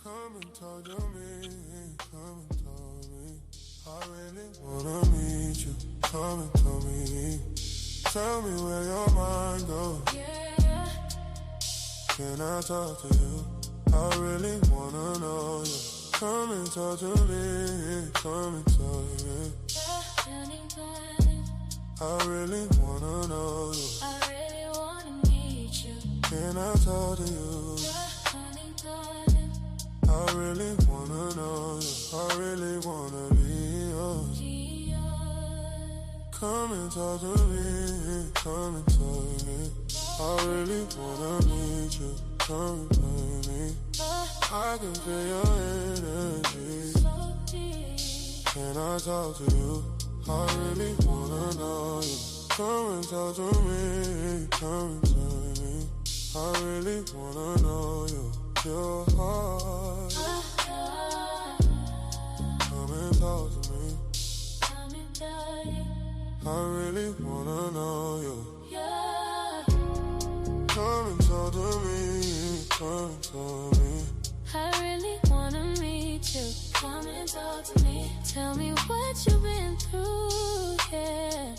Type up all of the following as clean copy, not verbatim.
Come and talk to me, come and talk to me. I really wanna meet you, come and tell me. Tell me where your mind goes. Yeah. Can I talk to you? I really wanna know you. Come and talk to me, come and talk to me. I really wanna know you. I really wanna meet you. Can I talk to you? I really wanna know you. I really wanna be yours. Come and talk to me, come and talk to me. I really wanna meet you. Come and talk to me. I can feel your energy. So deep. Can I talk to you? I really wanna know you. Come and talk to me, come and talk to me. I really wanna know you. Your heart. Come and talk to me. I really wanna know you. Come and talk to me, come and talk to me. I really wanna meet you. Come and talk to me. Tell me what you've been through, yeah.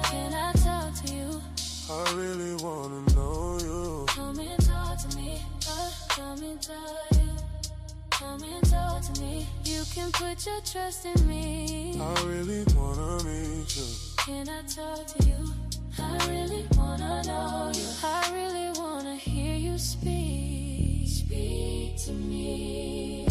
Can I talk to you? I really wanna know you. Come and talk to me. Come and talk to you. Come and talk to me. You can put your trust in me. I really wanna meet you. Can I talk to you? I really wanna know you. I really wanna hear you speak. Speak to me.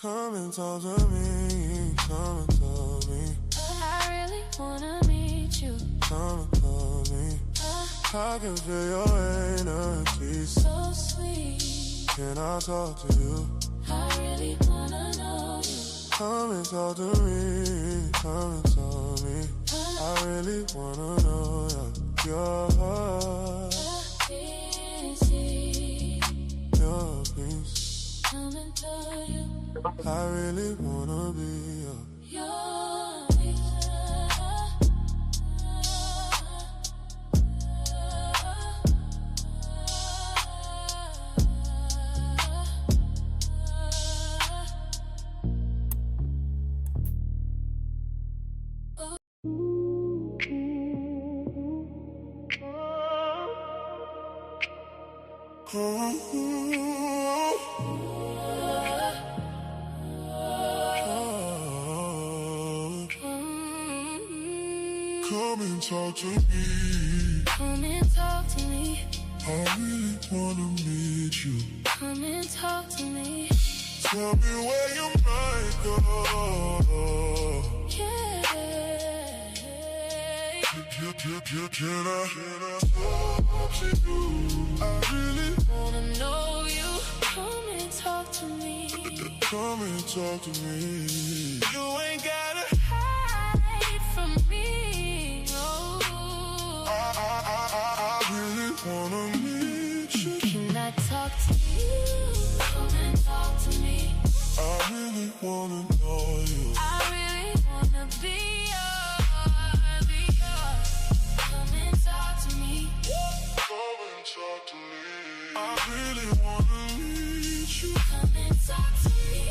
Come and talk to me, come and talk to me. I really wanna meet you. Come and talk to me. I can feel your energy. So sweet. Can I talk to you? I really wanna know you. Come and talk to me, come and talk to me. I really wanna know your heart, your peace. Come and tell you. I really wanna be your Come and talk to me. Come and talk to me. I really wanna meet you. Come and talk to me. Tell me where you might go. Yeah. Can I talk to you? I really Wanna know you. Come and talk to me. come and talk to me. You ain't gotta hide from me. No. I really wanna meet you. Can I talk to you? Come and talk to me. I really wanna know you. I really wanna be yours. Come and talk to me. Come and talk to me. I really wanna meet you. Come and talk to me.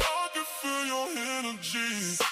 I can feel your energy.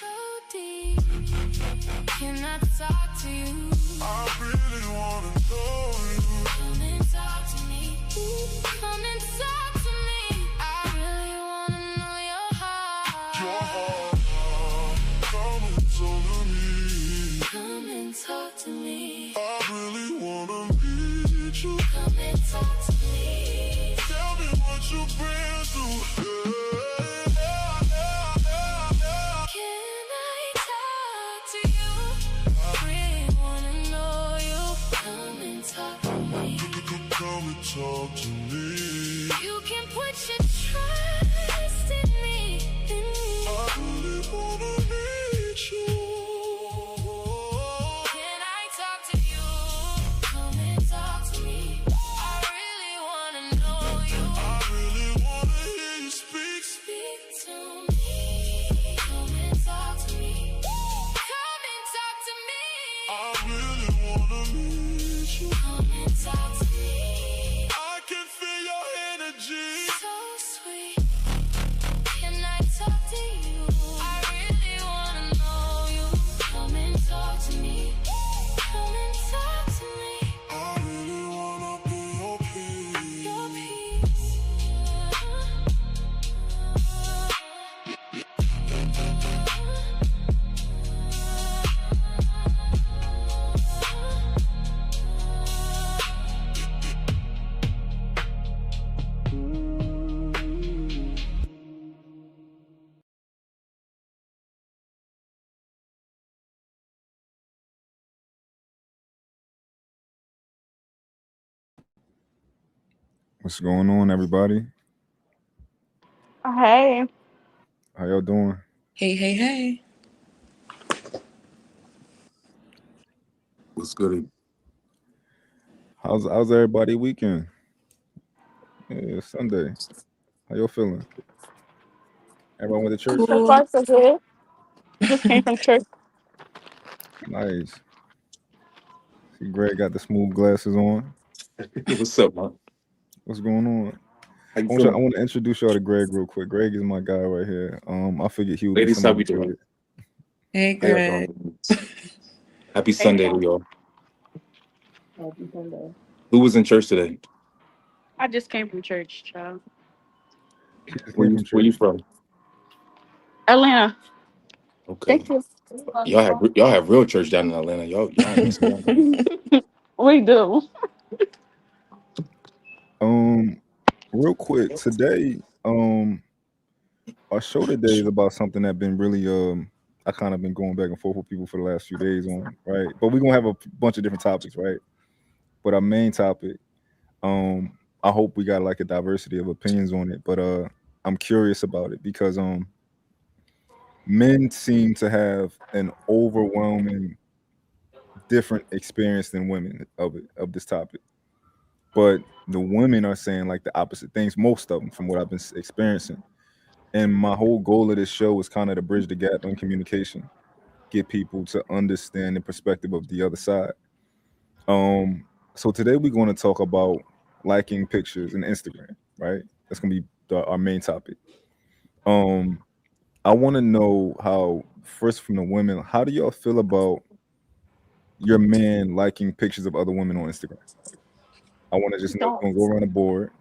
What's going on, everybody? Hey, How y'all doing? Hey, hey, hey. What's good? How's everybody weekend? Yeah, it's Sunday. How y'all feeling? Everyone went to church? so Cool. far so good. Just came from church. Nice. See, Greg got the smooth glasses on. What's up, man? What's going on? How you I feeling? want to introduce y'all to Greg real quick. Greg is my guy right here. I figured he would be Ladies, how we somebody doing? good. Hey, How y'all Greg. doing? Happy Hey, Sunday to y'all. happy Sunday. Who was in church today? I just came from church, child. She just Where came you from where you church. from? Atlanta. Okay. Thank you. Y'all have real church down in Atlanta. Y'all ain't messing around down We do. Um, Real quick today, our show today is about something that been really I kind of been going back and forth with people for the last few days on, right? But we're gonna have a bunch of different topics, right? But our main topic, um, I hope we got like a diversity of opinions on it. But I'm curious about it because men seem to have an overwhelming different experience than women of this topic. But the women are saying like the opposite things, most of them from what I've been experiencing. And my whole goal of this show is kind of to bridge the gap in communication, get people to understand the perspective of the other side. Um, so today we're going to talk about liking pictures in Instagram, right? That's going to be our main topic. Um, I want to know how, first from the women, how do y'all feel about your man liking pictures of other women on Instagram? I want to just know, we're going to go around the board.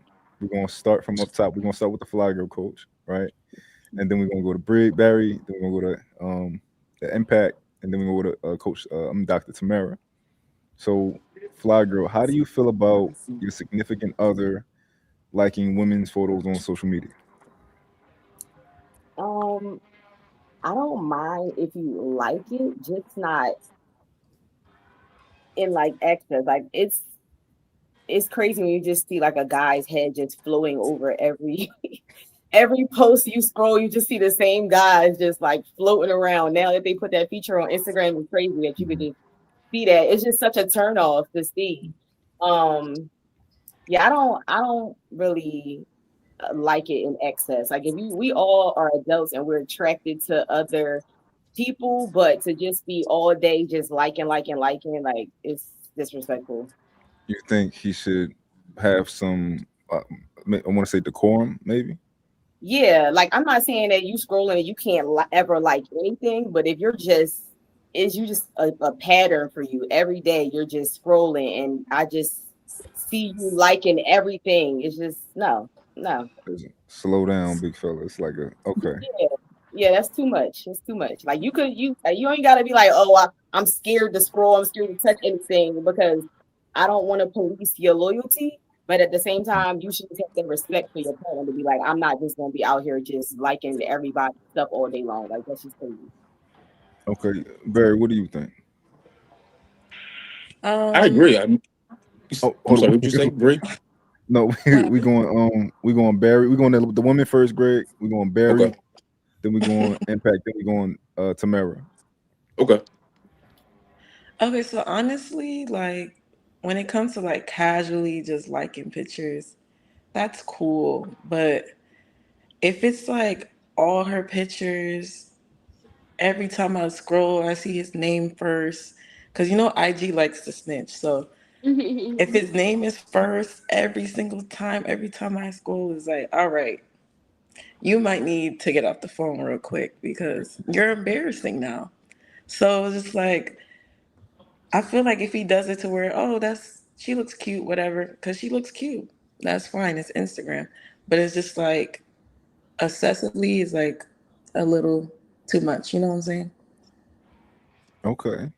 We're going to start from up top. We're going to start with the fly girl coach, right? And then we're going to go to Barry. Then we're going to go to the Impact. And then we're going to go to Coach, Dr. Tamara. So, Fly Girl, how do you feel about your significant other liking women's photos on social media? Um, I don't mind if you like it, just not in like excess. Like it's crazy when you just see like a guy's head just flowing over every every post you scroll, you just see the same guys just like floating around. Now that they put that feature on Instagram, it's crazy that you could just see that. It's just such a turn off to see. Um, yeah, I don't really like it in excess. Like if we all are adults and we're attracted to other people, but to just be all day just liking, like it's disrespectful. You think he should have some, I want to say decorum, maybe? Yeah, like I'm not saying that you scrolling and you can't ever like anything, but if you're just is you just a pattern for you every day, you're just scrolling and I just see you liking everything. It's just no. Slow down, big fella. It's like okay. Yeah, yeah, that's too much. It's too much. Like you ain't gotta be like, oh, I'm scared to scroll. I'm scared to touch anything because I don't want to police your loyalty. But at the same time, you should take the respect for your partner to be like, I'm not just gonna be out here just liking everybody's stuff all day long. Like that's just crazy. Okay, Barry, what do you think? I Um, agree. Oh, I'm hold sorry. on. What you say, Bree? No, what happened? we going Barry. We going the women first, Greg. We going Okay. Barry. Then we going Impact. Then we going Tamara. Okay. Okay, so honestly, like when it comes to like casually just liking pictures, that's cool. But if it's like all her pictures, every time I scroll, I see his name first. Because you know, IG likes to snitch. So if his name is first every time I scroll, is like, all right, you might need to get off the phone real quick because you're embarrassing now. So it's just like I feel like if he does it to where, oh, that's she looks cute, whatever, because she looks cute, that's fine. It's Instagram, but it's just like obsessively is like a little too much. You know what I'm saying? Okay.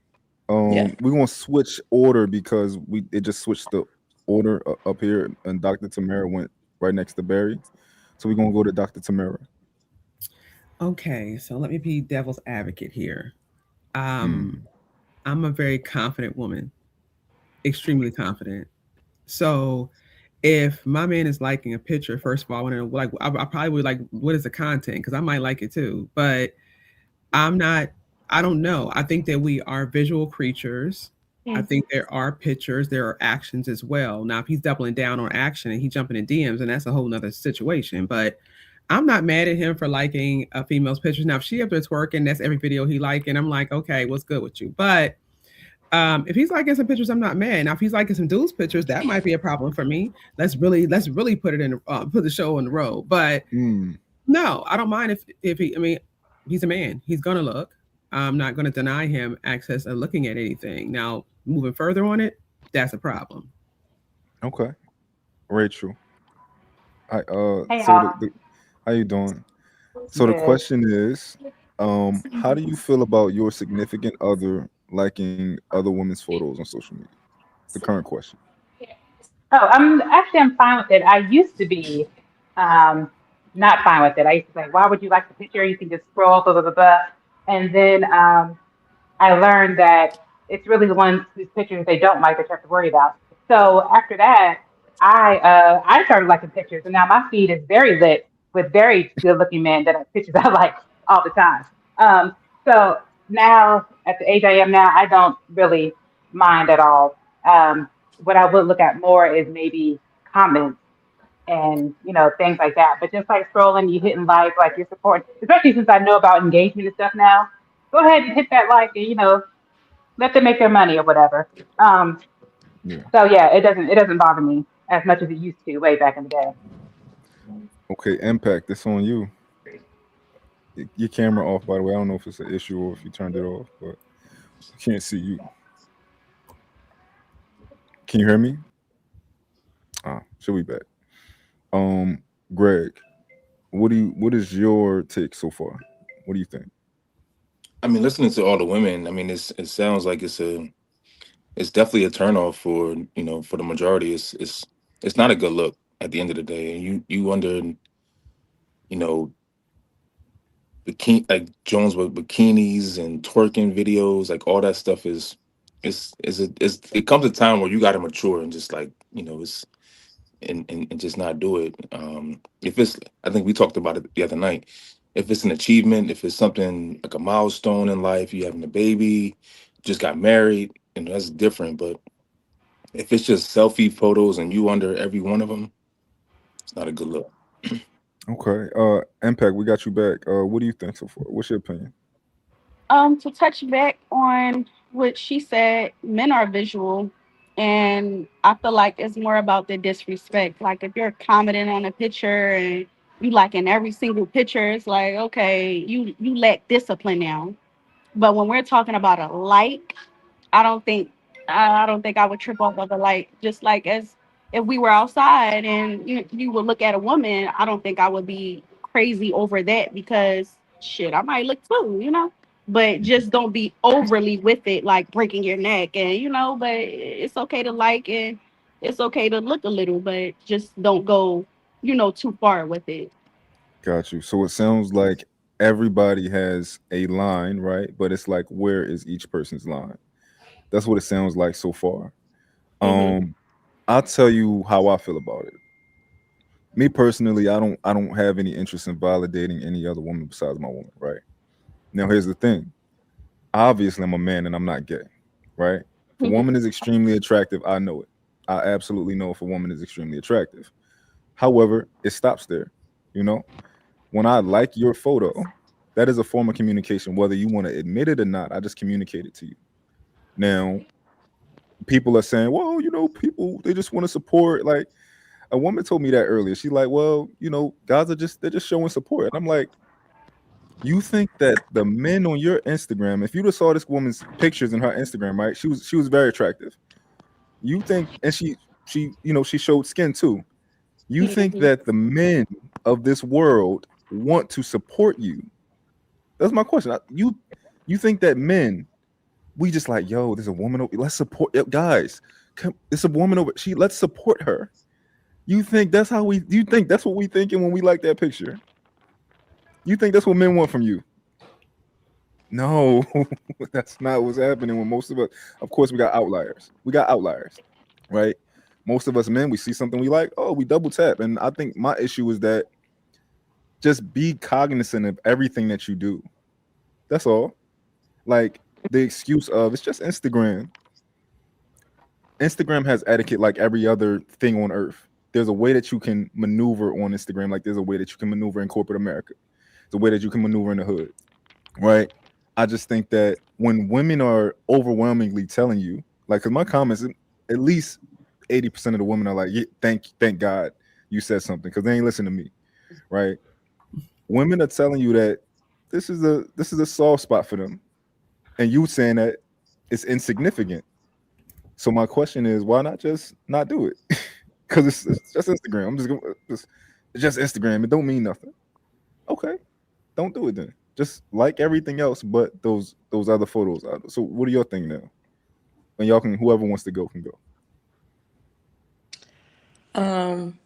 Yeah. We're gonna switch order because we it just switched the order up here, and Dr. Tamara went right next to Barry. So we're gonna go to Dr. Tamara. Okay, so let me be devil's advocate here. Mm. Um, I'm a very confident woman, extremely confident. So if my man is liking a picture, first of all, I want to know, like, I probably would like, what is the content? Because I might like it too, but I'm not. I don't know. I think that we are visual creatures. I Mm. think there are pictures, there are actions as well. Now, if he's doubling down on action and he's jumping in DMs, and that's a whole nother situation. But I'm not mad at him for liking a female's pictures. Now, if she up there twerking, that's every video he like, and I'm like, okay, what's good with you? But if he's liking some pictures, I'm not mad. Now, if he's liking some dudes pictures, that might be a problem for me. Let's really put it in put the show on the road. But no, I don't mind if he. I mean, he's a man. He's gonna look. I'm not gonna deny him access of looking at anything. Now, moving further on it, that's a problem. Okay, Rachel. I Hey so y'all. how you doing? So the Good. question is, how do you feel about your significant other liking other women's photos on social media? The current question. Oh, I'm fine with it. I used to be um not fine with it. I used to say, why would you like the picture? You can just scroll, blah blah blah blah. And then I learned that it's really the ones whose pictures they don't like that you have to worry about. So after that, I started liking pictures, and now my feed is very lit with very good looking men that have pictures I like all the time. Um, so now at the age I am now, I don't really mind at all. What I would look at more is maybe comments and things like that. But just like scrolling, you hitting like you're supporting, especially since I know about engagement and stuff now. Go ahead and hit that like and let them make their money or whatever. Um, Yeah. so yeah, it doesn't bother me as much as it used to way back in the day. Okay, impact. It's on you. Your camera off, by the way. I don't know if it's an issue or if you turned it off, but I can't see you. Can you hear me? Ah, should we back? Um, Greg, what is your take so far? What do you think? I mean, listening to all the women, I mean, it sounds like it's definitely a turnoff for for the majority. It's not a good look at the end of the day. And you wonder, bikini like Jones with bikinis and twerking videos, like all that stuff it comes a time where you got to mature and just like it's and just not do it. If it's, I think we talked about it the other night. If it's an achievement, if it's something like a milestone in life, you having a baby, just got married, and that's different. But if it's just selfie photos and you under every one of them, it's not a good look. Okay. Impact, we got you back. What do you think so far? What's your opinion? To touch back on what she said, men are visual, and I feel like it's more about the disrespect. Like if you're commenting on a picture and you liking every single picture, it's like okay, you lack discipline now. But when we're talking about a like, I don't think I don't think I would trip off of a like. Just like as if we were outside and you would look at a woman, I don't think I would be crazy over that because shit, I might look too, you know. But just don't be overly with it, like breaking your neck, and But it's okay to like and it's okay to look a little, but just don't go, too far with it. Got you. So it sounds like everybody has a line, right? But it's like, where is each person's line? That's what it sounds like so far. Hmm. Um, I'll tell you how I feel about it. Me personally, I don't have any interest in validating any other woman besides my woman, right? Now here's the thing. Obviously I'm a man and I'm not gay, right? If a woman is extremely attractive, I know it. I absolutely know if a woman is extremely attractive. However, it stops there. You know, when I like your photo, that is a form of communication, whether you want to admit it or not. I just communicate it to you. Now, people are saying, well, people they just want to support. Like a woman told me that earlier. She's like, well, guys they're just showing support. And I'm like, you think that the men on your Instagram, if you just saw this woman's pictures in her Instagram, right? She was very attractive. You think, and she showed skin too. You think Hmm. that the men of this world want to support you? That's my question. You think that men, we just like, yo, there's a woman over, let's support guys. Come, it's a woman over. Let's support her. You think that's how we? You think that's what we thinking when we like that picture? You think that's what men want from you? No, that's not what's happening with most of us. Of course, we got outliers. We got outliers, right? Most of us men, we see something we like, oh, we double tap. And I think my issue is that just be cognizant of everything that you do. That's all. Like the excuse of it's just Instagram. Instagram has etiquette like every other thing on earth. There's a way that you can maneuver on Instagram, like there's a way that you can maneuver in corporate America. There's a way that you can maneuver in the hood, right? I just think that when women are overwhelmingly telling you, like, cause my comments, at least 80% of the women are like, yeah, thank God you said something, because they ain't listen to me, right? Women are telling you that this is a soft spot for them, and you saying that it's insignificant. So my question is, why not just not do it? Because it's just Instagram. I'm just going. It's just Instagram. It don't mean nothing. Okay, don't do it then. Just like everything else, but those other photos. So what do y'all think now? And y'all can, whoever wants to go can go. Um,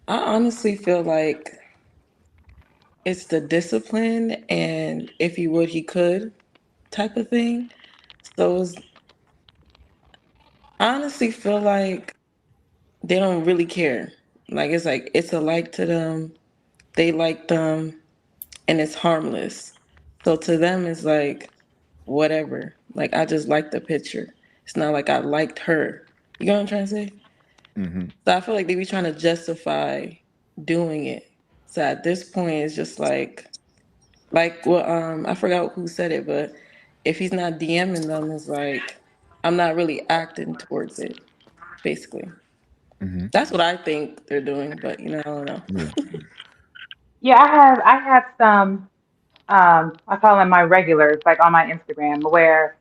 I honestly feel like it's the discipline and if he would, he could type of thing. So I honestly feel like they don't really care. Like it's a like to them. They like them, and it's harmless. So to them, it's like whatever. Like I just like the picture. It's not like I liked her. You know what I'm trying to say? Mm-hmm. So I feel like they be trying to justify doing it. So at this point, it's just like well, I forgot who said it, but if he's not DMing them, it's like I'm not really acting towards it. Basically, Mm-hmm. that's what I think they're doing. But I don't know. Yeah. Yeah, I have some I call them my regulars, like on my Instagram, where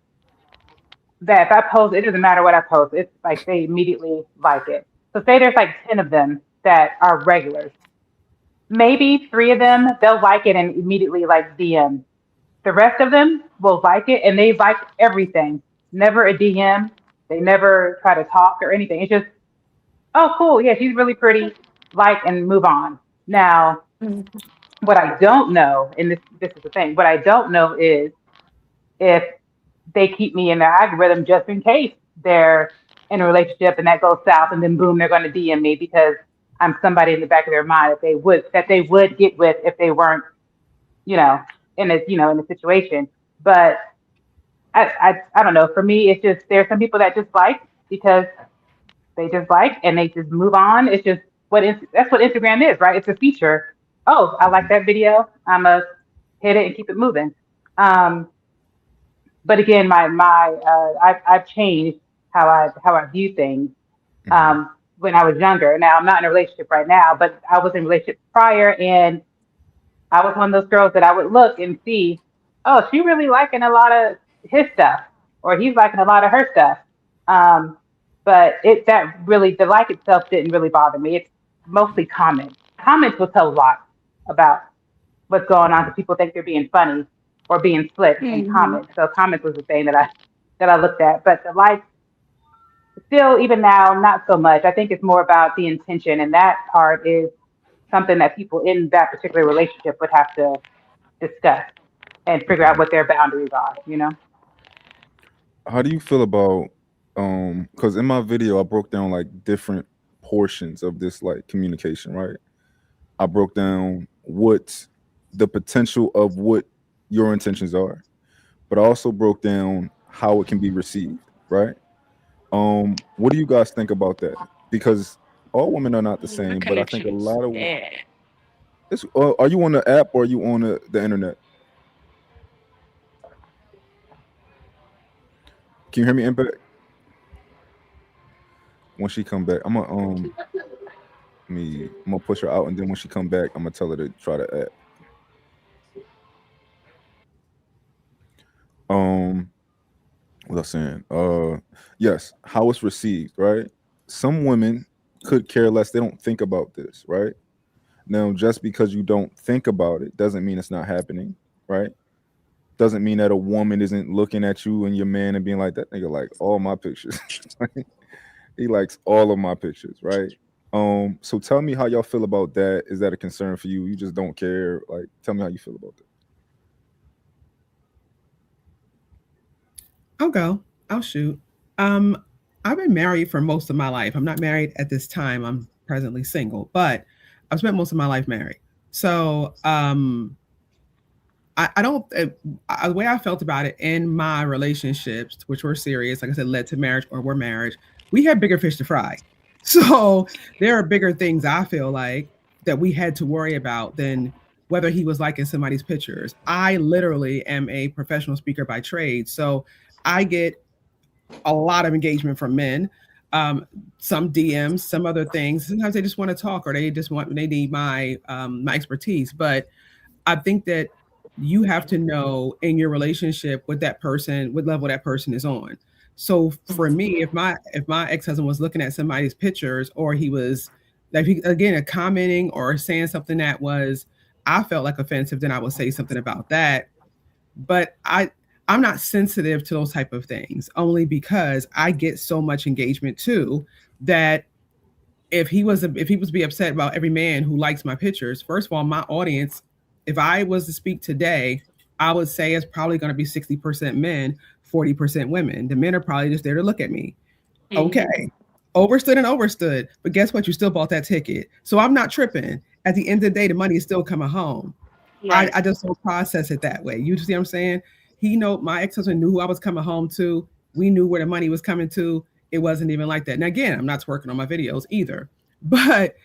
that if I post, it doesn't matter what I post, it's like they immediately like it. So say there's like 10 of them that are regulars. Maybe three of them they'll like it and immediately like DM. The rest of them will like it and they like everything. Never a DM. They never try to talk or anything. It's just, oh cool, yeah, she's really pretty, like and move on. Now, what I don't know, and this is the thing, what I don't know is if they keep me in their algorithm just in case they're in a relationship and that goes south and then boom, they're going to DM me because I'm somebody in the back of their mind that they would get with if they weren't, you know, in a situation. But I don't know. For me, it's just there's some people that just like because they just like and they just move on. It's just that's what Instagram is, right? It's a feature. Oh, I like that video. I'm a hit it and keep it moving. Um, but again, I've changed how I view things. Mm-hmm. When I was younger. Now I'm not in a relationship right now, but I was in a relationship prior, and I was one of those girls that I would look and see, oh, she really liking a lot of his stuff, or he's liking a lot of her stuff. Um, but that really the like itself didn't really bother me. It's mostly comments. Comments will tell a lot about what's going on because people think they're being funny or being slick in Mm-hmm. comments. So comments was the thing that I looked at. But the likes still, even now, not so much. I think it's more about the intention, and that part is something that people in that particular relationship would have to discuss and figure out Mm-hmm. what their boundaries are. How do you feel about because in my video I broke down like different portions of this like communication, right? I broke down what the potential of what your intentions are, but I also broke down how it can be received, right? What do you guys think about that? Because all women are not the I same, but I couldn't think a choose lot of that. it's, are you on the app or are you on the internet? Can you hear me, Impact? When she come back, I'm gonna push her out, and then when she come back, I'm gonna tell her to try the app. Um, what I was saying? Yes, how it's received, right? Some women could care less. They don't think about this, right? Now, just because you don't think about it doesn't mean it's not happening, right? Doesn't mean that a woman isn't looking at you and your man and being like, that nigga like all my pictures. He likes all of my pictures, right? So tell me how y'all feel about that. Is that a concern for you? You just don't care? Like, tell me how you feel about that. I'll go. I'll shoot. Um, I've been married for most of my life. I'm not married at this time. I'm presently single, but I've spent most of my life married. So I don't the way I felt about it in my relationships, which were serious, like I said, led to marriage or were marriage. We had bigger fish to fry. So there are bigger things I feel like that we had to worry about than whether he was liking somebody's pictures. I literally am a professional speaker by trade, so I get a lot of engagement from men. Um, some DMs, some other things. Sometimes they just want to talk, or they need my expertise. But I think that you have to know in your relationship what that person, what level that person is on. So for me, if my ex-husband was looking at somebody's pictures, or he was like again commenting or saying something that was I felt like offensive, then I would say something about that. But I'm not sensitive to those type of things, only because I get so much engagement too, that if he was to be upset about every man who likes my pictures, first of all, my audience, if I was to speak today, I would say it's probably going to be 60% men, 40% women. The men are probably just there to look at me. Okay. Overstood and overstood. But guess what? You still bought that ticket. So I'm not tripping. At the end of the day, the money is still coming home. Right. I just don't process it that way. You see what I'm saying? My ex-husband knew who I was coming home to. We knew where the money was coming to. It wasn't even like that. Now again, I'm not twerking on my videos either. But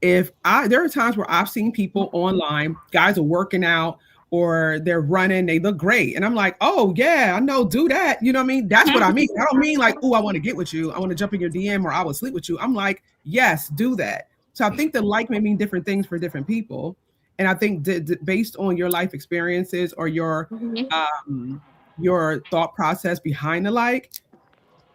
there are times where I've seen people online, guys are working out or they're running, they look great. And I'm like, oh yeah, I know, do that. You know what I mean? That's what I mean. I don't mean like, oh, I want to get with you. I want to jump in your DM or I will sleep with you. I'm like, yes, do that. So I think the like may mean different things for different people. And I think based on your life experiences or your thought process behind the like,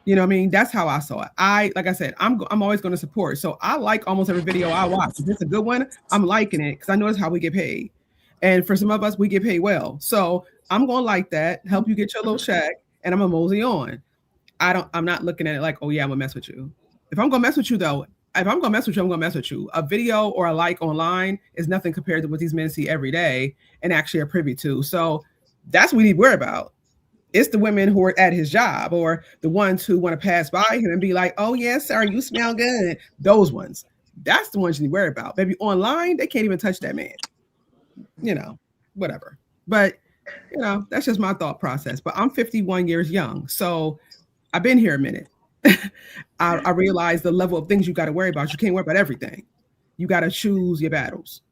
you know what I mean? That's how I saw it. Like I said, I'm always going to support. So I like almost every video I watch. If it's a good one, I'm liking it because I know it's how we get paid. And for some of us, we get paid well. So I'm going to like that, help you get your little check, and I'm going to mosey on. I'm not looking at it like, oh yeah, I'm going to mess with you. If I'm going to mess with you though, if I'm going to mess with you, I'm going to mess with you. A video or a like online is nothing compared to what these men see every day and actually are privy to. So that's what we need to worry about. It's the women who are at his job or the ones who want to pass by him and be like, oh, yes, sir, you smell good. Those ones. That's the ones you need to worry about. Maybe online, they can't even touch that man. You know, whatever. But, that's just my thought process. But I'm 51 years young. So I've been here a minute. I realize the level of things you got to worry about. You can't worry about everything. You got to choose your battles.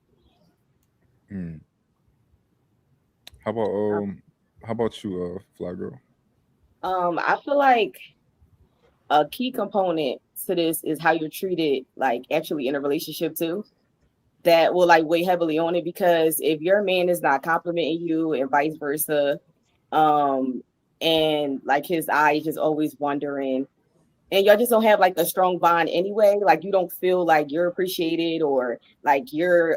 How about you, Fly Girl? I feel like a key component to this is how you're treated, like actually in a relationship too. That will like weigh heavily on it, because if your man is not complimenting you and vice versa, and like his eye just always wondering, and y'all just don't have like a strong bond anyway, like you don't feel like you're appreciated or like you're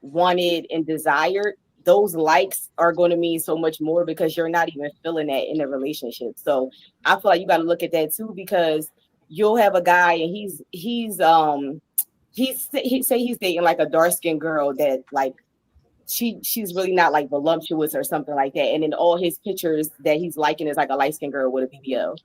wanted and desired, those likes are going to mean so much more because you're not even feeling that in a relationship. So I feel like you got to look at that too, because you'll have a guy and he's dating like a dark skinned girl that like she's really not like voluptuous or something like that, and then all his pictures that he's liking is like a light skinned girl with a BBL.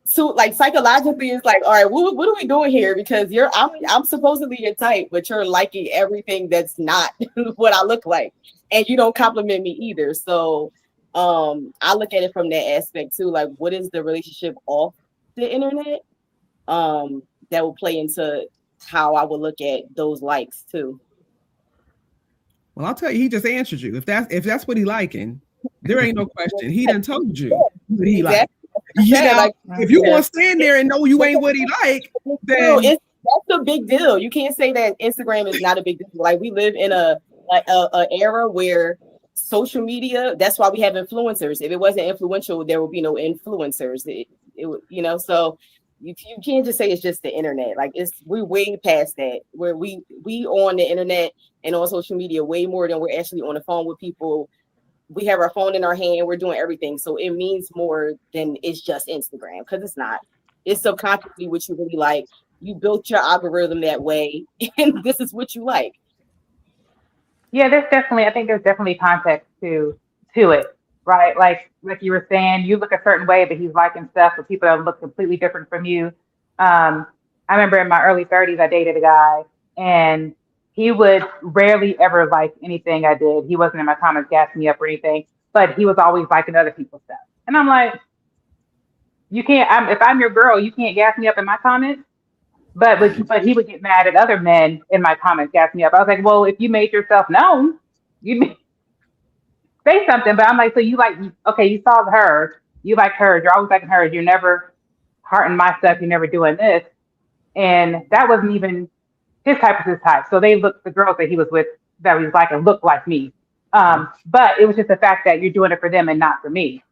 So like psychologically it's like, all right, what are we doing here? Because I'm supposedly your type, but you're liking everything that's not what I look like, and you don't compliment me either. So I look at it from that aspect too, like what is the relationship off the internet, that will play into how I would look at those likes too. Well, I'll tell you, he just answered you. If that's what he liking, there ain't no question. He done told you what he like. Like, if you want to stand there and know you ain't what he like, then that's a big deal. You can't say that Instagram is not a big deal. Like we live in a era where social media, that's why we have influencers. If it wasn't influential, there would be no influencers. So you can't just say it's just the internet. Like we're way past that, where we on the internet and on social media way more than we're actually on the phone with people. We have our phone in our hand, we're doing everything. So it means more than it's just Instagram, because it's not. It's subconsciously what you really like. You built your algorithm that way, and this is what you like. Yeah, I think there's definitely context to it. right? Like you were saying, you look a certain way, but he's liking stuff with people that look completely different from you. I remember in my early 30s, I dated a guy, and he would rarely ever like anything I did. He wasn't in my comments gassing me up or anything, but he was always liking other people's stuff. And I'm like, you can't. If I'm your girl, you can't gas me up in my comments. But he would get mad at other men in my comments, gas me up. I was like, well, if you made yourself known, you say something. But I'm like, so you like, okay, you saw her, you like hers, you're always liking hers, you're never hearting my stuff, you're never doing this. And that wasn't even his type of his type. So they looked, the girls that he was with that he was like, looked like me. But it was just the fact that you're doing it for them and not for me.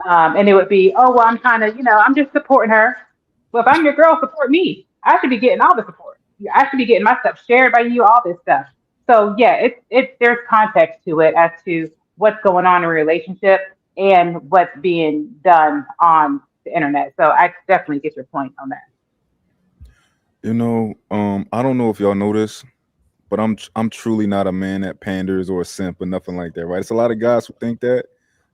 And it would be, oh, well, I'm trying to, I'm just supporting her. Well, if I'm your girl, support me. I should be getting all the support. I should be getting my stuff shared by you, all this stuff. So yeah, there's context to it as to what's going on in a relationship and what's being done on the internet. So I definitely get your point on that. I don't know if y'all know this, but I'm truly not a man that panders or a simp or nothing like that, right? It's a lot of guys who think that.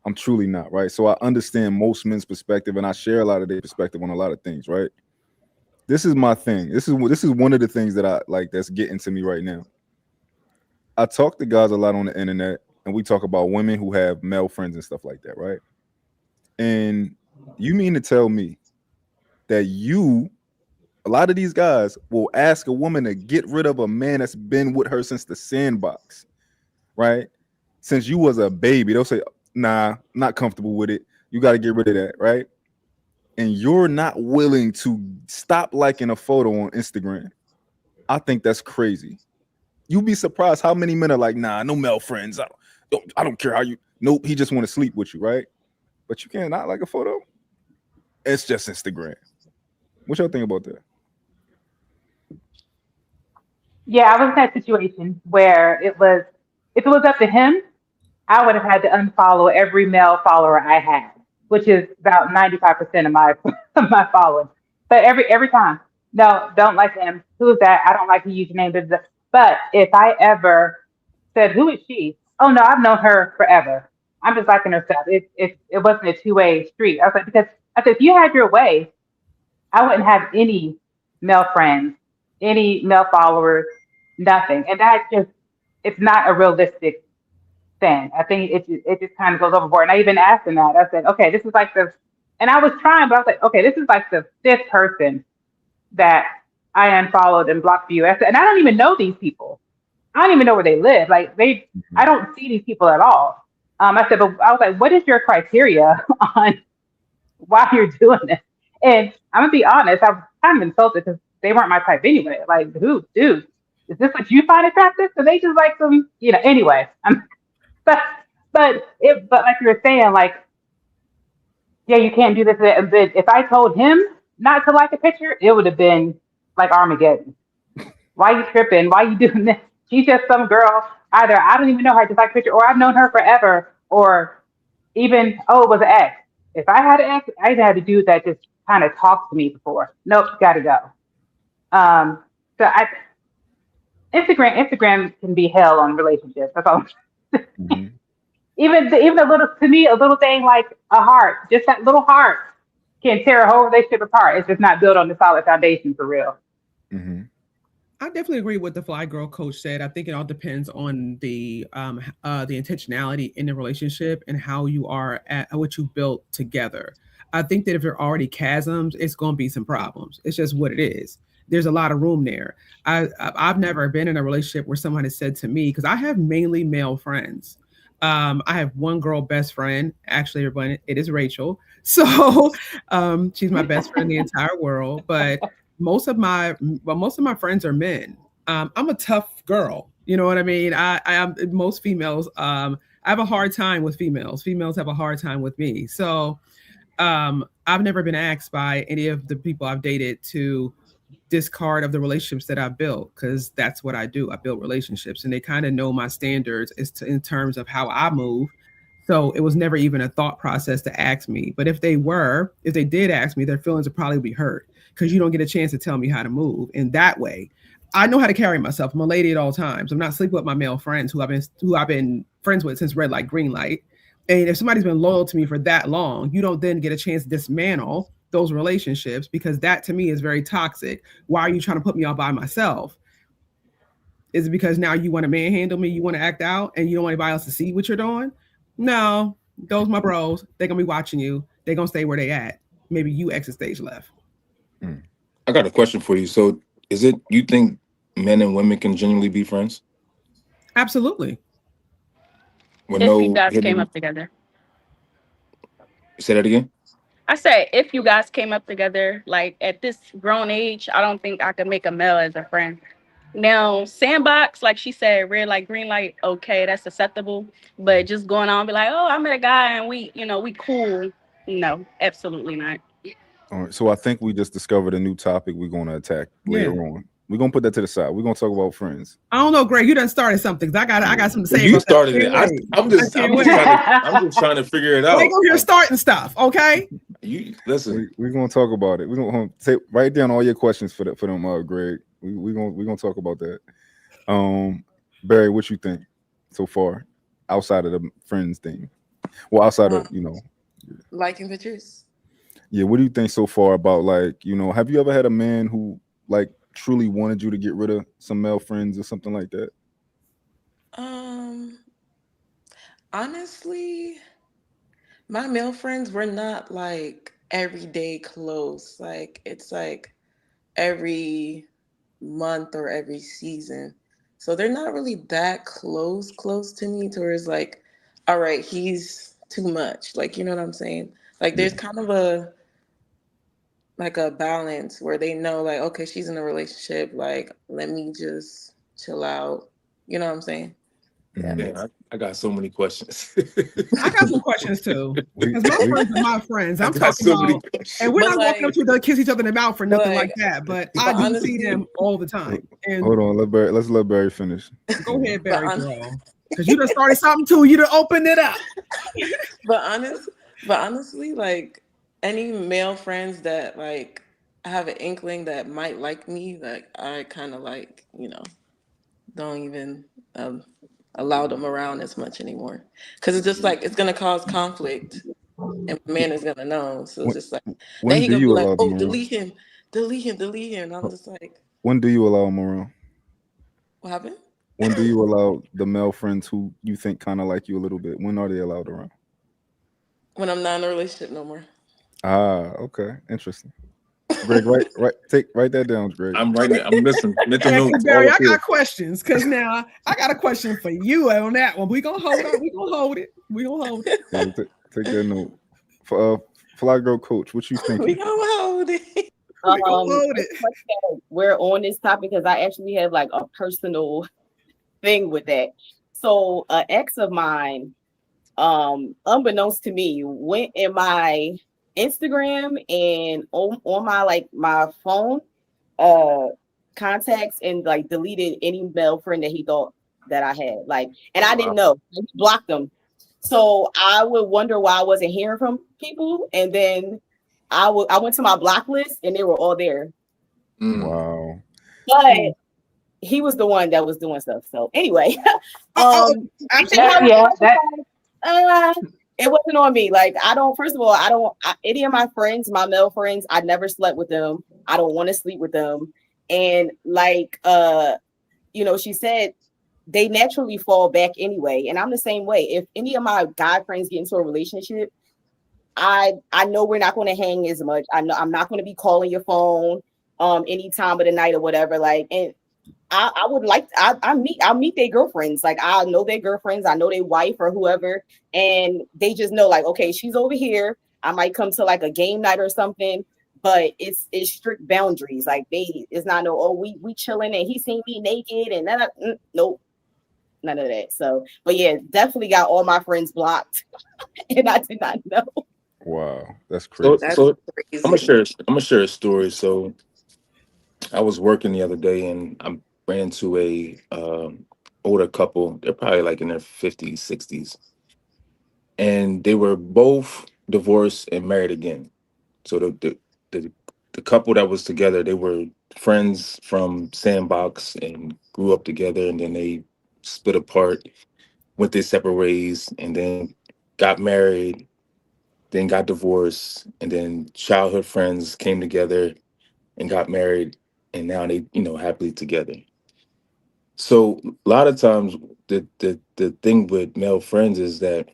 I'm truly not, right? So I understand most men's perspective, and I share a lot of their perspective on a lot of things, right? This is my thing. This is one of the things that I like that's getting to me right now. I talk to guys a lot on the internet, and we talk about women who have male friends and stuff like that, right? And you mean to tell me that a lot of these guys will ask a woman to get rid of a man that's been with her since the sandbox, right? Since you was a baby, they'll say, nah, not comfortable with it. You got to get rid of that, right? And you're not willing to stop liking a photo on Instagram. I think that's crazy. You'd be surprised how many men are like, nah, no male friends. I don't care how you. Nope, he just want to sleep with you, right? But you can't not like a photo. It's just Instagram. What y'all think about that? Yeah, I was in that situation where if it was up to him, I would have had to unfollow every male follower I had, which is about 95% of my of my following. But every time, no, don't like him. Who's that? I don't like the username. Blah, blah, blah. But if I ever said, "Who is she?" Oh no, I've known her forever. I'm just liking her stuff. It wasn't a two-way street. I was like, because I said, if you had your way, I wouldn't have any male friends, any male followers, nothing. And that just it's not a realistic thing. I think it just kind of goes overboard. And I even asked him that. I said, okay, this is like and I was trying, but I was like, okay, this is like the fifth person that I unfollowed and blocked you. I said, and I don't even know these people. I don't even know where they live. I don't see these people at all. I said, but I was like, what is your criteria on why you're doing this? And I'm gonna be honest, I was kind of insulted because they weren't my type anyway. Like, who, dude, is this what you find attractive? So they just like some, anyway. But but like you were saying, like, yeah, you can't do this. But if I told him not to like a picture, it would have been like Armageddon. Why you tripping? Why you doing this? She's just some girl. Either I don't even know her, just like a picture, or I've known her forever, or even it was an ex. If I had an ex, I had a dude that just kind of talked to me before. Nope, gotta go. So Instagram can be hell on relationships. That's all. Mm-hmm. Even a little thing like a heart, just that little heart can tear a whole relationship apart. It's just not built on the solid foundation for real. Mm-hmm. I definitely agree with what the Fly Girl coach said. I think it all depends on the intentionality in the relationship and how you are at what you built together. I think that if there are already chasms, it's going to be some problems. It's just what it is. There's a lot of room there. I've never been in a relationship where someone has said to me, because I have mainly male friends. I have one girl best friend. Actually, everyone, it is Rachel. So she's my best friend in the entire world. But most of my friends are men. I'm a tough girl. You know what I mean? I am most females. I have a hard time with females. Females have a hard time with me. So I've never been asked by any of the people I've dated to discard of the relationships that I built, because that's what I do. I build relationships, and they kind of know my standards in terms of how I move. So it was never even a thought process to ask me. But if they did ask me, their feelings would probably be hurt, because you don't get a chance to tell me how to move. In that way, I know how to carry myself. I'm a lady at all times. I'm not sleeping with my male friends who I've been friends with since red light, green light. And if somebody's been loyal to me for that long, you don't then get a chance to dismantle those relationships, because that to me is very toxic. Why are you trying to put me all by myself? Is it because now you want to manhandle me, you want to act out, and you don't want anybody else to see what you're doing? No, those my bros. They're gonna be watching you. They're gonna stay where they at. Maybe you exit stage left. Mm. I got a question for you. So, is it you think men and women can genuinely be friends Absolutely. with If you no guys came hidden? up together. Say that again. I said, if you guys came up together, like at this grown age, I don't think I could make a male as a friend. Now, sandbox, like she said, red light, green light, okay, that's acceptable. But just going on, be like, oh, I met a guy and we cool. No, absolutely not. All right, so I think we just discovered a new topic we're going to attack later Yeah. on. We're going to put that to the side. We're going to talk about friends. I don't know, Greg. You done started something. 'Cause I got something to Well, say you about that. started I it. can't wait. I'm I just can't I'm just wait. trying to figure it Greg out. over here starting stuff. Okay. You listen. We're going to talk about it. We're going to say write down all your questions for them, Greg. We're going to talk about that. Barry, what you think so far outside of the friends thing? Well, outside of Um, liking pictures. yeah. What do you think so far about like have you ever had a man who like truly wanted you to get rid of some male friends or something like that? Um, honestly, my male friends were not like everyday close. Like it's like every month or every season. So they're not really that close to me to where it's like, all right, he's too much. Like, you know what I'm saying? Like there's Yeah. kind of a balance where they know like, okay, she's in a relationship, like let me just chill out. You know what I'm saying? That Mhm. makes Yeah, I got so many questions. I got some questions too. We Because my we friends are my friends. I I'm got talking so many about, and we're questions. but not walking up like to the kiss each other in the mouth or but nothing like like that. But I but do see honestly them all the time. And hold on. Let's let Barry finish. go ahead, but Barry on girl. Because you done started something too. You done opened it up. but honest but honestly, like any male friends that like have an inkling that might like me, like I kind of like, don't even allow them around as much anymore. Because it's just like it's gonna cause conflict, and my man is gonna know. So it's When, just like then when he do gonna be you like, allow them "Oh, around? delete him." And I'm just like, When do you allow them around? "What happened?" When do you allow the male friends who you think kind of like you a little bit? When are they allowed around? When I'm not in a relationship no more. Ah, okay, interesting. Greg, write that down, Greg. I'm writing it. I'm listening. Mental Yeah, because notes Barry, all I up here. got questions. Because now I got a question for you on that one. We gonna hold on. We gonna hold it. We gonna hold it. Yeah, take that note. For Fly Girl Coach, what you We thinking? gonna hold it. We gonna hold it. It's funny that we're on this topic because I actually have like a personal thing with that. So, an ex of mine, unbeknownst to me, went in my Instagram and on my like my phone uh contacts and like deleted any male friend that he thought that I had. Like, and Oh I didn't wow. know. He blocked them. So I would wonder why I wasn't hearing from people. And then I went to my block list and they were all there. Mm. Wow. But Hmm. he was the one that was doing stuff. So anyway, Oh, and absolutely. I was Yeah, that like, it wasn't on me. Like I don't. First of all, any of my friends, my male friends, I never slept with them. I don't want to sleep with them. And like, she said they naturally fall back anyway. And I'm the same way. If any of my guy friends get into a relationship, I know we're not going to hang as much. I know I'm not going to be calling your phone any time of the night or whatever. Like, and I would like I'll meet their girlfriends. Like I know their girlfriends, I know their wife or whoever, and they just know like, okay, she's over here. I might come to like a game night or something, but it's strict boundaries. Like it's not no, oh, we chilling and he seen me naked and then nope, none of that. So but yeah, definitely got all my friends blocked and I did not know. Wow. That's So crazy. That's so I'm gonna crazy. share. I'm gonna share a story. So I was working the other day and I ran into a older couple. They're probably like in their 50s, 60s, and they were both divorced and married again. So the the couple that was together, they were friends from Sandbox and grew up together, and then they split apart, went their separate ways, and then got married, then got divorced, and then childhood friends came together and got married, and now they, happily together. So a lot of times the thing with male friends is that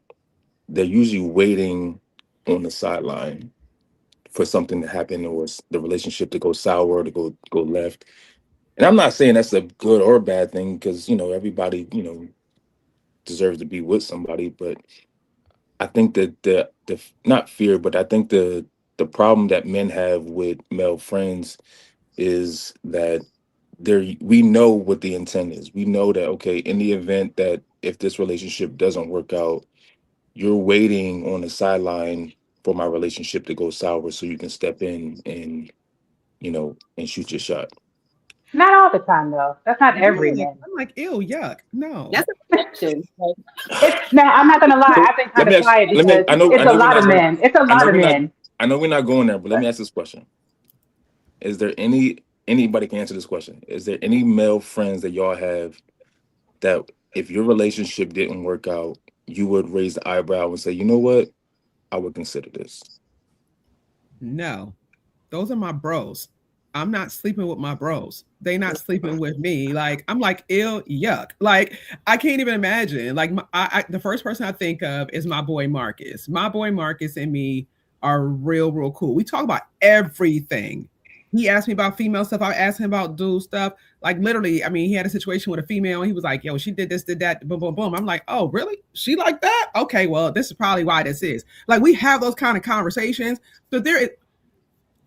they're usually waiting on the sideline for something to happen, or the relationship to go sour, to go left. And I'm not saying that's a good or bad thing, because everybody deserves to be with somebody. But I think that the not fear, but I think the problem that men have with male friends is that we know what the intent is. We know that, okay, in the event that if this relationship doesn't work out, you're waiting on the sideline for my relationship to go sour so you can step in and and shoot your shot. Not all the time though. That's not every Yeah, man. I'm like, ew, yuck. No. That's a exception. Like, It's now. I'm not gonna lie. So I've been let kind me of ask. quiet Let me. because I it's a know we're lot not of going. men. It's a I lot know of we're not. men. I know we're not going there. But let me ask this question: Is there anybody can answer this question? Is there any male friends that y'all have that if your relationship didn't work out, you would raise the eyebrow and say, you know what, I would consider this. No. Those are my bros. I'm not sleeping with my bros. They not sleeping with me. Like I'm like ill yuck. Like I can't even imagine. Like the first person I think of is my boy Marcus. My boy Marcus and me are real cool. We talk about everything. He asked me about female stuff. I asked him about dude stuff. Like literally, I mean, he had a situation with a female. And he was like, "Yo, she did this, did that, boom, boom, boom." I'm like, "Oh, really? She like that? Okay, well, this is probably why this is." Like we have those kind of conversations. So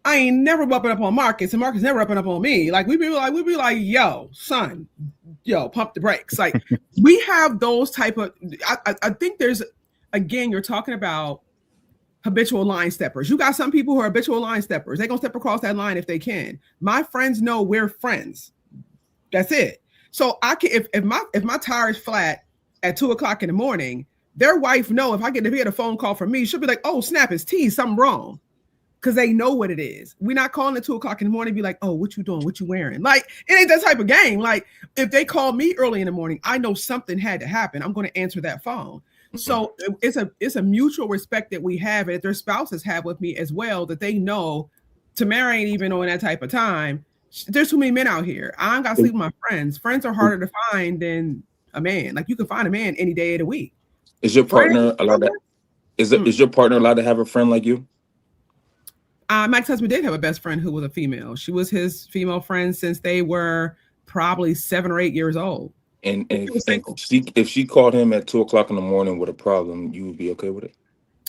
I ain't never upping up on Marcus, and Marcus never upping up on me. Like we be like, yo, son, yo, pump the brakes. Like we have those type of. I think there's, again, you're talking about habitual line steppers. You got some people who are habitual line steppers. They gonna step across that line if they can. My friends know we're friends. That's it. So I can if my tire is flat at 2 o'clock in the morning, their wife know if I get a phone call from me, she'll be like, oh snap, it's T, something wrong, because they know what it is. We're not calling at 2 o'clock in the morning and be like, oh, what you doing? What you wearing? Like, it ain't that type of game. Like, if they call me early in the morning, I know something had to happen. I'm going to answer that phone. So it's a mutual respect that we have, and that their spouses have with me as well, that they know Tamara ain't even on that type of time. There's too many men out here. I ain't got to sleep with my friends. Friends are harder to find than a man. Like, you can find a man any day of the week. Is your Friends, partner allowed to? Is your partner allowed to have a friend like you? Mike's husband did have a best friend who was a female. She was his female friend since they were probably 7 or 8 years old. And if she called him at 2 o'clock in the morning with a problem, you would be okay with it?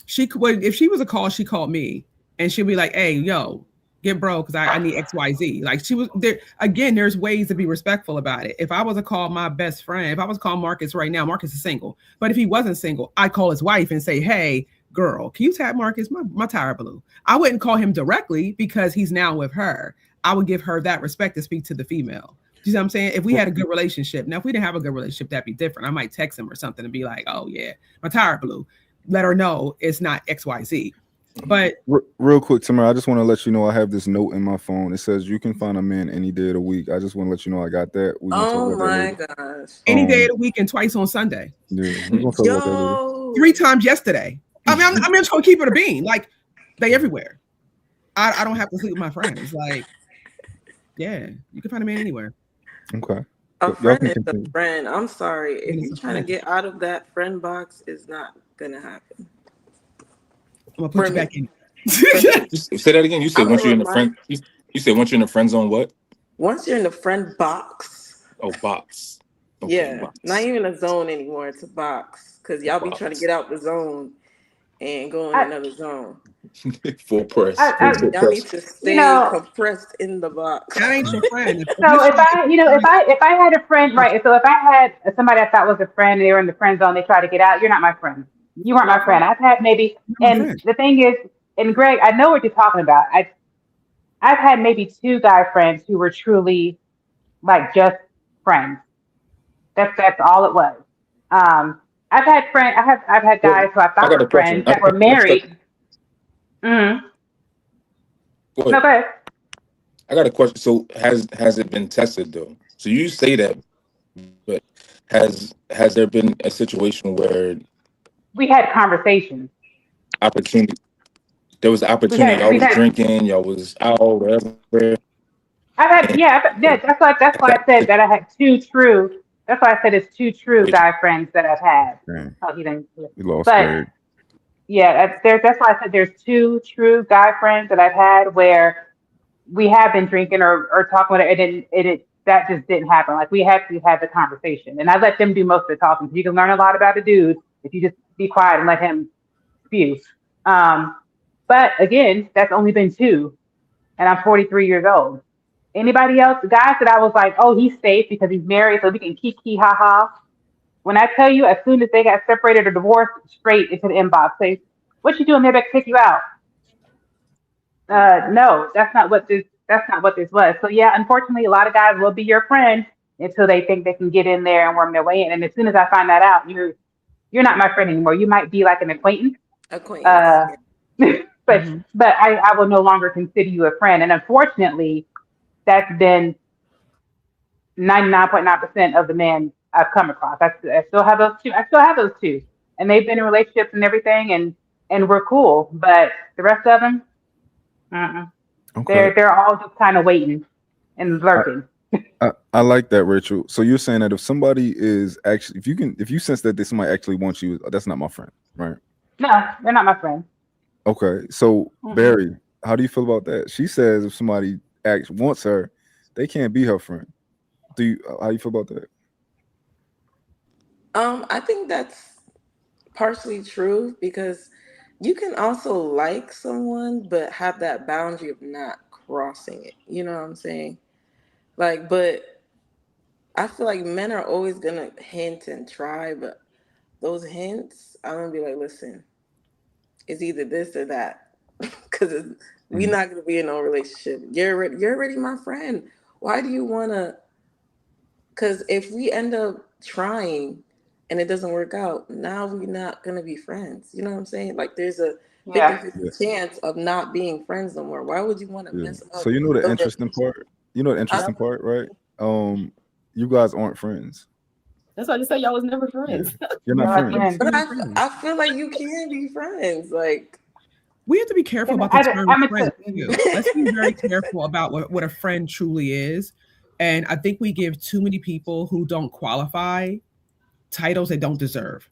If she was a call, she called me, and she'd be like, "Hey, yo, get bro, because I need XYZ." Like, she was there. Again, there's ways to be respectful about it. If I was to call my best friend, if I was to call Marcus right now, Marcus is single. But if he wasn't single, I'd call his wife and say, "Hey, girl, can you tap Marcus? My tire blew." I wouldn't call him directly because he's now with her. I would give her that respect to speak to the female. You know what I'm saying? If we had a good relationship. Now, if we didn't have a good relationship, that'd be different. I might text him or something and be like, "Oh yeah, my tire blew." Let her know it's not XYZ. But real quick, Tamara, I just want to let you know I have this note in my phone. It says you can find a man any day of the week. I just want to let you know I got that. We're gonna talk Oh about that my later. gosh. Any day of the week and twice on Sunday. Yeah, we're gonna talk about that later. Yo. 3 times yesterday. I mean, I'm just gonna keep it a bean. Like, they everywhere. I don't have to sleep with my friends. Like, yeah, you can find a man anywhere. Okay. A Y'all friend can is a continue. friend. I'm sorry. If Friend is you're a trying to friend. get out of that friend box, it's not gonna happen. I'm gonna put For you me. back in. Say that again. You said I'm once gonna you're in the remind friend. You said once you're in the friend zone. What? once you're in the friend box, Oh, box. Okay, yeah, not box. even a zone anymore. It's a box. Cause y'all be trying to Box. get out the zone and go in I, another zone. Full press. I, Y'all need to you stay know, compressed in the box. That ain't your friend. If so you if feel like I, you know, if I had a friend, right? So if I had somebody I thought was a friend, and they were in the friend zone, they try to get out. You're not my friend. You weren't my friend. I've had maybe, you're not my and friend. the thing is, and Greg, I know what you're talking about. I've had maybe 2 guy friends who were truly like just friends. That's all it was. I've had I've had Well, guys who I I thought got a were question. friends that were Let's start. married. Mm-hmm. Go No, ahead. go ahead. I got a question. So has it been tested though? So you say that, but has there been a situation where we had conversations. Opportunity. There was the We opportunity. had Y'all we was had drinking. Y'all was out, whatever. I've had And yeah, yeah, that's why I said that I had two true that's why I said it's two true Rachel, guy friends that I've had. Dang, Oh, he didn't. we lost But Greg. yeah, that's why I said there's two true guy friends that I've had where we have been drinking or talking with it, and that just didn't happen. Like we actually had the conversation, and I let them do most of the talking. So you can learn a lot about a dude if you just be quiet and let him spew. Um, but again, that's only been two, and I'm 43 years old. Anybody else, guys that I was like, oh, he's safe because he's married, so we can kiki ha ha. When I tell you, as soon as they got separated or divorced, straight into the inbox, say, "What you doing? Maybe I can take you out." No, that's not what this. That's not what this was. So yeah, unfortunately, a lot of guys will be your friend until they think they can get in there and worm their way in. And as soon as I find that out, you're not my friend anymore. You might be like an acquaintance, Acquaintance. uh, Yeah. but Mm-hmm. I will no longer consider you a friend. And unfortunately, that's been 99.9% of the men I've come across. I still have those two. I still have those two, and they've been in relationships and everything, and we're cool. But the rest of them, uh-uh. Okay, they're all just kind of waiting and I, lurking. I like that, Rachel. So you're saying that if somebody is actually, if you sense that this somebody actually wants you, that's not my friend, right? No, they're not my friend. Okay, so Mm-mm. Barry, how do you feel about that? She says if somebody actually wants her, they can't be her friend. Do you? How you feel about that? I think that's partially true because you can also like someone but have that boundary of not crossing it. You know what I'm saying? Like, but I feel like men are always gonna hint and try, but those hints, I'm gonna be like, listen, it's either this or that, because we're Mhm. not gonna be in no relationship. You're already my friend. Why do you wanna? Because if we end up trying and it doesn't work out, now we're not gonna be friends. You know what I'm saying? Like there's a Yeah. 50-50 Yeah, chance of not being friends no more. Why would you want to yeah. mess So up you know the the interesting relationship? part. You know the Huh? interesting part, right? You guys aren't friends. That's why I just said y'all was never Yeah, friends. you're No, not I We're friends. didn't. But not friends. I feel like you can be friends. Like, We have to be careful And about the term I'm friend a, too. Let's be very careful about what a friend truly is. And I think we give too many people who don't qualify titles they don't deserve.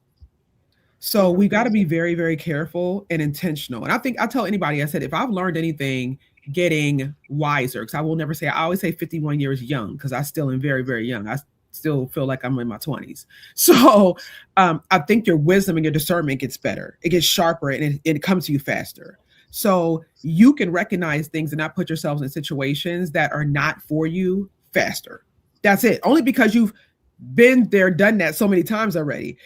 So mm-hmm. we got to be very, very careful and intentional. And I think I tell anybody, I said, if I've learned anything getting wiser, because I will never say, I always say 51 years young, because I still am very, very young. I still feel like I'm in my 20s. So I think your wisdom and your discernment gets better. It gets sharper and it comes to you faster. So you can recognize things and not put yourselves in situations that are not for you faster. That's it. Only because you've been there, done that so many times already.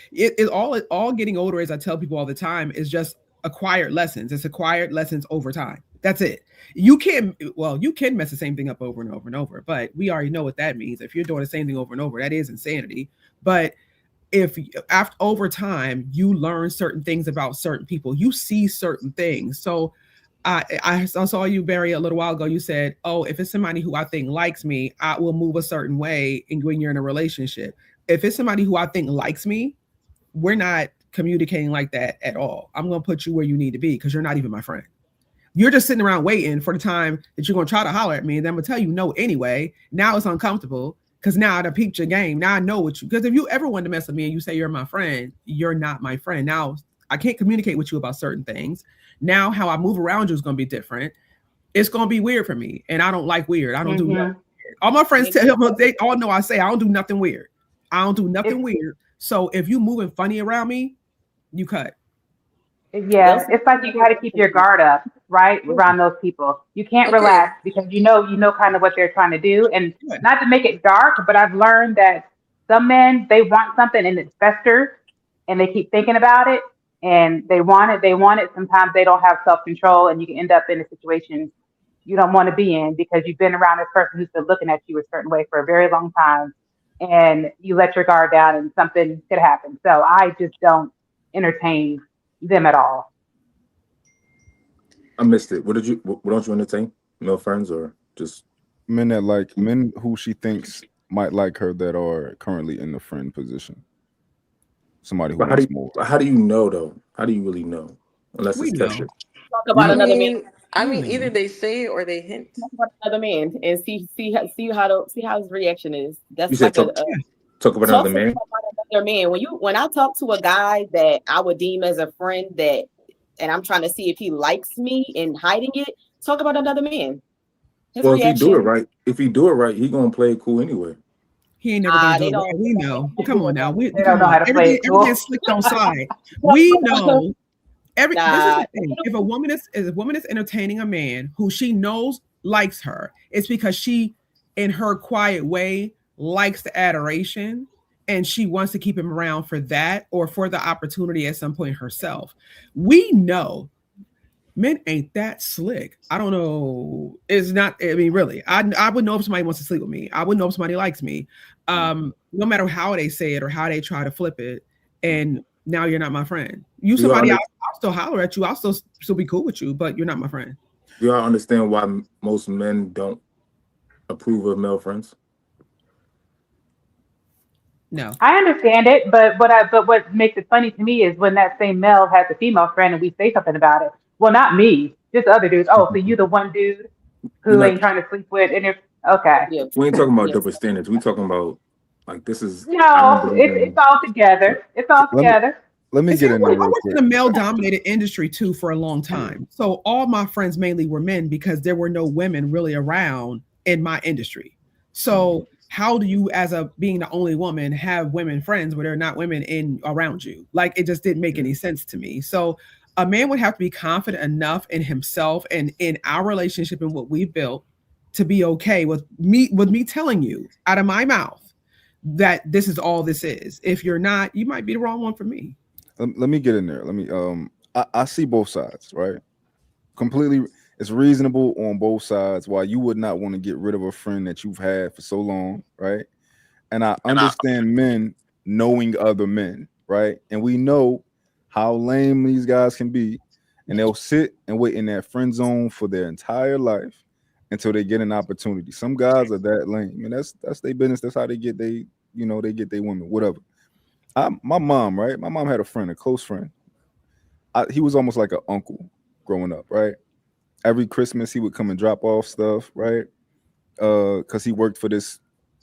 All getting older, as I tell people all the time, is just acquired lessons. It's acquired lessons over time. That's it. You can mess the same thing up over and over and over, but we already know what that means. If you're doing the same thing over and over, that is insanity. But if after over time you learn certain things about certain people, you see certain things. So I saw you, Barry, a little while ago. You said, "Oh, if it's somebody who I think likes me, I will move a certain way." And when you're in a relationship, if it's somebody who I think likes me, we're not communicating like that at all. I'm going to put you where you need to be because you're not even my friend. You're just sitting around waiting for the time that you're going to try to holler at me, and then I'm going to tell you no anyway. Now it's uncomfortable because now I peeped your game. Now I know what you. Because if you ever want to mess with me and you say you're my friend, you're not my friend. Now I can't communicate with you about certain things. Now how I move around you is going to be different. It's going to be weird for me, and I don't like weird. I don't do nothing Mm-hmm. weird. All my friends tell Exactly. they all know I say I don't do nothing weird. I don't do nothing weird. So if you moving funny around me, you cut. They'll Yeah, say it's like you got to keep your guard up, right, around those people. You can't okay, relax because you know kind of what they're trying to do, and Good. not to make it dark, but I've learned that some men they want something and it festers, and they keep thinking about it, and they want it, they want it. Sometimes they don't have self control, and you can end up in a situation you don't want to be in because you've been around this person who's been looking at you a certain way for a very long time, and you let your guard down, and something could happen. So I just don't entertain them at all. I missed it. What don't you entertain? No friends or just Men who she thinks might like her that are currently in the friend position. somebody who But wants more. how do you know though? How do you really know? Unless We it's know. tested. Talk You about know, another man. I We mean, know. either they say it or they hint. Talk about another man and see how his reaction is. You That's said like a Yeah. talk about talk another to him man. about another man. When I talk to a guy that I would deem as a friend that, and I'm trying to see if he likes me and hiding it, talk about another man. His Well, if he do it reaction. right, he gonna play it cool anyway. He ain't never gonna do They it don't. right. We know. Come on now. They don't Come know how on. to play Everything it everything cool. slick don't slide. We know this is Nah, the thing. If a woman is entertaining a man who she knows likes her, it's because she, in her quiet way, likes the adoration and she wants to keep him around for that or for the opportunity at some point herself. We know men ain't that slick. I don't know. It's not, I mean, really. I would know if somebody wants to sleep with me. I would know if somebody likes me. No matter how they say it or how they try to flip it. And now you're not my friend. You Do y'all, somebody, under, I'll still holler at you. I'll still be cool with you, but you're not my friend. do y'all understand why most men don't approve of male friends? No. I understand it, but what makes it funny to me is when that same male has a female friend and we say something about it. Well, not me, just other dudes. Oh, so you the one dude We're who not. ain't trying to sleep with, and if okay. yeah, We ain't talking about yes. double standards. We talking about like this is. I don't No, believe it's in. all together. It's all let me together. let me And see, get in there I real worked in quick. a male dominated industry too for a long time. So all my friends mainly were men because there were no women really around in my industry. So how do you, as a being the only woman, have women friends where there are not women in around you? Like it just didn't make any sense to me. So a man would have to be confident enough in himself and in our relationship and what we've built to be okay with me telling you out of my mouth that this is all this is. If you're not, you might be the wrong one for me. Let me get in there. Let me I see both sides, right? Completely, it's reasonable on both sides why you would not want to get rid of a friend that you've had for so long, right? And I understand men knowing other men, right? And we know how lame these guys can be, and they'll sit and wait in that friend zone for their entire life until they get an opportunity. Some guys are that lame, and that's their business. That's how they get they get their women, whatever. My mom, right? My mom had a friend, a close friend. He was almost like an uncle growing up, right? Every Christmas he would come and drop off stuff, right? Because he worked for this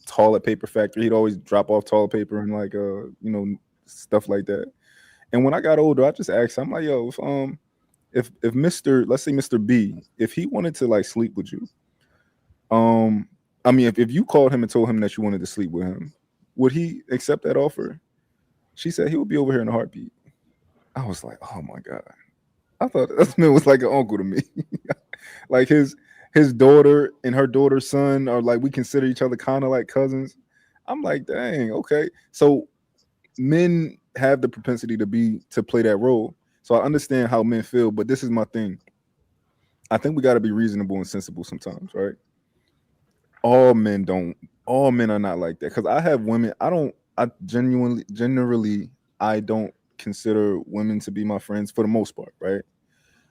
toilet paper factory. He'd always drop off toilet paper and like stuff like that. And when I got older, I just asked him, I'm like, yo, if Mr. let's say Mr. B, if he wanted to like sleep with you, I mean if you called him and told him that you wanted to sleep with him, would he accept that offer? She said he would be over here in a heartbeat. I was like, oh my God. I thought this man was like an uncle to me. Like his daughter and her daughter's son are like we consider each other kind of like cousins. I'm like, dang, okay. So men have the propensity to play that role. So I understand how men feel, but this is my thing. I think we got to be reasonable and sensible sometimes, right? All men don't. All men are not like that. Because I have women. I generally, I don't consider women to be my friends for the most part, right?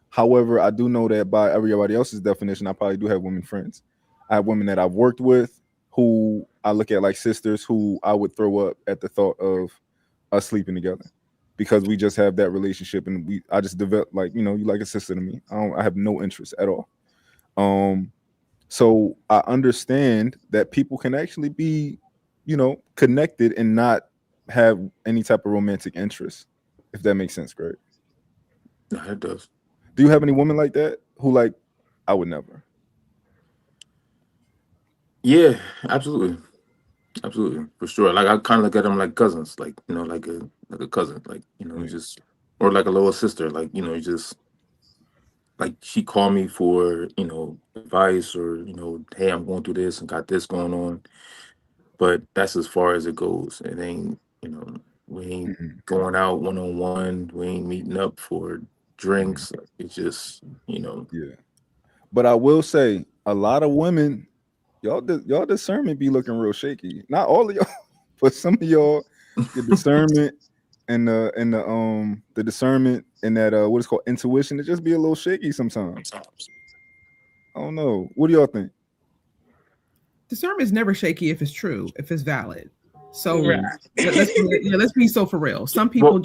However, I do know that by everybody else's definition, I probably do have women friends. I have women that I've worked with who I look at like sisters who I would throw up at the thought of us sleeping together because we just have that relationship and I just develop like, you like a sister to me. I have no interest at all. So I understand that people can actually be, connected and not have any type of romantic interest, if that makes sense, Greg. No, it does. Do you have any women like that who like I would never? Yeah, absolutely, absolutely, for sure. Like I kind of look at them like cousins, like like a cousin, like Yeah. just or like a little sister, like just like she called me for advice or hey, I'm going through this and got this going on, but that's as far as it goes. It ain't we ain't Mhm. going out one on one. We ain't meeting up for Mhm. drinks. It's just Yeah. But I will say a lot of women, y'all discernment be looking real shaky. Not all of y'all, but some of y'all, your discernment and the discernment and that what is called intuition, it just be a little shaky sometimes. I don't know. What do y'all think? Discernment is never shaky if it's true, if it's valid. So let's be so for real. Some people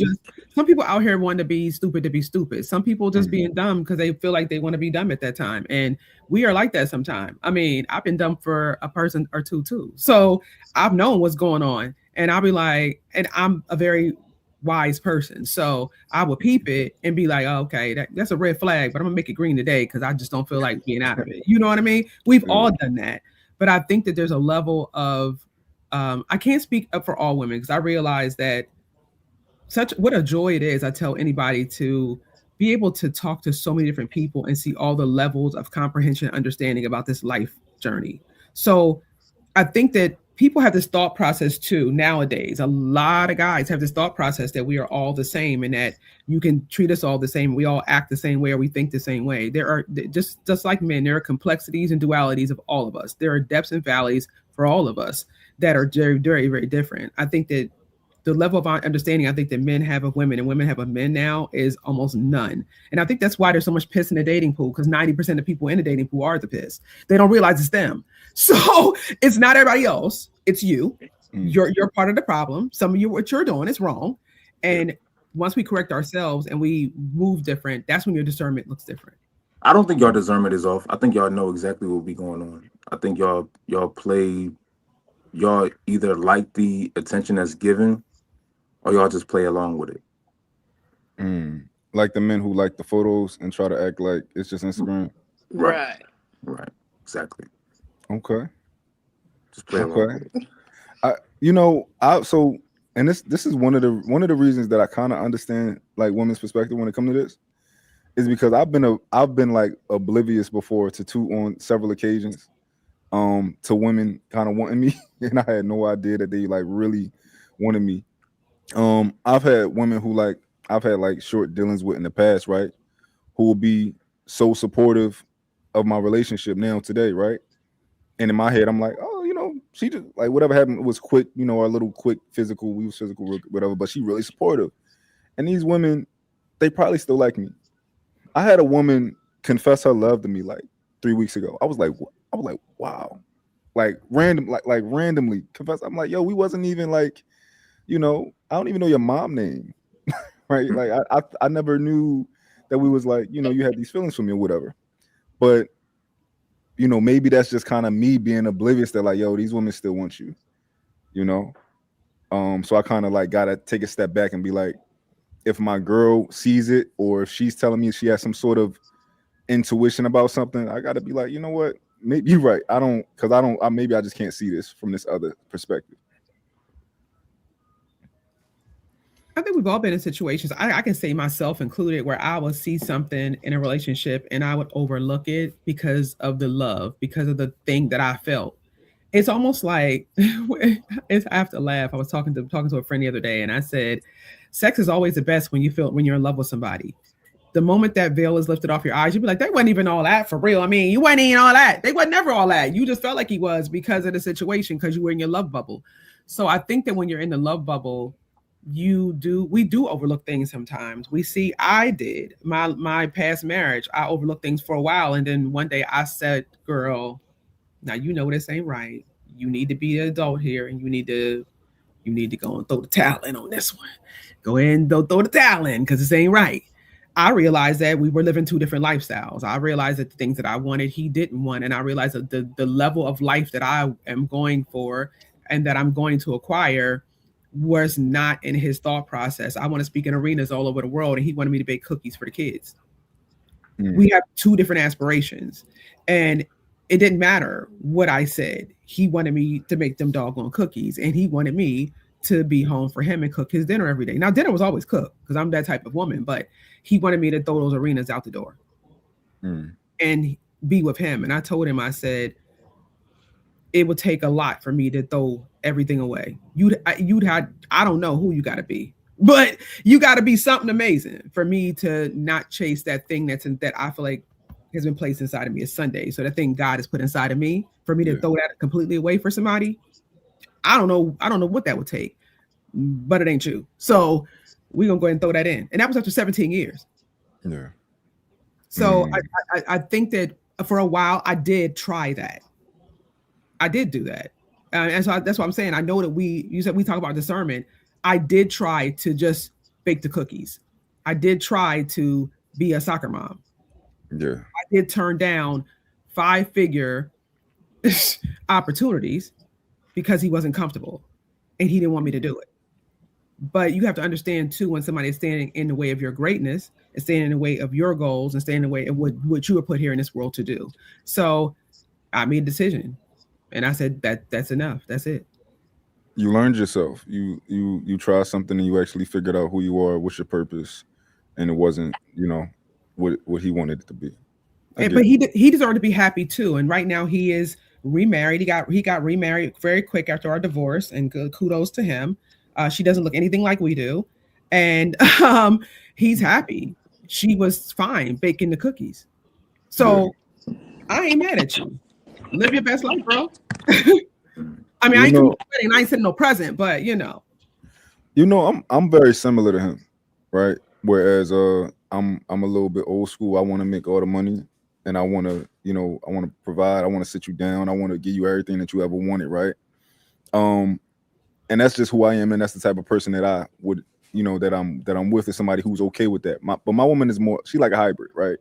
out here want to be stupid. Some people just being dumb because they feel like they want to be dumb at that time. And we are like that sometimes. I mean, I've been dumb for a person or two too. So I've known what's going on. And I'll be like, and I'm a very wise person. So I would peep it and be like, oh, okay, that's a red flag, but I'm gonna make it green today because I just don't feel like being out of it. You know what I mean? We've all done that. But I think that there's a level of I can't speak up for all women because I realize that what a joy it is. I tell anybody to be able to talk to so many different people and see all the levels of comprehension and understanding about this life journey. So I think that people have this thought process too nowadays. A lot of guys have this thought process that we are all the same and that you can treat us all the same. We all act the same way or we think the same way. There are just like men, there are complexities and dualities of all of us. There are depths and valleys for all of us that are very, very, very different. I think that the level of understanding I think that men have of women and women have of men now is almost none. And I think that's why there's so much piss in the dating pool, because 90% of people in the dating pool are the piss. They don't realize it's them. So it's not everybody else. It's you. You're part of the problem. Some of you, what you're doing is wrong. And once we correct ourselves and we move different, that's when your discernment looks different. I don't think y'all discernment is off. I think y'all know exactly what be going on. I think y'all either like the attention that's given or y'all just play along with it. Like the men who like the photos and try to act like it's just Instagram. Right. Exactly. Okay. Just play along with it. And this is one of the reasons that I kind of understand like women's perspective when it comes to this is because I've been like oblivious before on several occasions to women kind of wanting me, and I had no idea that they like really wanted me. I've had women who I've had like short dealings with in the past, right? Who will be so supportive of my relationship now today, right? And in my head, I'm like, oh, she just like whatever happened was quick, our little quick physical, we was physical, whatever, but she really supportive. And these women, they probably still like me. I had a woman confess her love to me like 3 weeks ago. I was like, wow. Randomly confess. I'm like, yo, we wasn't even like, I don't even know your mom name. Right? Like I never knew that we was like, you had these feelings for me or whatever. But maybe that's just kind of me being oblivious that like, yo, these women still want you, so I kind of like gotta take a step back and be like, if my girl sees it or if she's telling me she has some sort of intuition about something, I gotta be like, you know what, maybe you're right. Maybe I just can't see this from this other perspective. I think we've all been in situations, I can say myself included, where I will see something in a relationship and I would overlook it because of the love, because of the thing that I felt. It's almost like, I have to laugh. I was talking to a friend the other day and I said, sex is always the best when you're in love with somebody. The moment that veil is lifted off your eyes, you'd be like, they wasn't even all that for real. I mean, you wasn't even all that. They wasn't never all that. You just felt like he was because of the situation, because you were in your love bubble. So I think that when you're in the love bubble, we do overlook things sometimes. I did my past marriage. I overlooked things for a while. And then one day I said, girl, now this ain't right. You need to be an adult here and you need to go and throw the towel in on this one. Go ahead and throw the towel in because this ain't right. I realized that we were living two different lifestyles. I realized that the things that I wanted, he didn't want. And I realized that the level of life that I am going for and that I'm going to acquire was not in his thought process. I want to speak in arenas all over the world, and he wanted me to bake cookies for the kids. We have two different aspirations, and it didn't matter what I said. He wanted me to make them doggone cookies, and he wanted me to be home for him and cook his dinner every day. Now, dinner was always cooked because I'm that type of woman, but he wanted me to throw those arenas out the door and be with him. And I told him, I said, it would take a lot for me to throw everything away. I don't know who you got to be, but you got to be something amazing for me to not chase that thing that I feel like has been placed inside of me as Sunday. So that thing God has put inside of me, for me to throw that completely away for somebody, I don't know what that would take, but it ain't you. So we're going to go ahead and throw that in. And that was after 17 years. Yeah. So I think that for a while I did try that. I did do that. And so that's what I'm saying. I know that you said we talk about discernment. I did try to just bake the cookies. I did try to be a soccer mom. Yeah. I did turn down 5-figure opportunities because he wasn't comfortable and he didn't want me to do it. But you have to understand too, when somebody is standing in the way of your greatness and standing in the way of your goals and standing in the way of what you were put here in this world to do. So I made a decision and I said that's enough. That's it. You learned yourself. You tried something and you actually figured out who you are, what's your purpose, and it wasn't, what he wanted it to be. But he deserved to be happy too. And right now he is remarried. He got remarried very quick after our divorce, and good kudos to him. She doesn't look anything like we do, and he's happy. She was fine baking the cookies, so I ain't mad at you. Live your best life, bro. I mean, I ain't wedding, I ain't sending no present, but I'm very similar to him, right? Whereas I'm a little bit old school. I want to make all the money, and I want to, I want to provide. I want to sit you down. I want to give you everything that you ever wanted, right? And that's just who I am, and that's the type of person that I would, that I'm with, is somebody who's okay with that. But my woman is more, she like a hybrid, right?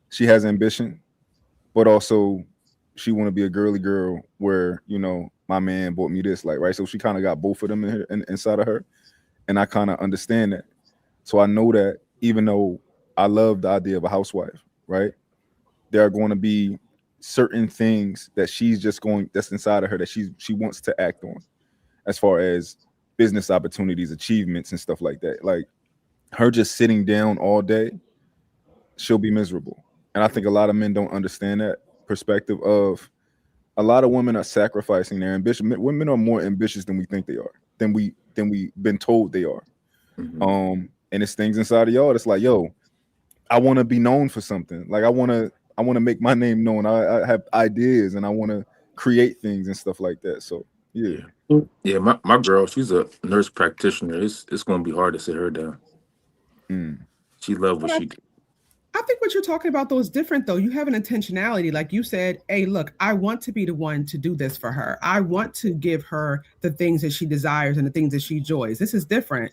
She has ambition, but also she want to be a girly girl where, my man bought me this, like, right? So she kind of got both of them inside of her, and I kind of understand that. So I know that even though I love the idea of a housewife, right? There are going to be certain things that that's inside of her that she wants to act on, as far as business opportunities, achievements, and stuff like that. Like, her just sitting down all day, she'll be miserable. And I think a lot of men don't understand that perspective of, a lot of women are sacrificing their ambition. Women are more ambitious than we think they are, than we've been told they are. And it's things inside of y'all that's like, yo, I want to be known for something. Like, I want to make my name known. I have ideas and I want to create things and stuff like that. So yeah, my girl, she's a nurse practitioner. It's gonna be hard to sit her down. She loves what she do. I think what you're talking about, though, is different, though. You have an intentionality. Like you said, hey, look, I want to be the one to do this for her. I want to give her the things that she desires and the things that she enjoys. This is different.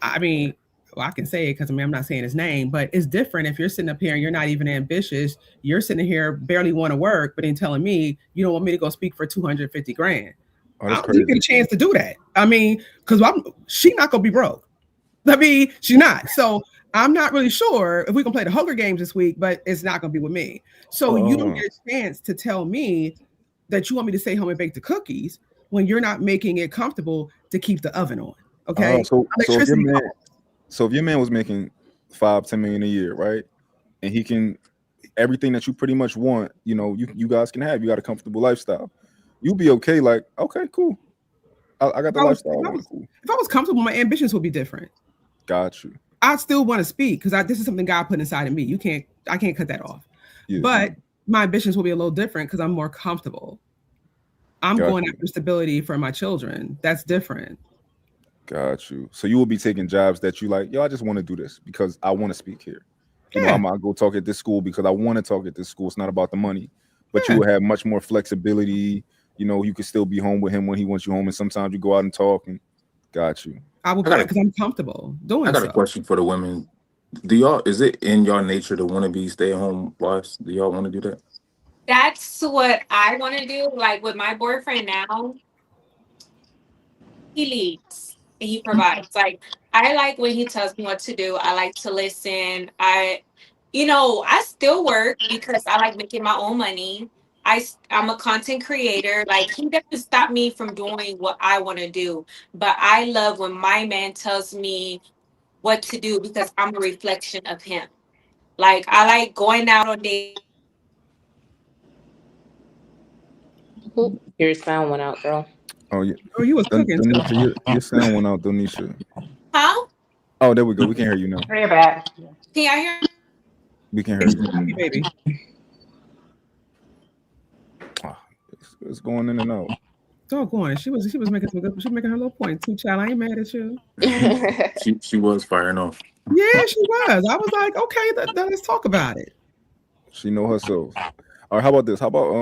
I mean, well, I can say it because I'm not saying his name, but it's different if you're sitting up here and you're not even ambitious. You're sitting here barely want to work, but then telling me you don't want me to go speak for $250,000. Oh, I don't get a chance to do that. I mean, because she's not gonna be broke. I mean, she's not. So I'm not really sure if we can play the Hunger Games this week, but it's not going to be with me. So you don't get a chance to tell me that you want me to stay home and bake the cookies when you're not making it comfortable to keep the oven on. Okay. So if your man was making $5-10 million a year, right, and he can, everything that you pretty much want, you guys can have. You got a comfortable lifestyle. You'll be okay. Like, okay, cool. I got the lifestyle. If I was comfortable, my ambitions would be different. Got you. I still want to speak because this is something God put inside of me. I can't cut that off. Yeah. But my ambitions will be a little different because I'm more comfortable. I'm going after stability for my children. That's different. Got you. So you will be taking jobs that you like, yo, I just want to do this because I want to speak here. I'm gonna go talk at this school because I want to talk at this school. It's not about the money. But you will have much more flexibility. You could still be home with him when he wants you home, and sometimes you go out and talk. And got you. I will because I'm comfortable doing. I got a question for the women. Is it in your nature to want to be stay-at-home wives? Do y'all want to do that? That's what I want to do. Like with my boyfriend now, he leads and he provides. Like, I like when he tells me what to do. I like to listen. I still work because I like making my own money. I'm a content creator. Like, he doesn't stop me from doing what I want to do. But I love when my man tells me what to do because I'm a reflection of him. Like, I like going out on dates. Your sound went out, girl. Oh, yeah. Oh, you was cooking. Your sound went out, Donisha. Huh? Oh, there we go. We can hear you now. You're back. Can y'all hear? We can hear you. Hey, baby. It's going in and out. Oh, go on. She was making some good. She was making her little point too, child. I ain't mad at you. she was firing off. Yeah, she was. I was like, okay, let's talk about it. She know herself. All right, how about this? How about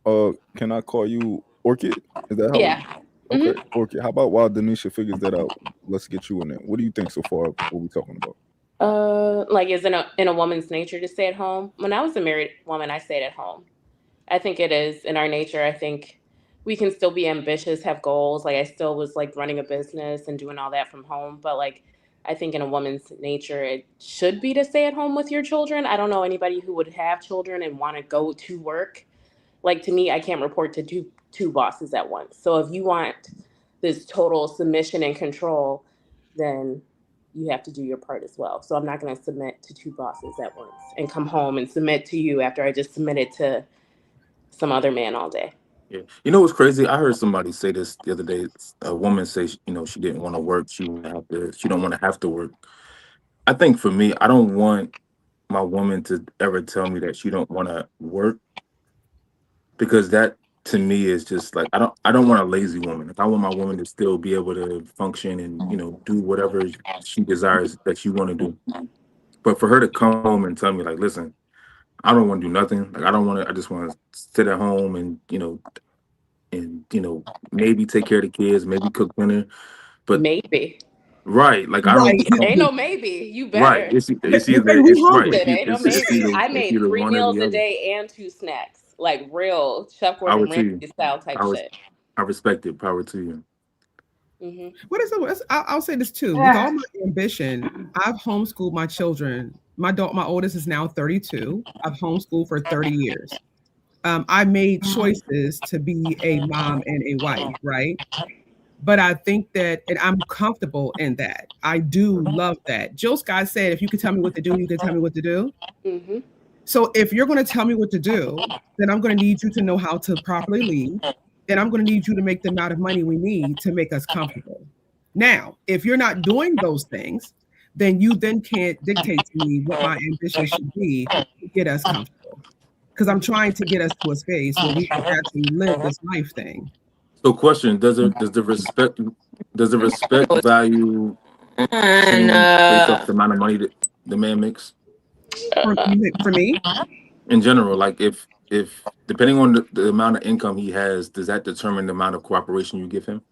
Can I call you Orchid? Is that how? Yeah. Okay, hmm Orchid. How about while Denisha figures that out, let's get you in there. What do you think so far of what we talking about? Like, is in a woman's nature to stay at home? When I was a married woman, I stayed at home. I think it is in our nature. I think we can still be ambitious, have goals. Like I still was like running a business and doing all that from home, but like I think in a woman's nature, it should be to stay at home with your children. I don't know anybody who would have children and want to go to work. Like to me, I can't report to two bosses at once. So if you want this total submission and control, then you have to do your part as well. So I'm not going to submit to two bosses at once and come home and submit to you after I just submitted to some other man all day. Yeah. You know what's crazy? I heard somebody say this the other day. A woman say, she didn't want to work. She don't want to have to work. I think for me, I don't want my woman to ever tell me that she don't want to work, because that to me is just like I don't want a lazy woman. Like I want my woman to still be able to function and do whatever she desires that she want to do. But for her to come home and tell me like, listen, I don't want to do nothing. Like I don't want to. I just want to sit at home and maybe take care of the kids, maybe cook dinner. But Maybe. right, like I don't. Right. I don't Ain't no maybe. You right. better. It's either Baby, we it's right. hungry. Ain't no It's maybe. either I it's made either three one or meals the a other. day and two snacks. Like real Chef Power Gordon to Ramsay you. style type I was shit. I respect it. Power to you. Hmm. What is it? I'll say this too. With Yeah. all my ambition, I've homeschooled my children. My oldest is now 32. I've homeschooled for 30 years. I made choices to be a mom and a wife, right? But I think that, and I'm comfortable in that. I do love that. Jill Scott said, if you could tell me what to do, you can tell me what to do. Hmm. So if you're going to tell me what to do, then I'm going to need you to know how to properly lead. And I'm going to need you to make the amount of money we need to make us comfortable. Now, if you're not doing those things, then you then can't dictate to me what my ambition should be to get us comfortable. Because I'm trying to get us to a space where we can actually live this life thing. So, question: does the respect value And change based off the amount of money that the man makes For me, in general? Like if depending on the amount of income he has, does that determine the amount of cooperation you give him?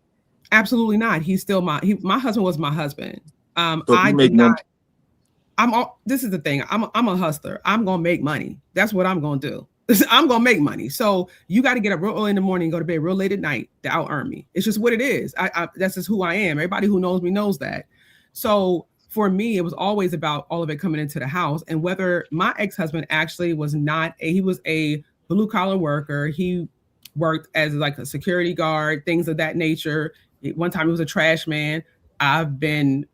absolutely not. He's still my husband was my husband. So if I you did make not. more, This is the thing. I'm a hustler. I'm gonna make money. That's what I'm gonna do. I'm gonna make money. So you got to get up real early in the morning, go to bed real late at night to out earn me. It's just what it is. That's just who I am. Everybody who knows me knows that. So for me, it was always about all of it coming into the house. And whether my ex-husband actually was not he was a blue collar worker. He worked as like a security guard, things of that nature. One time he was a trash man. I've been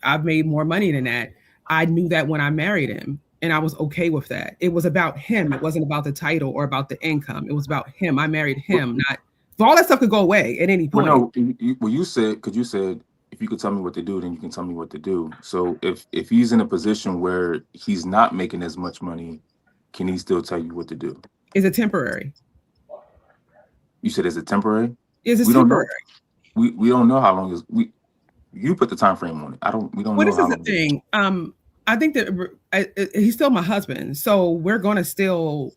I've made more money than that. I knew that when I married him, and I was okay with that. It was about him. It wasn't about the title or about the income. It was about him. I married well, him, not all that stuff could go away at any well, point. no, you said, because you said if you could tell me what to do, then you can tell me what to do. So if he's in a position where he's not making as much money, can he still tell you what to do? Is it temporary? You said, is it temporary? Is it We don't temporary? know. We don't know how long is we. You put the time frame on it. I don't. We don't Well, know this is how the long it is. thing. I think that he's still my husband, so we're still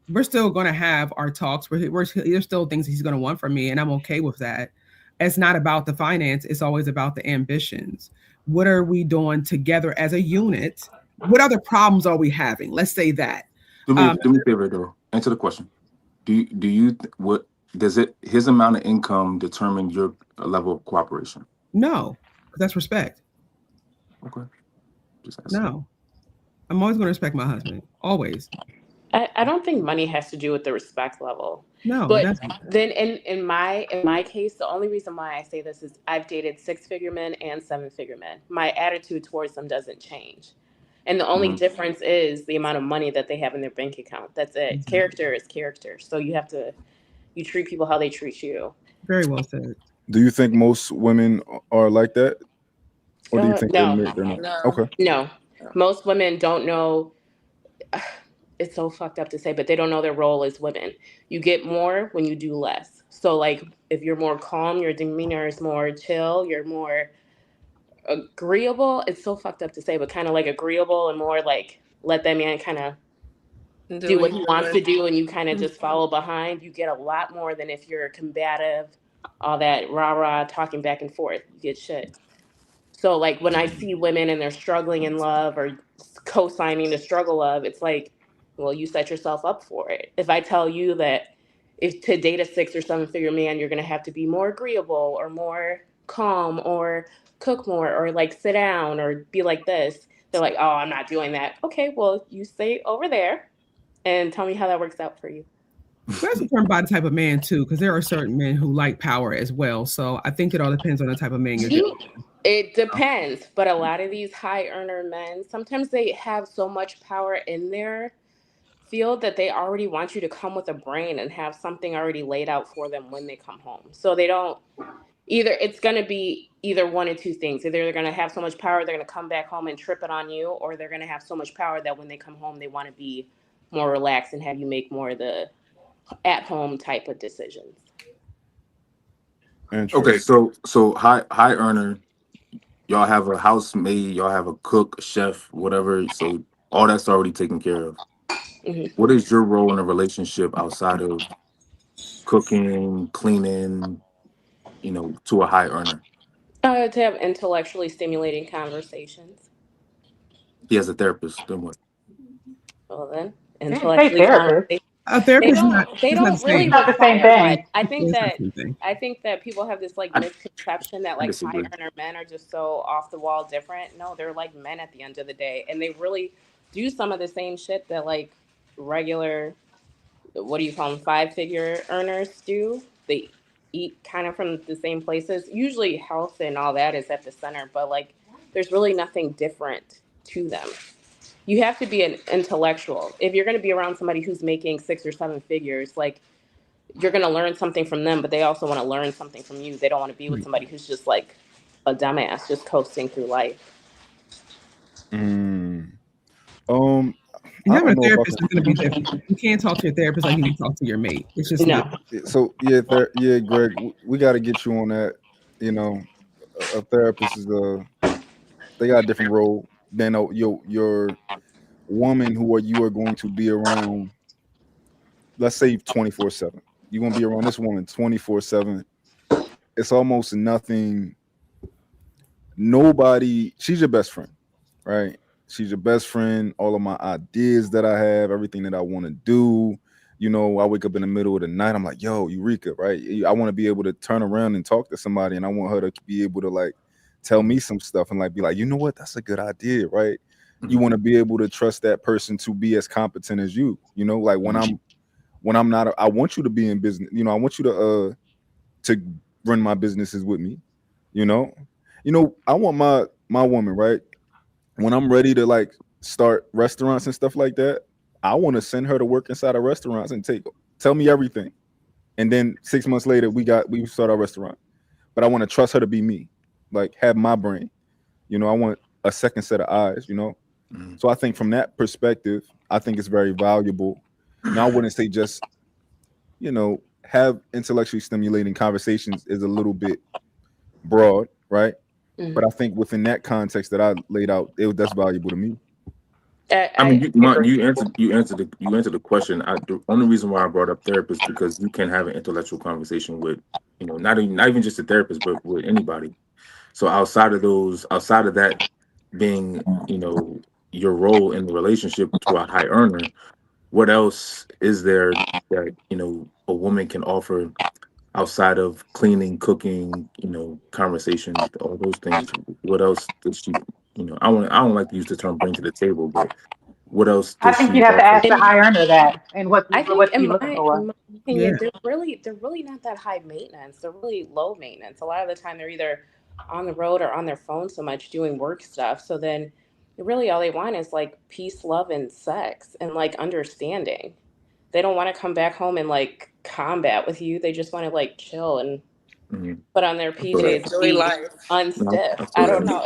going to have our talks. There's still things he's going to want from me, and I'm okay with that. It's not about the finance. It's always about the ambitions. What are we doing together as a unit? What other problems are we having? Let's say that. Do me a favor though. Answer the question. What does it? His amount of income determine your level of cooperation? No, that's respect. Okay, just asking. No, I'm always going to respect my husband. Always. I don't think money has to do with the respect level. No, it But doesn't. then in my case, the only reason why I say this is I've dated 6 figure men and 7 figure men. My attitude towards them doesn't change. And the only Mhm. difference is the amount of money that they have in their bank account. That's it. Exactly. Character is character. So you treat people how they treat you. Very well said. Do you think most women are like that, or do you think No, they're not? No. Okay. no. Most women don't know. It's so fucked up to say, but they don't know their role as women. You get more when you do less. So, like, if you're more calm, your demeanor is more chill, you're more agreeable. It's so fucked up to say, but kind of like agreeable and more like let that man kind of do Do what what he he wants to wants. do and you kind of just follow behind, you get a lot more than if you're combative, all that rah rah talking back and forth. You get shit. So like when I see women and they're struggling in love or co-signing the struggle of, it's like, well, you set yourself up for it. If I tell you that if to date a 6 or 7 figure man, you're gonna have to be more agreeable or more calm or cook more or like sit down or be like this, they're like, oh, I'm not doing that. Okay, well, you stay over there and tell me how that works out for you. But that's determined by the type of man too, because there are certain men who like power as well. So I think it all depends on the type of man you're dealing with. It depends, but a lot of these high earner men, sometimes they have so much power in their field that they already want you to come with a brain and have something already laid out for them when they come home. So they don't either, it's going to be either one or two things. Either they're going to have so much power, they're going to come back home and trip it on you, or they're going to have so much power that when they come home, they want to be more relaxed and have you make more of the at home type of decisions. Okay, Interesting. so high earner, y'all have a housemaid, y'all have a cook, a chef, whatever. So all that's already taken care of. Hmm. What is your role in a relationship outside of cooking, cleaning, to a high earner? To have intellectually stimulating conversations. He has a therapist, then what? Well, then, They didn't say intellectually therapist. conversation. A They therapist is not, don't. They it's not the don't It's really same. not the same require much. thing. I think It's not that. the same thing. I think that people have this like I, misconception that I like high disagree. earner men are just so off the wall different. No, they're like men at the end of the day, and they really do some of the same shit that like regular, what do you call them, 5 figure earners do. They eat kind of from the same places. Usually, health and all that is at the center, but like there's really nothing different to them. You have to be an intellectual if you're going to be around somebody who's making 6 or 7 figures. Like you're going to learn something from them, but they also want to learn something from you. They don't want to be with Right. somebody who's just like a dumbass just coasting through life. Mm. Um, And I having don't a know if I therapist can. is going to be different. You can't talk to your therapist like you can talk to your mate. It's just not. No. So yeah, yeah, Greg, we got to get you on that. You know, a therapist is they got a different role than your woman you are going to be around. Let's say 24/7. You're gonna be around this woman 24/7. It's almost nothing. Nobody. She's your best friend, right? She's your best friend. All of my ideas that I have, everything that I want to do. I wake up in the middle of the night. I'm like, yo, Eureka, right? I want to be able to turn around and talk to somebody, and I want her to be able to like tell me some stuff and like be like, you know what, that's a good idea, right? You Mhm, want to be able to trust that person to be as competent as you. Like when mhm. I'm not, I want you to be in business. I want you to run my businesses with me. You know, I want my woman, right? When I'm ready to like start restaurants and stuff like that, I want to send her to work inside of restaurants and tell me everything. And then 6 months later, we start our restaurant. But I want to trust her to be me, like have my brain. I want a second set of eyes. Mhm. So I think from that perspective, I think it's very valuable. Now I wouldn't say just have intellectually stimulating conversations is a little bit broad, right? But I Mhm. think within that context that I laid out, that's valuable to me. I mean, I agree. you answered the question. The only reason why I brought up therapist because you can have an intellectual conversation with, not even just a therapist, but with anybody. So outside of that being, your role in the relationship to a high earner, what else is there that a woman can offer outside of cleaning, cooking, conversation, all those things? What else does she? I don't like to use the term bring to the table, but what else I does think she you'd have to offer? ask the And high earner that and I think, what you looking for. in my Yeah. opinion, they're really not that high maintenance. They're really low maintenance. A lot of the time, they're either on the road or on their phone so much doing work stuff. So then, really, all they want is like peace, love, and sex, and like understanding. They don't want to come back home and like combat with you. They just want to like chill and Mhm. put on their I feel that. PJs and Enjoy be life. No, unstiff. I I feel don't that. know.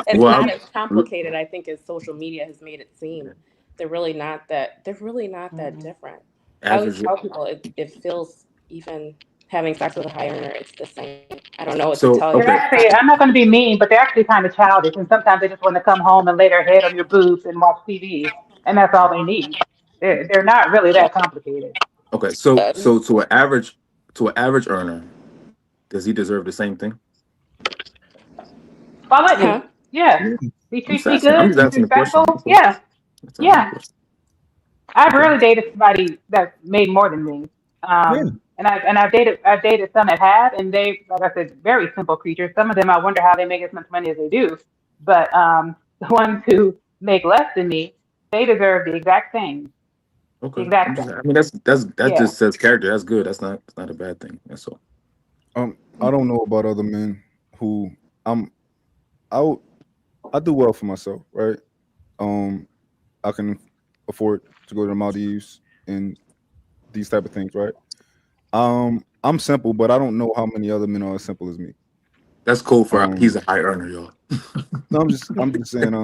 It's Well, not as I, complicated, I think, as social media has made it seem. They're really not that Mm-mm. different. I always average. tell people it feels even having sex with a high earner, it's the same. I don't know what to So tell you. They're okay, actually, I'm not going to be mean, but they're actually kind of childish. And sometimes they just want to come home and lay their head on your boobs and watch TV. And that's all they need. They're not really that complicated. Okay, so Um, to an average earner, does he deserve the same thing? Quality, huh? yeah. Yeah. He I'm treats just me asking. I'm good. just He's asking the question. respectful. That's all. Yeah, That's asking the yeah. question. I've Okay. rarely dated somebody that made more than me. Yeah. And I've dated some that have, and they, like I said, very simple creatures. Some of them I wonder how they make as much money as they do. But the ones who make less than me, they deserve the exact same. The Okay. I'm exact just. same. I mean, that Yeah. just says character. That's good. That's not a bad thing. That's all. I don't know about other men who I'm I would- I do well for myself, right? Um, I can afford to go to the Maldives and these type of things, right? I'm simple, but I don't know how many other men are as simple as me. That's cool for. Um, He's a high earner, y'all. no, I'm just saying,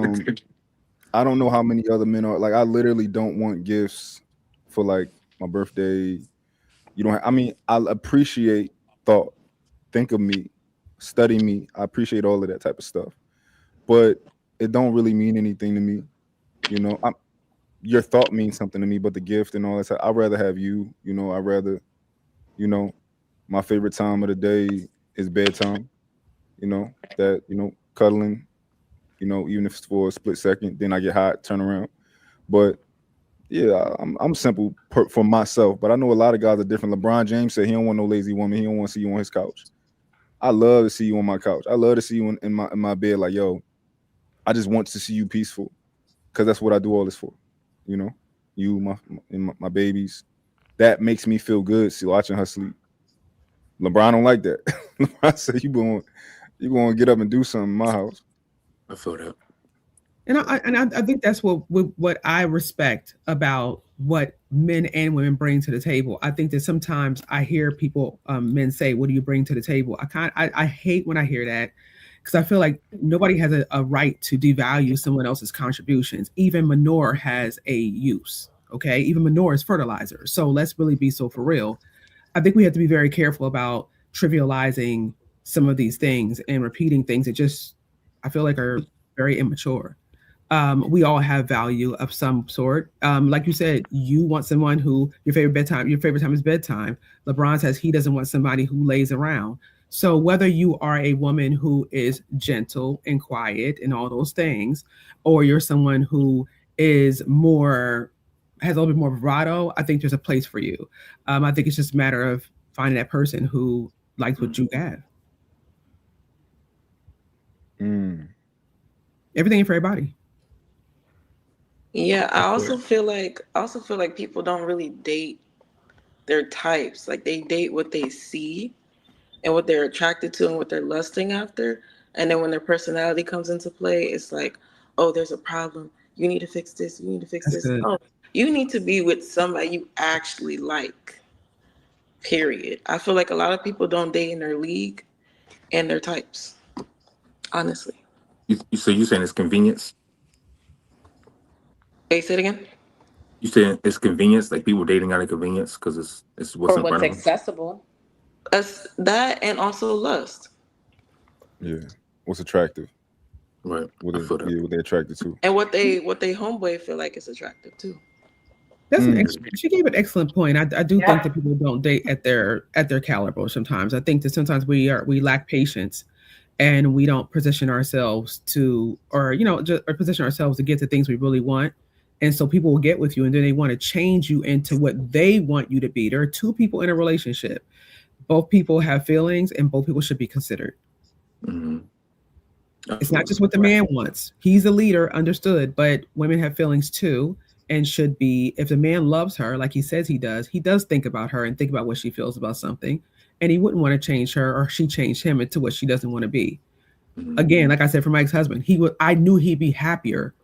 I don't know how many other men are like. I literally don't want gifts for like my birthday. You don't. I mean, I appreciate thought. Think of me, study me. I appreciate all of that type of stuff, but it don't really mean anything to me. You know, your thought means something to me, but the gift and all that stuff, I'd rather have you. You know, I'd rather, you know, my favorite time of the day is bedtime. You know, that, cuddling, even if it's for a split second, then I get hot, turn around. But yeah, I'm simple for myself, but I know a lot of guys are different. LeBron James said he don't want no lazy woman. He don't want to see you on his couch. I love to see you on my couch. I love to see you in my bed. Like, yo, I just want to see you peaceful because that's what I do all this for. You know, you, my babies. That makes me feel good. See, watching her sleep. LeBron don't like that. LeBron said you going to get up and do something in my house. I feel that. And I think that's what I respect about what men and women bring to the table. I think that sometimes I hear people, men say, "What do you bring to the table?" I hate when I hear that because I feel like nobody has a right to devalue someone else's contributions. Even manure has a use. Okay, even manure is fertilizer. So let's really be so for real. I think we have to be very careful about trivializing some of these things and repeating things that just I feel like are very immature. We all have value of some sort. Like you said, you want someone who your favorite time is bedtime. LeBron says he doesn't want somebody who lays around. So whether you are a woman who is gentle and quiet and all those things, or you're someone who is more has a little bit more bravado, I think there's a place for you. I think it's just a matter of finding that person who likes what Mm. you have. Mm. Everything for everybody. yeah, I feel that. I also feel like people don't really date their types. Like they date what they see and what they're attracted to and what they're lusting after. And then when their personality comes into play, it's like, oh, there's a problem. You need to fix this. You need to fix That's this. good. Oh, you need to be with somebody you actually like. Period. I feel like a lot of people don't date in their league and their types. Honestly. So you saying it's convenience? Hey, say it again. You saying it's convenience? Like people dating out of convenience because it's what's Or in front what's of them? accessible. That's that, and also lust. Yeah. What's attractive? Right. What I they feel that. yeah, what they attracted to. And what they homeboy feel like is attractive too. That's an Mm. she gave an excellent point. I do think Yeah. that people don't date at their caliber sometimes. I think that sometimes we lack patience and we don't position ourselves to or just or position ourselves to get the things we really want. And so people will get with you and then they want to change you into what they want you to be. There are two people in a relationship. Both people have feelings and both people should be considered. Hmm. I It's feel not that. just what the man wants. He's a leader, understood, but women have feelings too and should be if the man loves her like he does think about her and think about what she feels about something and he wouldn't want to change her or she change him into what she doesn't want to be. Hmm. Again, like I said for my ex-husband, I knew he'd be happier.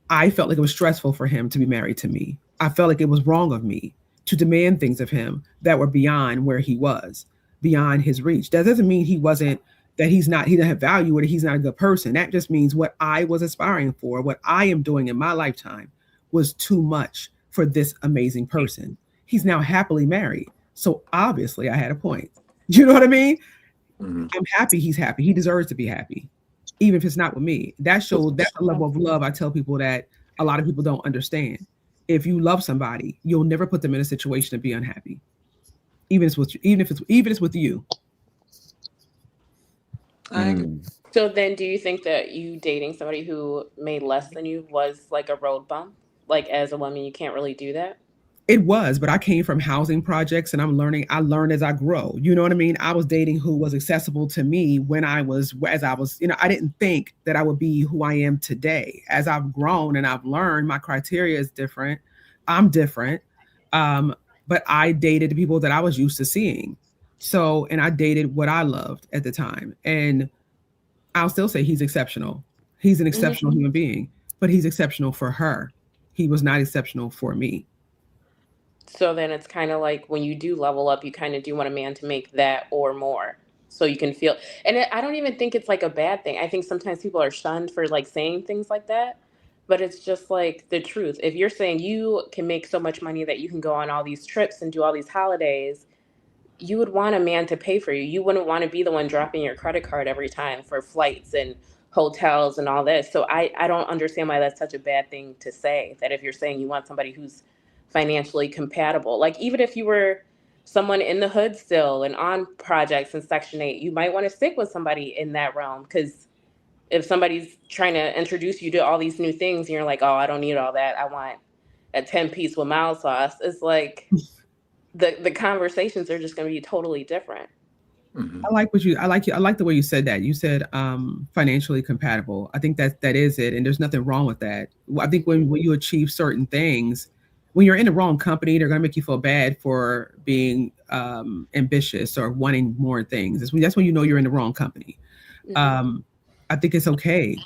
I felt like it was stressful for him to be married to me. I felt like it was wrong of me to demand things of him that were beyond where he was, beyond his reach. That doesn't mean he doesn't have value or that he's not a good person. That just means what I was aspiring for, what I am doing in my lifetime was too much for this amazing person. He's now happily married. So obviously I had a point. You know what I mean? Hmm. I'm happy he's happy. He deserves to be happy, even if it's not with me. That's a level of love I tell people that a lot of people don't understand. if you love somebody, you'll never put them in a situation to be unhappy, even if it's with you. I agree. So then, do you think that you dating somebody who made less than you was like a road bump? Like as a woman, you can't really do that. It was, but I came from housing projects and I'm learning. I learned as I grow. You know what I mean? I was dating who was accessible to me as I was, I didn't think that I would be who I am today. As I've grown and I've learned, my criteria is different. I'm different. But I dated the people that I was used to seeing. So, and I dated what I loved at the time. And I'll still say he's exceptional. He's an exceptional human being, but he's exceptional for her. He was not exceptional for me. So then it's kind of like when you do level up, you kind of do want a man to make that or more. So you can feel, and I don't even think it's like a bad thing. I think sometimes people are shunned for like saying things like that, but it's just like the truth. If you're saying you can make so much money that you can go on all these trips and do all these holidays, you would want a man to pay for you. You wouldn't want to be the one dropping your credit card every time for flights and hotels and all this. So I don't understand why that's such a bad thing to say, that if you're saying you want somebody who's financially compatible, like even if you were someone in the hood still and on projects in Section 8, you might want to stick with somebody in that realm. Because if somebody's trying to introduce you to all these new things and you're like, oh, I don't need all that, I want a 10-piece with mild sauce, it's like the conversations are just going to be totally different. I like the way you said that. You said financially compatible. I think that is it, and there's nothing wrong with that. I think when you achieve certain things, when you're in the wrong company, they're going to make you feel bad for being ambitious or wanting more things. That's when you know you're in the wrong company. I think it's okay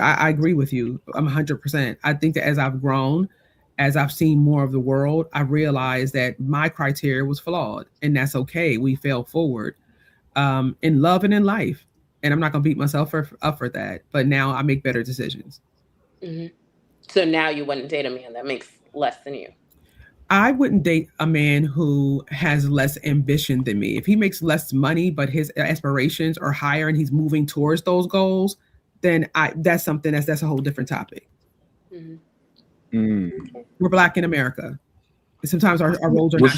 I agree with you. I'm 100%. I think that as I've grown, as I've seen more of the world, I realized that my criteria was flawed, and that's okay. We fail forward in love and in life, and I'm not going to beat myself up for that. But now I make better decisions. So now you wouldn't date a man that makes less than you? I wouldn't date a man who has less ambition than me. If he makes less money, but his aspirations are higher and he's moving towards those goals, then that's something that's a whole different topic. We're Black in America. Sometimes our roles are not.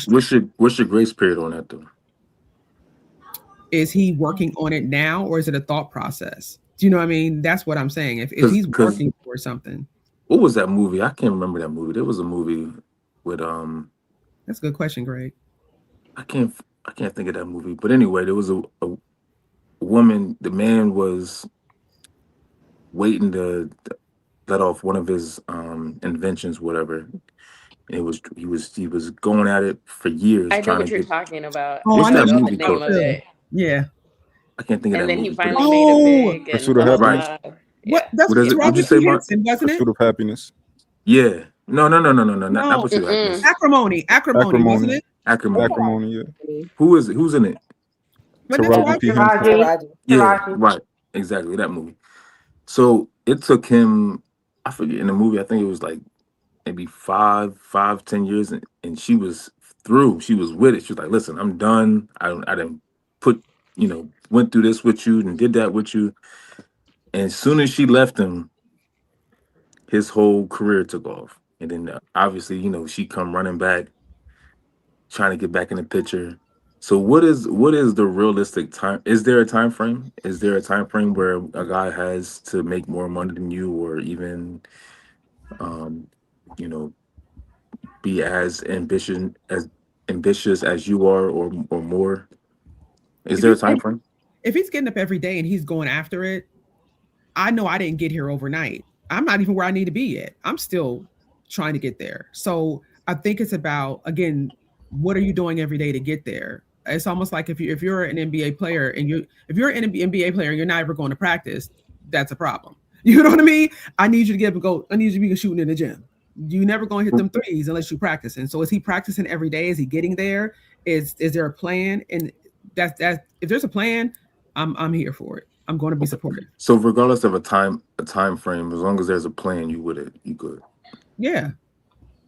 What's your grace period on that though? Is he working on it now, or is it a thought process? Do you know what I mean? That's what I'm saying. If he's working for something. What was that movie? I can't remember that movie. There was a movie with That's a good question, Greg. I can't think of that movie. But anyway, there was a woman. The man was waiting to let off one of his inventions, whatever. And he was going at it for years. I know what you're talking about. What's that movie the name of it? Yeah. I can't think of that movie. And then he finally made it big. Pursuit of Happiness. Right. What? That's what you say, Mark? Wasn't it? Pursuit of Happiness. Yeah. No. Not Pursuit of Happiness. Acrimony, wasn't it? Acrimony. Yeah. Who's in it? Taraji. Yeah, right. Exactly, that movie. So it took him, I forget, in the movie, I think it was like maybe 10 years, and she was through. She was with it. She was like, listen, I'm done. I didn't went through this with you and did that with you. And as soon as she left him, his whole career took off. And then obviously, she come running back, trying to get back in the picture. So what is the realistic time? Is there a time frame? Is there a time frame where a guy has to make more money than you, or even, be as ambitious as you are, or more? Is there a time frame? If he's getting up every day and he's going after it, I know I didn't get here overnight. I'm not even where I need to be yet. I'm still trying to get there. So I think it's about, again, what are you doing every day to get there? It's almost like if you're an NBA player and if you're an NBA player and you're not ever going to practice, that's a problem. You know what I mean? I need you to get up and go. I need you to be shooting in the gym. You never going to hit them threes unless you're practicing. So is he practicing every day? Is he getting there? Is there a plan? And that's if there's a plan, I'm here for it. I'm going to be supportive. So regardless of a time frame, as long as there's a plan, you could. Yeah.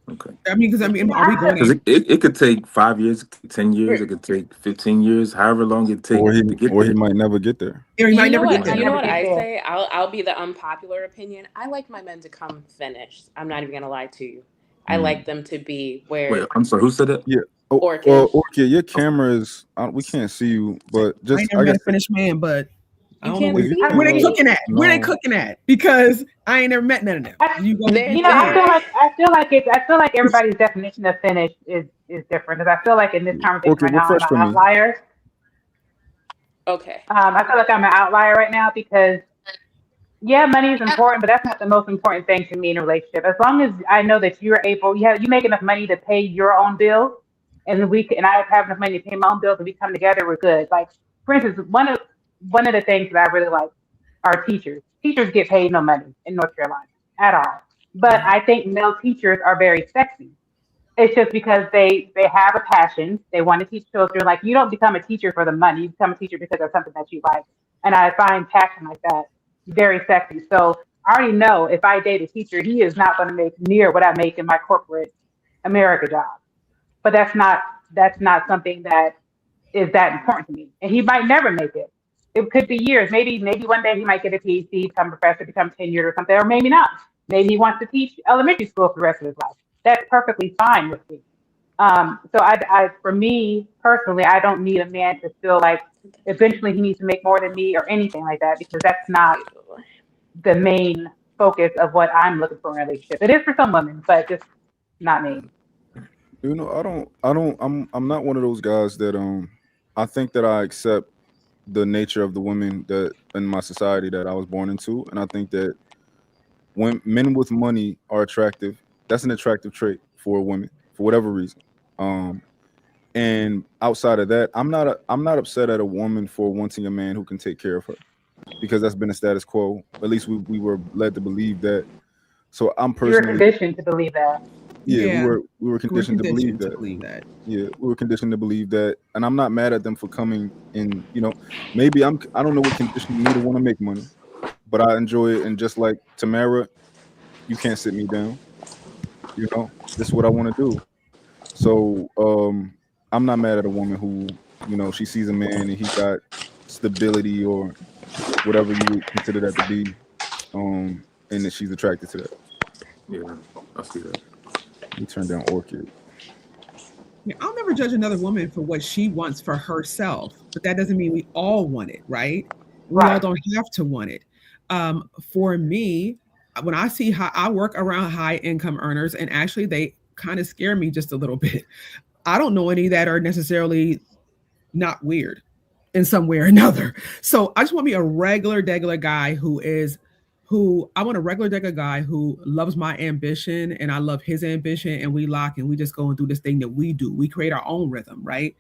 Okay. Are we going? Because it could take 5 years, 10 years. It could take 15 years, however long it takes to get there. Or he might never get there. You know what I say? I'll be the unpopular opinion. I like my men to come finished. I'm not even gonna lie to you. I like them to be Wait, where I'm sorry. Who said that? Yeah. orchid. Orchid, your camera is. We can't see you, but I ain't just never I met guess a finished man, but I You don't know can't if you see where they can, me. cooking at. Where they no. cooking at? Because I ain't never met none of them. I, You go, They're you know, there. I feel like everybody's definition of finished is different. Because I feel like in this conversation Orchid, right now, I'm refresh an for me. outlier. Okay. I feel like I'm an outlier right now because yeah, money is important, but that's not the most important thing to me in a relationship. As long as I know that you make enough money to pay your own bills, and I have enough money to pay my own bills, and we come together, we're good. Like for instance, one of the things that I really like are teachers. Teachers get paid no money in North Carolina at all, but I think male teachers are very sexy. It's just because they have a passion. They want to teach children. Like you don't become a teacher for the money. You become a teacher because of something that you like. And I find passion like that very sexy. So I already know if I date a teacher, he is not going to make near what I make in my corporate America job. But that's not something that is that important to me. And he might never make it. It could be years. Maybe one day he might get a PhD, become a professor, become tenured or something, or maybe not. Maybe he wants to teach elementary school for the rest of his life. That's perfectly fine with me. So for me personally, I don't need a man to feel like eventually he needs to make more than me or anything like that because that's not the main focus of what I'm looking for in a relationship. It is for some women, but just not me. I'm not one of those guys that I think that I accept the nature of the women that in my society that I was born into, and I think that when men with money are attractive, that's an attractive trait for a woman for whatever reason. Um, and outside of that, I'm not upset at a woman for wanting a man who can take care of her because that's been the status quo. At least we were led to believe that. So I'm You were personally, conditioned to believe that. yeah, yeah, we were we're conditioned to believe conditioned to that. believe that. Yeah, we were conditioned to believe that, and I'm not mad at them for coming in. Maybe I don't know what conditioned me to want to make money, but I enjoy it. And just like Tamara, you can't sit me down. This is what I want to do. So I'm not mad at a woman who she sees a man and he got stability or whatever you would consider that to be, and that she's attracted to that. Yeah, I see that. We turn down Orchid. Yeah, I'll never judge another woman for what she wants for herself, but that doesn't mean we all want it, right? We all Right. don't have to want it. For me, when I see how I work around high income earners, and actually they kind of scare me just a little bit. I don't know any that are necessarily not weird in some way or another. So I just want to be a regular guy who I want a regular guy who loves my ambition and I love his ambition, and we lock and we just go and do this thing that we do. We create our own rhythm, right?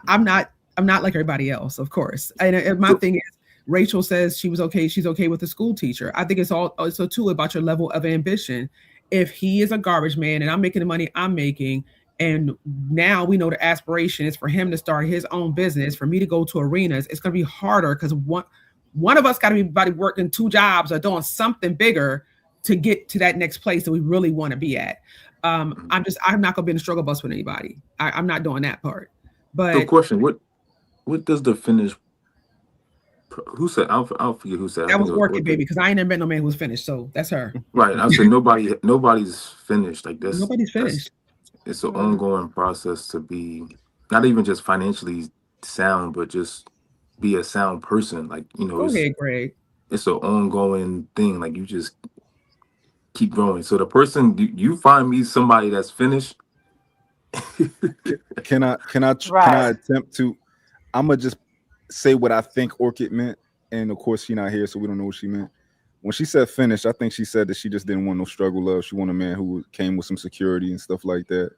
I'm not like everybody else, of course. And my So, thing is, Rachel says she was okay. She's okay with the school teacher. I think it's also too about your level of ambition. If he is a garbage man and I'm making the money I'm making, and now we know the aspiration is for him to start his own business, for me to go to arenas, it's going to be harder because one of us got to be working two jobs or doing something bigger to get to that next place that we really want to be at. I'm not going to be in a struggle bus with anybody. I'm not doing that part. so But question: What does the finish? Who said? I'll forget who said. I that think was it was Orchid Orchid. Baby because I ain't never met no man who was finished. So that's her. Right. I said nobody's finished. Like Nobody's that's finished. it's an Mm. ongoing process to be not even just financially sound, but just be a sound person. Like, Go ahead, Greg. it's an ongoing thing. Like you just keep growing. So the person you find me somebody that's finished. Can I Right. attempt to? I'm gonna just say what I think Orchid meant, and of course she's not here, so we don't know what she meant. When she said finished, I think she said that she just didn't want no struggle love. She wanted a man who came with some security and stuff like that.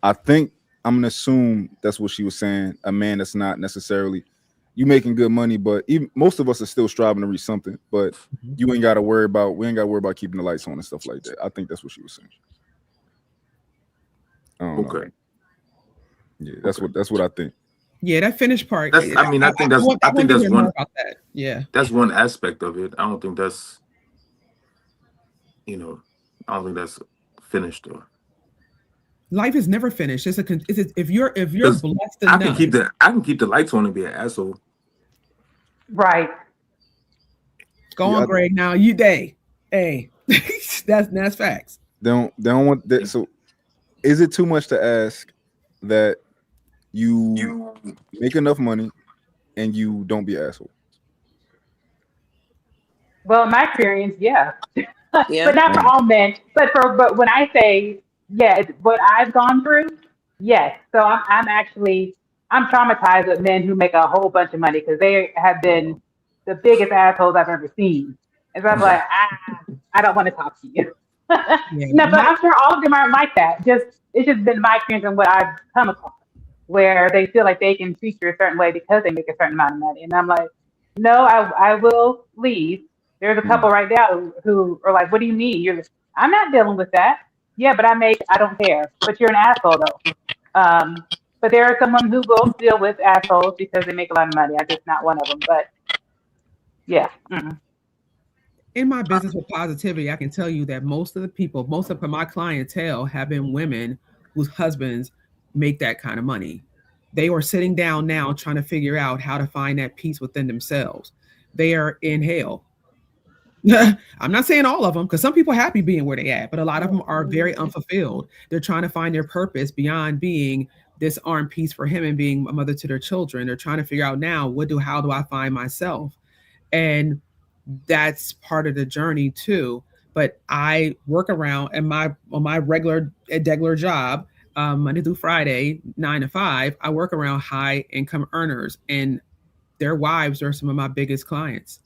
I think I'm gonna assume that's what she was saying. A man that's not necessarily you making good money, but even most of us are still striving to reach something. But you ain't got to worry about we ain't got to worry about keeping the lights on and stuff like that. I think that's what she was saying. I don't know. Okay. Yeah, Okay. that's what I think. Yeah, that finished part. That's I mean, I I think want to that's hear more one about that. Yeah. that's one aspect of it. I don't think that's I don't think that's finished though. Life is never finished. If you're Because blessed enough. I can keep the lights on and be an asshole. Right. Go Yeah, on, Greg. Now you day. Hey. that's facts. They don't want that. So is it too much to ask that you make enough money and you don't be an asshole? Well, in my experience, yeah. But Yeah. not for Damn. all men. But when I say yeah, it's what I've gone through, yes. So I'm actually I'm traumatized with men who make a whole bunch of money because they have been the biggest assholes I've ever seen. And so I'm Okay. like, I don't want to talk to you. Yeah, No, but my I'm sure all of them aren't like that. Just it's just been my experience and what I've come across, where they feel like they can treat you a certain way because they make a certain amount of money. And I'm like, no, I will leave. There's a Mm. couple right now who are like, what do you mean? I'm not dealing with that. Yeah, but I don't care. But you're an asshole though. But there are someone who will deal with assholes because they make a lot of money. I'm just not one of them. But yeah, mm-mm. in my business with positivity, I can tell you that most of the people, most of my clientele have been women whose husbands make that kind of money. They are sitting down now trying to figure out how to find that peace within themselves. They are in hell. I'm not saying all of them because some people are happy being where they at, but a lot of them are very unfulfilled. They're trying to find their purpose beyond being this armed piece for him and being a mother to their children. They're trying to figure out now how do I find myself? And that's part of the journey too. But I work around and my regular job, Monday through Friday, 9 to 5. I work around high income earners, and their wives are some of my biggest clients.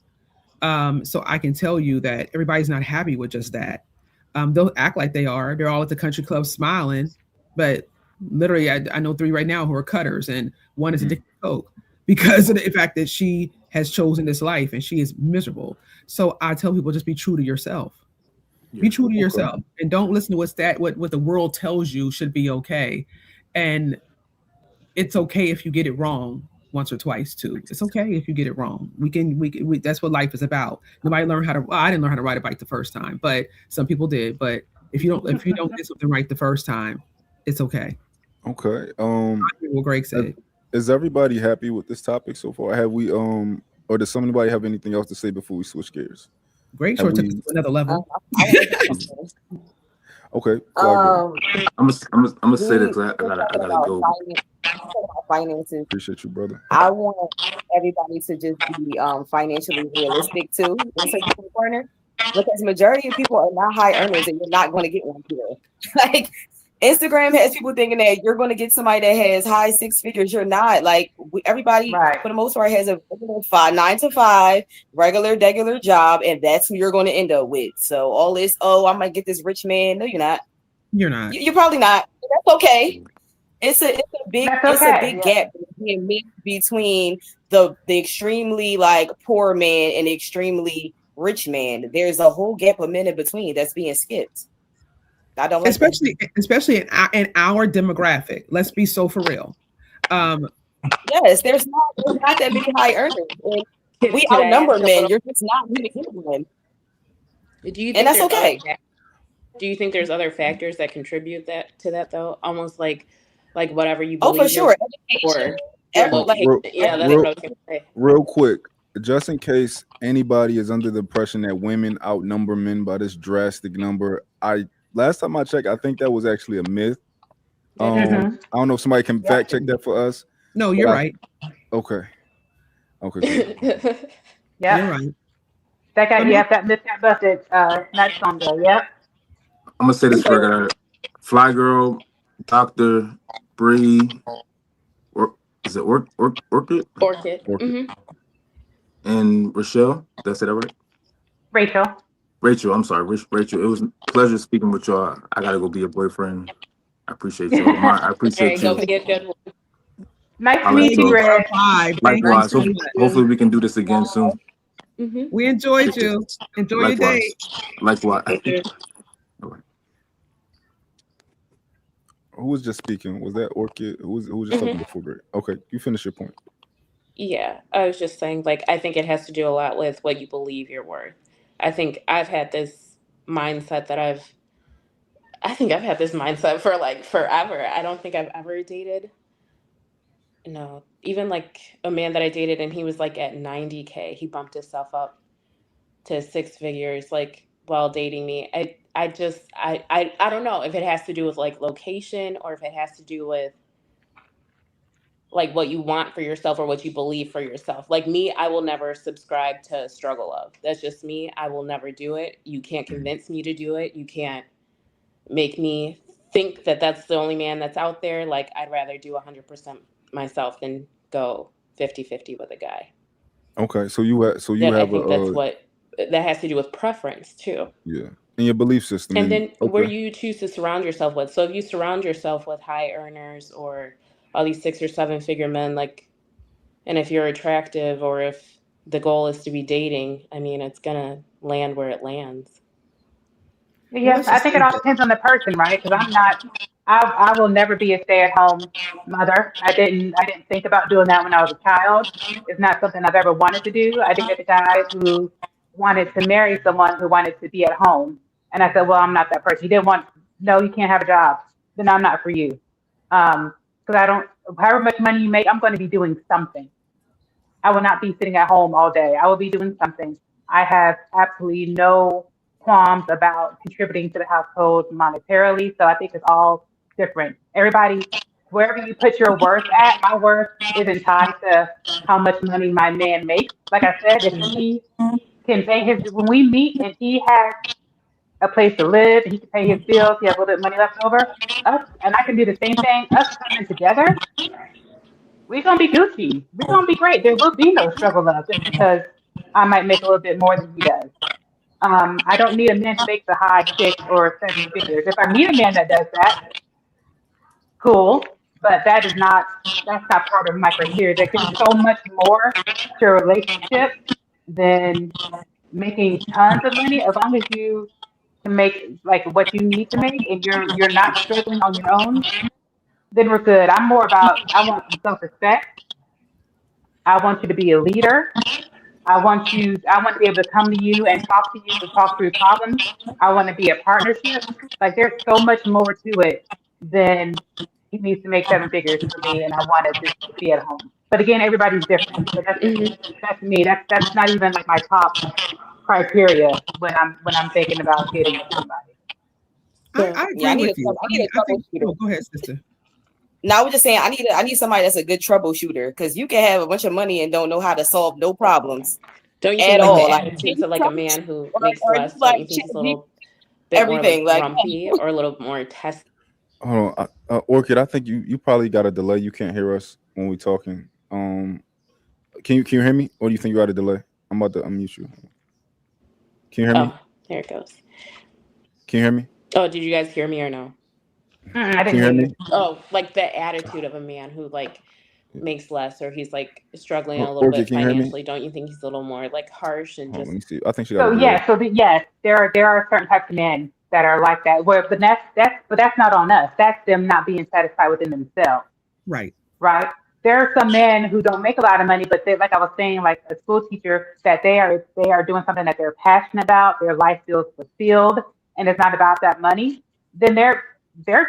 So I can tell you that everybody's not happy with just that. They'll act like they are. They're all at the country club smiling, but literally, I know 3 right now who are cutters, and one is Mm. addicted to coke because of the fact that she has chosen this life and she is miserable. So I tell people just be true to yourself. Be Yeah. true to Okay. yourself, and don't listen to what the world tells you should be okay. And it's okay if you get it wrong once or twice too. It's okay if you get it wrong. That's what life is about. Nobody learned how to. Well, I didn't learn how to ride a bike the first time, but some people did. But if you don't get something right the first time, it's okay. Okay. I think what Greg Is said. is everybody happy with this topic so far? Have we or does somebody have anything else to say before we switch gears? Greg Have sure took us we? to another level. I want to say something. Okay, fly girl. Um, I'm gonna say that we 'cause we're I talking gotta about go. finance. Talking about finances. Appreciate you, brother. I want everybody to just be financially realistic too in certain corner because majority of people are not high earners and you're not going to get one here. Like Instagram has people thinking that you're going to get somebody that has high six figures. You're not. Like everybody Right. for the most part has a regular 9 to 5 regular job, and that's who you're going to end up with. So all this, oh, I might get this rich man. No, you're not. You're not. You're probably not. That's okay. That's It's a okay. big Yeah. gap being made between the extremely like poor man and the extremely rich man. There's a whole gap of men in between that's being skipped. I don't like that. Especially in our demographic. Let's be so for real. Um, Yes, there's not that many high earners, and we Could I outnumber ask a men. little? You're just not going to get one, Do you and think that's there's other okay. Do you think there's other factors that contribute that to that though? Almost like whatever you Oh, for believe you're sure, worth education, or your like location. Yeah, that's Real, what I was gonna say. real quick, just in case anybody is under the impression that women outnumber men by this drastic number, I last time I checked, I think that was actually a myth. That is Um, true. Mm-hmm. I don't know if somebody can fact Yep. check that for us, no, but you're right. okay, okay, cool. Yep. You're right. That But got most, yep. That myth got busted not too long ago. Yep. I'm gonna say this for so. Fly Girl, Doctor Bree, or is it Orchid Orchid. Orchid. Mm-hmm. and Rochelle? Did I say that right? Rachel. Rachel, I'm sorry, Rachel. It was a pleasure speaking with y'all. I gotta go be a boyfriend. I appreciate y'all. I There you appreciate go. you. Be a good one. Nice to I'll let meet you, y'all. ladies, Greg. five. Thank you Likewise. so much. Hopefully we can do this again soon. Mm-hmm. We enjoyed you. Enjoy your day. Likewise. Likewise. All right. Who was just speaking? Was that Orchid? Who was just talking Mm-hmm. before Greg? Okay, you finish your point. Yeah, I was just saying, like, I think it has to do a lot with what you believe you're worth. I think I've had this mindset that I think I've had this mindset for like forever. I don't think I've ever dated. No, even like a man that I dated and he was like at 90K. He bumped himself up to six figures like while dating me. I I don't know if it has to do with like location or if it has to do with like what you want for yourself or what you believe for yourself. Like me, I will never subscribe to struggle love. That's just me. I will never do it. You can't convince me to do it. You can't make me think that that's the only man that's out there. Like I'd rather do 100% myself than go 50-50 with a guy. Okay, so you have I think that's what that has to do with preference too. Yeah, in your belief system. And then where you choose to surround yourself with. So if you surround yourself with high earners or all these 6 or 7 figure men, like, and if you're attractive or if the goal is to be dating, I mean, it's gonna land where it lands. Yes, I think it all depends on the person, right? Because I will never be a stay-at-home mother. I didn't think about doing that when I was a child. It's not something I've ever wanted to do. I dated a guy who wanted to marry someone who wanted to be at home, and I said, well, I'm not that person. He didn't want, no, you can't have a job. Then I'm not for you. Because I don't, however much money you make, I'm going to be doing something. I will not be sitting at home all day. I will be doing something. I have absolutely no qualms about contributing to the household monetarily. So I think it's all different. Everybody, wherever you put your worth at, my worth isn't tied to how much money my man makes. Like I said, if he can pay when we meet and he has a place to live and he can pay his bills, he has a little bit of money left over, and I can do the same thing, us coming together, we're going to be Gucci. We're going to be great. There will be no struggle love just because I might make a little bit more than he does. I don't need a man to make the high 6 or 7 figures. If I meet a man that does that, cool. But that's not part of my criteria. There's so much more to a relationship than making tons of money. As long as you can make like what you need to make and you're not struggling on your own, then we're good. I'm more about I want some self-respect. I want you to be a leader. I want to be able to come to you and talk through problems. I want to be a partnership. Like there's so much more to it than he needs to make 7 figures for me and I want to just be at home. But again, everybody's different. But that's me. That's not even like my top criteria when I'm thinking about getting with somebody. I agree with you. I need a troubleshooter. Go ahead, sister. No, I was just saying I need somebody that's a good troubleshooter because you can have a bunch of money and don't know how to solve no problems. Don't you think like the attitudes of like a man who makes less? Don't you think he's a little bit everything more like grumpy or a little more test? Hold on, Orchid. I think you probably got a delay. You can't hear us when we're talking. Can you hear me, or do you think you got a delay? I'm about to unmute you. Can you hear me? Oh, there it goes. Can you hear me? Oh, did you guys hear me or no? I didn't Can you hear me? Oh, like the attitude of a man who like makes less or he's like struggling a little bit financially. Don't you think he's a little more like harsh and just? Let me see. I think she got. Yes, there are certain types of men that are like that. But that's not on us. That's them not being satisfied within themselves. Right. There are some men who don't make a lot of money, but they, like I was saying, like a school teacher, that they are doing something that they're passionate about. Their life feels fulfilled, and it's not about that money. Then they're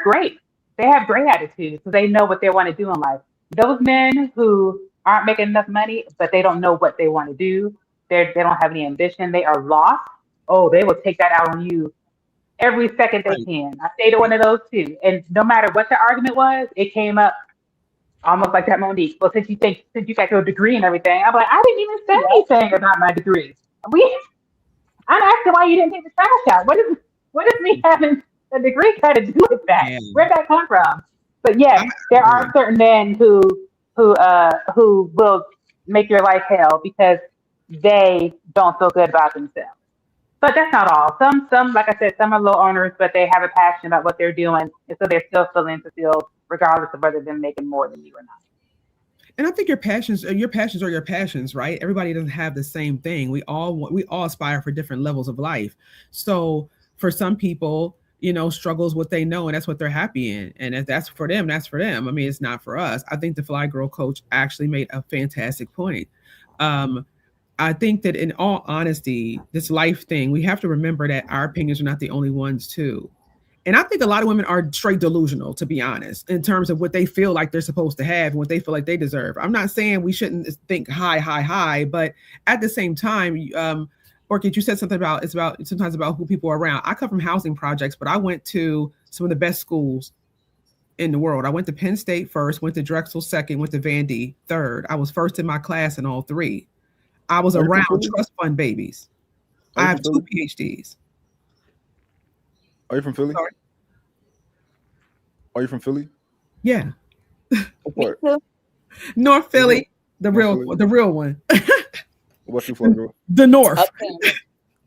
great. They have great attitudes, so they know what they want to do in life. Those men who aren't making enough money, but they don't know what they want to do, they don't have any ambition, they are lost. Oh, they will take that out on you every second they can. I dated one of those too, and no matter what the argument was, it came up almost like that, Monique. Well, since you got your degree and everything, I'm like, I didn't even say anything about my degree. I'm asking why you didn't take the trash out. What does me having a degree got to do with that? Yeah. Where'd that come from? But yes, there are certain men who will make your life hell because they don't feel good about themselves. But that's not all. Some, like I said, some are low owners, but they have a passion about what they're doing, and so they're still feeling fulfilled, regardless of whether they're making more than you or not. And I think your passions are your passions, right? Everybody doesn't have the same thing. We all aspire for different levels of life. So for some people, struggles what they know, and that's what they're happy in. And if that's for them, that's for them. I mean, it's not for us. I think the Fly Girl coach actually made a fantastic point. I think that in all honesty, this life thing, we have to remember that our opinions are not the only ones too. And I think a lot of women are straight delusional, to be honest, in terms of what they feel like they're supposed to have and what they feel like they deserve. I'm not saying we shouldn't think high, but at the same time, Orchid, you said something about it's about sometimes about who people are around. I come from housing projects, but I went to some of the best schools in the world. I went to Penn State first, went to Drexel second, went to Vandy third. I was first in my class in all three. I was Are you from around Philly? trust fund babies. Are I you have from two Philly? PhDs. Are you from Philly? Sorry. Are you from Philly? Yeah. What Me part? too. North What part? Philly, the North real Philly? the real one. What you for, girl? The North. Uptown.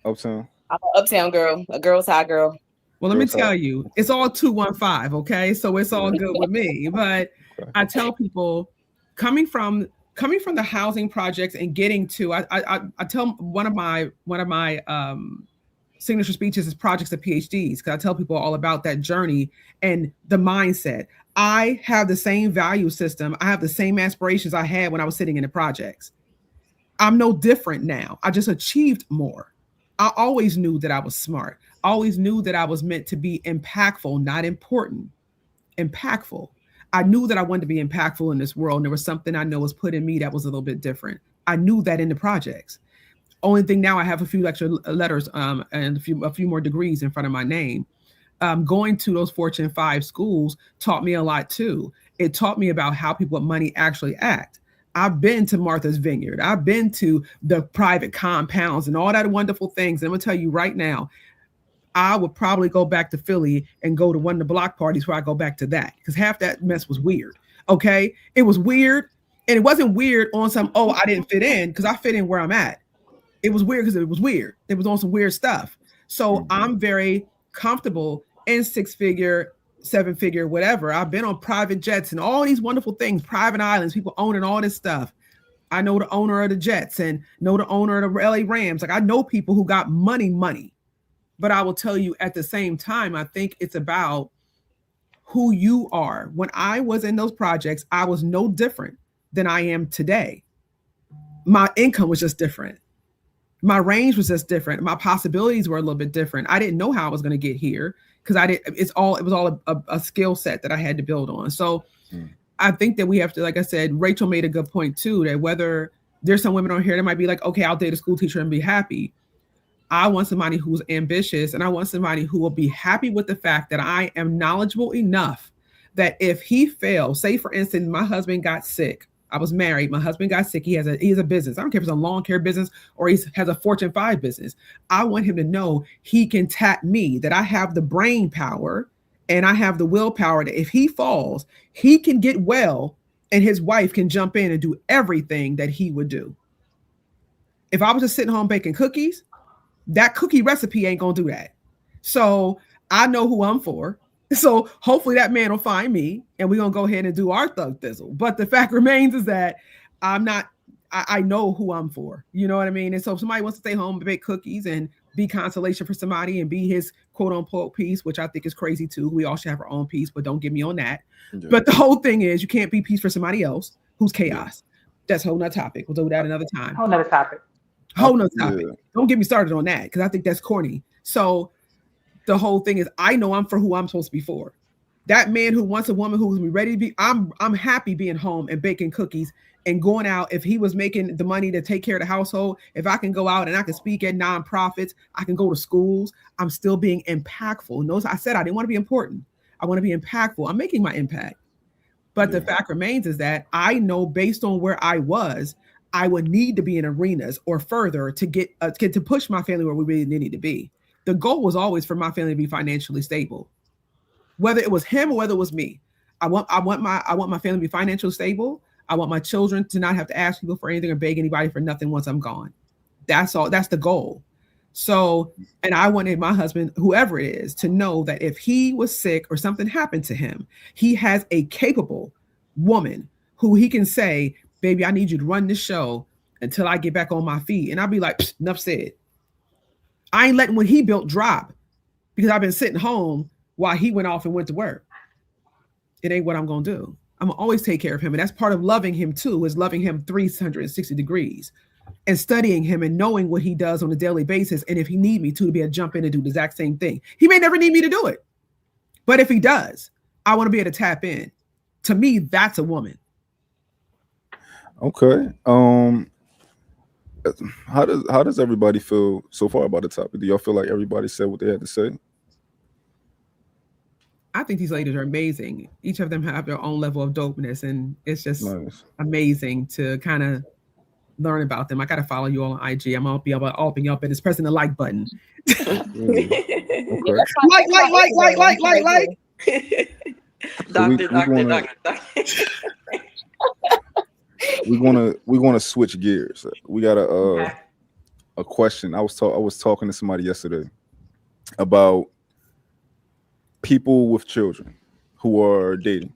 Uptown. I'm an uptown girl, a girl's high girl. Well, let me Girls high. tell you, it's all 215, okay? So it's all Yeah. good with me. But Okay. I tell people coming from the housing projects and getting to I tell one of my signature speeches is projects of PhDs because I tell people all about that journey and the mindset. I have the same value system. I have the same aspirations I had when I was sitting in the projects. I'm no different now. I just achieved more. I always knew that I was smart. I always knew that I was meant to be impactful, not important. Impactful. I knew that I wanted to be impactful in this world. And there was something I know was put in me that was a little bit different. I knew that in the projects. Only thing now I have a few extra letters and a few more degrees in front of my name. Going to those Fortune 5 schools taught me a lot too. It taught me about how people with money actually act. I've been to Martha's Vineyard. I've been to the private compounds and all that wonderful things. And I'm gonna tell you right now, I would probably go back to Philly and go to one of the block parties where I go back to that because half that mess was weird. Okay, it was weird, and it wasn't weird on some I didn't fit in because I fit in where I'm at. It was weird because it was weird. It was on some weird stuff. So I'm very comfortable in 6-figure, 7-figure, whatever. I've been on private jets and all these wonderful things, private islands, people owning all this stuff. I know the owner of the Jets and know the owner of the LA Rams. Like I know people who got money. But I will tell you at the same time, I think it's about who you are. When I was in those projects, I was no different than I am today. My income was just different. My range was just different. My possibilities were a little bit different. I didn't know how I was going to get here because it was all a skill set that I had to build on. So I think that we have to, like I said, Rachel made a good point too, that whether there's some women on here that might be like, okay, I'll date a school teacher and be happy. I want somebody who's ambitious and I want somebody who will be happy with the fact that I am knowledgeable enough that if he fails, say for instance, my husband got sick. I was married. My husband got sick. He has a business. I don't care if it's a lawn care business or he has a Fortune 5 business. I want him to know he can tap me, that I have the brain power and I have the willpower that if he falls, he can get well and his wife can jump in and do everything that he would do. If I was just sitting home baking cookies, that cookie recipe ain't gonna do that. So I know who I'm for. So hopefully that man will find me and we're gonna go ahead and do our thug thizzle. But the fact remains is that I know who I'm for. You know what I mean? And so if somebody wants to stay home and bake cookies and be consolation for somebody and be his quote unquote peace, which I think is crazy too. We all should have our own peace, but don't get me on that. Yeah. But the whole thing is you can't be peace for somebody else who's chaos. That's a whole nother topic. We'll do that another time. Whole nother topic. Yeah. Don't get me started on that because I think that's corny. So the whole thing is I know I'm for who I'm supposed to be for. That man who wants a woman who's ready to be, I'm happy being home and baking cookies and going out. If he was making the money to take care of the household, if I can go out and I can speak at nonprofits, I can go to schools, I'm still being impactful. Notice I said I didn't want to be important. I want to be impactful. I'm making my impact. But the fact remains is that I know based on where I was, I would need to be in arenas or further to get to push my family where we really need to be. The goal was always for my family to be financially stable, whether it was him or whether it was me. I want my family to be financially stable. I want my children to not have to ask people for anything or beg anybody for nothing once I'm gone. That's all. That's the goal. So, and I wanted my husband, whoever it is, to know that if he was sick or something happened to him, he has a capable woman who he can say, baby, I need you to run this show until I get back on my feet. And I'll be like, enough said. I ain't letting what he built drop because I've been sitting home while he went off and went to work. It ain't what I'm going to do. I'm going to always take care of him. And that's part of loving him too, is loving him 360 degrees and studying him and knowing what he does on a daily basis. And if he need me to be able to jump in and do the exact same thing, he may never need me to do it. But if he does, I want to be able to tap in. To me, that's a woman. Okay. how does everybody feel so far about the topic? Do y'all feel like everybody said what they had to say? I think these ladies are amazing. Each of them have their own level of dopeness, and it's just Nice. amazing to kind of learn about them. I gotta follow you all on IG. I'm gonna be able to open you up and just pressing the like button. Ooh, Yeah, okay. Like. So we, Doctor, we're doctor, gonna doctor. we're gonna switch gears. We got Okay. a question. I was talking to somebody yesterday about people with children who are dating.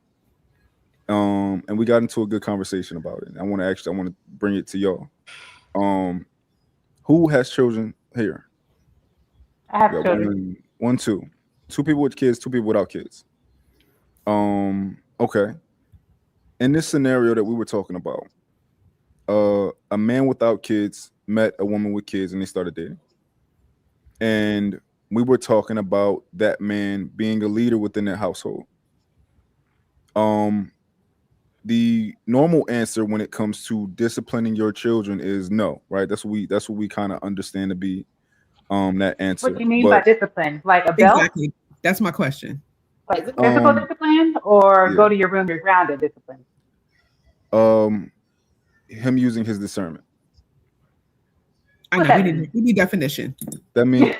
And we got into a good conversation about it. I want to bring it to y'all. Who has children here? I have We got children. two people with kids, two people without kids. Okay. In this scenario that we were talking about, a man without kids met a woman with kids and they started dating. And we were talking about that man being a leader within that household. The normal answer when it comes to disciplining your children is no, right? That's what we kind of understand to be that answer. What do you mean by But discipline? Like a belt? Exactly. That's my question. Like Physical. physical discipline or yeah. go to your room, you're grounded discipline? Him using his discernment. I What know we that need mean? we need definition. That means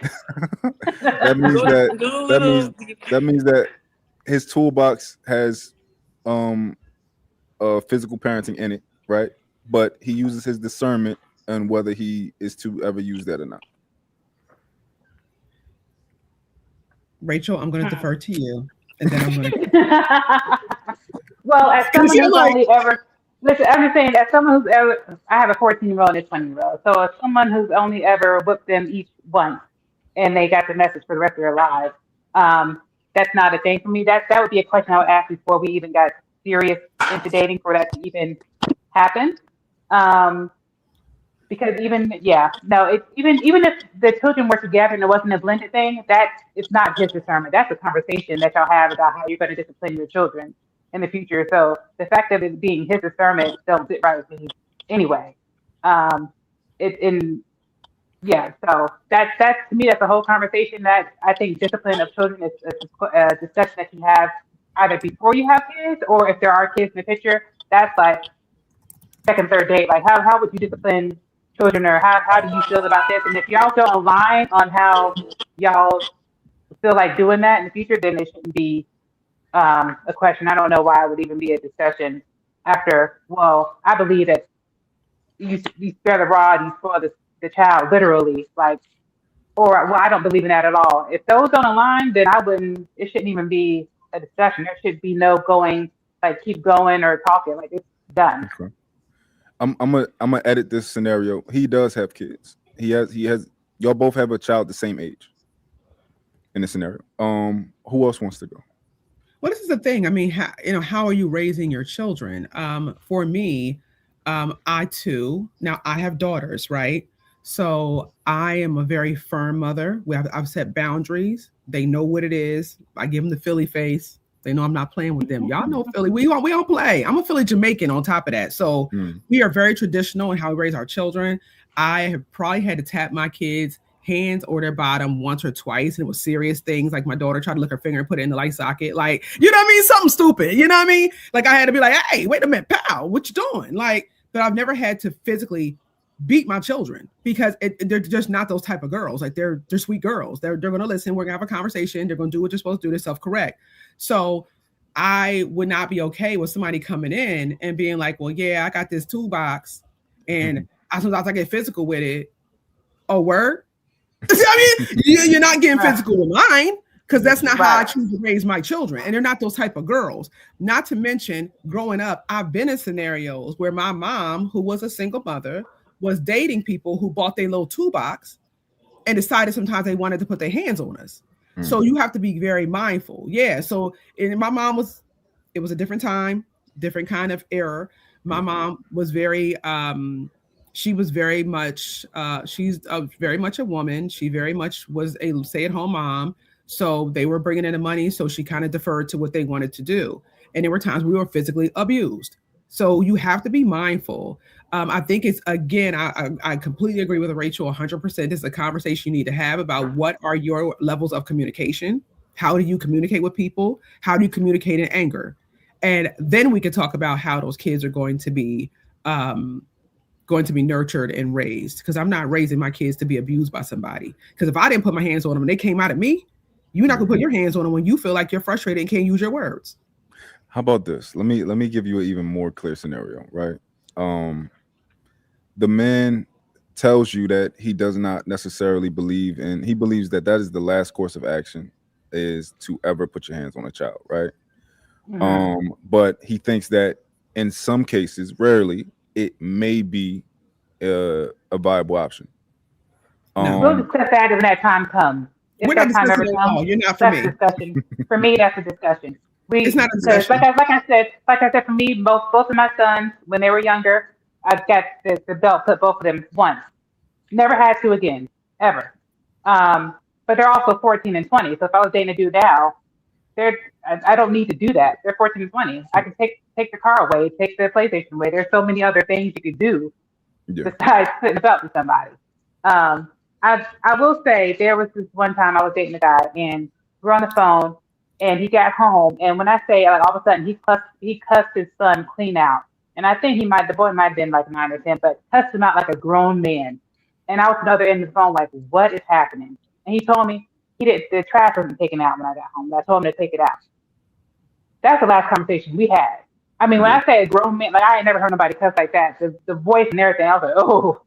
that means that Go that a means little that means that his toolbox has physical parenting in it, right? But he uses his discernment on whether he is to ever use that or not. Rachel, I'm going to Hmm. defer to you, and then I'm going to. Well, as Because someone you're who's like, only ever listen, I'm just saying, as someone who's ever, I have a 14-year-old and a 20-year-old. So as someone who's only ever whipped them each once, and they got the message for the rest of their lives, um, that's not a thing for me. That would be a question I would ask before we even got serious into dating for that to even happen. Um, because even yeah, no, even if the children were together and it wasn't a blended thing, that it's not his discernment. That's a conversation that y'all have about how you're going to discipline your children in the future. So the fact of it being his discernment don't sit right with me anyway. Um, it in yeah, so that's to me that's a whole conversation that I think discipline of children is a discussion that you have either before you have kids or if there are kids in the picture. That's like second, third date, like how would you discipline children or how do you feel about this? And if y'all don't align on how y'all feel like doing that in the future, then it shouldn't be a question. I don't know why it would even be a discussion after, well, I believe that you spare the rod, you spoil the child, literally, like, or, well, I don't believe in that at all. If those don't align, then I wouldn't, it shouldn't even be a discussion. There should be no going, like, keep going or talking. Like, it's done. Okay. I'm gonna edit this scenario. He does have kids. He has y'all both have a child the same age in this scenario. Who else wants to go? well, this is the thing. I mean, how are you raising your children? For me, I too. Now I have daughters, right? So I am a very firm mother. I've set boundaries. They know what it is. I give them the Philly face. They know I'm not playing with them. Y'all know Philly. We don't play. I'm a Philly Jamaican on top of that. So we are very traditional in how we raise our children. I have probably had to tap my kids' hands or their bottom once or twice, and it was serious things. Like my daughter tried to lick her finger and put it in the light socket. Like, you know what I mean? Something stupid. You know what I mean? Like I had to be like, hey, wait a minute, pal, what you doing? Like, but I've never had to physically beat my children because they're just not those type of girls. Like they're sweet girls. They're going to listen. We're going to have a conversation. They're going to do what they're supposed to do. They're self-correct. So I would not be okay with somebody coming in and being like, well, yeah, I got this toolbox and as soon as I get physical with it, oh, word? I mean, you're not getting physical with mine because that's not how I choose to raise my children. And they're not those type of girls. Not to mention, growing up, I've been in scenarios where my mom, who was a single mother, was dating people who bought their little toolbox and decided sometimes they wanted to put their hands on us. So you have to be very mindful. Yeah. So my mom it was a different time, different kind of era. My mom was she was very much, she's very much a woman. She very much was a stay-at-home mom. So they were bringing in the money. So she kind of deferred to what they wanted to do. And there were times we were physically abused. So you have to be mindful. I think it's, again, I completely agree with Rachel 100%. This is a conversation you need to have about what are your levels of communication. How do you communicate with people? How do you communicate in anger? And then we can talk about how those kids are going to be nurtured and raised. Because I'm not raising my kids to be abused by somebody. Because if I didn't put my hands on them and they came out at me, you're not gonna put your hands on them when you feel like you're frustrated and can't use your words. How about this? Let me give you an even more clear scenario, right? The man tells you that he does not necessarily believe in, he believes that that is the last course of action, is to ever put your hands on a child, right? But he thinks that in some cases, rarely, it may be a viable option. We'll discuss that when that time comes. If We're not that time ever discussing it at all. comes, You're not for that's me. discussion. For me, that's a discussion. It's not a Because discussion. like I said, for me, both of my sons, when they were younger, I've got the belt put both of them once. Never had to again, ever. But they're also 14 and 20. So if I was dating a dude now, I don't need to do that. They're 14 and 20. I can take the car away, take the PlayStation away. There's so many other things you could do besides putting a belt to somebody. I will say there was this one time I was dating a guy and we're on the phone and he got home, and when I say, like, all of a sudden he cussed his son clean out. And I think the boy might have been like 9 or 10, but cussed him out like a grown man. And I was another end of the phone like, what is happening? And he told me the trash wasn't taken out when I got home. I told him to take it out. That's the last conversation we had. I mean, when I say a grown man, like, I ain't never heard nobody cuss like that. The voice and everything, I was like, oh,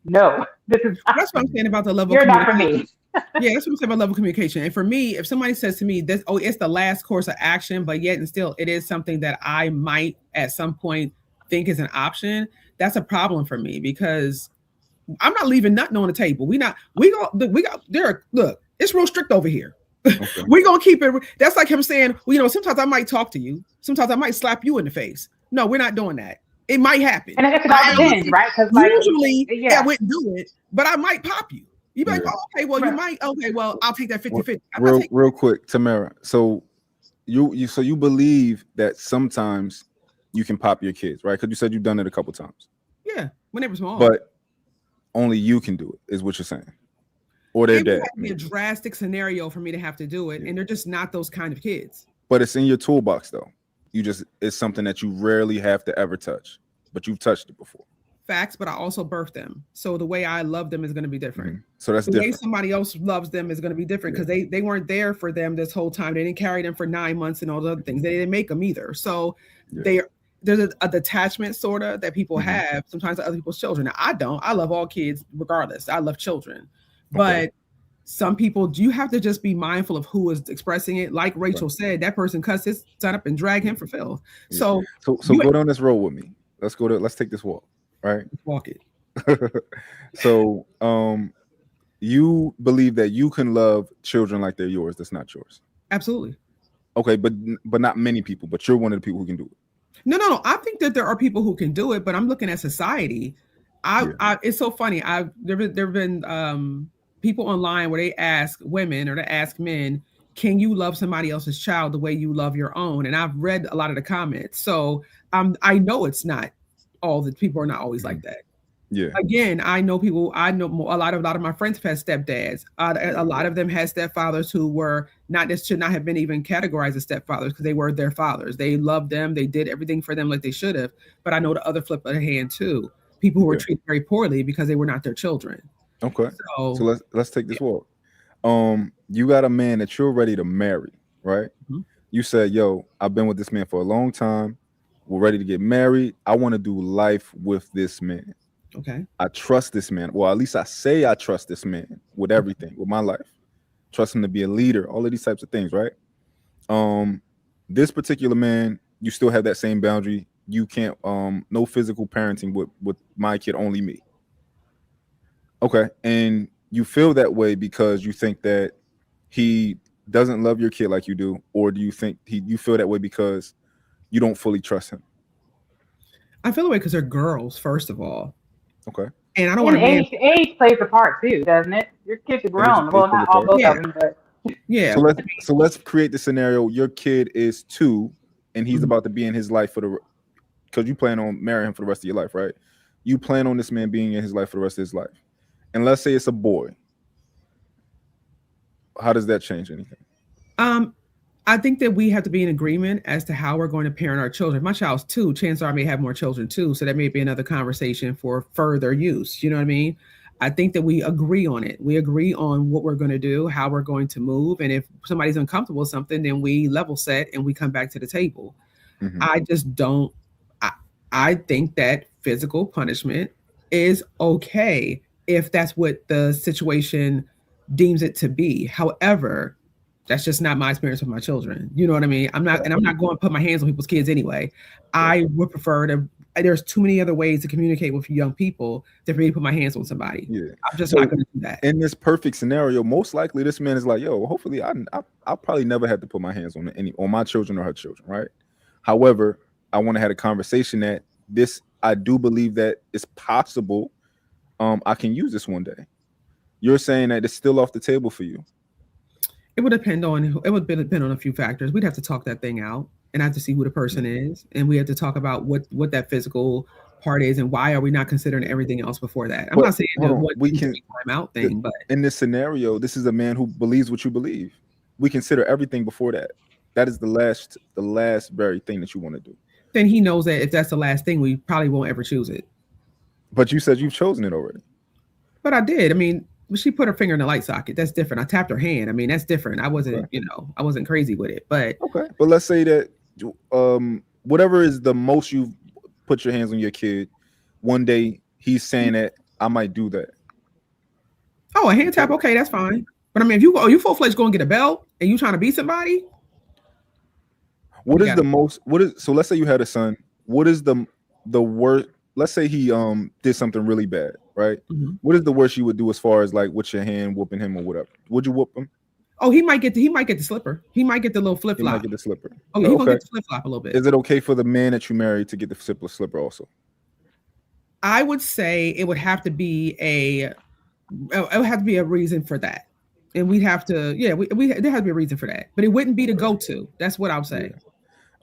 no. That's what I'm saying about the level You're of not for communication. me. Yeah, that's what I'm saying about level of communication. And for me, if somebody says to me, this, oh, it's the last course of action, but yet and still it is something that I might at some point think is an option, that's a problem for me, because I'm not leaving nothing on the table. Look, it's real strict over here. Okay. We're gonna keep it. That's like him saying, well, sometimes I might talk to you, sometimes I might slap you in the face. No, we're not doing that. It might happen. And I guess it all depends, right? Because usually I wouldn't do it, but I might pop you. You might, okay, well, you might, okay, well, I'll take that 50-50. Real quick, Tamara. So you believe that sometimes you can pop your kids, right? Because you said you've done it a couple times. Yeah, when they were small. But only you can do it, is what you're saying. Or their dad. It would be a drastic scenario for me to have to do it, and they're just not those kind of kids. But it's in your toolbox, though. It's something that you rarely have to ever touch, but you've touched it before. Facts, but I also birthed them, so the way I love them is going to be different. Mm-hmm. So that's the different. way somebody else loves them is going to be different, because they weren't there for them this whole time. They didn't carry them for 9 months and all the other things. They didn't make them either. So there's a detachment sort of that people have sometimes to other people's children. Now, I don't. I love all kids regardless. I love children, but some people, you have to just be mindful of who is expressing it. Like Rachel said, that person cussed his son up and dragged him for filth. So go down this road with me. Let's take this walk. Right? Walk it. So you believe that you can love children like they're yours. That's not yours. Absolutely. Okay, but not many people, but you're one of the people who can do it. No. I think that there are people who can do it, but I'm looking at society. It's so funny. There've been people online where they ask women or they ask men, can you love somebody else's child the way you love your own? And I've read a lot of the comments. So I know it's not, all the people are not always like that. Yeah. Again, I know a lot of my friends have had stepdads. A lot of them had stepfathers who were should not have been even categorized as stepfathers, because they were their fathers. They loved them. They did everything for them like they should have. But I know the other flip of the hand too. People who were treated very poorly because they were not their children. Okay. So let's take this walk. You got a man that you're ready to marry, right? Mm-hmm. You said, yo, I've been with this man for a long time. We're ready to get married. I want to do life with this man. Okay. I trust this man. Well, at least I say I trust this man with everything, with my life. Trust him to be a leader, all of these types of things, right? This particular man, you still have that same boundary. You can't, no physical parenting with my kid, only me. Okay. And you feel that way because you think that he doesn't love your kid like you do, or do you think you feel that way because you don't fully trust him? I feel that way because they're girls, first of all. Okay. And I don't want to. Age plays a part too, doesn't it? Your kids are grown. Well, not all both of them, but yeah. So let's create the scenario. Your kid is 2, and he's about to be in his life for because you plan on marrying him for the rest of your life, right? You plan on this man being in his life for the rest of his life. And let's say it's a boy. How does that change anything? Um, I think that we have to be in agreement as to how we're going to parent our children. If my child's 2, chances are I may have more children too. So that may be another conversation for further use. You know what I mean? I think that we agree on it. We agree on what we're going to do, how we're going to move. And if somebody's uncomfortable with something, then we level set and we come back to the table. Mm-hmm. I just don't, I think that physical punishment is okay if that's what the situation deems it to be. However, that's just not my experience with my children. You know what I mean? I'm not going to put my hands on people's kids anyway. I would prefer to. There's too many other ways to communicate with young people than for me to put my hands on somebody. Yeah, I'm just not going to do that. In this perfect scenario, most likely this man is like, yo, hopefully I'll probably never have to put my hands on my children or her children, right? However, I want to have a conversation that I do believe that it's possible. I can use this one day. You're saying that it's still off the table for you. It would depend on a few factors. We'd have to talk that thing out and have to see who the person is, and we have to talk about what that physical part is and why are we not considering everything else before that. I'm not saying we can time out thing, but in this scenario, this is a man who believes what you believe. We consider everything before that. That is the last very thing that you want to do. Then he knows that if that's the last thing, we probably won't ever choose it. But you said you've chosen it already. But I did. I mean, she put her finger in the light socket. That's different. I tapped her hand. I mean, that's different. I wasn't, I wasn't crazy with it. But okay. But let's say that whatever is the most you've put your hands on your kid, one day he's saying that I might do that. Oh, a hand tap. Okay, that's fine. But I mean, if you full-fledged go and get a belt and you trying to beat somebody. So let's say you had a son. What is the worst? Let's say he did something really bad, right? Mm-hmm. What is the worst you would do as far as like with your hand whooping him or whatever? Would you whoop him? Oh, he might get the slipper. He might get the little flip flop. He might get the slipper. Oh, he's gonna get the flip flop a little bit. Is it okay for the man that you married to get the slipper also? I would say it would have to be a reason for that. And we'd have to, there has to be a reason for that. But it wouldn't be the go-to. That's what I would say. Yeah.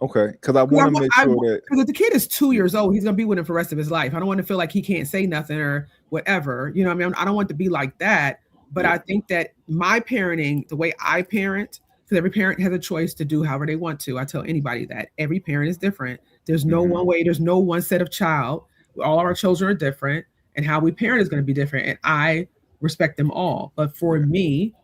Okay, because I want to make sure that because if the kid is 2 years old, he's gonna be with him for the rest of his life. I don't want to feel like he can't say nothing or whatever. You know what I mean? I don't want to be like that. But I think that my parenting, the way I parent, because every parent has a choice to do however they want to. I tell anybody that every parent is different. There's no one way. There's no one set of child. All of our children are different, and how we parent is going to be different. And I respect them all. But for me,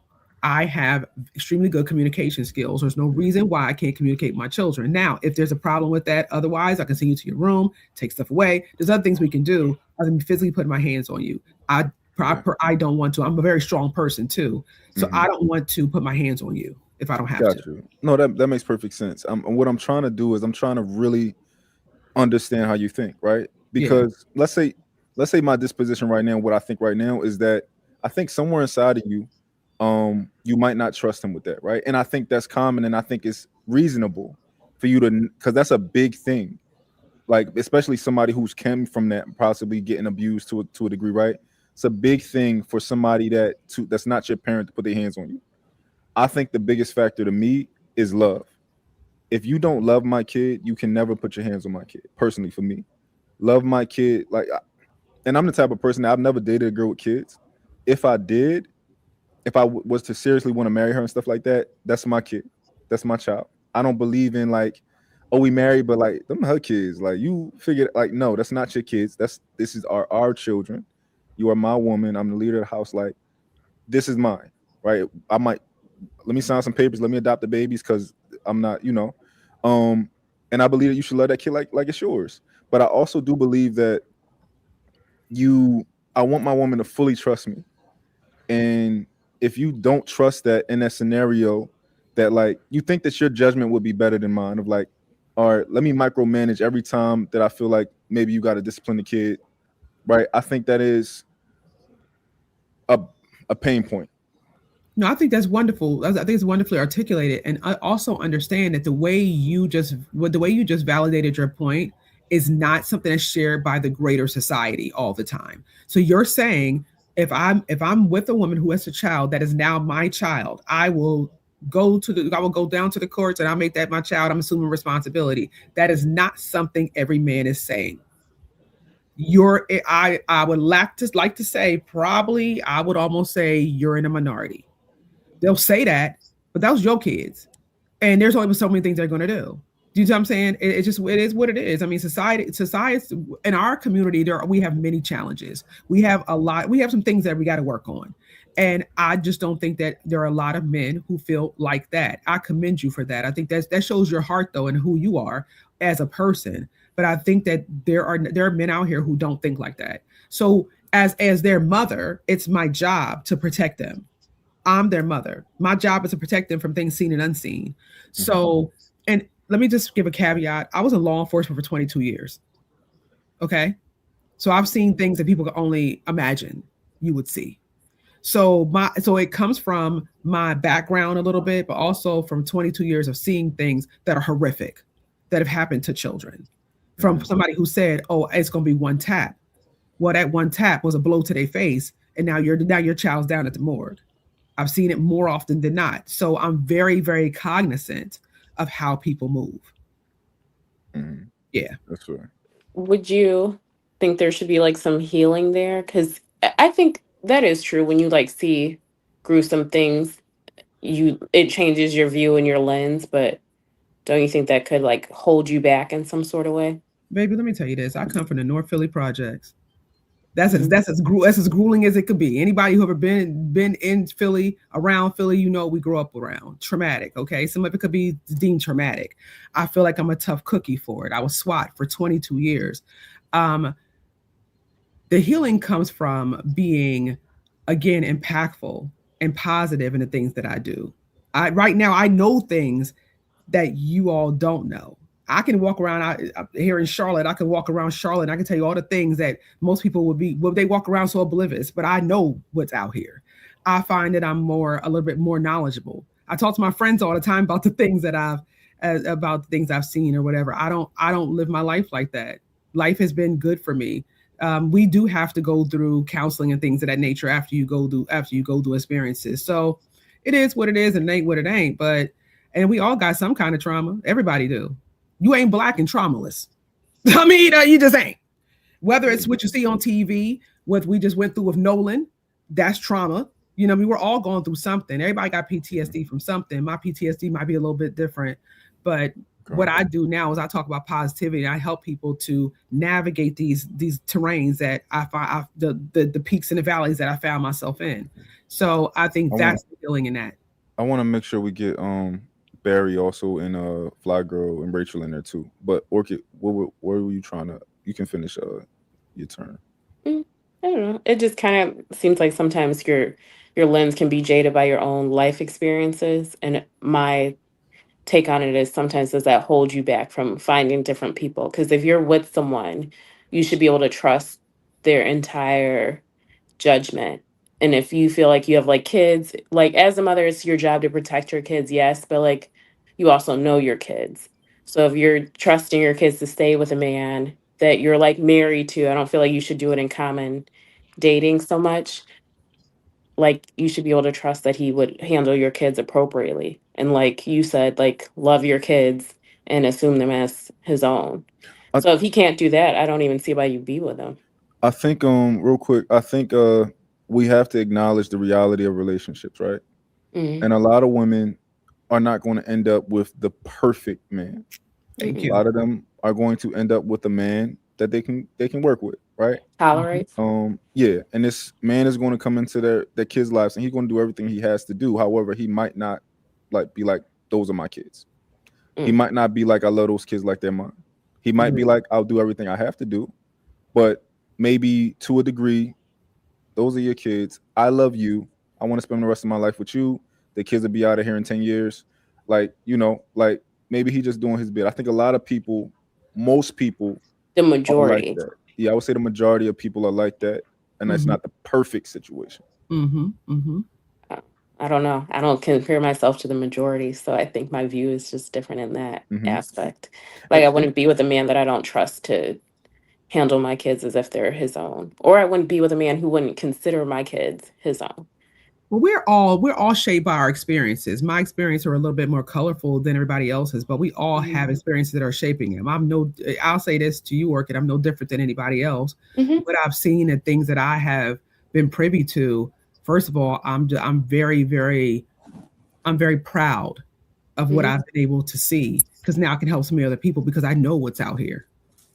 I have extremely good communication skills. There's no reason why I can't communicate with my children. Now, if there's a problem with that, otherwise, I can send you to your room, take stuff away. There's other things we can do other than physically putting my hands on you. I don't want to. I'm a very strong person too. So I don't want to put my hands on you if I don't have to. You. No, that makes perfect sense. What I'm trying to do is I'm trying to really understand how you think, right? Because let's say my disposition right now, what I think right now is that I think somewhere inside of you, you might not trust him with that, right? And I think that's common, and I think it's reasonable for you to, because that's a big thing, like especially somebody who's came from that, possibly getting abused to a degree, right? It's a big thing for somebody that's not your parent to put their hands on you. I think the biggest factor to me is love. If you don't love my kid, you can never put your hands on my kid. Personally, for me, love my kid, and I'm the type of person that I've never dated a girl with kids. If I did, if I was to seriously want to marry her and stuff like that, that's my kid. That's my child. I don't believe in we married, but them her kids. You figure no, that's not your kids. This is our children. You are my woman. I'm the leader of the house. This is mine, right? Let me sign some papers. Let me adopt the babies because I'm not, and I believe that you should love that kid like it's yours. But I also do believe that I want my woman to fully trust me. And if you don't trust that in that scenario, that you think that your judgment would be better than mine of all right, let me micromanage every time that I feel like maybe you got to discipline the kid, right? I think that is a pain point. No, I think that's wonderful. I think it's wonderfully articulated, and I also understand that the way you just validated your point is not something that's shared by the greater society all the time. So you're saying if I'm with a woman who has a child that is now my child, I will I will go down to the courts and I'll make that my child. I'm assuming responsibility. That is not something every man is saying. I would like to say probably I would almost say you're in a minority. They'll say that, but that was your kids. And there's only so many things they're going to do. Do you see what I'm saying? It is what it is. I mean, society in our community, we have many challenges. We have some things that we got to work on. And I just don't think that there are a lot of men who feel like that. I commend you for that. I think that shows your heart though and who you are as a person. But I think that there are men out here who don't think like that. So as their mother, it's my job to protect them. I'm their mother. My job is to protect them from things seen and unseen. So, and let me just give a caveat. I was in law enforcement for 22 years. Okay. So I've seen things that people can only imagine you would see. So it comes from my background a little bit, but also from 22 years of seeing things that are horrific that have happened to children. From somebody who said, "Oh, it's going to be one tap." Well, that one tap was a blow to their face, and now your child's down at the morgue. I've seen it more often than not. So I'm very, very cognizant of how people move. Yeah. That's right. Would you think there should be like some healing there? Because I think that is true. When you like see gruesome things, it changes your view and your lens. But don't you think that could like hold you back in some sort of way? Baby, let me tell you this. I come from the North Philly projects. That's as grueling as it could be. Anybody who ever been in Philly, around Philly, we grew up around. Traumatic, okay? Some of it could be deemed traumatic. I feel like I'm a tough cookie for it. I was SWAT for 22 years. The healing comes from being, again, impactful and positive in the things that I do. Right now, I know things that you all don't know. I can walk around here in Charlotte. I can walk around Charlotte. And I can tell you all the things that most people they walk around so oblivious, but I know what's out here. I find that I'm a little bit more knowledgeable. I talk to my friends all the time about the things that about the things I've seen or whatever. I don't live my life like that. Life has been good for me. We do have to go through counseling and things of that nature after you go through experiences. So it is what it is and it ain't what it ain't. And we all got some kind of trauma. Everybody do. You ain't black and traumaless. I mean, you just ain't. Whether it's what you see on TV, what we just went through with Nolan, that's trauma. We were all going through something. Everybody got PTSD from something. My PTSD might be a little bit different, but what I do now is I talk about positivity. I help people to navigate these terrains that I find, the peaks and the valleys that I found myself in. So I think that's the healing in that. I want to make sure we get Barry also and Fly Girl and Rachel in there too. But Orchid, where were you trying to? You can finish your turn. I don't know. It just kind of seems like sometimes your lens can be jaded by your own life experiences, and my take on it is sometimes does that hold you back from finding different people? Because if you're with someone, you should be able to trust their entire judgment. And if you feel like you have like kids, like as a mother, it's your job to protect your kids, yes, but like you also know your kids. So if you're trusting your kids to stay with a man that you're like married to, I don't feel like you should do it in common dating so much. Like you should be able to trust that he would handle your kids appropriately. And like you said, like love your kids and assume them as his own. So if he can't do that, I don't even see why you be with him. I think real quick, I think we have to acknowledge the reality of relationships, right? And a lot of women are not going to end up with the perfect man. Thank A you. lot of them are going to end up with a man that they can work with, right? Tolerate. Yeah, and this man is going to come into their kids' lives, and he's going to do everything he has to do. However, he might not be like, those are my kids. He might not be like, I love those kids like they're mine. He might be like, I'll do everything I have to do, but maybe to a degree, those are your kids. I love you. I want to spend the rest of my life with you. The kids will be out of here in 10 years. Like maybe he just doing his bit. I think a lot of people, most people, the majority. Like that. Yeah, I would say the majority of people are like that, and that's not the perfect situation. I don't know. I don't compare myself to the majority, so I think my view is just different in that aspect. Like I wouldn't be with a man that I don't trust to handle my kids as if they're his own, or I wouldn't be with a man who wouldn't consider my kids his own. Well, we're all shaped by our experiences. My experiences are a little bit more colorful than everybody else's, but we all have experiences that are shaping them. I'll say this to you, Orchid, I'm no different than anybody else. Mm-hmm. What I've seen and things that I have been privy to. First of all, I'm very proud of what Mm-hmm. I've been able to see because now I can help so many other people because I know what's out here.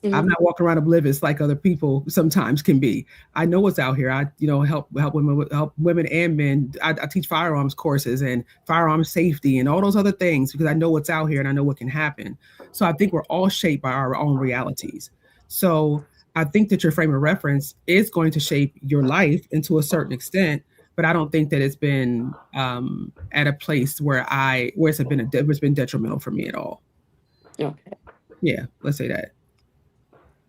I'm Mm-hmm. not walking around oblivious like other people sometimes can be. I know what's out here. I, help women and men. I teach firearms courses and firearm safety and all those other things because I know what's out here and I know what can happen. So I think we're all shaped by our own realities. So I think that your frame of reference is going to shape your life into a certain extent, but I don't think that it's been at a place where it's been detrimental for me at all. Okay. Yeah, let's say that.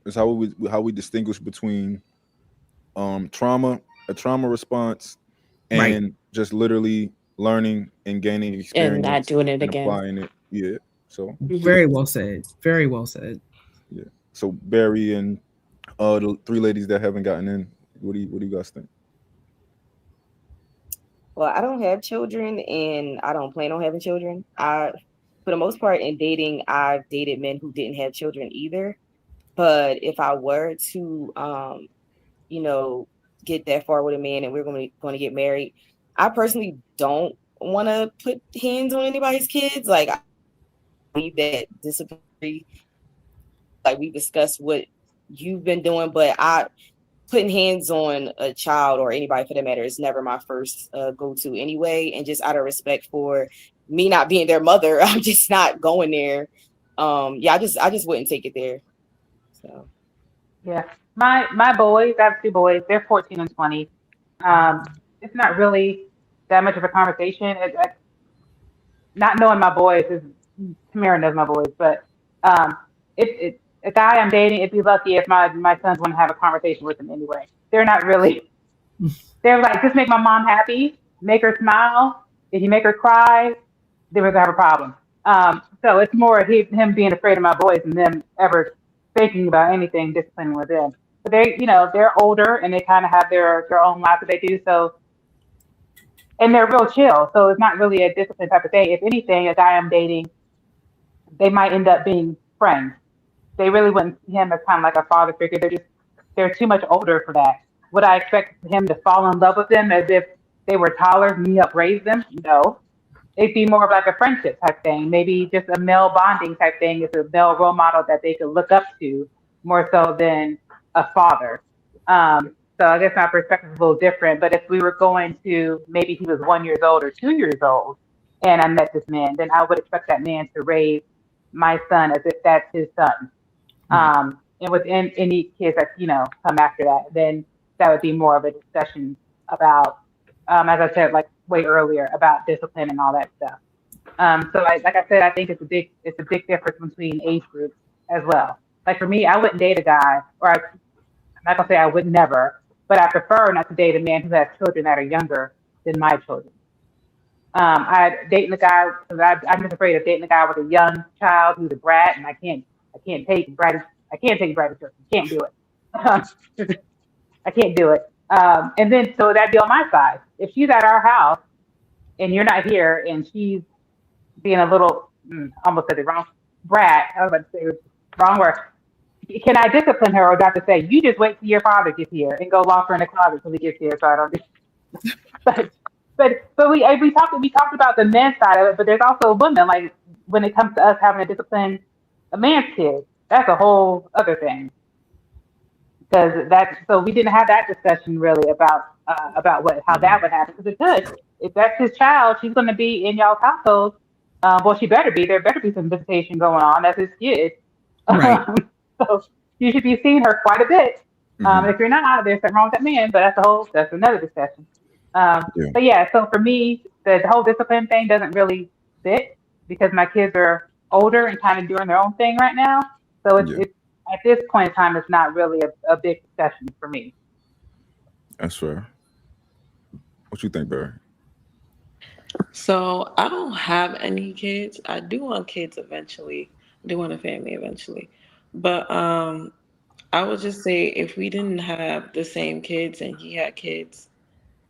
It's how we distinguish between trauma, a trauma response, Right. and just literally learning and gaining And not experience doing it and again. applying it. Yeah. So Mm-hmm. Very well said. Very well said. yeah. So Barry and the three ladies that haven't gotten in, what do you guys think? Well, I don't have children and I don't plan on having children. For the most part, in dating, I've dated men who didn't have children either. But if I were to, you know, get that far with a man and we're going to get married, I personally don't want to put hands on anybody's kids. Like, I believe that disciplinary, like we discussed what you've been doing, but putting hands on a child or anybody for that matter is never my first go-to anyway. And just out of respect for me not being their mother, I'm just not going there. Yeah, I just wouldn't take it there. So Yeah. My boys, I have two boys, they're 14 and 20. Um, it's not really that much of a conversation. Not knowing my boys is Tamara knows my boys, but um, it a guy I'm dating, it'd be lucky if my sons want to have a conversation with him anyway. They're not really. They're like, just make my mom happy, make her smile. If you make her cry, then we're gonna have a problem. So it's more him being afraid of my boys and them ever thinking about anything disciplining with them. But they're older and they kind of have their own life that they do. So and they're real chill. So it's not really a discipline type of thing. If anything, a guy I'm dating, they might end up being friends. They really wouldn't see him as kind of like a father figure. They're too much older for that. Would I expect him to fall in love with them as if they were taller, me help raise them? No. It'd be more of like a friendship type thing, maybe just a male bonding type thing. It's a male role model that they could look up to more so than a father. So I guess my perspective is a little different. But if we were going to maybe he was 1 year old or 2 years old, and I met this man, then I would expect that man to raise my son as if that's his son. Right. And with any kids that come after that, then that would be more of a discussion about, as I said, like way earlier, about discipline and all that stuff. So like I said, I think it's a big difference between age groups as well. Like for me, I wouldn't date a guy, I'm not gonna say I would never, but I prefer not to date a man who has children that are younger than my children. I dating a guy because I'm just afraid of dating a guy with a young child who's a brat, and I can't take brat, I can't take brat children. Can't do it. I can't do it. And then so that'd be on my side. If she's at our house and you're not here, and she's being a little, almost said the wrong brat. I was about to say the wrong word. Can I discipline her, or do I have to say, you just wait till your father gets here and go lock her in the closet till he gets here, so I don't? but we talked about the men's side of it, but there's also women. Like when it comes to us having to discipline a man's kid, that's a whole other thing. Because that's so we didn't have that discussion really about what how that would happen because it could if that's his child, she's going to be in y'all's household. Well, she better be. There better be some visitation going on. That's his kid. Right. So you should be seeing her quite a bit. Hmm. If you're not, there's something wrong with that man. But that's another discussion. Yeah. But yeah, so for me, the whole discipline thing doesn't really fit because my kids are older and kind of doing their own thing right now. So Yeah. it's at this point in time, it's not really a big discussion for me. That's fair. What you think, Barry? So I don't have any kids. I do want kids eventually. I do want a family eventually. But I would just say if we didn't have the same kids and he had kids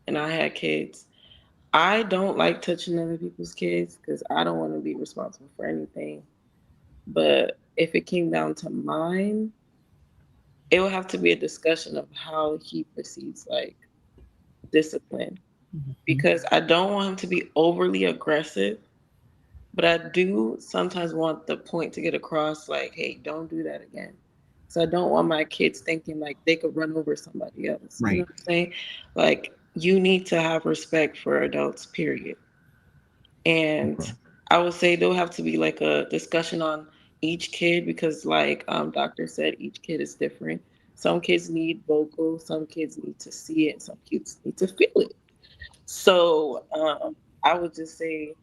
and I had kids, I don't like touching other people's kids because I don't want to be responsible for anything. But if it came down to mine, it would have to be a discussion of how he perceives like discipline. Because I don't want him to be overly aggressive, but I do sometimes want the point to get across like, hey, don't do that again. So I don't want my kids thinking like they could run over somebody else. You know Right. what I'm saying? Like, you need to have respect for adults, period. And Okay. I would say there'll have to be like a discussion on each kid because, like doctor said, each kid is different. Some kids need vocal, some kids need to see it, some kids need to feel it. So I would just say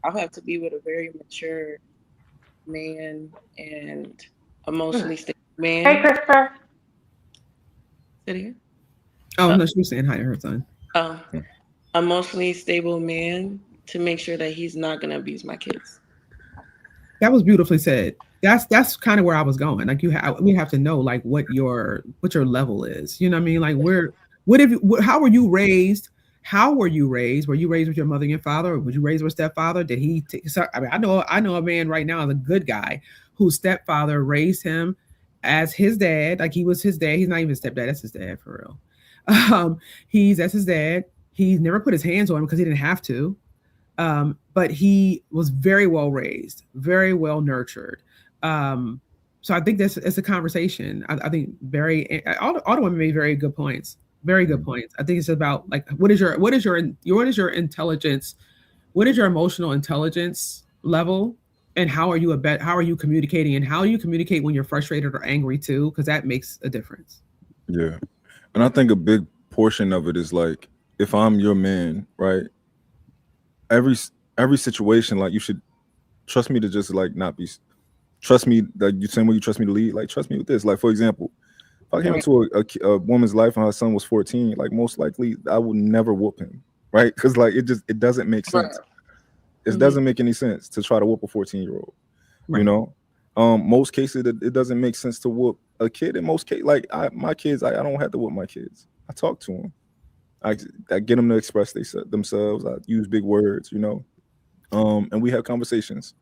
I'll have to be with a very mature man and emotionally stable Hey, man. Christopher. Sit here. Oh Uh, no, she was saying hi to her son. uh, Emotionally stable man to make sure that he's not gonna abuse my kids. That was beautifully said. That's kind of where I was going. Like we have to know like what your level is. You know what I mean? Like what if how were you raised? How were you raised? Were you raised with your mother and your father, or were you raised with stepfather? Did he? I mean, I know a man right now is a good guy whose stepfather raised him as his dad. Like he was his dad. He's not even his stepdad. That's his dad for real. That's his dad. He never put his hands on him because he didn't have to. But he was very well raised, very well nurtured. So I think it's a conversation. I think all the women made very good points. Very good points. I think it's about like what is your intelligence, what is your emotional intelligence level, and how are you communicating, and how you communicate when you're frustrated or angry too, because that makes a difference. Yeah. And I think a big portion of it is like if I'm your man, right? Every every situation, like you should trust me to just like not be trust me like you same way you trust me to lead, like trust me with this. Like for example, if I came Right. into a woman's life and her son was 14, like most likely I would never whoop him, right? Because like it doesn't make Right. sense. It Mhm. doesn't make any sense to try to whoop a 14-year-old. You Right. know, most cases it doesn't make sense to whoop a kid. In most cases, like my kids, I don't have to whoop my kids. I talk to them. I get them to express themselves. I use big words, you know, and we have conversations,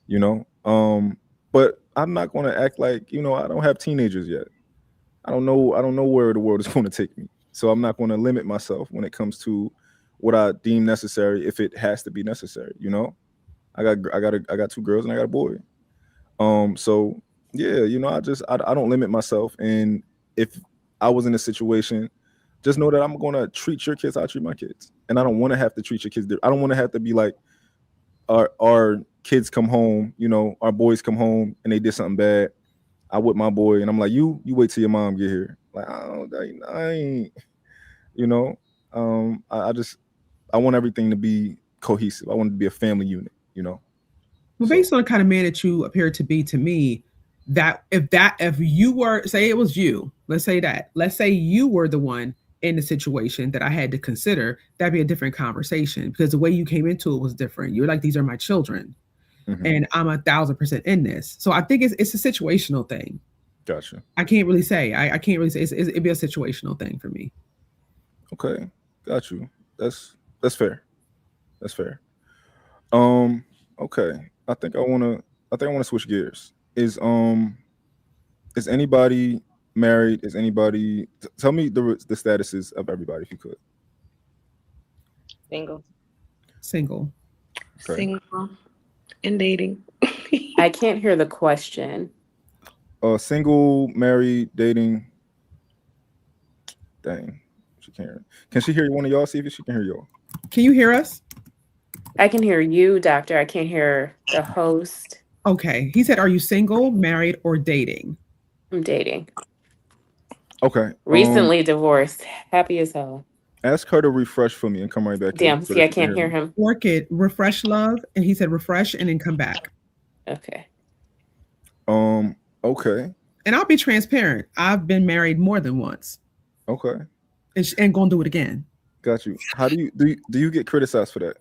you know. But I'm not going to act like, you know, I don't have teenagers yet. I don't know where the world is going to take me. So I'm not going to limit myself when it comes to what I deem necessary if it has to be necessary, you know. I got two girls and I got a boy. So yeah, you know, I don't limit myself, and if I was in a situation, just know that I'm gonna treat your kids how I treat my kids, and I don't want to have to treat your kids. I don't want to have to be like our kids come home, you know, our boys come home and they did something bad. I whip my boy, and I'm like, you wait till your mom get here. Like I ain't, you know, I just I want everything to be cohesive. I want it to be a family unit, you know. Well, So based on the kind of man that you appear to be to me, if you were, say it was you, let's say you were the one in the situation that I had to consider, that'd be a different conversation because the way you came into it was different. You're like, these are my children, and I'm 1,000% in this. So I think it's a situational thing. gotcha. I can't really say. I can't really say. It'd be a situational thing for me. Okay, got you. That's fair. That's fair. Um, okay. I think I wanna switch gears. Is anybody married? Is anybody tell me the statuses of everybody if you could. Single. Single. Okay. Single and dating. I can't hear the question. Single, married, dating. Dang. She can't. Can she hear one of y'all? See if she can hear y'all. Can you hear us? I can hear you, doctor. I can't hear the host. Okay. He said, "Are you single, married, or dating?" I'm dating. Okay. Recently divorced. Happy as hell. Ask her to refresh for me and come right back in Damn, so see, that I she can can't hear hear me. him. Work it. Refresh, love. And he said, refresh and then come back. Okay. Okay. And I'll be transparent. I've been married more than once, Okay. and gonna do it again. Got you. How do you get criticized for that?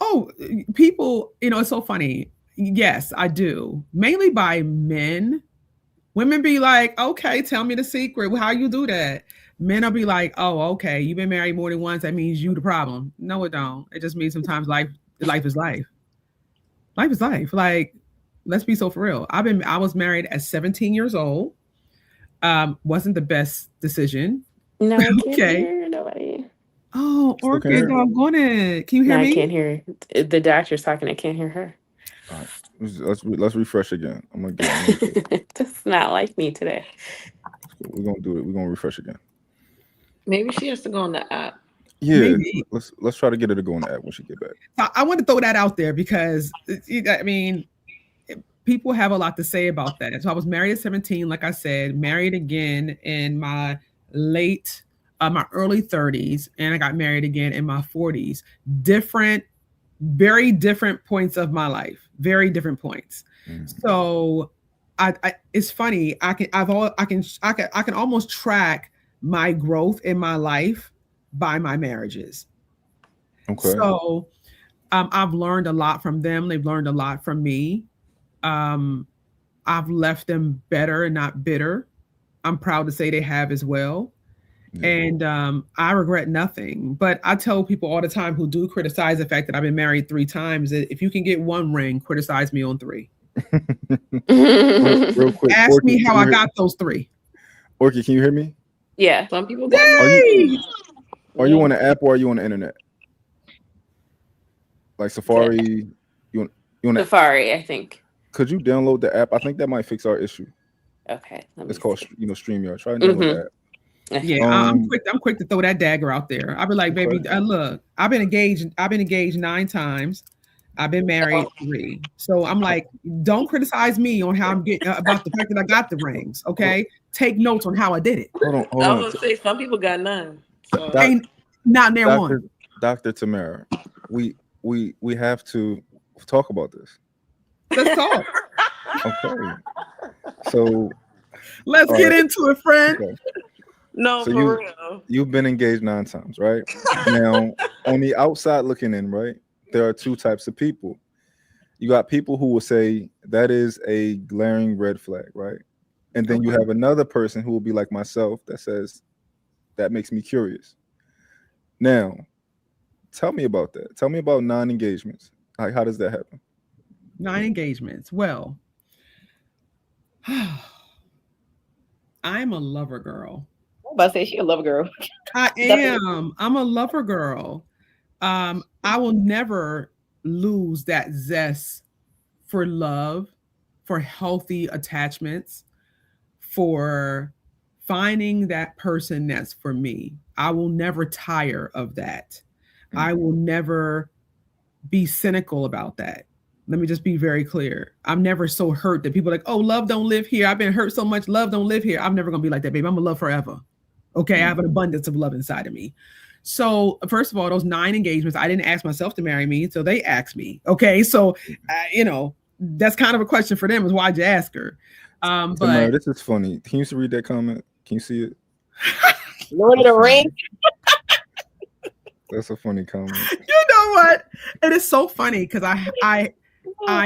Oh, people, it's so funny. Yes, I do. Mainly by men. Women be like, okay, tell me the secret. How you do that? Men will be like, "Oh, okay, you've been married more than once. That means you the problem." No, it don't. It just means sometimes life is life. Life is life. Like, let's be so for real. I was married at 17 years old. Wasn't the best decision. No, I can't Okay. hear nobody. Oh, Still can't Orchid, hear? doggone it. Can you hear No, I me? can't hear. The doctor's talking. I can't hear her. All right. Let's refresh again. I'm gonna get. Just not like me today. We're gonna do it. We're gonna refresh again. Maybe she has to go on the app. Yeah. Maybe. Let's try to get her to go on the app when she get back. I want to throw that out there because I mean, people have a lot to say about that. So I was married at 17, like I said, married again in my my early 30s, and I got married again in my 40s. Very different points of my life. Very different points. So it's funny. I can almost track my growth in my life by my marriages. Okay. So I've learned a lot from them. They've learned a lot from me. I've left them better and not bitter. I'm proud to say they have as well. Yeah. And I regret nothing. But I tell people all the time who do criticize the fact that I've been married 3 times that if you can get 1 ring, criticize me on 3. Real quick. Ask Orchid, me how I got those 3. Orchid, can you hear me? Yeah. Some people got Are you on the app or are you on the internet? Like Safari? You on Safari, I think. Could you download the app? I think that might fix our issue. Okay. It's called StreamYard. Try and download the app. Yeah, I'm quick to throw that dagger out there. I'll be like, baby, look, I've been engaged 9 times. I've been married 3. So I'm like, don't criticize me on how I'm getting about the fact that I got the rings. Okay, take notes on how I did it. Hold on. I was gonna say some people got none. So. Ain't not near one. Dr. Tamara, we have to talk about this. Let's talk. Okay. So let's get into it, friend. Okay. No, so for real. You've been engaged 9 times, right? Now, on the outside looking in, right, there are 2 types of people. You got people who will say that is a glaring red flag, right? And then you have another person who will be like myself that says that makes me curious. Now, tell me about that. Tell me about non-engagements. Like, how does that happen? 9 engagements. Well, I'm a lover girl. I'm about to say she a lover girl. I am. I'm a lover girl. I will never lose that zest for love, for healthy attachments, for finding that person that's for me. I will never tire of that. I will never be cynical about that. Let me just be very clear. I'm never so hurt that people are like, oh, love don't live here. I've been hurt so much. Love don't live here. I'm never going to be like that, baby. I'm going to love forever. Okay. I have an abundance of love inside of me. So first of all, those 9 engagements, I didn't ask myself to marry me. So they asked me. Okay. So, that's kind of a question for them is why'd you ask her? But this is funny. Can you read that comment? Can you see it? Lord of the Rings. That's a funny comment. You know what? It is so funny because I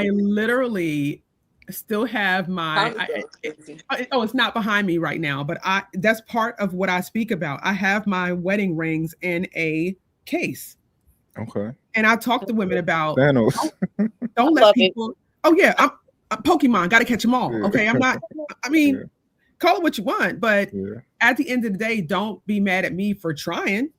literally still have my it's not behind me right now, but that's part of what I speak about. I have my wedding rings in a case. Okay. And I talk to women about Thanos. Don't let people. Oh yeah, I'm Pokemon. Got to catch them all. Yeah. Okay, I'm not. I mean, call it what you want, but at the end of the day, don't be mad at me for trying.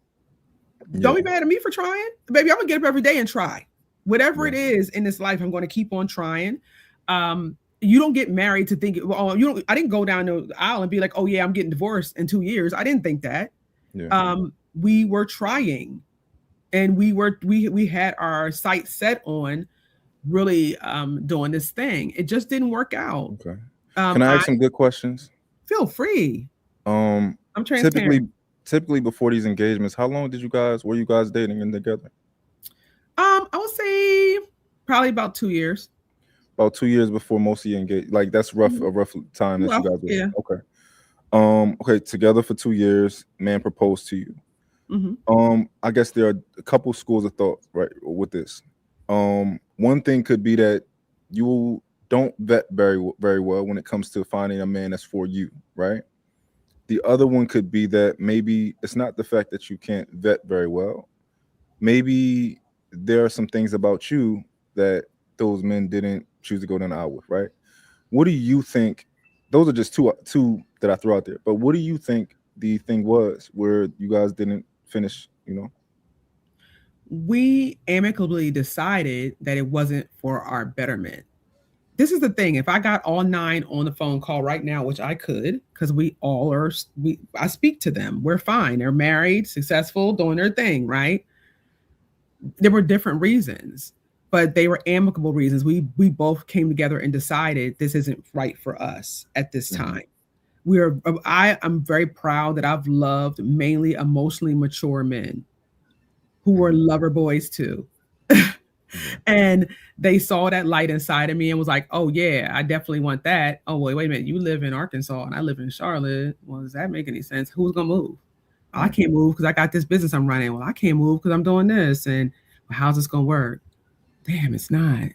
Don't be mad at me for trying, baby. I'm gonna get up every day and try whatever it is in this life. I'm going to keep on trying. You don't get married to think. Well, I didn't go down the aisle and be like, oh yeah, I'm getting divorced in 2 years. I didn't think that. Yeah. We were trying, and we had our sights set on really doing this thing. It just didn't work out. Okay. Can I ask some good questions? Feel free. I'm transparent. Typically before these engagements, how long were you guys dating and together? I would say probably about 2 years. About 2 years before most of you engaged. Like that's a rough time that you guys were. Yeah. Okay. Okay, together for 2 years, man proposed to you. Mm-hmm. I guess there are a couple schools of thought, right, with this. One thing could be that you don't vet very, very well when it comes to finding a man that's for you, right? The other one could be that maybe it's not the fact that you can't vet very well. Maybe there are some things about you that those men didn't choose to go down the aisle with, right? What do you think? Those are just two that I throw out there. But what do you think the thing was where you guys didn't finish? We amicably decided that it wasn't for our betterment. This is the thing. If I got all 9 on the phone call right now, which I could, because I speak to them. We're fine. They're married, successful, doing their thing, right? There were different reasons, but they were amicable reasons. We both came together and decided this isn't right for us at this time. I'm very proud that I've loved mainly emotionally mature men who were lover boys too. And they saw that light inside of me and was like, oh yeah, I definitely want that. Oh, wait a minute. You live in Arkansas and I live in Charlotte. Well, does that make any sense? Who's going to move? Oh, I can't move because I got this business I'm running. Well, I can't move because I'm doing this. And well, how's this going to work? Damn, it's not.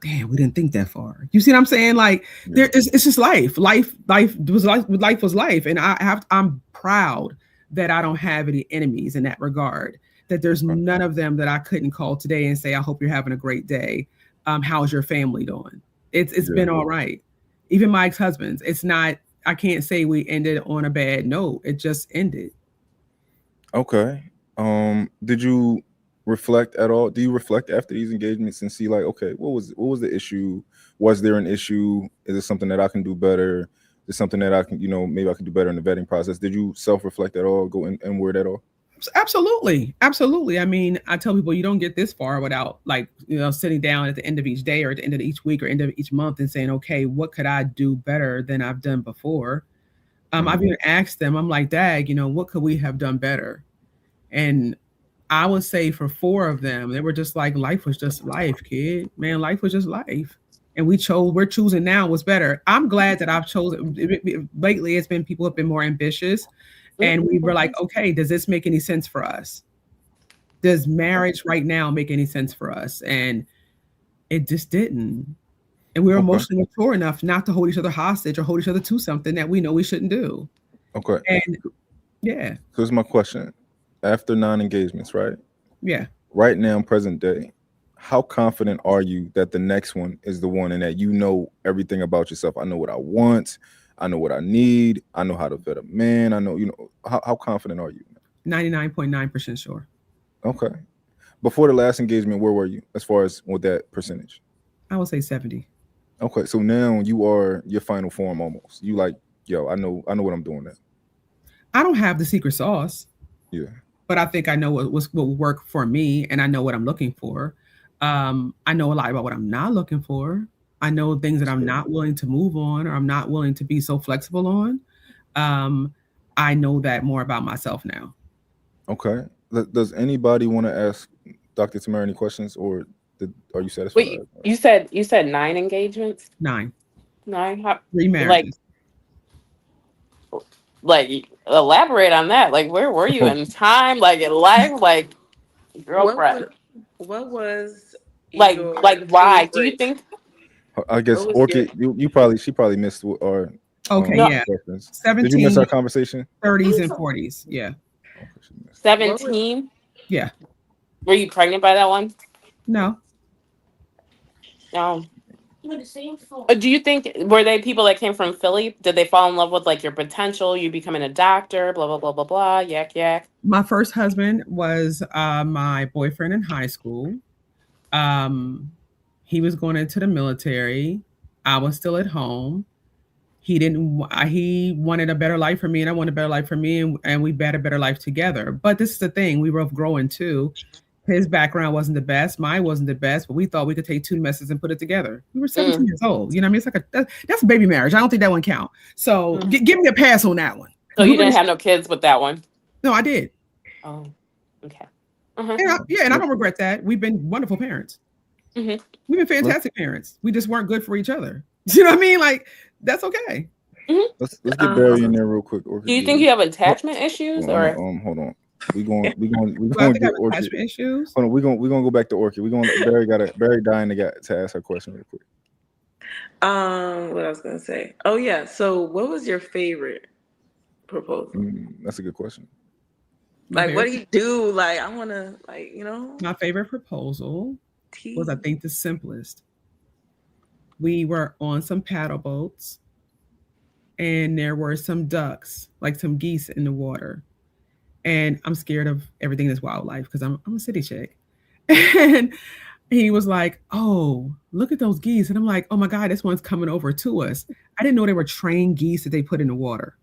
Damn, we didn't think that far. You see what I'm saying? Like it's just life. Life was life. And I'm proud that I don't have any enemies in that regard. That there's none of them that I couldn't call today and say, I hope you're having a great day. How's your family doing? It's been all right. Even my ex-husbands, it's not, I can't say we ended on a bad note. It just ended. Okay. Did you reflect at all? Do you reflect after these engagements and see like, okay, what was the issue? Was there an issue? Is it something that I can do better? Is it something that I can, maybe I can do better in the vetting process? Did you self-reflect at all, go inward at all? Absolutely. I mean, I tell people you don't get this far without sitting down at the end of each day or at the end of each week or end of each month and saying, okay, what could I do better than I've done before? I've even asked them, I'm like, Dag, what could we have done better? And I would say for 4 of them, they were just like, life was just life, kid. Man, life was just life. And we're choosing now what's better. I'm glad that I've chosen. Lately, it's been people have been more ambitious. And we were like, okay, does this make any sense for us? Does marriage right now make any sense for us? And it just didn't. And we were emotionally mature enough not to hold each other hostage or hold each other to something that we know we shouldn't do. Okay. And yeah. So here's my question. After 9 engagements, right? Yeah. Right now, present day, how confident are you that the next one is the one and that you know everything about yourself? I know what I want. I know what I need. I know how to vet a man. I know, how confident are you? 99.9% sure. Okay. Before the last engagement, where were you as far as with that percentage? I would say 70. Okay. So now you are your final form almost. You like, yo, I know what I'm doing now. I don't have the secret sauce. Yeah. But I think I know what will work for me and I know what I'm looking for. I know a lot about what I'm not looking for. I know things that I'm not willing to move on or I'm not willing to be so flexible on. I know that more about myself now. Okay. Does anybody want to ask Dr. Tamara any questions or are you satisfied? Wait, you said 9 engagements? 9. 9? 3 marriages. Like elaborate on that. Like where were you in time? Like in life? Like girlfriend. What was like why? Do you think? I guess Orchid, she probably missed our yeah. questions. 17. Did you miss our conversation? 30s and 40s. Yeah. 17? Yeah. Were you pregnant by that one? No. No. Do you think were they people that came from Philly? Did they fall in love with like your potential? You becoming a doctor? Blah blah blah blah blah. Yak yak. My first husband was my boyfriend in high school. He was going into the military. I was still at home. He wanted a better life for me, and I wanted a better life for me, and we had a better life together. But this is the thing: we were both growing too. His background wasn't the best. Mine wasn't the best, but we thought we could take 2 messes and put it together. We were 17 years old. You know what I mean? It's like that's a baby marriage. I don't think that one count. So give me a pass on that one. So you didn't have no kids with that one? No, I did. Oh, okay. And I don't regret that. We've been wonderful parents. We've been fantastic parents. We just weren't good for each other. You know what I mean? Like, that's okay. Let's get Barry in there real quick. Do you think you have attachment issues or? Hold on. We going to get Orchid issues. Hold on, we're gonna go back to Orchid. Barry dying to ask her question real quick. What I was gonna say. Oh yeah. So what was your favorite proposal? That's a good question. Like, what do you do? Like, I want to, like, My favorite proposal was, I tea. think, the simplest. We were on some paddle boats, and there were some ducks, like some geese in the water. And I'm scared of everything that's wildlife because I'm a city chick. And he was like, "Oh, look at those geese." And I'm like, "Oh my God, this one's coming over to us." I didn't know they were trained geese that they put in the water.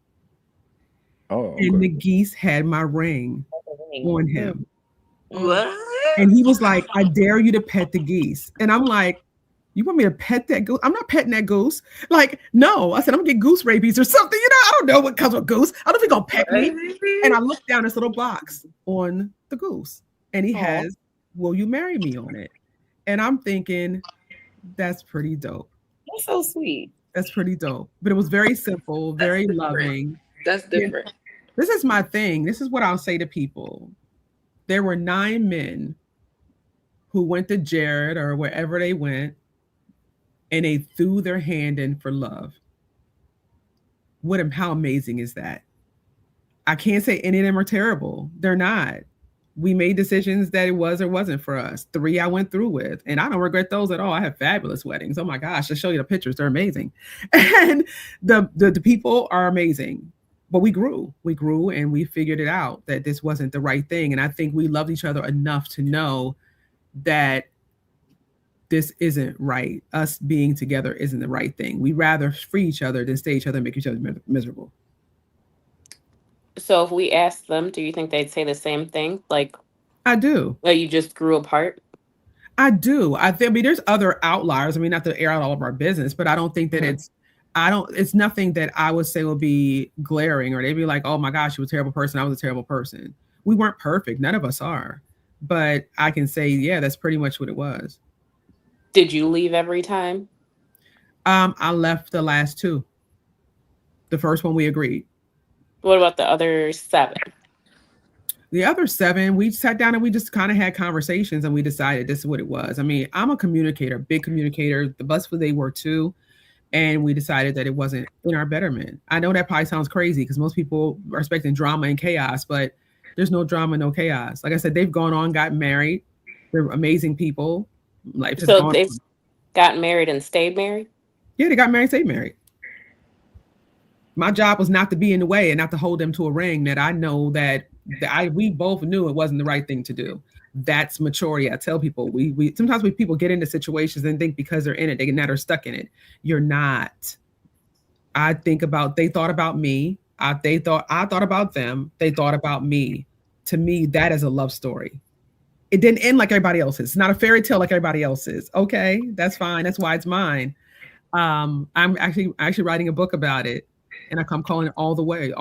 Oh, And the okay. geese had my ring on him. What? And he was like, "I dare you to pet the geese." And I'm like, "You want me to pet that goose? I'm not petting that goose." Like, no. I said, "I'm gonna get goose rabies or something." I don't know what comes with goose. I don't think he's gonna peck me. And I looked down this little box on the goose, and he has, "Will you marry me?" on it. And I'm thinking, that's pretty dope. That's so sweet. That's pretty dope. But it was very simple, very loving. That's different. This is my thing. This is what I'll say to people. There were 9 men who went to Jared or wherever they went, and they threw their hand in for love. How amazing is that? I can't say any of them are terrible. They're not. We made decisions that it was or wasn't for us. 3 I went through with, and I don't regret those at all. I have fabulous weddings. Oh my gosh, I'll show you the pictures. They're amazing. And the people are amazing. But we grew and we figured it out that this wasn't the right thing. And I think we loved each other enough to know that this isn't right. Us being together isn't the right thing. We'd rather free each other than stay each other and make each other miserable. So if we asked them, do you think they'd say the same thing? Like, I do. Like you just grew apart? I do. I mean, there's other outliers. I mean, not to air out all of our business, but I don't think that it's nothing that I would say will be glaring or they'd be like, "Oh my gosh, you were a terrible person. I was a terrible person." We weren't perfect. None of us are. But I can say, yeah, that's pretty much what it was. Did you leave every time? I left the last 2. The first one we agreed. What about the other 7? The other 7, we sat down and we just kind of had conversations and we decided this is what it was. I mean, I'm a communicator, big communicator. The bus they were too. And we decided that it wasn't in our betterment. I know that probably sounds crazy because most people are expecting drama and chaos, but there's no drama, no chaos. Like I said, they've gone on, got married. They're amazing people. Life has So they've gotten married and stayed married? Yeah, they got married, stayed married. My job was not to be in the way and not to hold them to a ring that I know that we both knew it wasn't the right thing to do. That's maturity. I tell people we sometimes people get into situations and think because they're in it, they are stuck in it. You're not. I think about they thought about me. I thought about them. They thought about me. To me, that is a love story. It didn't end like everybody else's. It's not a fairy tale like everybody else's. Okay, that's fine. That's why it's mine. I'm actually writing a book about it, and I'm calling it all the ways,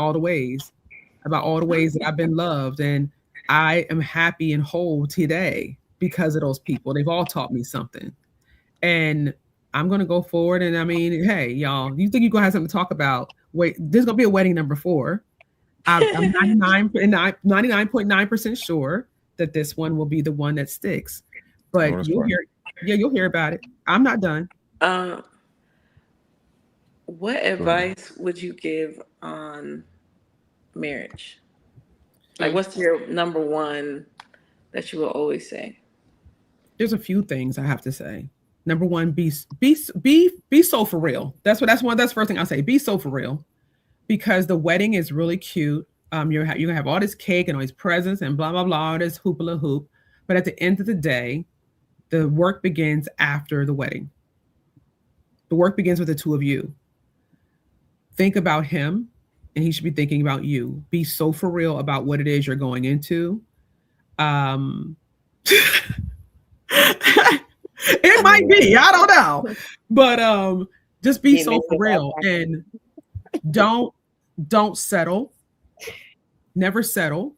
about all the ways that I've been loved, and I am happy and whole today because of those people. They've all taught me something, and I'm gonna go forward. And I mean, hey, y'all, you think you're gonna have something to talk about? Wait, there's gonna be a wedding number 4. I'm 99.9% sure that this one will be the one that sticks. But you'll hear about it. I'm not done. What advice would you give on marriage? Like, what's your number one that you will always say? There's a few things I have to say. Number one, be so for real. That's the first thing I say. Be so for real, because the wedding is really cute. You're gonna have all this cake and all these presents and blah blah blah, all this hoopla hoop. But at the end of the day, the work begins after the wedding. The work begins with the 2 of you. Think about him, and he should be thinking about you. Be so for real about what it is you're going into. It might be, I don't know, but just be so for real, and don't settle. Never settle.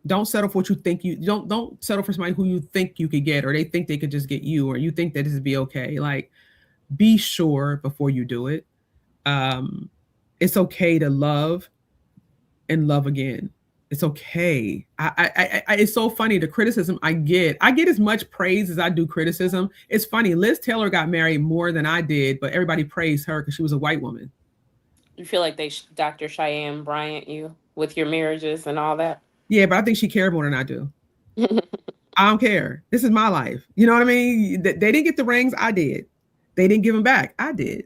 Don't settle for what you think don't settle for somebody who you think you could get, or they think they could just get you, or you think that this would be okay. Like, be sure before you do it. It's okay to love and love again. It's okay. It's so funny, the criticism I get as much praise as I do criticism. It's funny. Liz Taylor got married more than I did, but everybody praised her because she was a white woman. You feel like Dr. Cheyenne Bryant you with your marriages and all that? Yeah, but I think she cared more than I do. I don't care. This is my life. You know what I mean? They didn't get the rings. I did. They didn't give them back. I did.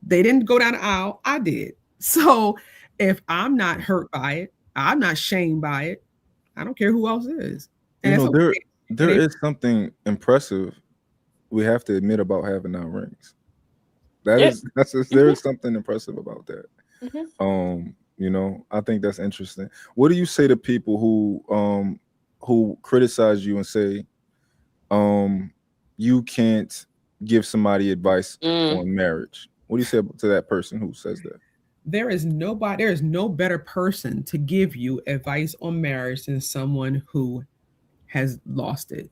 They didn't go down the aisle. I did. So if I'm not hurt by it, I'm not shamed by it. I don't care who else is. And You know, okay. there is something impressive we have to admit about having our rings. There is something impressive about that. Mm-hmm. You know, I think that's interesting. What do you say to people who criticize you and say you can't give somebody advice on marriage? What do you say to that person who says that? There is no better person to give you advice on marriage than someone who has lost it.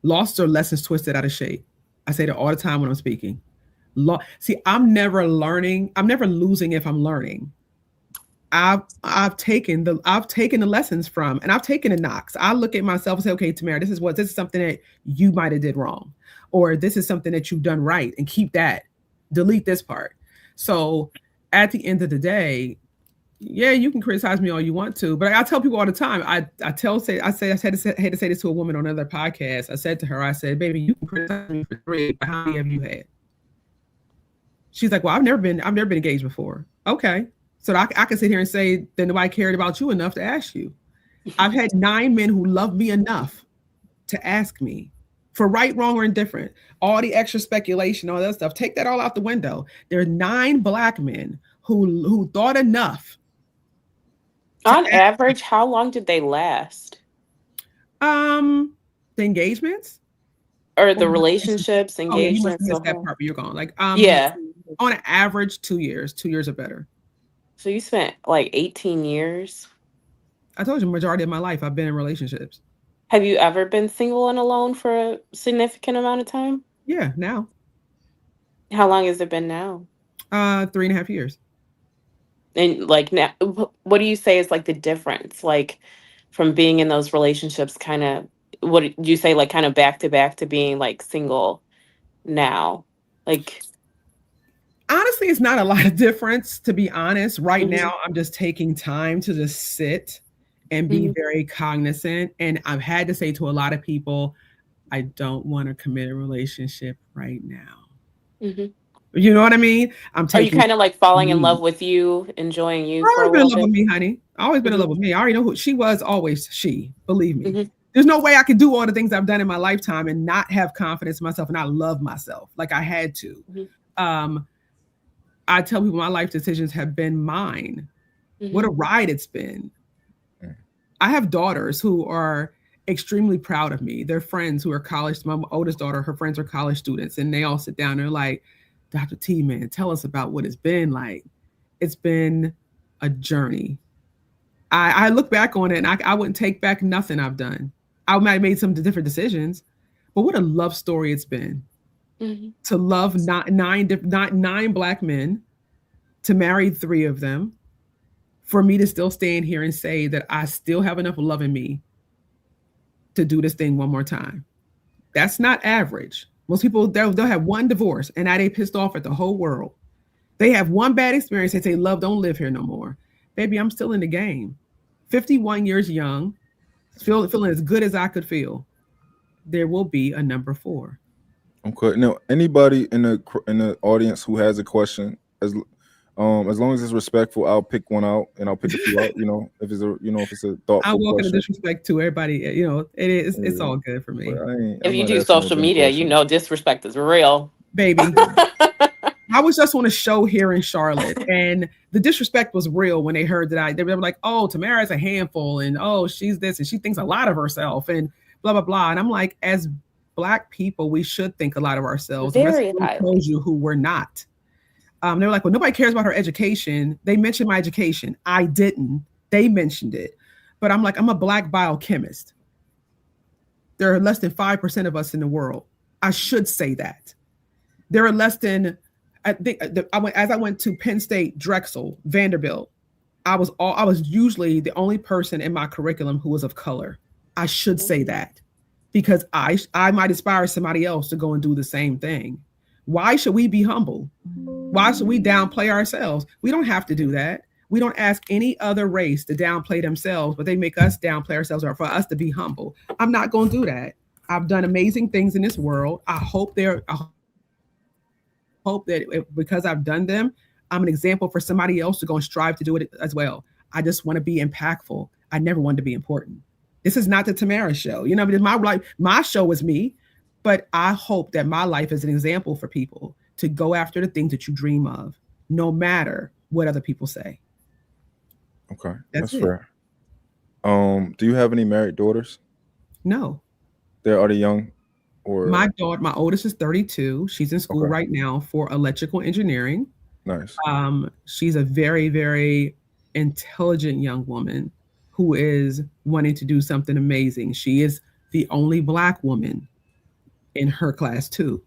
Lost or lessons twisted out of shape. I say that all the time when I'm speaking. See, I'm never losing if I'm learning. I've taken the lessons from, and I've taken the knocks. I look at myself and say, okay, Tamara, this is something that you might have did wrong, or this is something that you've done right, and keep that. Delete this part. So at the end of the day, yeah, you can criticize me all you want to, but I tell people all the time. I had to say this to a woman on another podcast. I said to her, I said, baby, you can criticize me for 3, but how many have you had? She's like, well, I've never been engaged before. Okay. So I can sit here and say that nobody cared about you enough to ask you. I've had 9 men who loved me enough to ask me for right, wrong, or indifferent. All the extra speculation, all that stuff, take that all out the window. There are 9 Black men who thought enough. On average, how long did they last? The engagements? Or the relationships, engagements. Oh, yeah, you missed that part, but you're gone. Like, yeah. On an average, 2 years. 2 years or better. So you spent like 18 years? I told you, majority of my life, I've been in relationships. Have you ever been single and alone for a significant amount of time? Yeah, now. How long has it been now? 3.5 years. And like now, what do you say is like the difference, like from being in those relationships, kind of, what do you say, like kind of back to back to being like single now? Like, honestly, it's not a lot of difference, to be honest. Right now, I'm just taking time to just sit and be very cognizant. And I've had to say to a lot of people, I don't want to commit a relationship right now. You know what I mean? Are you kind of like falling in love with you, enjoying you? I've always been in love with me, honey. Always been in love with me. I already know who she was. Always she. Believe me. There's no way I could do all the things I've done in my lifetime and not have confidence in myself and not love myself like I had to. I tell people my life decisions have been mine. What a ride it's been. I have daughters who are extremely proud of me. They're friends who are college. My oldest daughter, her friends are college students, and they all sit down and they're like, Dr. T, man, tell us about what it's been like. It's been a journey. I look back on it and I wouldn't take back nothing I've done. I might have made some different decisions, but what a love story it's been. To love nine Black men, to marry 3 of them, for me to still stand here and say that I still have enough love in me to do this thing one more time. That's not average. Most people, they'll have one divorce and now they pissed off at the whole world. They have one bad experience. They say, love don't live here no more. Baby, I'm still in the game. 51 years young, feeling as good as I could feel. There will be a number 4. Okay. Now, anybody in the audience who has a question, as long as it's respectful, I'll pick one out and I'll pick a few out. You know, if it's a thoughtful I walk question. in disrespect to everybody. You know, it's all good for me. If you do social media, you know disrespect is real, baby. I was just on a show here in Charlotte, and the disrespect was real when they heard that they were like, "Oh, Tamara's a handful," and "Oh, she's this," and she thinks a lot of herself, and blah blah blah. And I'm like, as Black people, we should think a lot of ourselves. Very highly. Told you who we're not. They were like, well, nobody cares about her education. They mentioned my education. I didn't. They mentioned it. But I'm like, I'm a Black biochemist. There are less than 5% of us in the world. I should say that. There are less than, I think, as I went to Penn State, Drexel, Vanderbilt, I was usually the only person in my curriculum who was of color. I should say that, because I might inspire somebody else to go and do the same thing. Why should we be humble? Why should we downplay ourselves? We don't have to do that. We don't ask any other race to downplay themselves, but they make us downplay ourselves or for us to be humble. I'm not going to do that. I've done amazing things in this world. I hope that because I've done them, I'm an example for somebody else to go and strive to do it as well. I just want to be impactful. I never wanted to be important. This is not the Tamara show. You know, my show is me, but I hope that my life is an example for people to go after the things that you dream of, no matter what other people say. Okay, That's that's it. fair. Do you have any married daughters? No. Are they young or My oldest is 32. She's in school okay? right now for electrical engineering. Nice. She's a very, very intelligent young woman who is wanting to do something amazing. She is the only Black woman in her class, too.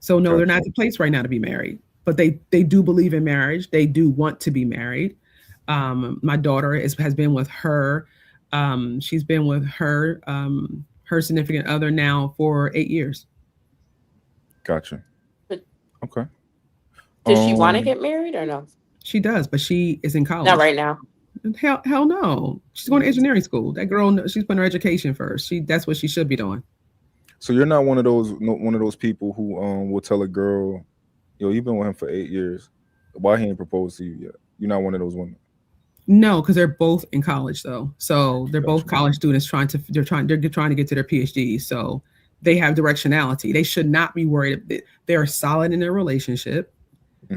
So no, they're not Gotcha. at the place right now to be married, but they do believe in marriage. They do want to be married. My daughter has been with her. She's been with her significant other now for 8 years. Gotcha. But Okay. does she want to Um. get married or no? She does, but she is in Not college. right now. Hell no. She's going to Mm. engineering school. That girl, she's putting her education first. That's what she should be doing. So you're not one of those one of those people who will tell a girl, "Yo, you've been with him for 8 years. Why he ain't proposed to you yet?" You're not one of those women. No, because they're both in college though. So they're both Gotcha. college students they're trying to get to their PhDs. So they have directionality. They should not be worried. They're solid in their relationship,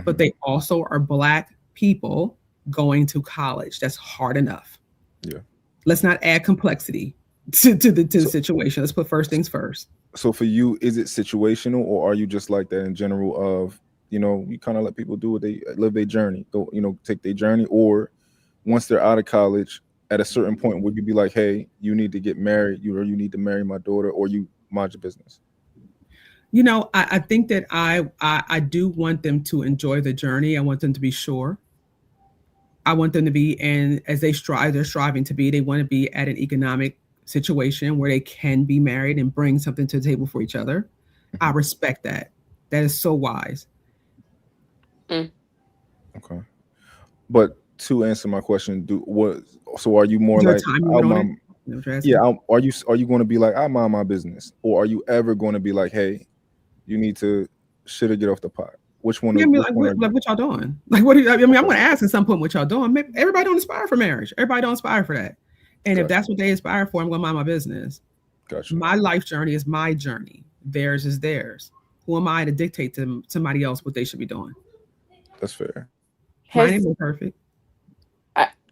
but Hmm. they also are Black people going to college. That's hard enough. Yeah. Let's not add complexity to the So situation. Let's put first things first. so for you, is it situational, or are you just like that in general? Of you kind of let people do what they live their journey, go take their journey, or once they're out of college, at a certain point, would you be like, "Hey, you need to get married, or you need to marry my daughter, or you mind your business"? I think that I do want them to enjoy the journey. I want them to be sure. I want them to be, and as they're striving to be, they want to be at an economic situation where they can be married and bring something to the table for each other. I Hmm. respect that. That is so wise. Mm. Okay. But to answer my question, do what? So are you more Is there a like, time "I'll limit on it? mind"? You know what you're Yeah. asking? Are you going to be like, "I mind my business," or are you ever going to be like, "Hey, you need to shit or get off the pot"? Which one? Yeah, I mean, Which one are you? what y'all doing? Like, what do you, I mean, I'm Okay. going to ask at some point what y'all doing. Maybe everybody don't aspire for marriage. Everybody don't aspire for that. And if Gotcha. that's what they aspire for, I'm going to mind my business. Gotcha. My life journey is my journey. Theirs is theirs. Who am I to dictate to somebody else what they should be doing? That's fair. Mine Has ain't no perfect.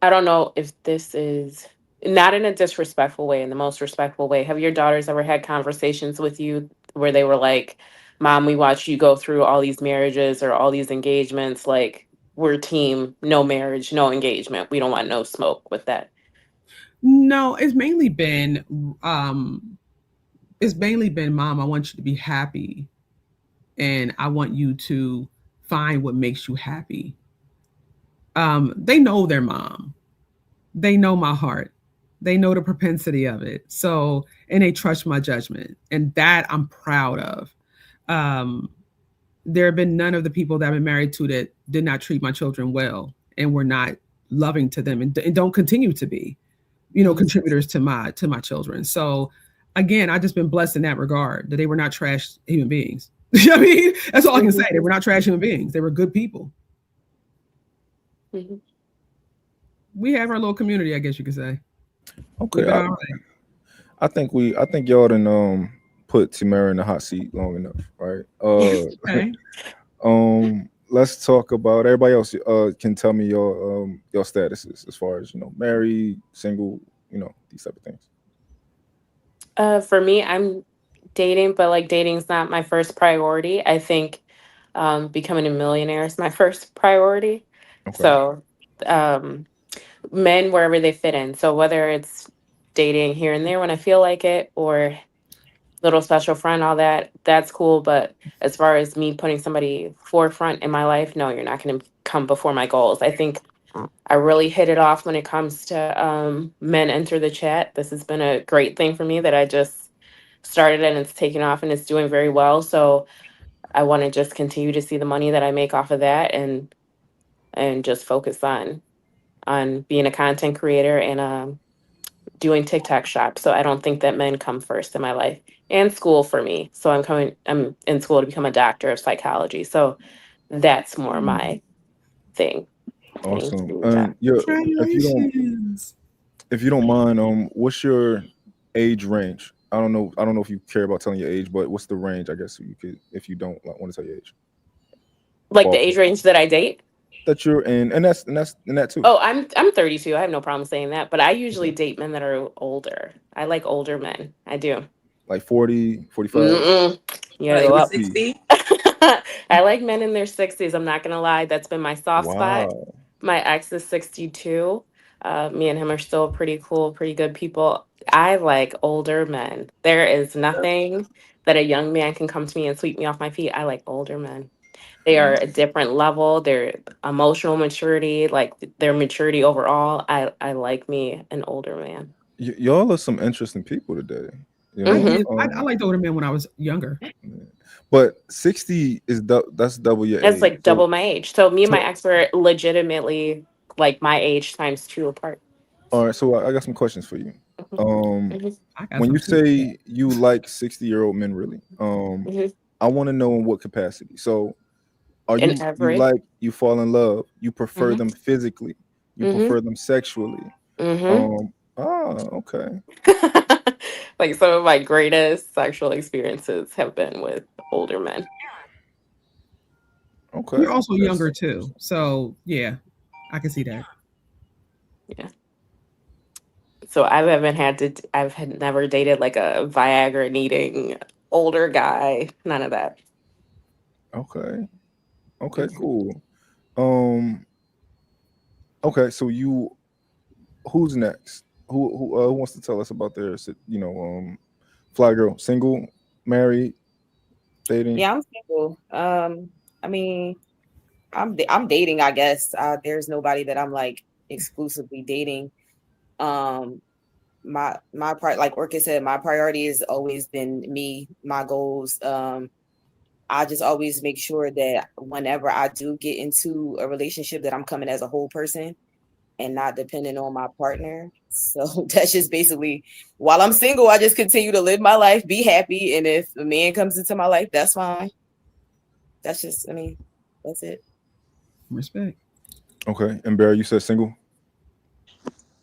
I don't know if this is not in a disrespectful way, in the most respectful way. Have your daughters ever had conversations with you where they were like, "Mom, we watch you go through all these marriages or all these engagements. Like, we're team, no marriage, no engagement. We don't want no smoke with that." No, it's mainly been, Mom, I want you to be happy and I want you to find what makes you happy. They know their mom. They know my heart. They know the propensity of it. So, and they trust my judgment. And that I'm proud of. Um, there have been none of the people that I've been married to that did not treat my children well and were not loving to them and don't continue to be, Mhm. contributors to my children. So again, I just been blessed in that regard that they were not trash human beings. I mean, that's all I can say. They were not trash human beings. They were good people. Mhm. We have our little community, I guess you could say. We've Okay. been I, all right. I think y'all done put Tamara in the hot seat long enough, right? Okay. Let's talk about everybody else. Can tell me your statuses as far as married, single, these type of things. For me, I'm dating, but like dating's not my first priority. I think becoming a millionaire is my first priority. Okay. So, um, men wherever they fit in. So whether it's dating here and there when I feel like it, or little special friend, all that, that's cool. But as far as me putting somebody forefront in my life, no, you're not going to come before my goals. I think I really hit it off when it comes to men enter the chat. This has been a great thing for me that I just started and it's taken off and it's doing very well. So I want to just continue to see the money that I make off of that and just focus on being a content creator and doing TikTok shop. So I don't think that men come first in my life. And school for me. So I'm in school to become a doctor of psychology. So that's more my thing. Getting to Awesome. be a And doctor. yeah, Congratulations. if you don't mind, what's your age range? I don't know if you care about telling your age, but what's the range? I guess you could, if you don't like, want to tell your age, Like the age ballpark range that I date. that you're in, and that too. Oh, I'm 32. I have no problem saying that, but I usually Okay. date men that are older. I like older men. I do. Like 40, 45, Mm-mm. You gotta go Like up. 60. 60? I like men in their 60s. I'm not gonna lie. That's been my soft spot. Wow. My ex is 62. Me and him are still pretty cool, pretty good people. I like older men. There is nothing that a young man can come to me and sweep me off my feet. I like older men. They are a different level. Their emotional maturity, like their maturity overall. I like me an older man. Y'all are some interesting people today. You I know, Hmm did. I liked older men when I was younger. yeah. But 60 is that's double your It's age. like So double my age. So me and my so ex were legitimately like my age times two apart. all right. So I got some questions for you. Mhm, Um, mhm, I got when you some too. say you like 60-year-old men, really, mhm. I want to know in what capacity. So are In you every. like you fall in love? You prefer Hmm them physically? You hmm prefer them sexually? hmm Okay. Like some of my greatest sexual experiences have been with older men. You're Okay. also That's younger too, so yeah, I can see that. Yeah. So I haven't had to. I've had never dated like a Viagra needing older guy. None of that. okay. Okay, Mhm. cool. Um, okay, so who's next? Who wants to tell us about their fly girl, single, married, dating? Yeah, I'm single. I mean, I'm dating, I guess. There's nobody that I'm like exclusively dating. Um, my part, like Orchid said, my priority has always been me, my goals. I just always make sure that whenever I do get into a relationship, that I'm coming as a whole person and not depending on my partner. So that's just basically, while I'm single, I just continue to live my life, be happy, and if a man comes into my life, that's fine. That's just, I mean, that's it. Respect. Okay, and Barry, you said single.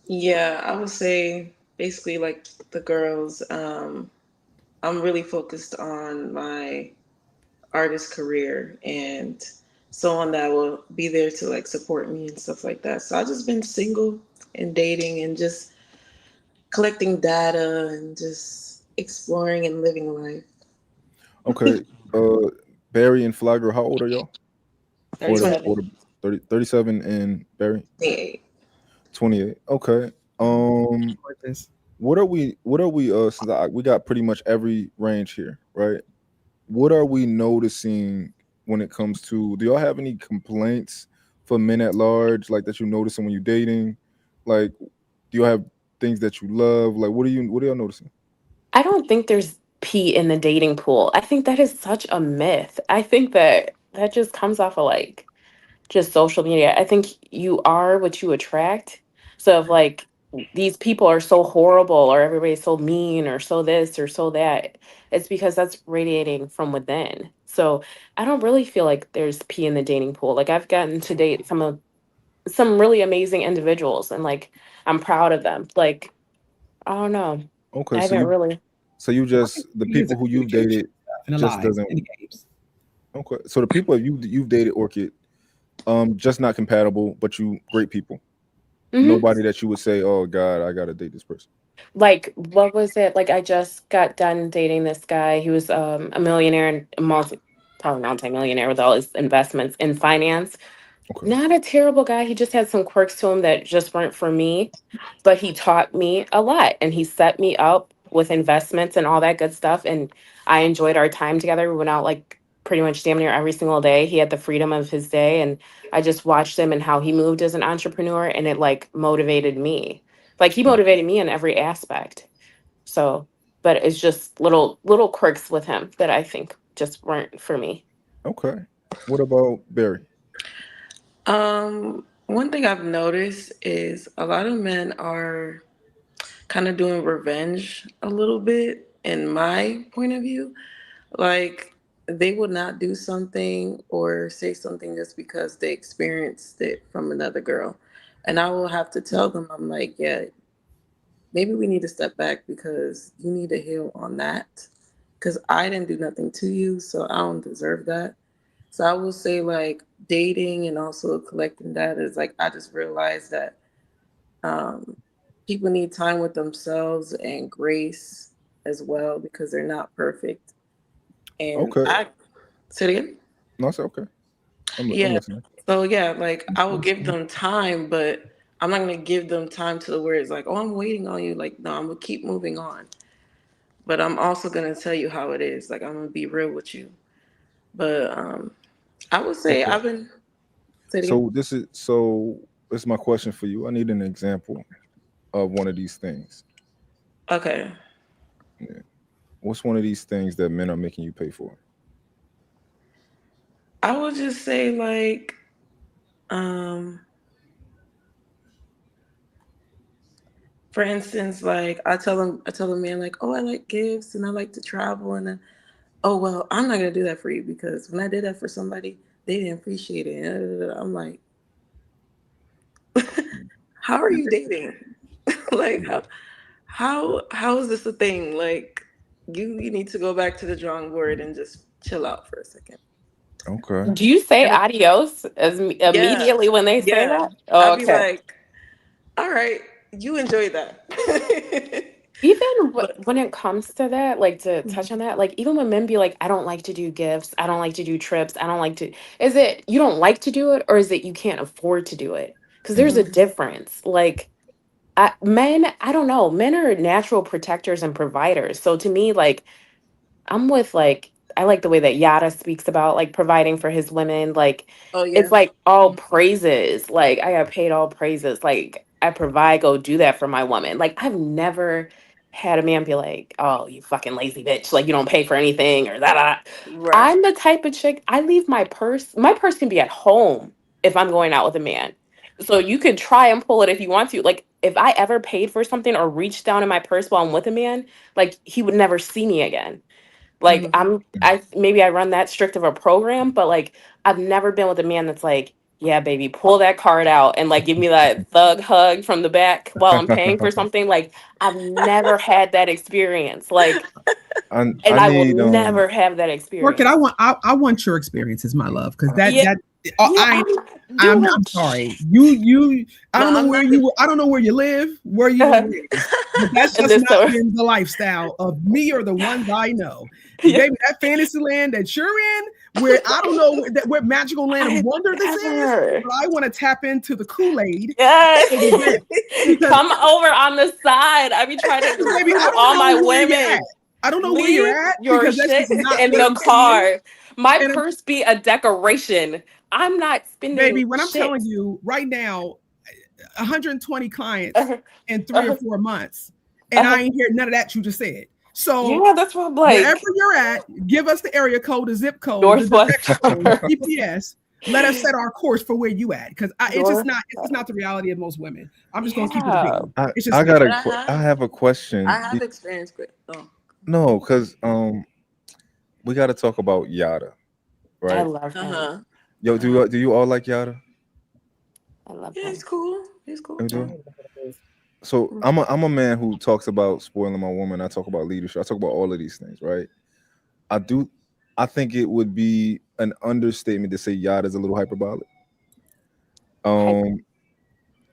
Yeah, I would say basically like the girls, I'm really focused on my artist career and someone that will be there to like support me and stuff like that. So I've just been single and dating and just collecting data and just exploring and living life. Okay, uh, Barry and fly girl, how old are y'all? Or 37. the 30, 37 and Barry 28. 28. Okay. Um, Gorgeous. since we got pretty much every range here, right? What are we noticing when it comes to, do y'all have any complaints for men at large, like that you noticing when you're dating? Like, do you have things that you love? Like, what are y'all noticing? I don't think there's pee in the dating pool. I think that is such a myth. I think that that just comes off of like just social media. I think you are what you attract. So if like these people are so horrible or everybody's so mean or so this or so that, it's because that's radiating from within. So I don't really feel like there's pee in the dating pool. Like I've gotten to date some really amazing individuals and like I'm proud of them. Like I don't know. Okay, I haven't really. so you I think just, the he is a people who you've communication dated stuff and a just lie doesn't. in the games. Okay, so the people you've dated, Orchid, just not compatible, but you great people. Mhm. Nobody that you would say, oh God, I gotta date this person. Like what was it, like I just got done dating this guy. He was a millionaire and probably multi-millionaire with all his investments in finance. Okay. Not a terrible guy. He just had some quirks to him that just weren't for me, but he taught me a lot and he set me up with investments and all that good stuff, and I enjoyed our time together. We went out like pretty much damn near every single day. He had the freedom of his day, and I just watched him and how he moved as an entrepreneur, and it like motivated me. Like he motivated me in every aspect. So, but it's just little quirks with him that I think just weren't for me. Okay. What about Barry? One thing I've noticed is a lot of men are kind of doing revenge a little bit, in my point of view. Like, they would not do something or say something just because they experienced it from another girl. And I will have to tell them, I'm like, yeah, maybe we need to step back because you need to heal on that. Because I didn't do nothing to you, so I don't deserve that. So I will say, like, dating and also collecting data is like, I just realized that um, people need time with themselves and grace as well because they're not perfect. And Okay. I say it again. No, it's okay. I'm Yeah. listening. So yeah, like I will give them time, but I'm not gonna give them time to where it's like, oh, I'm waiting on you. Like, no, I'm gonna keep moving on. But I'm also gonna tell you how it is. Like, I'm gonna be real with you. But I would say Okay. I've been say it again. So this is my question for you. I need an example of one of these things. Okay. Yeah. What's one of these things that men are making you pay for? I would just say like um for instance, like I tell them man like, oh, I like gifts and I like to travel and then, oh well, I'm not gonna do that for you because when I did that for somebody, they didn't appreciate it. I'm like, how are you dating? Like how is this a thing? Like you need to go back to the drawing board and just chill out for a second. Okay. Do you say And adios yeah, immediately when they say yeah. that? Oh, I'd be okay. like, all right, you enjoy that. Even But when it comes to that, like to touch on that, like even when men be like, I don't like to do gifts, I don't like to do trips, I don't like to, is it you don't like to do it or is it you can't afford to do it? Because there's a Mhm. difference. Like, men, I don't know, men are natural protectors and providers. So to me, like, I'm with like I like the way that Yada speaks about like providing for his women. Like oh it's yeah. like all praises. Like I got paid all praises. Like I provide, go do that for my woman. Like I've never had a man be like, "Oh, you fucking lazy bitch! Like you don't pay for anything or that." Right. I'm the type of chick. I leave my purse. My purse can be at home if I'm going out with a man. So you could try and pull it if you want to. Like if I ever paid for something or reached down in my purse while I'm with a man, like he would never see me again. Like Mhm. I maybe I run that strict of a program, but like I've never been with a man that's like, yeah, baby, pull that card out and like give me that thug hug from the back while I'm paying for something. Like I've never had that experience. Like, I and I will need never have that Orchid, experience. I want your experiences, my love, because Yeah, that yeah, I dude, I'm sorry. You I No, don't know I'm where not. you I don't know where you live, where you were raised, but that's and just this not so been the lifestyle of me or the ones I know. yeah, Baby, that fantasy land that you're in, where I don't know where magical land of I've wonder this is, never. but I want to tap into the Kool-Aid Yes. over there. Because Come over on the side. I be trying to baby, I recruit don't all my know where you're at. women. I don't know where you're Leave at your because that's shit just not in what the I'm seeing. car. My And purse be a decoration. I'm not spending baby, when I'm telling shit. you right now, 120 clients Uh, in 3 or 4 months, and uh, I ain't hear none of that you just said. So yeah, that's what I'm wherever like. you're at, give us the area code, the zip code, the Northwest directional, the suburbs. GPS. Let us set our course for where you at, because North. it's just not the reality of most women. I'm just gonna keep it a Yeah. bean. It's just I not. got But I have a question. I have experience with. Oh. No, because we got to talk about Yada, I right? love Uh him. huh. Yo, Uh huh. do you all like Yada? I love Yeah, he's him. cool. He's cool. You I do? don't know what it is. So I'm a man who talks about spoiling my woman. I talk about leadership. I talk about all of these things, right? I do. I think it would be an understatement to say Yada is a little hyperbolic. Hype.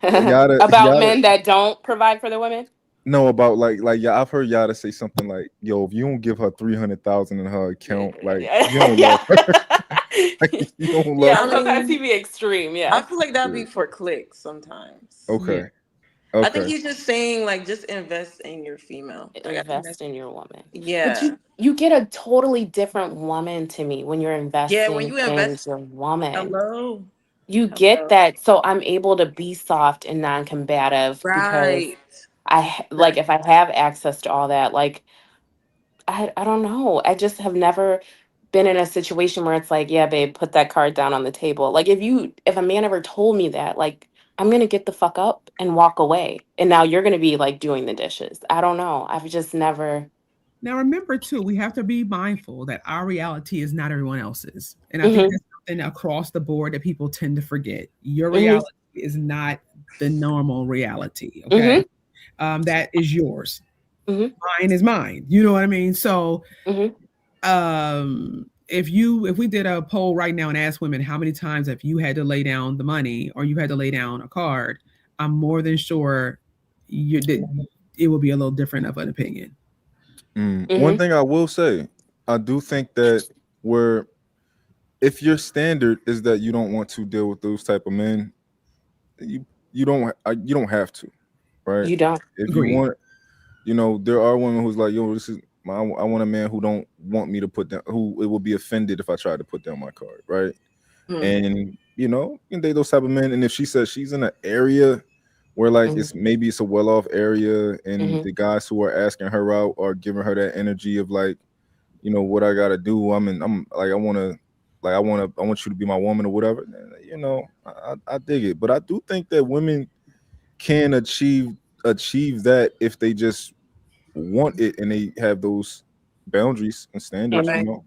Um, Yada, About Yada. men that don't provide for their women. No, about like yeah, I've heard Yada say something like, "Yo, if you don't give her 300,000 in her account, like you don't Yeah. love her. Like, you don't love Yeah, I her." sometimes he mean, be extreme. I Yeah. feel like that'd Yeah. be for clicks sometimes. Yeah. Okay, I think okay. he's just saying like just invest in your female. Like I think Invest that's in your woman. But yeah. you get a totally different woman to me when you're Yeah, when investing you in invest your woman. hello. You get Hello. that, so I'm able to be soft and non-combative because Right. I like Right. if I have access to all that, like I don't know. I just have never been in a situation where it's like, yeah, babe, put that card down on the table. Like if a man ever told me that, like I'm gonna get the fuck up and walk away. And now you're gonna be like doing the dishes. I don't know. I've just never. Now, remember too, we have to be mindful that our reality is not everyone else's, and I think Mhm. that's something across the board that people tend to forget. Your Mhm. reality is not the normal reality. Okay, Mhm. that is yours. Mhm. Mine is mine. You know what I mean? So, Mhm. if we did a poll right now and asked women how many times have you had to lay down the money or you had to lay down a card, I'm more than sure that it will be a little different of an opinion. One Mhm. thing I will say, I do think that where if your standard is that you don't want to deal with those type of men, you you don't have to, right? You don't. If you Agreed. want, there are women who's like, yo, this is I want a man who don't want me to put down, who it will be offended if I try to put down my card, right? Hmm. And you can date those type of men. And if she says she's in an area where like Mhm. it's a well off area, and Mhm. the guys who are asking her out are giving her that energy of like, what I gotta do. I'm like I want you to be my woman or whatever. I dig it, but I do think that women can achieve that if they just want it and they have those boundaries and standards. Mhm. Right. Your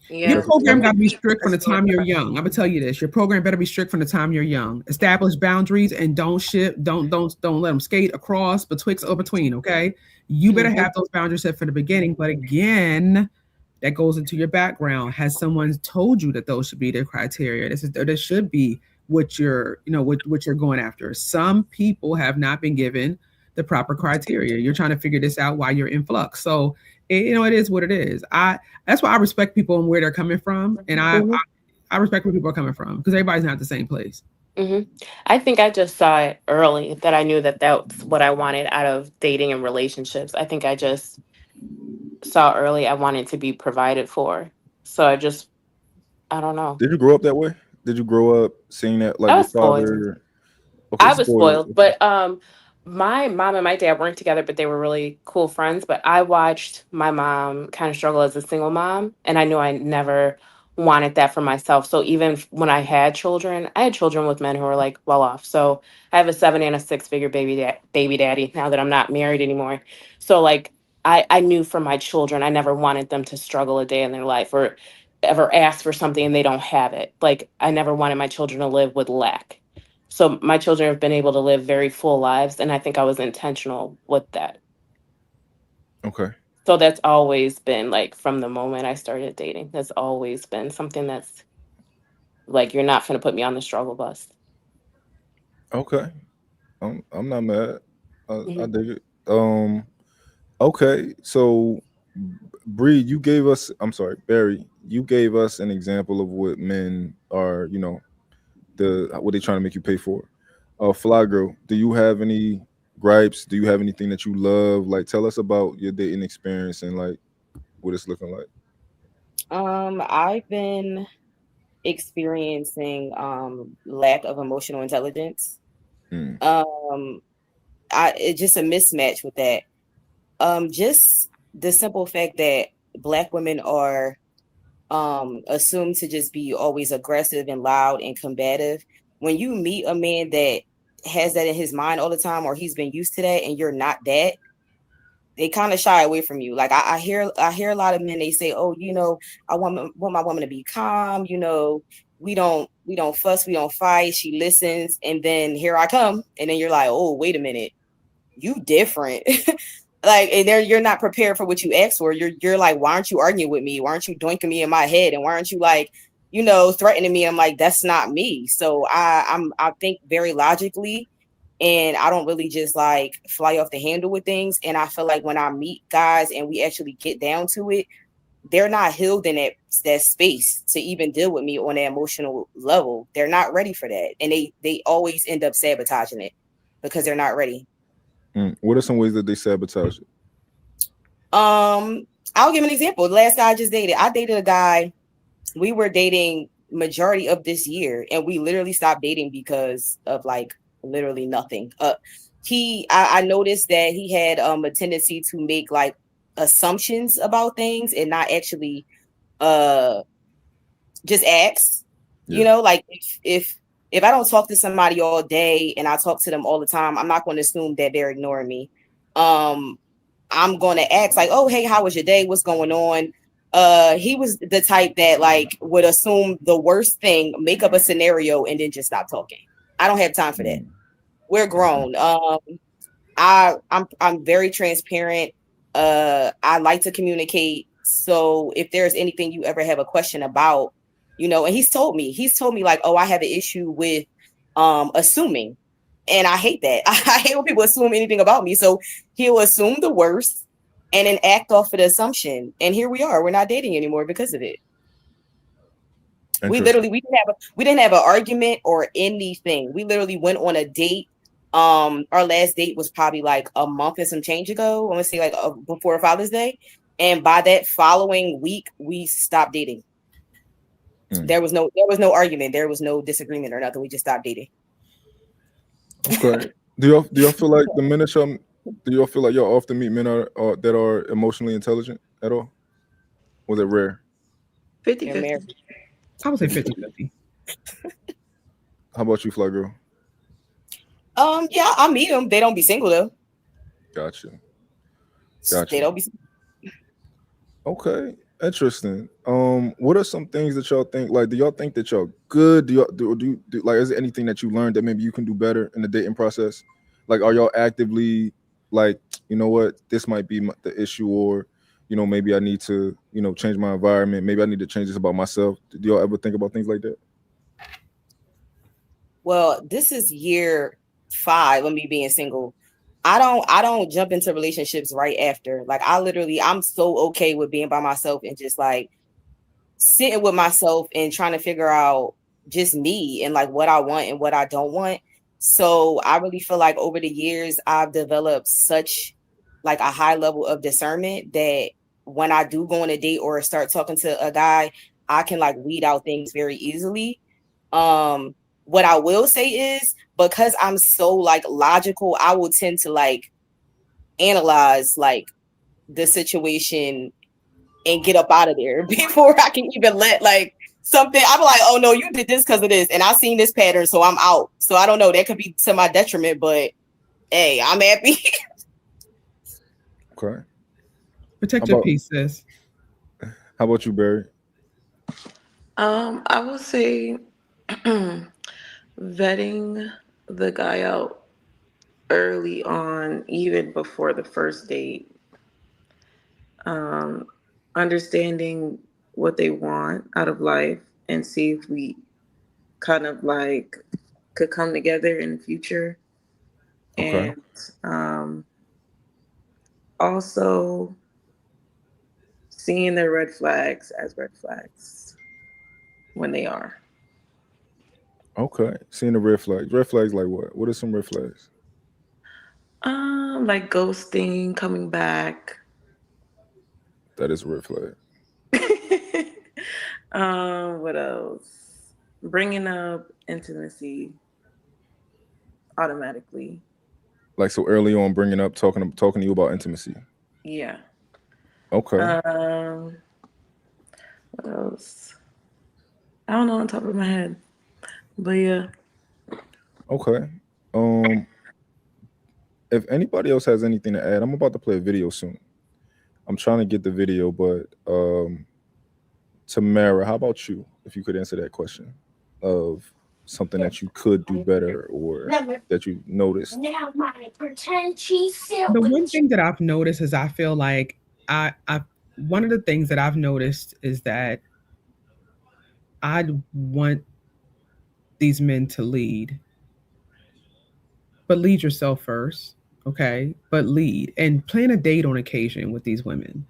Yeah. That's what program you got to be Definitely strict from the personal time you're preference. young. I'm gonna tell you this: your program better be strict from the time you're young. Establish boundaries and don't ship, don't let them skate across betwixt or between. Okay, you better Mhm. have those boundaries set from the beginning. But again, that goes into your background. Has someone told you that those should be the criteria? This should be what what you're going after. Some people have not been given the proper criteria. You're trying to figure this out while you're in flux. So it is what it is. I That's why I respect people and where they're coming from, and Mhm. I respect where people are coming from because everybody's not the same place. Mhm. I think I just saw it early that I knew that that's what I wanted out of dating and relationships. I think I just saw early I wanted to be provided for. So I don't know. Did you grow up that way? Did you grow up seeing that like I your was spoiled. father? Okay, I was spoiled. spoiled, but my mom and my dad weren't together, but they were really cool friends. But I watched my mom kind of struggle as a single mom, and I knew I never wanted that for myself. So even when I had children with men who were like well off. So I have a 7 and a 6 figure baby daddy now that I'm not married anymore. So like I knew for my children, I never wanted them to struggle a day in their life or ever ask for something and they don't have it. Like I never wanted my children to live with lack. So my children have been able to live very full lives, and I think I was intentional with that. Okay, So that's always been like from the moment I started dating. That's always been something that's like you're not going to put me on the struggle bus. okay. I'm not mad. I Hmm. dig it. Okay. So, Bree, you gave us. I'm sorry, Barry. You gave us an example of what men are. What they trying to make you pay for. Fly girl, do you have any gripes? Do you have anything that you love? Like, tell us about your dating experience and like what it's looking like. I've been experiencing lack of emotional intelligence. Hmm. Um, it's just a mismatch with that. Just the simple fact that Black women are assumed to just be always aggressive and loud and combative. When you meet a man that has that in his mind all the time, or he's been used to that, and you're not that, they kind of shy away from you. Like I hear a lot of men, they say, "Oh, want my woman to be calm. We don't fuss, we don't fight. She listens." And then here I come, and then you're like, "Oh, wait a minute, you different." Like, and there you're not prepared for what you asked for. You're like, "Why aren't you arguing with me? Why aren't you doinking me in my head? And why aren't you like, threatening me?" I'm like, that's not me. So I think very logically, and I don't really just like fly off the handle with things. And I feel like when I meet guys and we actually get down to it, they're not healed in that space to even deal with me on an emotional level. They're not ready for that, and they always end up sabotaging it because they're not ready. What are some ways that they sabotage it? Um, I'll give an example. The last guy I dated a guy. We were dating majority of this year, and we literally stopped dating because of like literally nothing. I noticed that he had a tendency to make like assumptions about things and not actually uh just ask. Yeah. Like if I don't talk to somebody all day and I talk to them all the time, I'm not going to assume that they're ignoring me. um I'm going to ask like, oh, hey, how was your day? What's going on? He was the type that like would assume the worst thing, make up a scenario, and then just stop talking. I don't have time for that. Mm, We're okay. grown. I'm very transparent. I like to communicate. So if there's anything you ever have a question about, and he's told me like, oh, I have an issue with assuming. And I hate that. I hate when people assume anything about me. So he'll assume the worst and then act off of the assumption. And here we are. We're not dating anymore because of it. We Interesting. literally we didn't have an argument or anything. We literally went on a date. Our last date was probably like a month and some change ago. I want to say like before Father's Day, and by that following week, we stopped dating. Mm. There was no argument. There was no disagreement or nothing. We just stopped dating. Okay. Do y'all feel like the men that y'all do y'all feel like y'all often meet men that are emotionally intelligent at all? Was it rare? 50 They're married. 50. I would say 50. 50-50. How about you, Fly Girl? Yeah, I meet them. They don't be single though. Gotcha. They Gotcha. don't be. Okay. Interesting. What are some things that y'all think? Like, do y'all think that y'all good? Do like? Is there anything that you learned that maybe you can do better in the dating process? Like, are y'all actively like, you know what, this might be the issue, or maybe I need to, change my environment. Maybe I need to change this about myself. Do y'all ever think about things like that? Well, this is year 5 of me being single. I don't jump into relationships right after. Like I'm so okay with being by myself and just like sitting with myself and trying to figure out just me and like what I want and what I don't want. So I really feel like over the years I've developed such like a high level of discernment that when I do go on a date or start talking to a guy, I can like weed out things very easily. What I will say is because I'm so like logical, I will tend to like analyze like the situation and get up out of there before I can even let like something. I'm like, oh no, you did this because of this, and I've seen this pattern, so I'm out. So I don't know. That could be to my detriment, but hey, I'm happy. Okay. Protect How your about peace, sis. how about you, Barry? I would say vetting the guy out early on, even before the first date. Um, Understanding what they want out of life and see if we kind of like could come together in the future. Okay. And um, also seeing their red flags as red flags when they are. Okay. Seeing the red flags. Red flags like what? What are some red flags? Like ghosting, coming back. That is a red flag. What else? Bringing up intimacy automatically. Like, so early on, bringing up talking to you about intimacy. Yeah. Okay. Um, what else? I don't know on top of my head, but yeah. Okay. Um, if anybody else has anything to add, I'm about to play a video soon. I'm trying to get the video, but Tamara, how about you? If you could answer that question of something that you could do better or that you noticed. Now my pretend she's The one sandwich. thing that I've noticed is I feel like I one of the things that I've noticed is that I want these men to lead, but lead yourself first, okay? But lead and plan a date on occasion with these women.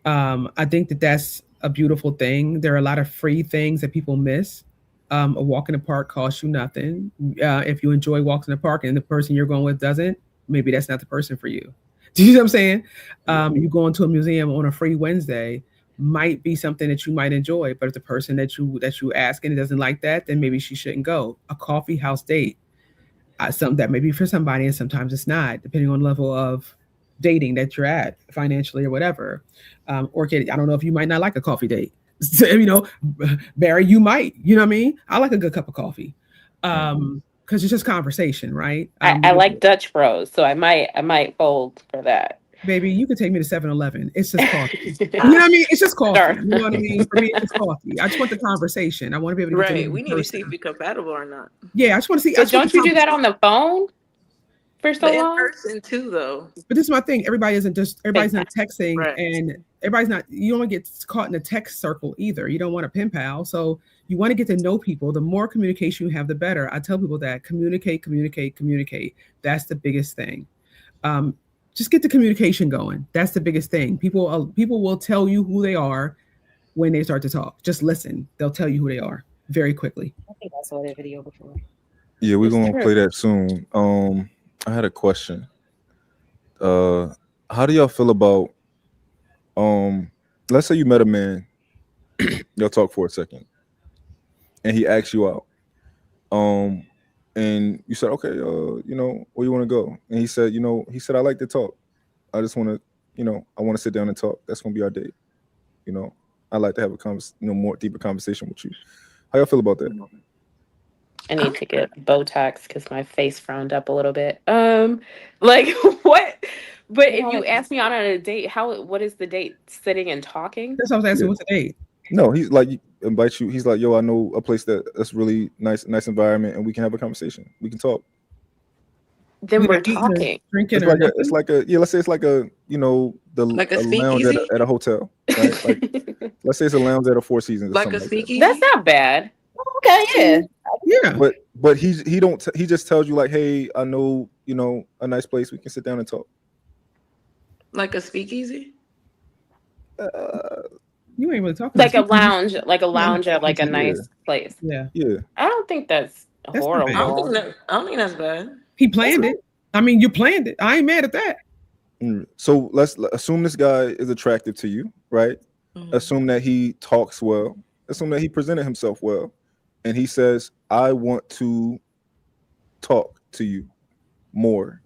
I think that that's a beautiful thing. There are a lot of free things that people miss. A walk in the park costs you nothing. If you enjoy walks in the park and the person you're going with doesn't, maybe that's not the person for you. Do you know what I'm saying? Yeah. You go into a museum on a free Wednesday might be something that you might enjoy, but if the person that you ask and doesn't like that, then maybe she shouldn't go. A coffee house date, something that may be for somebody, and sometimes it's not, depending on the level of dating that you're at financially or whatever. Or kid, I don't know if you might not like a coffee date. So, you know, Barry, you might. You know what I mean? I like a good cup of coffee. Because it's just conversation, right? I like Dutch Bros, so I might fold for that. Baby, you could take me to 7-Eleven. It's just coffee. You know what I mean? It's just coffee. Sure. You know what I mean? For me, it's just coffee. I just want the conversation. I want to be able to get to know Right. the We need to see if person. we're compatible or not. Yeah, I just want to see. I So just want don't the you do that conversation. on the phone for so But in long? person too, though. But this is my thing. Everybody's not texting, Right. and everybody's not. You don't want to get caught in a text circle either. You don't want a pen pal. So you want to get to know people. The more communication you have, the better. I tell people that communicate, communicate, communicate. That's the biggest thing. Um, just get the communication going. That's the biggest thing. People will tell you who they are when they start to talk. Just listen. They'll tell you who they are very quickly. I think I saw that video before. Yeah, we're It's gonna true. play that soon. I had a question. How do y'all feel about let's say you met a man, y'all talk for a second, and he asks you out. And you said, okay, you know, where you want to go? And he said, I like to talk. I just want to, I want to sit down and talk. That's gonna be our date. You know, I like to have a more deeper conversation with you. How y'all feel about that? I need to get Botox because my face frowned up a little bit. Like what? But if you ask me out on a date, what is the date? Sitting and talking? That's what I was asking. Yeah. What's the date? No, he's like invite you. He's like, yo, I know a place that's really nice environment, and we can have a conversation. We can talk. Then You're we're not eating or talking. drinking It's or like nothing. let's say it's like a Like a a lounge speakeasy? at a hotel, right? Like let's say it's a lounge at a Four Seasons or Like a something like that. speakeasy? That's not bad. Okay, yeah. Yeah. But he just tells you like, hey, I know a nice place we can sit down and talk. Like a speakeasy? You ain't really talking Like a about lounge, like a Yeah, lounge at like a Yeah, nice place. yeah. yeah. I don't think that's That's not I bad. don't think horrible. I don't think that's bad. He planned it. I mean, you planned it. I ain't mad at that. So let's assume this guy is attractive to you, right? Mhm. Assume that he talks well. Assume that he presented himself well, and he says, "I want to talk to you more."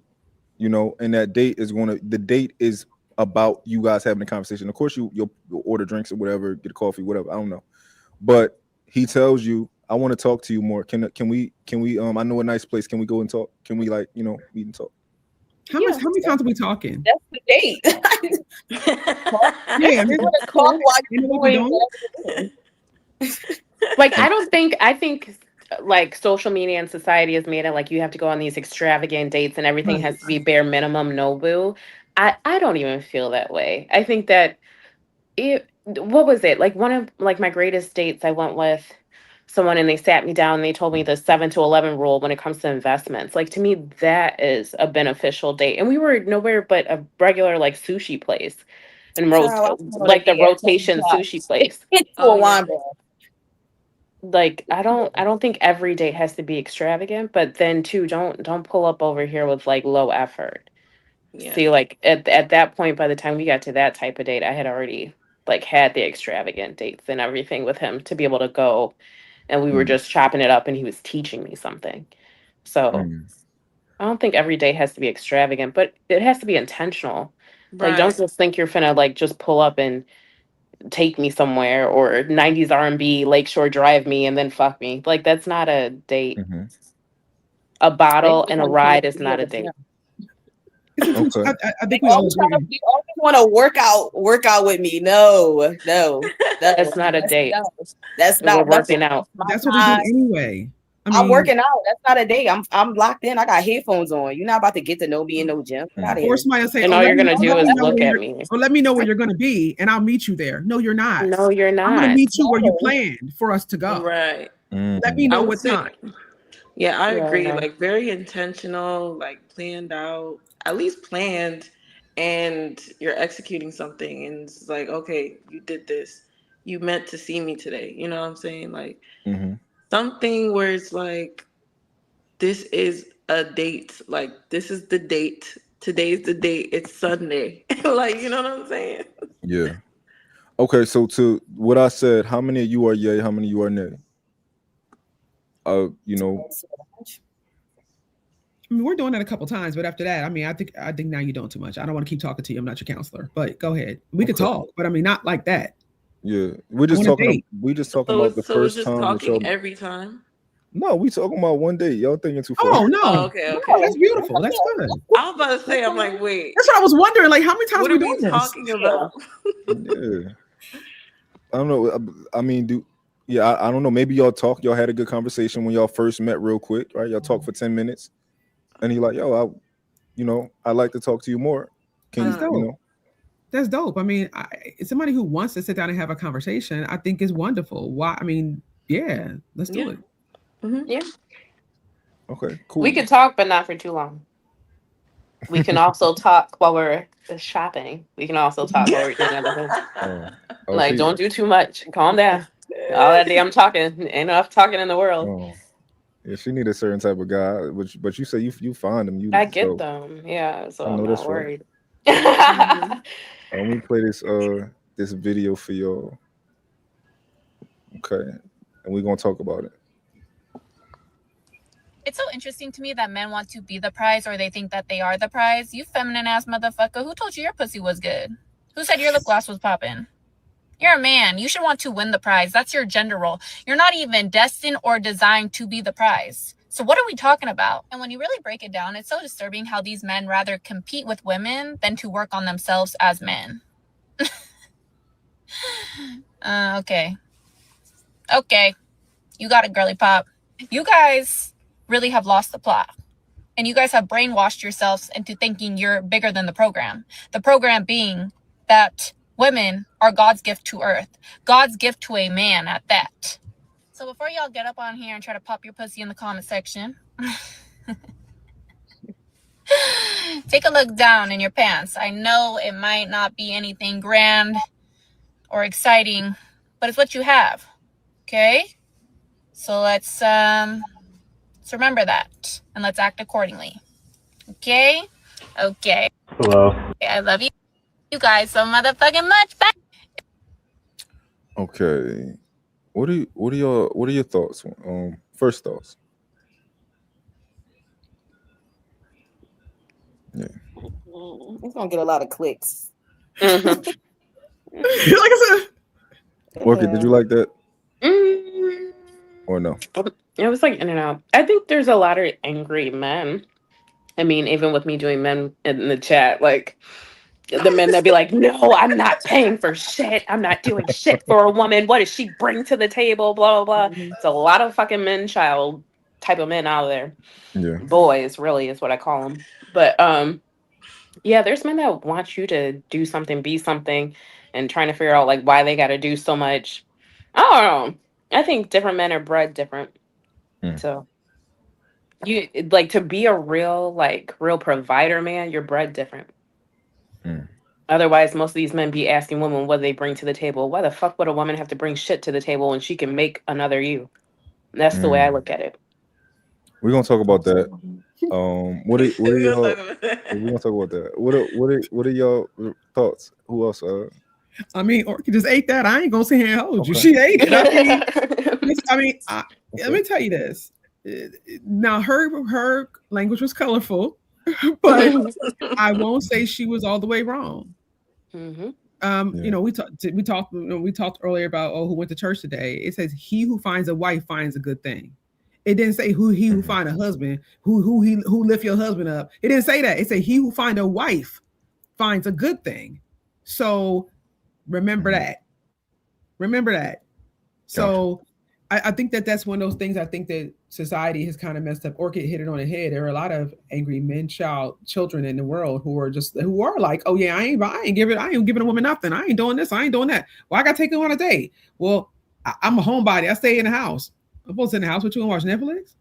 And that the date is about you guys having a conversation. Of course, you'll order drinks or whatever, get a coffee, whatever. I don't know, but he tells you, "I want to talk to you more. Can we? I know a nice place. Can we go and talk? Can we meet and talk?" How many times are we talking? That's the date. Yeah, You maybe want to talk while you know you're what you're doing doing? whatever you're doing. Like I think like social media and society has made it like you have to go on these extravagant dates and everything Right. has to be bare minimum Nobu. I don't even feel that way. I think that what was it? Like one of like my greatest dates I went with someone and they sat me down and they told me the 7 to 11 rule when it comes to investments. Like to me that is a beneficial date. And we were nowhere but a regular like sushi place and Child, I went on a like the date at 10 rotation o'clock. sushi place. Hit to Oh, a yeah. wine bar. Like I don't think every date has to be extravagant, but then too don't pull up over here with like low effort. Yeah. See, like at that point, by the time we got to that type of date, I had already like had the extravagant dates and everything with him to be able to go, and we were just chopping it up, and he was teaching me something. So I don't think every date has to be extravagant, but it has to be intentional. Like, don't Right. just think you're finna like just pull up and take me somewhere or 90s R&B Lakeshore Drive me and then fuck me. Like that's not a date. A They bottle just and a want to come ride to is you not at a the date. gym. I They think we all always agree. want to work out with me. No. That's not a date. That's We're not working out. That's what we do anyway. I'm working out. That's not a date. I'm locked in. I got headphones on. You're not about to get to know me in no gym. Get out of here. Or somebody will say, And "Oh, all let you're me gonna do let me is know look where at you're, me. or let me know where you're going to be, and I'll meet you there." No, you're not. No, you're I'm going to not. meet you where you planned for us to go. Right. Let me I know would what say, time. yeah, I agree. Yeah. Like very intentional, like planned out, at least planned, and you're executing something, and it's like, okay, you did this. You meant to see me today. You know what I'm saying? Like something where it's like, this is a date. Like this is the date. Today's the date. It's Sunday. Like you know what I'm saying? Yeah. Okay, so to what I said, how many of you are yay? How many of you are nay? You know, I mean, we're doing that a couple times, but after that, I mean, I think now you're doing too much. I don't want to keep talking to you. I'm not your counselor, but go ahead. We could Okay. talk, but I mean, not like that. Yeah, we're I just want to talking. date. We just talking So about the it's first just time that talking y'all. every time. No, we talking about one day. Y'all thinking too far. Oh Oh, no, okay, no, okay. that's beautiful. That's good. I was about to say, I'm like, wait, That's what I was wondering. Like, how many times what are we are we doing this? talking about? Yeah, I don't know. I mean, do yeah, I don't know. Maybe y'all talk. Y'all had a good conversation when y'all first met, real quick, right? Y'all talk for 10 minutes, and he like, yo, I'd like to talk to you more. Can That's you, Uh, dope. That's dope. I mean, somebody who wants to sit down and have a conversation, I think is wonderful. Why? I mean, yeah, let's do yeah. it. Hmm. Yeah. Okay, We cool. could talk, but not for too long. We can also talk while we're shopping. We can also talk while we're doing other things. Oh, oh, Like, she. don't do too much. Calm down. All that damn talking. Ain't enough talking in the world. Oh, yeah, she need a certain type of guy. But you say you find him. You I get so them. Yeah, so I I'm know not that's right. worried. Hmm. Let me play this video for y'all. Okay, and we're gonna talk about it. It's so interesting to me that men want to be the prize or they think that they are the prize. You feminine ass motherfucker. Who told you your pussy was good? Who said your lip gloss was popping? You're a man. You should want to win the prize. That's your gender role. You're not even destined or designed to be the prize. So what are we talking about? And when you really break it down, it's so disturbing how these men rather compete with women than to work on themselves as men. Okay. Okay. You got it, girly pop. You guys really have lost the plot. And you guys have brainwashed yourselves into thinking you're bigger than the program. The program being that women are God's gift to earth, God's gift to a man at that. So before y'all get up on here and try to pop your pussy in the comment section, take a look down in your pants. I know it might not be anything grand or exciting, but it's what you have. Okay? So let's remember that and let's act accordingly. Okay? Okay. Hello. I love you guys so motherfucking much. Bye. Okay, what are your thoughts? First thoughts. Yeah. It's gonna get a lot of clicks. Hmm. Like I said, Orchid, did Yeah. you like that Mm, or no? it was like in and out. I think there's a lot of angry men. I mean, even with me doing men in the chat, like the men that be like, no, I'm not paying for shit. I'm not doing shit for a woman. What does she bring to the table? Blah, blah, blah. Mhm. It's a lot of fucking men child type of men out there. Yeah. Boys, really, is what I call them. But yeah, there's men that want you to do something, be something, and trying to figure out like why they got to do so much. I don't know. I think different men are bred different. Mm, So you like to be a real provider, man. You're bred different. mm, Otherwise, most of these men be asking women what they bring to the table. Why the fuck would a woman have to bring shit to the table when she can make another you? That's the way I mm. look at it. We're gonna talk about that. What are We're gonna y'all? talk about that. We're gonna talk about that. What are y'all thoughts? Who else? I mean, Orchid just ate that. I ain't gonna sit here and hold you. Okay. She ate it. I mean, let Okay. me tell you this. Now, her language was colorful, but I won't say she was all the way wrong. Hmm. Yeah. We talked earlier about who went to church today. It says he who finds a wife finds a good thing. It didn't say who Hmm. find a husband, who lift your husband up. It didn't say that. It said he who find a wife finds a good thing. So remember Hmm. that. Remember that. Gotcha. So I think that's one of those things I think that society has kind of messed up. Orchid hit it on the head. There are a lot of angry children in the world who are like, oh yeah, I ain't giving a woman nothing. I ain't doing this. I ain't doing that. Well, I got to take her on a date. Well, I'm a homebody. I stay in the house. I'm supposed to sit in the house with you and watch Netflix.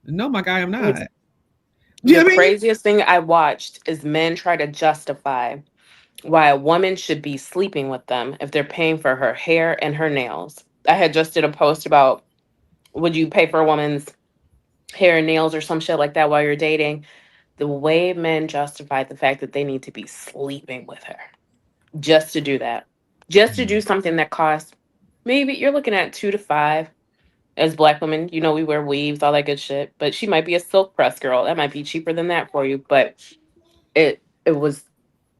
No, my guy, I'm not. You The know what I mean? craziest thing I watched is men try to justify why a woman should be sleeping with them if they're paying for her hair and her nails. I had just did a post about would you pay for a woman's hair and nails or some shit like that while you're dating? The way men justify the fact that they need to be sleeping with her just to do that, just to do Mm, something that costs maybe you're looking at 2 to 5. As Black women, we wear weaves, all that good shit. But she might be a silk press girl. That might be cheaper than that for you. But it was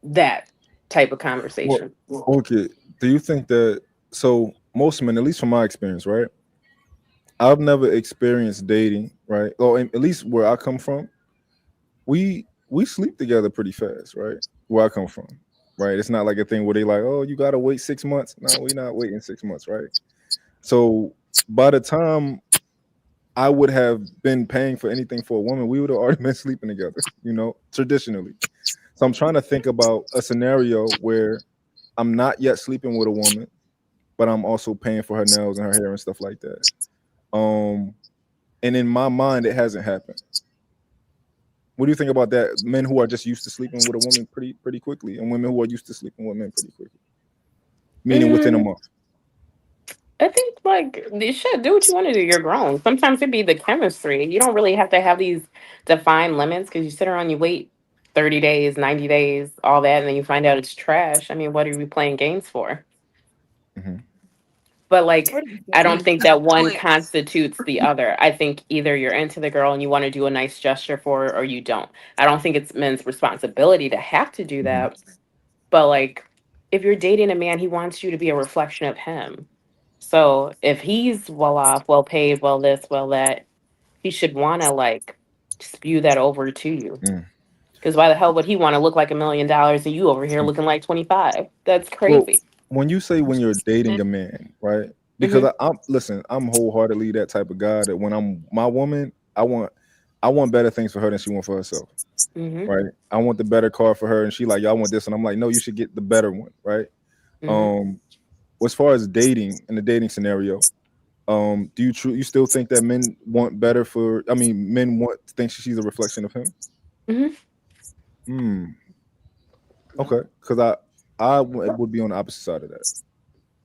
that type of Well, conversation. okay. Do you think that so most men, at least from my experience, right? I've never experienced dating, right? Or at least where I come from, we sleep together pretty fast, right? Where I come from, right? It's not like a thing where they like, oh, you gotta wait 6 months. No, we're not waiting 6 months, right? So by the time I would have been paying for anything for a woman, we would have already been sleeping together, traditionally. So I'm trying to think about a scenario where I'm not yet sleeping with a woman, but I'm also paying for her nails and her hair and stuff like that. Um, and in my mind, it hasn't happened. What do you think about that? Men who are just used to sleeping with a woman pretty quickly, and women who are used to sleeping with men pretty quickly, meaning within a Mm, month. I think like you should do what you want to do. You're grown. Sometimes it be the chemistry. You don't really have to have these defined limits because you sit around, you wait 30 days, 90 days, all that, and then you find out it's trash. I mean, what are we playing games for? Hmm. But Where like, do you I stand? don't think that one constitutes the other. I think either you're into the girl and you want to do a nice gesture for her or you don't. I don't think it's men's responsibility to have to do Hmm. that. But like, if you're dating a man, he wants you to be a reflection of him. So if he's well off, well paid, well this, well that, he should want to like spew that over to you. Mm. Because why the hell would he want to look like $1 million and you over here looking like 25? That's Well, crazy. when you say when you're dating a man, right? Because Hmm. I'm listen, I'm wholeheartedly that type of guy that when I'm my woman, I want better things for her than she wants for herself, Hmm. right? I want the better car for her, and she like, y'all want this, and I'm like, no, you should get the better one, right? Hmm. Um, as far as dating in the dating scenario, do you still think that men want better for? I mean, men want think she's a reflection of him. Hmm. Hmm. Okay, because I would be on the opposite side of that.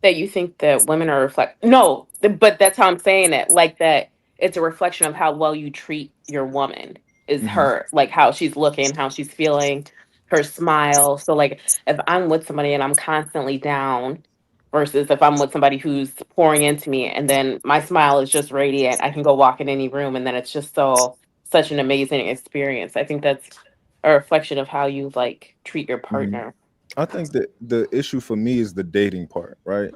That you think that women are reflect no, but that's how I'm saying it, like that it's a reflection of how well you treat your woman, is Hmm. her, like how she's looking, how she's feeling, her smile. So like if I'm with somebody and I'm constantly down versus if I'm with somebody who's pouring into me and then my smile is just radiant, I can go walk in any room and then it's just such an amazing experience. I think that's a reflection of how you like treat your Hmm. partner. I think that the issue for me is the dating part, right?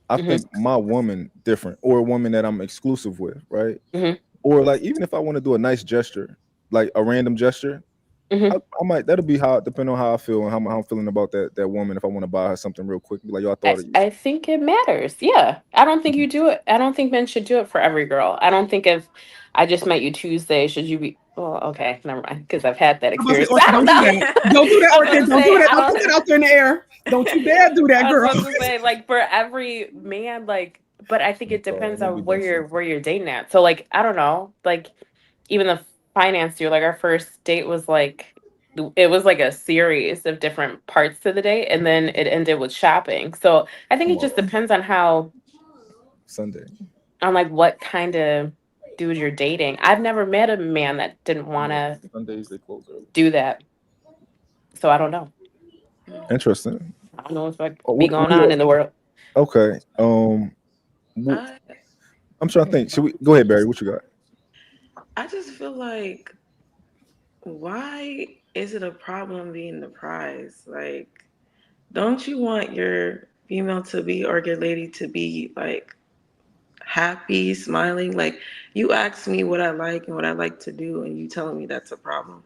I Hmm. think my woman different, or a woman that I'm exclusive with, right? Hmm. Or like even if I want to do a nice gesture, like a random gesture, I, Hmm. I might that'll be how depending on how I feel and how I'm feeling about that woman. If I want to buy her something real quick, be like, yo, I I, thought of you. I think it matters. Yeah. I don't think you do it. I don't think men should do it for every girl. I don't think if I just met you Tuesday, should you be, well, okay, never mind. Because I've had that I'm about to say, experience. Orchid, I don't don't do know. that. Don't do that, I was Orchid. gonna Don't do say, that. I Don't put don't that out there in the air. Don't you dare do that, I was girl. supposed to say, like, for every man, like, but I think I'm it sorry, depends don't be on where doing you're stuff. where you're dating at. So like, I don't know. Like even the finance deal, like our first date was like it was like a series of different parts to the date and then it ended with shopping. So I think it just Tomorrow, depends on how Sunday. on like what kind of dude you're dating. I've never met a man that didn't want No, to Sundays they close early. do that. So I don't know. Interesting. I don't know what's like Oh, be What, going what do on you? in the world. Okay. w- I I'm trying to think. Should we go ahead, Barry? What you got? I just feel like, why is it a problem being the prize? Like, don't you want your female to be, or your lady to be, like, happy, smiling? Like, you ask me what I like and what I like to do, and you telling me that's a problem.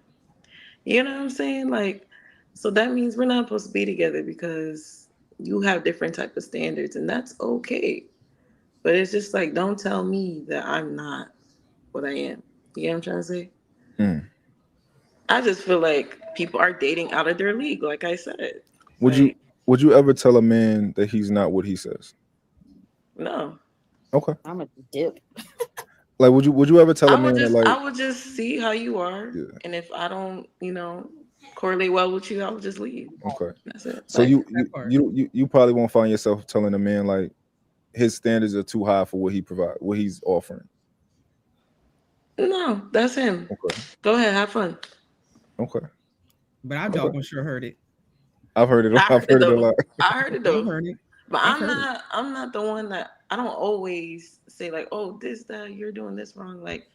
You know what I'm saying? Like, so that means we're not supposed to be together because you have different type of standards, and that's okay. But it's just like, don't tell me that I'm not what I am. You know what I'm trying to say? Mm. I just feel like people are dating out of their league, like I said. Would you Like, would you ever tell a man that he's not what he says? no. Okay. I'm a dip. Like, would you ever tell a man that like, I would just see how you are, yeah, and if I don't, correlate well with you, I'll just leave. okay. That's it. So Like, you That part. you you you probably won't find yourself telling a man like his standards are too high for what he provide, what he's offering. no, that's him. Okay. Go ahead, have fun. Okay. But our Okay. doggone sure heard it. I've heard it. I I've heard it heard it a though. lot. I heard it I've though. heard it. But I've heard it. I'm not the one that I don't always say like, oh, this, that, you're doing this wrong. Like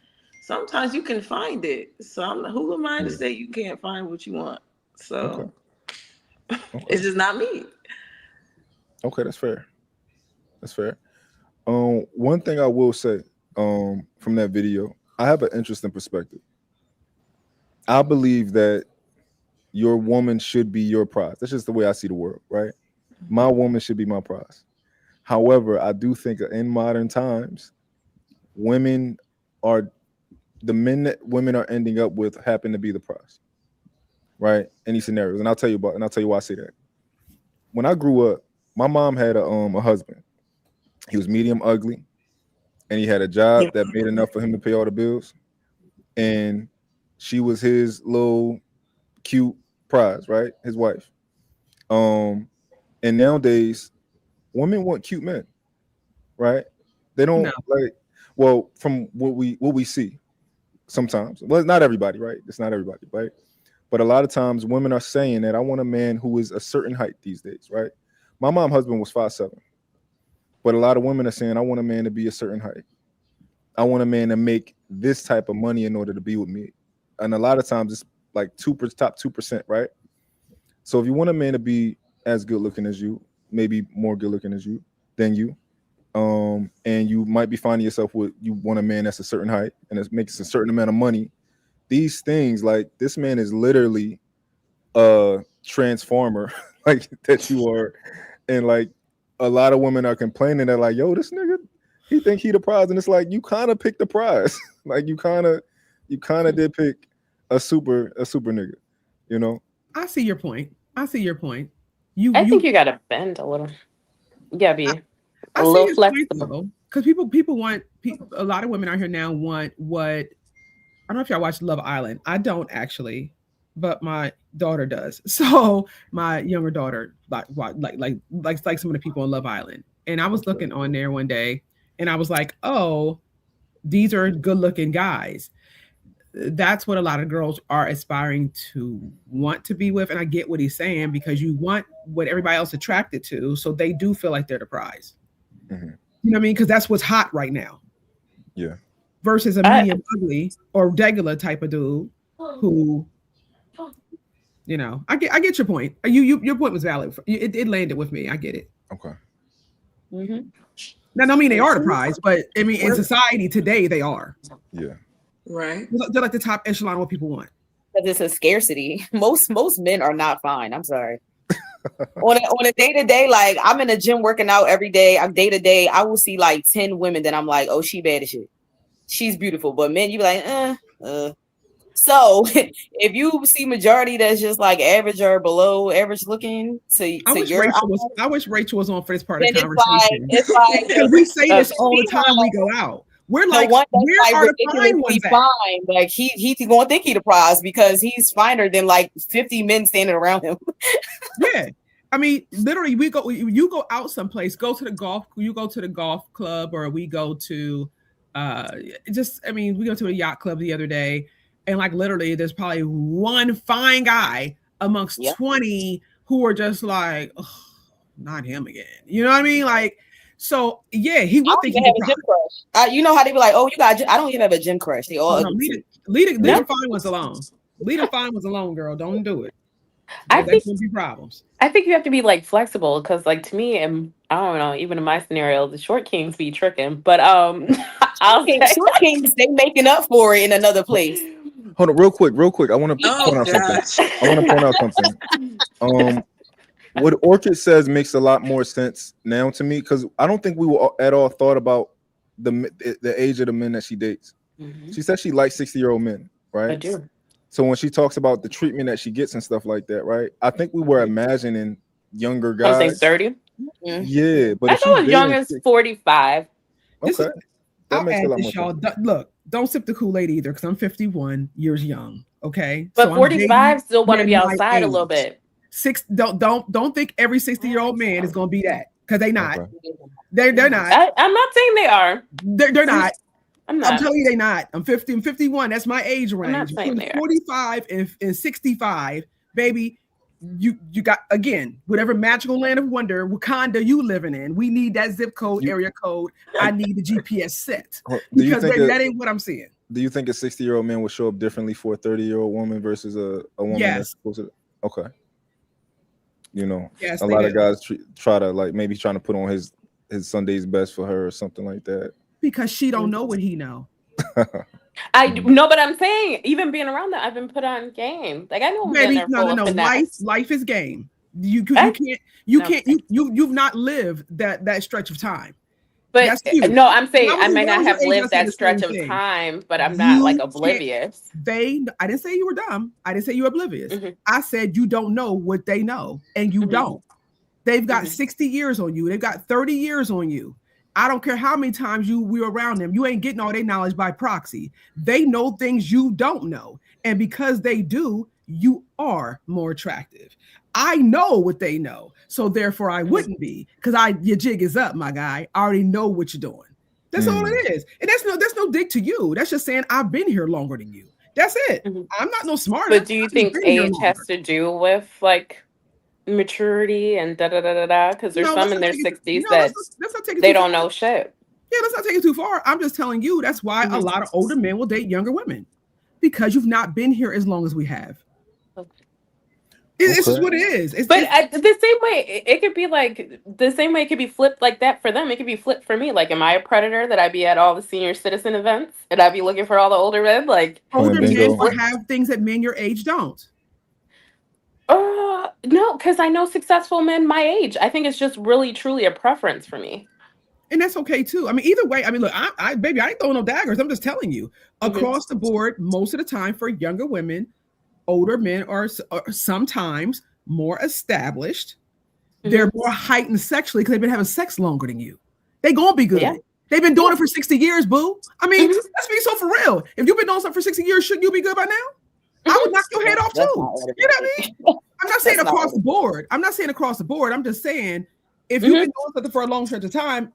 sometimes you can find it. So who am I to Yeah. say you can't find what you want? Okay. So Okay. it's just not me. Okay. That's fair. That's fair. One thing I will say, from that video, I have an interesting perspective. I believe that your woman should be your prize. That's just the way I see the world, right? My woman should be my prize. However, I do think in modern times, women are the men that women are ending up with happen to be the prize, right? Any scenarios, and I'll tell you why I say that. When I grew up, my mom had a husband. He was medium ugly, and he had a job Yeah. that made enough for him to pay all the bills, and she was his little cute prize, right? His wife. Um, and nowadays, women want cute men, right? They No, don't like. Well, from what we see, sometimes. Well, not everybody, right? It's not everybody, right? But a lot of times, women are saying that I want a man who is a certain height these days, right? My mom husband was 5'7", but a lot of women are saying I want a man to be a certain height. I want a man to make this type of money in order to be with me. And a lot of times, it's like top 2%, right? So if you want a man to be as good looking as you, maybe more good looking as you than you, and you might be finding yourself with you want a man that's a certain height and it makes a certain amount of money. These things, like this man is literally a transformer, like that you are, and like a lot of women are complaining that like, yo, this nigga, he think he the prize, and it's like you kind of picked the prize, like you kind of did pick a super nigga, you know. I see your point. I see your point. I think You you gotta bend a little. You gotta I, be I a see little his point flexible. though, because people want a lot of women out here now want what I don't know if y'all watch Love Island. I don't actually, but my daughter does. So my younger daughter like some of the people on Love Island, and I was Okay. looking on there one day, and I was like, oh, these are good looking guys. That's what a lot of girls are aspiring to want to be with, and I get what he's saying because you want what everybody else attracted to, so they do feel like they're the prize. Mm-hmm. You know what I mean? Because that's what's hot right now. Yeah. Versus a I medium ugly or regular type of dude who, I get your point. Your point was valid. It landed with me. I get it. Okay. mm-hmm. Now, I don't mean they are the prize, but I mean in We're- society today they are. Yeah. Right. They're like the top echelon of what people want. Because it's a scarcity. Most men are not fine. I'm sorry. on a day to day, like I'm in the gym working out every day. I'm day to day. I will see like 10 women that I'm like, oh, she bad as shit. She's beautiful, but men, you be like, So if you see majority that's just like average or below average looking to your eyes, I wish Rachel was on for this part of then the conversation. it's like Because we say this all the time we meanwhile, go out. We're the like, one that's where like are the fine ridiculously ones at? fine, like he's gonna think he the prize because he's finer than like 50 men standing around him. Yeah. I mean, literally, you go out someplace, you go to the golf club, or we go to we go to a yacht club the other day, and like literally there's probably one fine guy amongst 20 who are just like, oh, not him again. You know what I mean? Like, so yeah, he would think he have a gym crush. You know how they be like, oh, you got I don't even have a gym crush. They all leave the fine ones alone. Leave the fine ones alone, girl. Don't do it. There's gonna be problems. I think you have to be like flexible because, like, to me, and I don't know, even in my scenario, the short kings be tricking. But short kings, they making up for it in another place. Hold on, real quick. I want to point out something. What Orchid says makes a lot more sense now to me because I don't think we were at all thought about the age of the men that she dates. Mm-hmm. She said she likes 60-year-old men, right? I do. So when she talks about the treatment that she gets and stuff like that, right? I think we were imagining younger guys. 30? Mm-hmm. Yeah, but I thought as young as 45. Okay. I'll add this, y'all. Look, don't sip the Kool-Aid either, because I'm 51 years young. Okay. But 45 still want to be outside a little bit. Don't think every 60-year-old man is gonna be that, because they're not. Okay. They're not. I'm not saying they are. They're not. I'm telling you, they're not. I'm 50. I'm 51. That's my age range. I'm not saying they 45 and 65, baby. you got, again, whatever magical land of wonder, Wakanda you living in. We need that zip code, You area code. I need the GPS set do you because think baby, that ain't what I'm seeing. do you think a 60-year-old man would show up differently for a 30-year-old woman versus a woman that's Yes, supposed to? Okay, you know, yes, a they lot of do guys try to like maybe trying to put on his Sunday's best for her or something like that. because she don't know what he know. I Mhm. know, but I'm saying, even being around that, I've been put on game. Like I know men Baby, are no, full no, of no. Life, finesse. life is game. You Eh? can't, you No, can't, you've not lived that stretch of time. but That's you. no, I'm When saying I when might I not was your have age, I lived said that the stretch same of thing. time, but I'm not like You can't. oblivious. I didn't say you were dumb. I didn't say you were oblivious. Hmm. I said you don't know what they know, and you Hmm. don't. They've got Hmm. 60 years on you. They've got 30 years on you. I don't care how many times we were around them. You ain't getting all their knowledge by proxy. They know things you don't know. And because they do, you are more attractive. I know what they know. So therefore I Hmm. wouldn't be, because your jig is up, my guy. I already know what you're doing. That's all Mm. it is. And that's no dig to you. That's just saying I've been here longer than you. That's it. Hmm. I'm not no But smarter. do you I've just think been here age has longer. to do with like maturity and da da da da da? Because there's No, some let's in not their take it. 60s No, that let's not take it they too far. don't know shit. Yeah, let's not take it too far. I'm just telling you that's why a Hmm. lot of older men will date younger women, because you've not been here as long as we have. It's just Okay. what it is. But It's the same way, it could be like the same way it could be flipped like that for them. It could be flipped for me. Like, am I a predator that I'd be at all the senior citizen events and I'd be looking for all the older men? Like, Playing older it's men just bingo. will flip. have things that men your age don't. No, because I know successful men my age. I think it's just really truly a preference for me. And that's okay too. I mean, either way, I mean, look, baby, I ain't throwing no daggers. I'm just telling you, Hmm. across the board, most of the time for younger women, older men are sometimes more established. They're Hmm. more heightened sexually because they've been having sex longer than you. They gonna be Yeah, good. They've been doing yeah. it for 60 years, boo. I mean, Hmm. let's be so for real. If you've been doing something for 60 years, shouldn't you be good by now? I would Hmm. knock your head off That's too. not what it You know what I mean? is. I'm not saying That's not across what the it is. board. I'm not saying across the board. I'm just saying if you've Hmm. been doing something for a long stretch of time,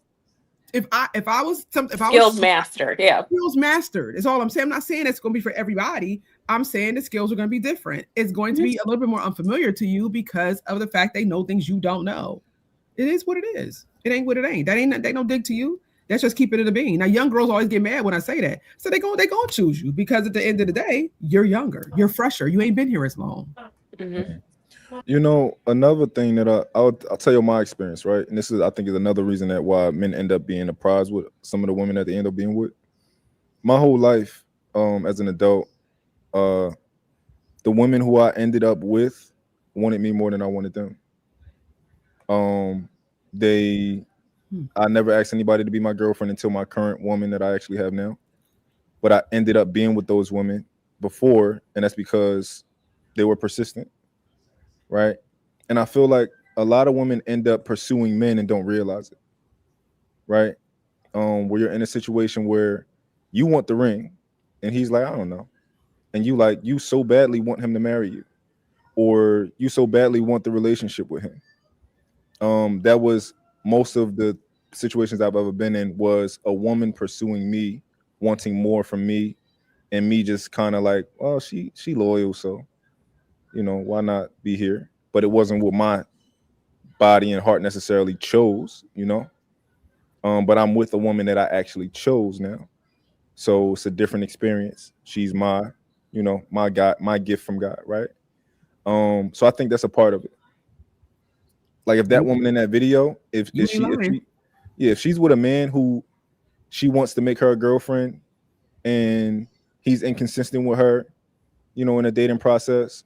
if I was Skills mastered. Yeah. skills mastered is all I'm saying. I'm not saying it's going to be for everybody. I'm saying the skills are going to be different. It's going to Hmm. be a little bit more unfamiliar to you because of the fact they know things you don't know. It is what it is. It ain't what it ain't. That ain't no dig to you. That's just keeping it a bean. Now, young girls always get mad when I say that. So they gonna choose you because at the end of the day, you're younger, you're fresher, you ain't been here as long. Hmm. You know, another thing that I'll tell you my experience, right? And this is I think is another reason that why men end up being surprised with some of the women that they end up being with. My whole life, as an adult, uh, the women who I ended up with wanted me more than I wanted them. Um, they Hmm. I never asked anybody to be my girlfriend until my current woman that I actually have now. But I ended up being with those women before, and that's because they were persistent, right? And I feel like a lot of women end up pursuing men and don't realize it, right? Where you're in a situation where you want the ring, and he's like, I don't know, and you so badly want him to marry you, or you so badly want the relationship with him. That was most of the situations I've ever been in was a woman pursuing me, wanting more from me, and me just kind of like, well, she loyal, so why not be here? But it wasn't what my body and heart necessarily chose. But I'm with a woman that I actually chose now, so it's a different experience. She's my God, my gift from God, right? So I think that's a part of it. Like if that You, woman in that video, you ain't if lying. she, yeah, if she's with a man who she wants to make her a girlfriend, and he's inconsistent with her, in a dating process,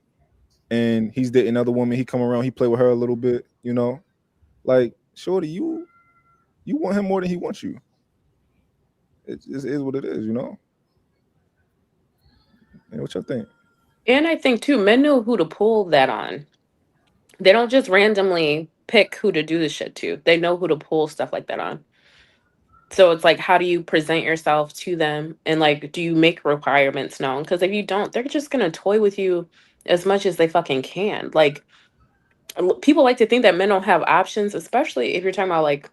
and he's dating another woman, he come around, he play with her a little bit. Like, shorty, you want him more than he wants you. It just is what it is. And what y'all think? And I think too, men know who to pull that on. They don't just randomly pick who to do the shit to. They know who to pull stuff like that on. So it's like, how do you present yourself to them? And like, do you make requirements known? Because if you don't, they're just going to toy with you as much as they fucking can. Like, people like to think that men don't have options, especially if you're talking about like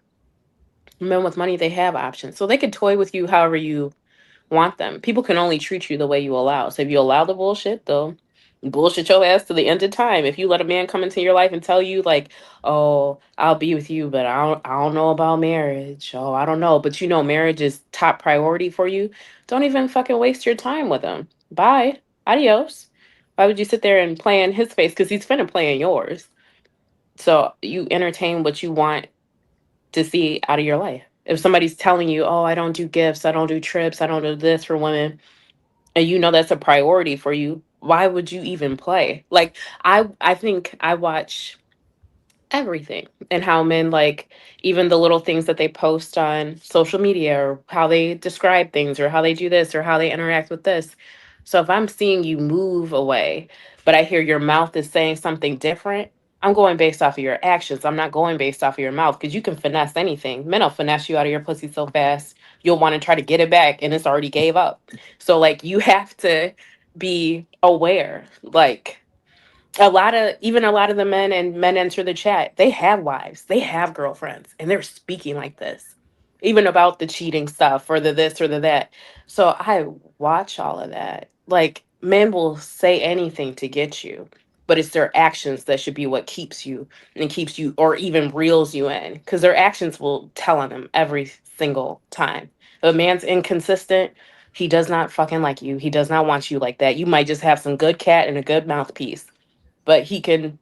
men with money, they have options. So they could toy with you however you want them. People can only treat you the way you allow. So if you allow the bullshit, they'll bullshit your ass to the end of time. If you let a man come into your life and tell you like, "Oh, I'll be with you, but I don't know about marriage. Oh, I don't know." But you know marriage is top priority for you. Don't even fucking waste your time with him. Bye. Adios. Why would you sit there and play in his face? Because he's finna play in yours. So you entertain what you want to see out of your life. If somebody's telling you, "Oh, I don't do gifts, I don't do trips, I don't do this for women," and you know that's a priority for you, why would you even play? Like I think I watch everything and how men like even the little things that they post on social media or how they describe things or how they do this or how they interact with this. So if I'm seeing you move away, but I hear your mouth is saying something different, I'm going based off of your actions. I'm not going based off of your mouth because you can finesse anything. Men will finesse you out of your pussy so fast, you'll want to try to get it back and it's already gave up. So like you have to be aware. Like a lot of the men and men enter the chat, they have wives, they have girlfriends, and they're speaking like this even about the cheating stuff or the this or the that. So I watch all of that. Like men will say anything to get you, but it's their actions that should be what keeps you and keeps you or even reels you in because their actions will tell on them every single time. If a man's inconsistent, he does not fucking like you, he does not want you like that. You might just have some good cat and a good mouthpiece, but he can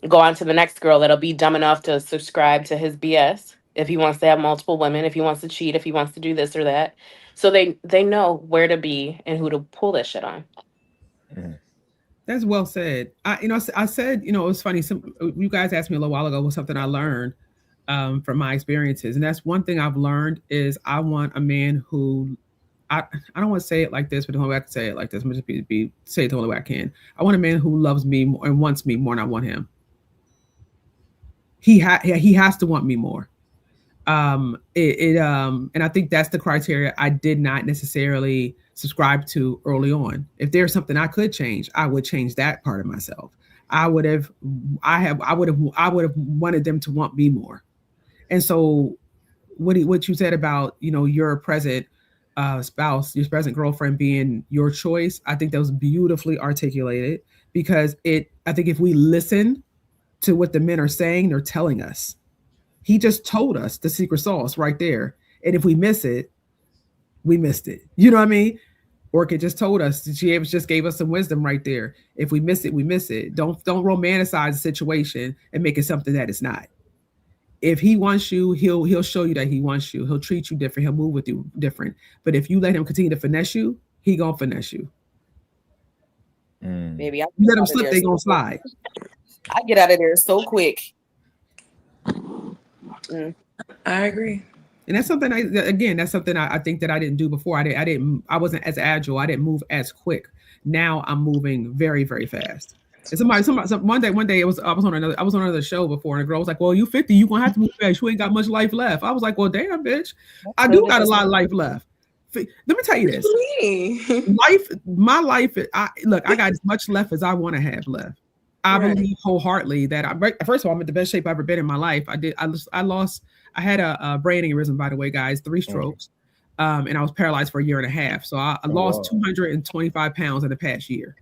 go on to the next girl that'll be dumb enough to subscribe to his BS if he wants to have multiple women, if he wants to cheat, if he wants to do this or that. So they know where to be and who to pull this shit on. That's well said. I said, it was funny. You guys asked me a little while ago was something I learned from my experiences, and that's one thing I've learned is I want a man who I don't want to say it like this, but the only way I can say it like this, I'm just say it the only way I can. I want a man who loves me more and wants me more than I want him. He has to want me more. And I think that's the criteria I did not necessarily subscribe to early on. If there's something I could change, I would change that part of myself. I would have wanted them to want me more. And so what you said about, your present spouse, your present girlfriend being your choice, I think that was beautifully articulated because I think if we listen to what the men are saying, they're telling us. He just told us the secret sauce right there. And if we miss it, we missed it. You know what I mean? Orchid just told us, she just gave us some wisdom right there. If we miss it, we miss it. Don't romanticize the situation and make it something that it's not. If he wants you, he'll show you that he wants you. He'll treat you different. He'll move with you different. But if you let him continue to finesse you, he gonna finesse you. Maybe you let him slip, they gonna slide. I get out of there so quick. I agree. And that's something I think that I didn't do before. I wasn't as agile. I didn't move as quick. Now I'm moving very, very fast. And one day I was on another show before, and a girl was like, "Well, you 50, you gonna have to move fast. You ain't got much life left." I was like, "Well, damn, bitch, I do got a lot of life left." Let me tell you this: my life. I got as much left as I want to have left. I believe wholeheartedly that first of all, I'm in the best shape I've ever been in my life. I had a brain aneurysm, by the way, guys, 3 strokes, and I was paralyzed for a year and a half. So I lost 225 pounds in the past year.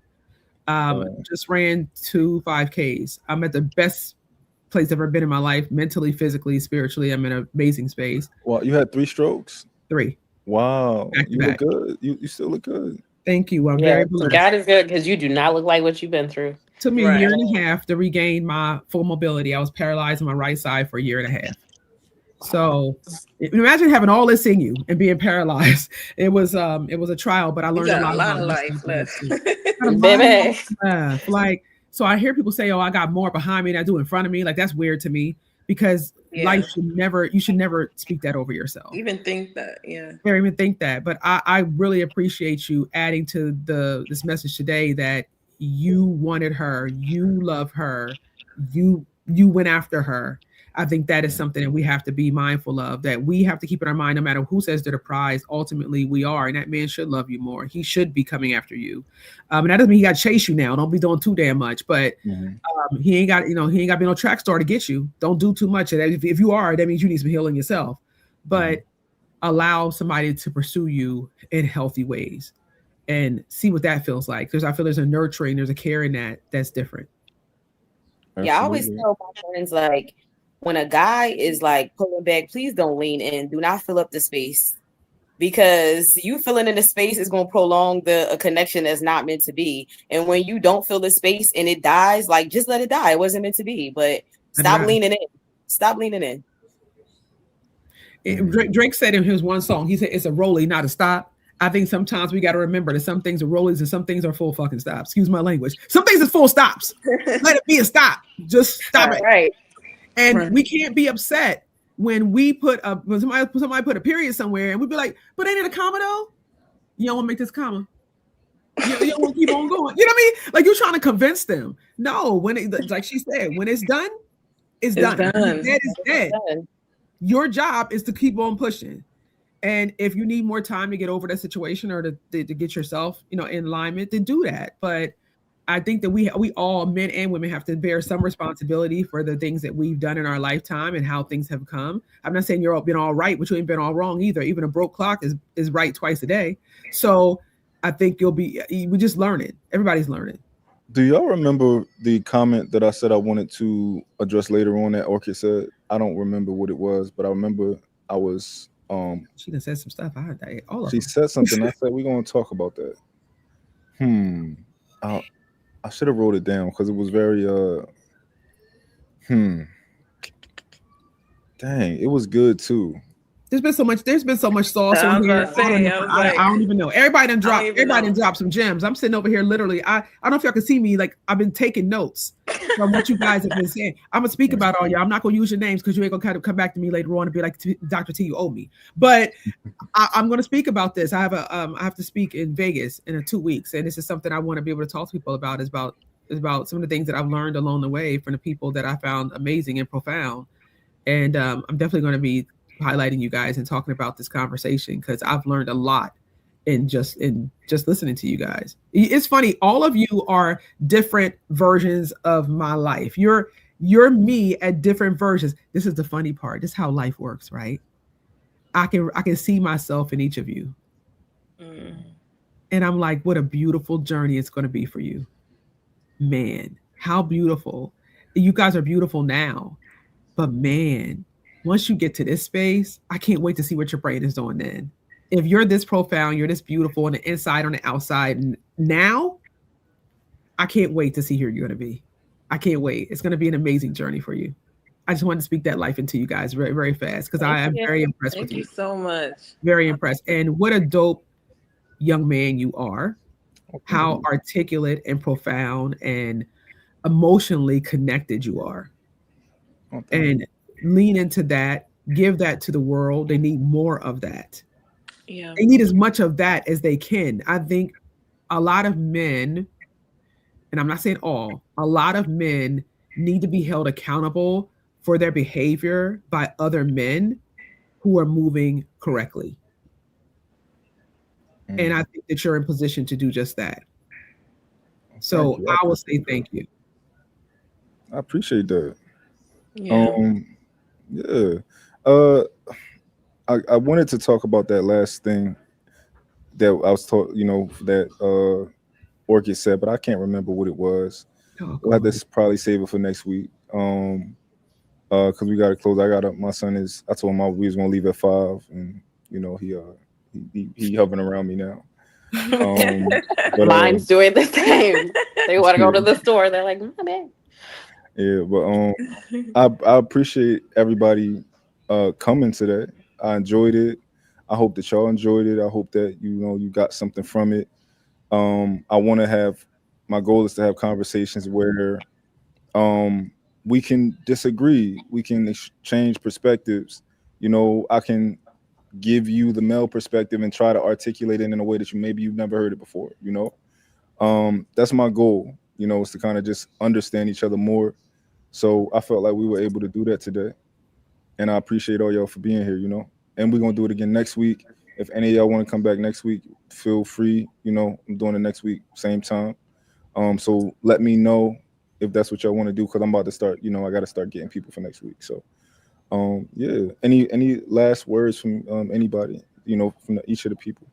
Just ran 2 5Ks. I'm at the best place I've ever been in my life, mentally, physically, spiritually. I'm in an amazing space. Well, you had 3 strokes? 3. Wow. You look good. You still look good. Thank you. I'm very blessed. God is good because you do not look like what you've been through. It took me a year and a half to regain my full mobility. I was paralyzed on my right side for a year and a half. So imagine having all this in you and being paralyzed. It was a trial, but I learned a lot of life left. Like, so I hear people say, "Oh, I got more behind me than I do in front of me." Like, that's weird to me because you should never speak that over yourself. Even think that, Or even think that. But I really appreciate you adding to this message today that you wanted her, you love her, you went after her. I think that is something that we have to be mindful of, that we have to keep in our mind, no matter who says they're the prize, ultimately we are, and that man should love you more. He should be coming after you. And that doesn't mean he got to chase you now. Don't be doing too damn much, but he ain't got to be no track star to get you. Don't do too much of that. If you are, that means you need some healing yourself, but allow somebody to pursue you in healthy ways. and see what that feels like. I feel there's a nurturing, there's a care in that's different. Yeah, I always Absolutely. tell my friends, like, when a guy is like pulling back, please don't lean in. Do not fill up the space, because you filling in the space is going to prolong a connection that's not meant to be. And when you don't fill the space and it dies, like, just let it die. It wasn't meant to be. But stop leaning in. Stop leaning in. Drake said in his one song, he said it's a rollie, not a stop. I think sometimes we got to remember that some things are rollies and some things are full fucking stops. Excuse my language. Some things are full stops. Let it be a stop. Just stop it. Right. And we can't be upset when somebody put a period somewhere and we'd be like, but ain't it a comma though? You don't want to make this comma. You don't want to keep on going. You know what I mean? Like, you're trying to convince them. No, like she said, when it's done, it's done. It's dead. Your job is to keep on pushing. And if you need more time to get over that situation or to get yourself, in alignment, then do that. But I think that we all, men and women, have to bear some responsibility for the things that we've done in our lifetime and how things have come. I'm not saying you're been all right, but you ain't been all wrong either. Even a broke clock is right twice a day. So I think we're just learning. Everybody's learning. Do y'all remember the comment that I said I wanted to address later on that Orchid said? I don't remember what it was, but I remember I was she done said some stuff. She said something. I said we're gonna talk about that. I should have wrote it down because it was very dang, it was good too. There's been so much sauce on here. I don't even know. Everybody done dropped some gems. I'm sitting over here literally. I don't know if y'all can see me. Like, I've been taking notes from what you guys have been saying. I'm gonna speak about all y'all. I'm not gonna use your names because you ain't gonna kind of come back to me later on and be like, Dr. T, you owe me. But I'm gonna speak about this. I have to speak in Vegas in 2 weeks, and this is something I want to be able to talk to people about. Is about some of the things that I've learned along the way from the people that I found amazing and profound. And I'm definitely going to be highlighting you guys and talking about this conversation because I've learned a lot in just listening to you guys. It's funny, all of you are different versions of my life. You're me at different versions. This is the funny part. This is how life works, right? I can see myself in each of you. And I'm like, what a beautiful journey it's going to be for you. Man, how beautiful. You guys are beautiful now. But man, once you get to this space, I can't wait to see what your brain is doing then. If you're this profound, you're this beautiful on the inside, on the outside, and now, I can't wait to see who you're going to be. I can't wait. It's going to be an amazing journey for you. I just wanted to speak that life into you guys very, very fast because I am very impressed with you. Thank you so much. Very impressed. And what a dope young man you are. How articulate and profound and emotionally connected you are. And lean into that, give that to the world. They need more of that. Yeah. They need as much of that as they can. I think a lot of men, and I'm not saying all, a lot of men need to be held accountable for their behavior by other men who are moving correctly. And I think that you're in position to do just that. So I will say thank you. I appreciate that. I wanted to talk about that last thing that I was taught, that Orchid said, but I can't remember what it was. We'll have to probably save it for next week. Because we gotta close. My son I told him we was gonna leave at 5, and he hovering around me now. Mine's doing the same. They want to go to the store. They're like, my bad. Yeah, but I appreciate everybody coming today. I enjoyed it. I hope that y'all enjoyed it. I hope that you got something from it. My goal is to have conversations where we can disagree, we can exchange perspectives. I can give you the male perspective and try to articulate it in a way that you've never heard it before. That's my goal. Is to kind of just understand each other more. So I felt like we were able to do that today. And I appreciate all y'all for being here, and we're going to do it again next week. If any of y'all want to come back next week, feel free. I'm doing it next week, same time. So let me know if that's what y'all want to do, because I'm about to start, I got to start getting people for next week. So, yeah. Any last words from anybody, from each of the people?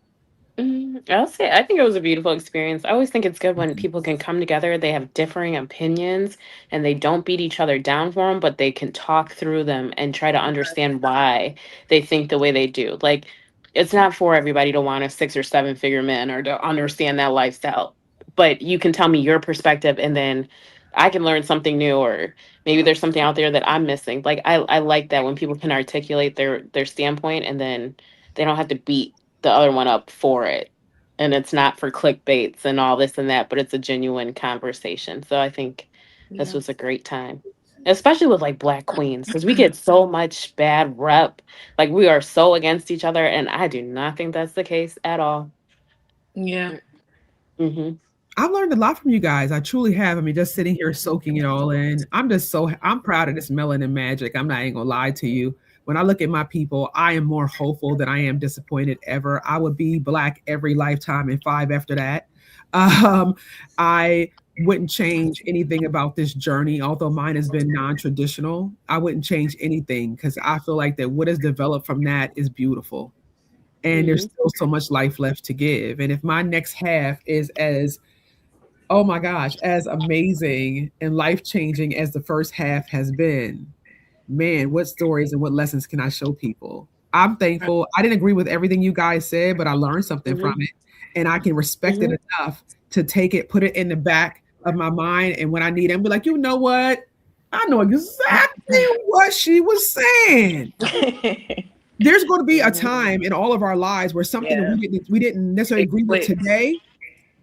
I'll say I think it was a beautiful experience. I always think it's good when Mhm. people can come together. They have differing opinions and they don't beat each other down for them, but they can talk through them and try to understand why they think the way they do. Like, it's not for everybody to want a 6 or 7 figure man or to understand that lifestyle, but you can tell me your perspective and then I can learn something new, or maybe there's something out there that I'm missing. Like, I like that when people can articulate their standpoint and then they don't have to beat the other one up for it. And it's not for clickbaits and all this and that, but it's a genuine conversation. So I think this Yeah. was a great time, especially with like Black queens, because we get so much bad rep. Like, we are so against each other. And I do not think that's the case at all. Yeah. Mm-hmm. I've learned a lot from you guys. I truly have. I mean, just sitting here soaking it all in. I'm proud of this melanin magic. I'm not even gonna lie to you. When I look at my people, I am more hopeful than I am disappointed ever. I would be Black every lifetime and five after that. Um, I wouldn't change anything about this journey, although mine has been non-traditional. I wouldn't change anything because I feel like that what has developed from that is beautiful. And there's Mm-hmm. still so much life left to give. And if my next half is as, oh my gosh, as amazing and life changing as the first half has been, man, what stories and what lessons can I show people? I'm thankful. I didn't agree with everything you guys said, but I learned something from Mm-hmm. it. And I can respect it Mm-hmm. enough to take it, put it in the back of my mind. And when I need it, be like, you know what? I know exactly what she was saying. There's going to be a Mm-hmm. time in all of our lives where something that Yeah. we didn't necessarily It agree with clicks. today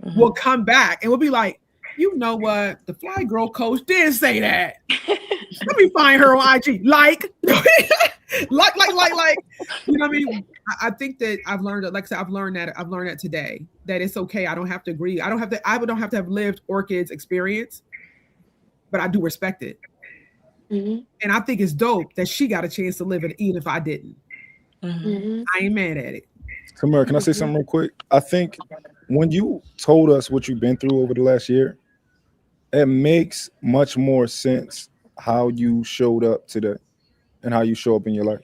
Hmm. will come back and we'll be like, you know what? The Fly Girl coach did say that. Let me find her on IG. Like. You know what I mean? I think that I've learned that, like I said, I've learned that today. That it's okay. I don't have to agree. I don't have to have lived Orchid's experience, but I do respect it. Mm-hmm. And I think it's dope that she got a chance to live it, even if I didn't. Hmm. Mm-hmm. I ain't mad at it. Tamara, can I say Mm-hmm. something real quick? I think when you told us what you've been through over the last year, it makes much more sense how you showed up today and how you show up in your life.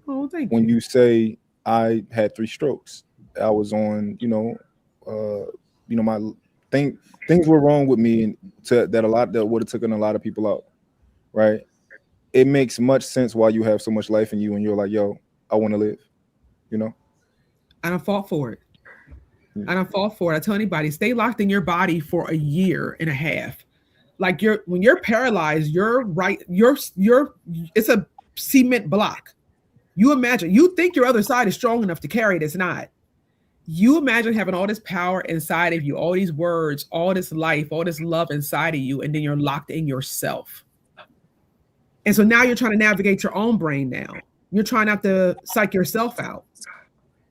Oh, thank When you. you say I had 3 strokes, I was on, my thing things were wrong with me, and that a lot that would have taken a lot of people out, right? It makes much sense why you have so much life in you, and you're like, yo, I want to live, you know. I don't fought for it. Yeah. I don't fall for it. I tell anybody, stay locked in your body for a year and a half. Like when you're paralyzed, you're right, you're it's a cement block. You imagine, you think your other side is strong enough to carry it, it's not. You imagine having all this power inside of you, all these words, all this life, all this love inside of you, and then you're locked in yourself. And so now you're trying to navigate your own brain now. You're trying not to psych yourself out.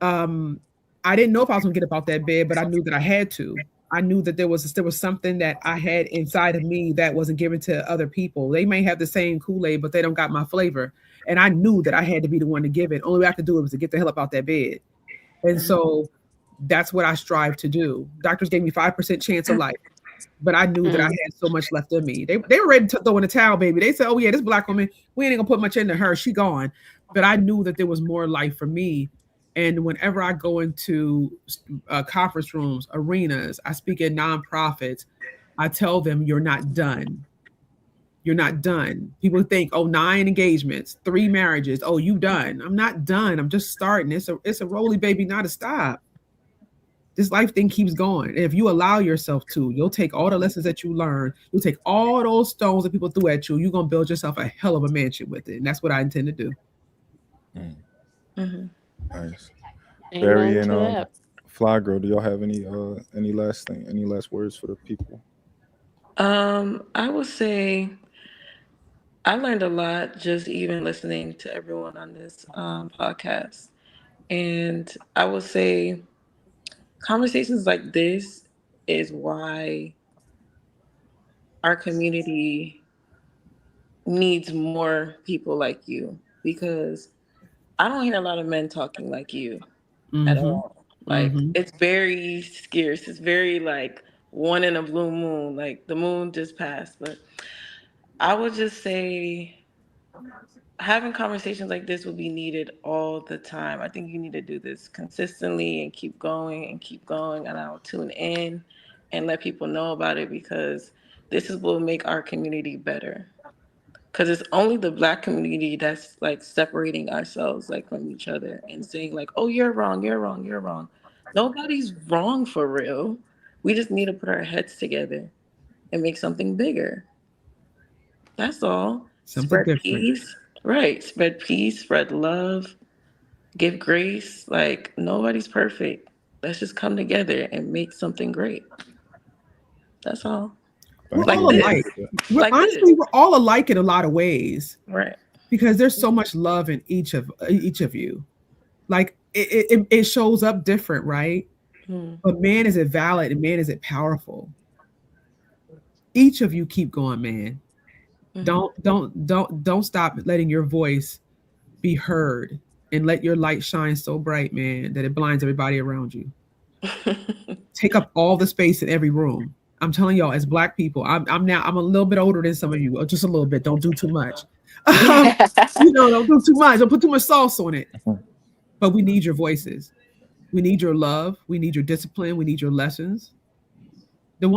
um I didn't know if I was gonna get up out that bed, but I knew that I had to. I knew that there was something that I had inside of me that wasn't given to other people. They may have the same Kool-Aid, but they don't got my flavor. And I knew that I had to be the one to give it. Only way I could do it was to get the hell up out that bed. And so that's what I strive to do. Doctors gave me 5% chance of life, but I knew that I Mm-hmm. had so much left in me. They were ready to throw in the towel, baby. They said, "Oh yeah, this Black woman, we ain't gonna put much into her. She gone." But I knew that there was more life for me. And whenever I go into conference rooms, arenas, I speak at nonprofits, I tell them, "You're not done. You're not done." People think, "Oh, 9 engagements, 3 marriages. Oh, you done?" I'm not done. I'm just starting. It's a roly baby, not a stop. This life thing keeps going. And if you allow yourself to, you'll take all the lessons that you learn, you'll take all those stones that people threw at you, you're gonna build yourself a hell of a mansion with it. And that's what I intend to do. Mm, Hmm. nice. Barry Amen and to that. Fly Girl, do y'all have any last words for the people? I would say I learned a lot just even listening to everyone on this podcast. And I would say conversations like this is why our community needs more people like you, because I don't hear a lot of men talking like you at Mm-hmm. all. Like, Mm-hmm. it's very scarce. It's very like one in a blue moon. Like, the moon just passed. But I would just say having conversations like this will be needed all the time. I think you need to do this consistently and keep going, and I'll tune in and let people know about it because this is what will make our community better. Because it's only the black community that's like separating ourselves like from each other and saying like, "Oh, you're wrong, you're wrong, you're wrong." Nobody's wrong for real. We just need to put our heads together and make something bigger. That's all. Something Spread different. peace. Right. Spread peace, spread love, give grace. Like, nobody's perfect. Let's just come together and make something great. That's all. We're Thank you. Like all I this. alike. appreciate that. We're Like this. honestly we're all alike in a lot of ways Right. because there's so much love in each of you. Like it shows up different, right? Hmm. But man, is it valid and man, is it powerful? Each of you keep going, man. Mhm. Don't stop letting your voice be heard and let your light shine so bright, man, that it blinds everybody around you. Take up all the space in every room. I'm telling y'all, as black people, I'm a little bit older than some of you, just a little bit. Don't do too much. Don't do too much. Don't put too much sauce on it. But we need your voices. We need your love. We need your discipline. We need your lessons. The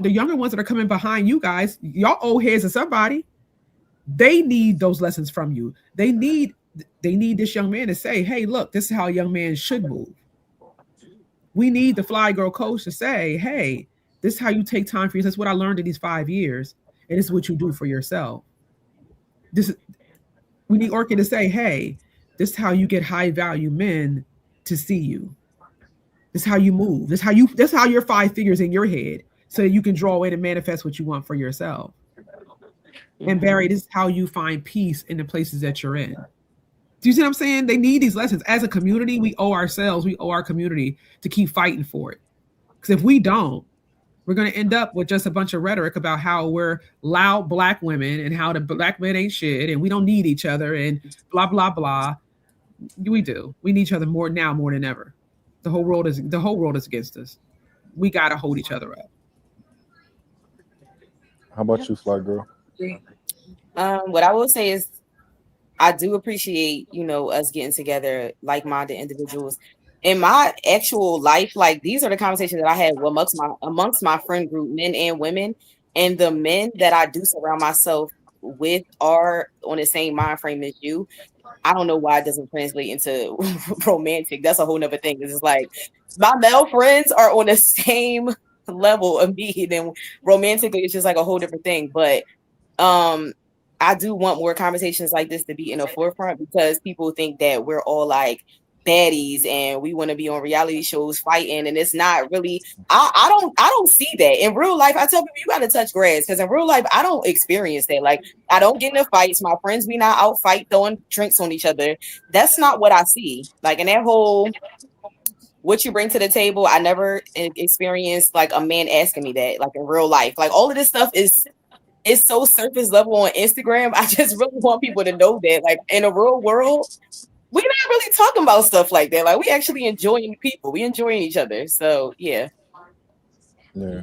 younger ones that are coming behind you guys, y'all old heads of somebody. They need those lessons from you. They need this young man to say, "Hey, look, this is how a young man should move." We need the fly girl coach to say, "Hey, this is how you take time for yourself. This is what I learned in these 5 years, and this is what you do for yourself." This We need Orchid to say, "Hey, this is how you get high value men to see you. This is how you move. This is how your 5 figures in your head, so you can draw in and manifest what you want for yourself." And Barry, this is how you find peace in the places that you're in. Do you see what I'm saying? They need these lessons. As a community, we owe our community to keep fighting for it. Because if we don't, we're going to end up with just a bunch of rhetoric about how we're loud black women and how the black men ain't shit and we don't need each other and blah, blah, blah. We do. We need each other more now more than ever. The whole world is against us. We got to hold each other up. How about you, Fly Girl? What I will say is I do appreciate, us getting together, like-minded individuals. In my actual life, like these are the conversations that I had amongst my friend group, men and women, and the men that I do surround myself with are on the same mind frame as you. I don't know why it doesn't translate into romantic. That's a whole nother thing. It's just like my male friends are on the same level of me, then romantically it's just like a whole different thing. But um I do want more conversations like this to be in the forefront because people think that we're all like baddies and we want to be on reality shows fighting, and it's not really. I don't see that in real life. I tell people you got to touch grass because in real life I don't experience that. Like I don't get into fights. My friends be not out fight throwing drinks on each other. That's not what I see. Like in that whole what you bring to the table, I never experienced like a man asking me that like in real life. Like all of this stuff is it's so surface level on Instagram. I just really want people to know that, like, in the real world, we're not really talking about stuff like that. Like, we actually enjoying people. We enjoying each other. So, yeah. Yeah.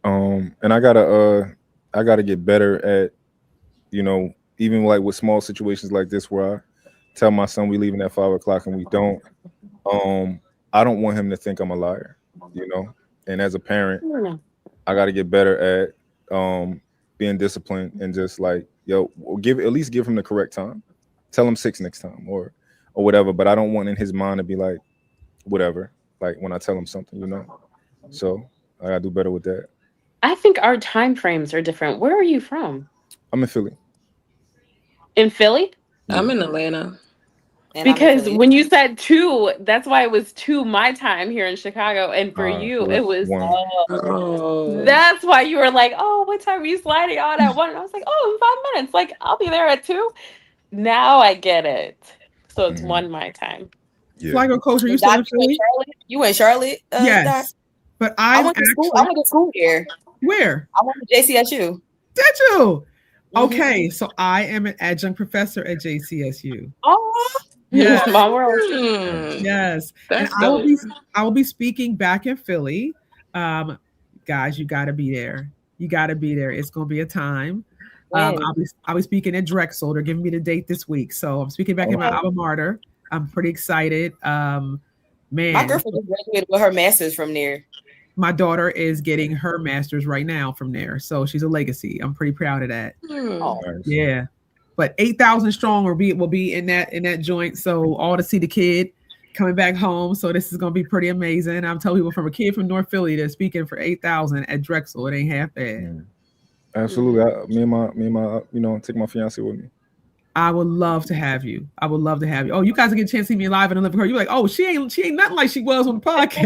And I gotta get better at, even like with small situations like this where I tell my son we leaving at 5 o'clock and we don't. I don't want him to think I'm a liar, And as a parent, I got to get better at being disciplined and just like at least give him the correct time. Tell him 6 next time or whatever. But I don't want in his mind to be like whatever. Like when I tell him something, So I gotta do better with that. I think our time frames are different. Where are you from? I'm in Philly. In Philly? I'm in Atlanta. And Because I'm when you said 2, that's why it was 2 my time here in Chicago. And for you, So it it's was. one. Oh. That's why you were like, "Oh, what time are you sliding on at 1?" And I was like, "Oh, in 5 minutes. Like, I'll be there at 2." Now I get it. So it's 1 my time. Yeah. Fly Girl Coach, are you still Doc, in Philly? you in Charlotte, Doc? Yes. But I I'm went to school. actually I went to school here. where? I went to JCSU. Did you? Mhm. Okay, so I am an adjunct professor at JCSU. Oh, Yes. Small world. Yes. And That's I will be speaking back in Philly. Guys, you gotta be there. You gotta be there. It's gonna be a time. When? I'll be speaking at Drexel. They're giving me the date this week, so I'm speaking back in my Okay. alma mater. I'm pretty excited. My Man, girlfriend just graduated with her master's from there. my daughter is getting her master's right now from there, so she's a legacy. I'm pretty proud of that. Oh, Nice. Yeah, but 8,000 strong will be in that joint. So all to see the kid coming back home. So this is gonna be pretty amazing. I'm telling people from a kid from North Philly that's speaking for 8,000 at Drexel. It ain't half bad. Yeah. Absolutely. Me and my, take my fiance with me. I would love to have you. I would love to have you. Oh, you guys will get a chance to see me live and live with her. You're like, oh, she ain't nothing like she was on the podcast.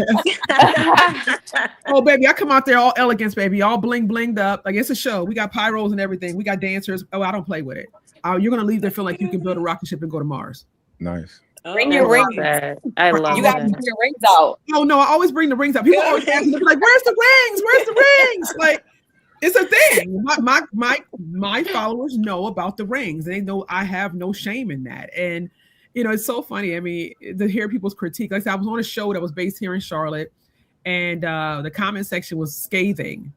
Oh, baby, I come out there all elegance, baby, all blinged up. Like it's a show. We got pyros and everything. We got dancers. Oh, I don't play with it. You're gonna leave there feeling like you can build a rocket ship and go to Mars. Nice. bring I your love ring. that. I love You got to that. bring your rings out. No, I always bring the rings up. People always ask me, they're like, "Where's the rings? Where's the rings?" Like, it's a thing. My followers know about the rings. They know I have no shame in that. And it's so funny. I mean, to hear people's critique. Like I said, I was on a show that was based here in Charlotte, and the comment section was scathing.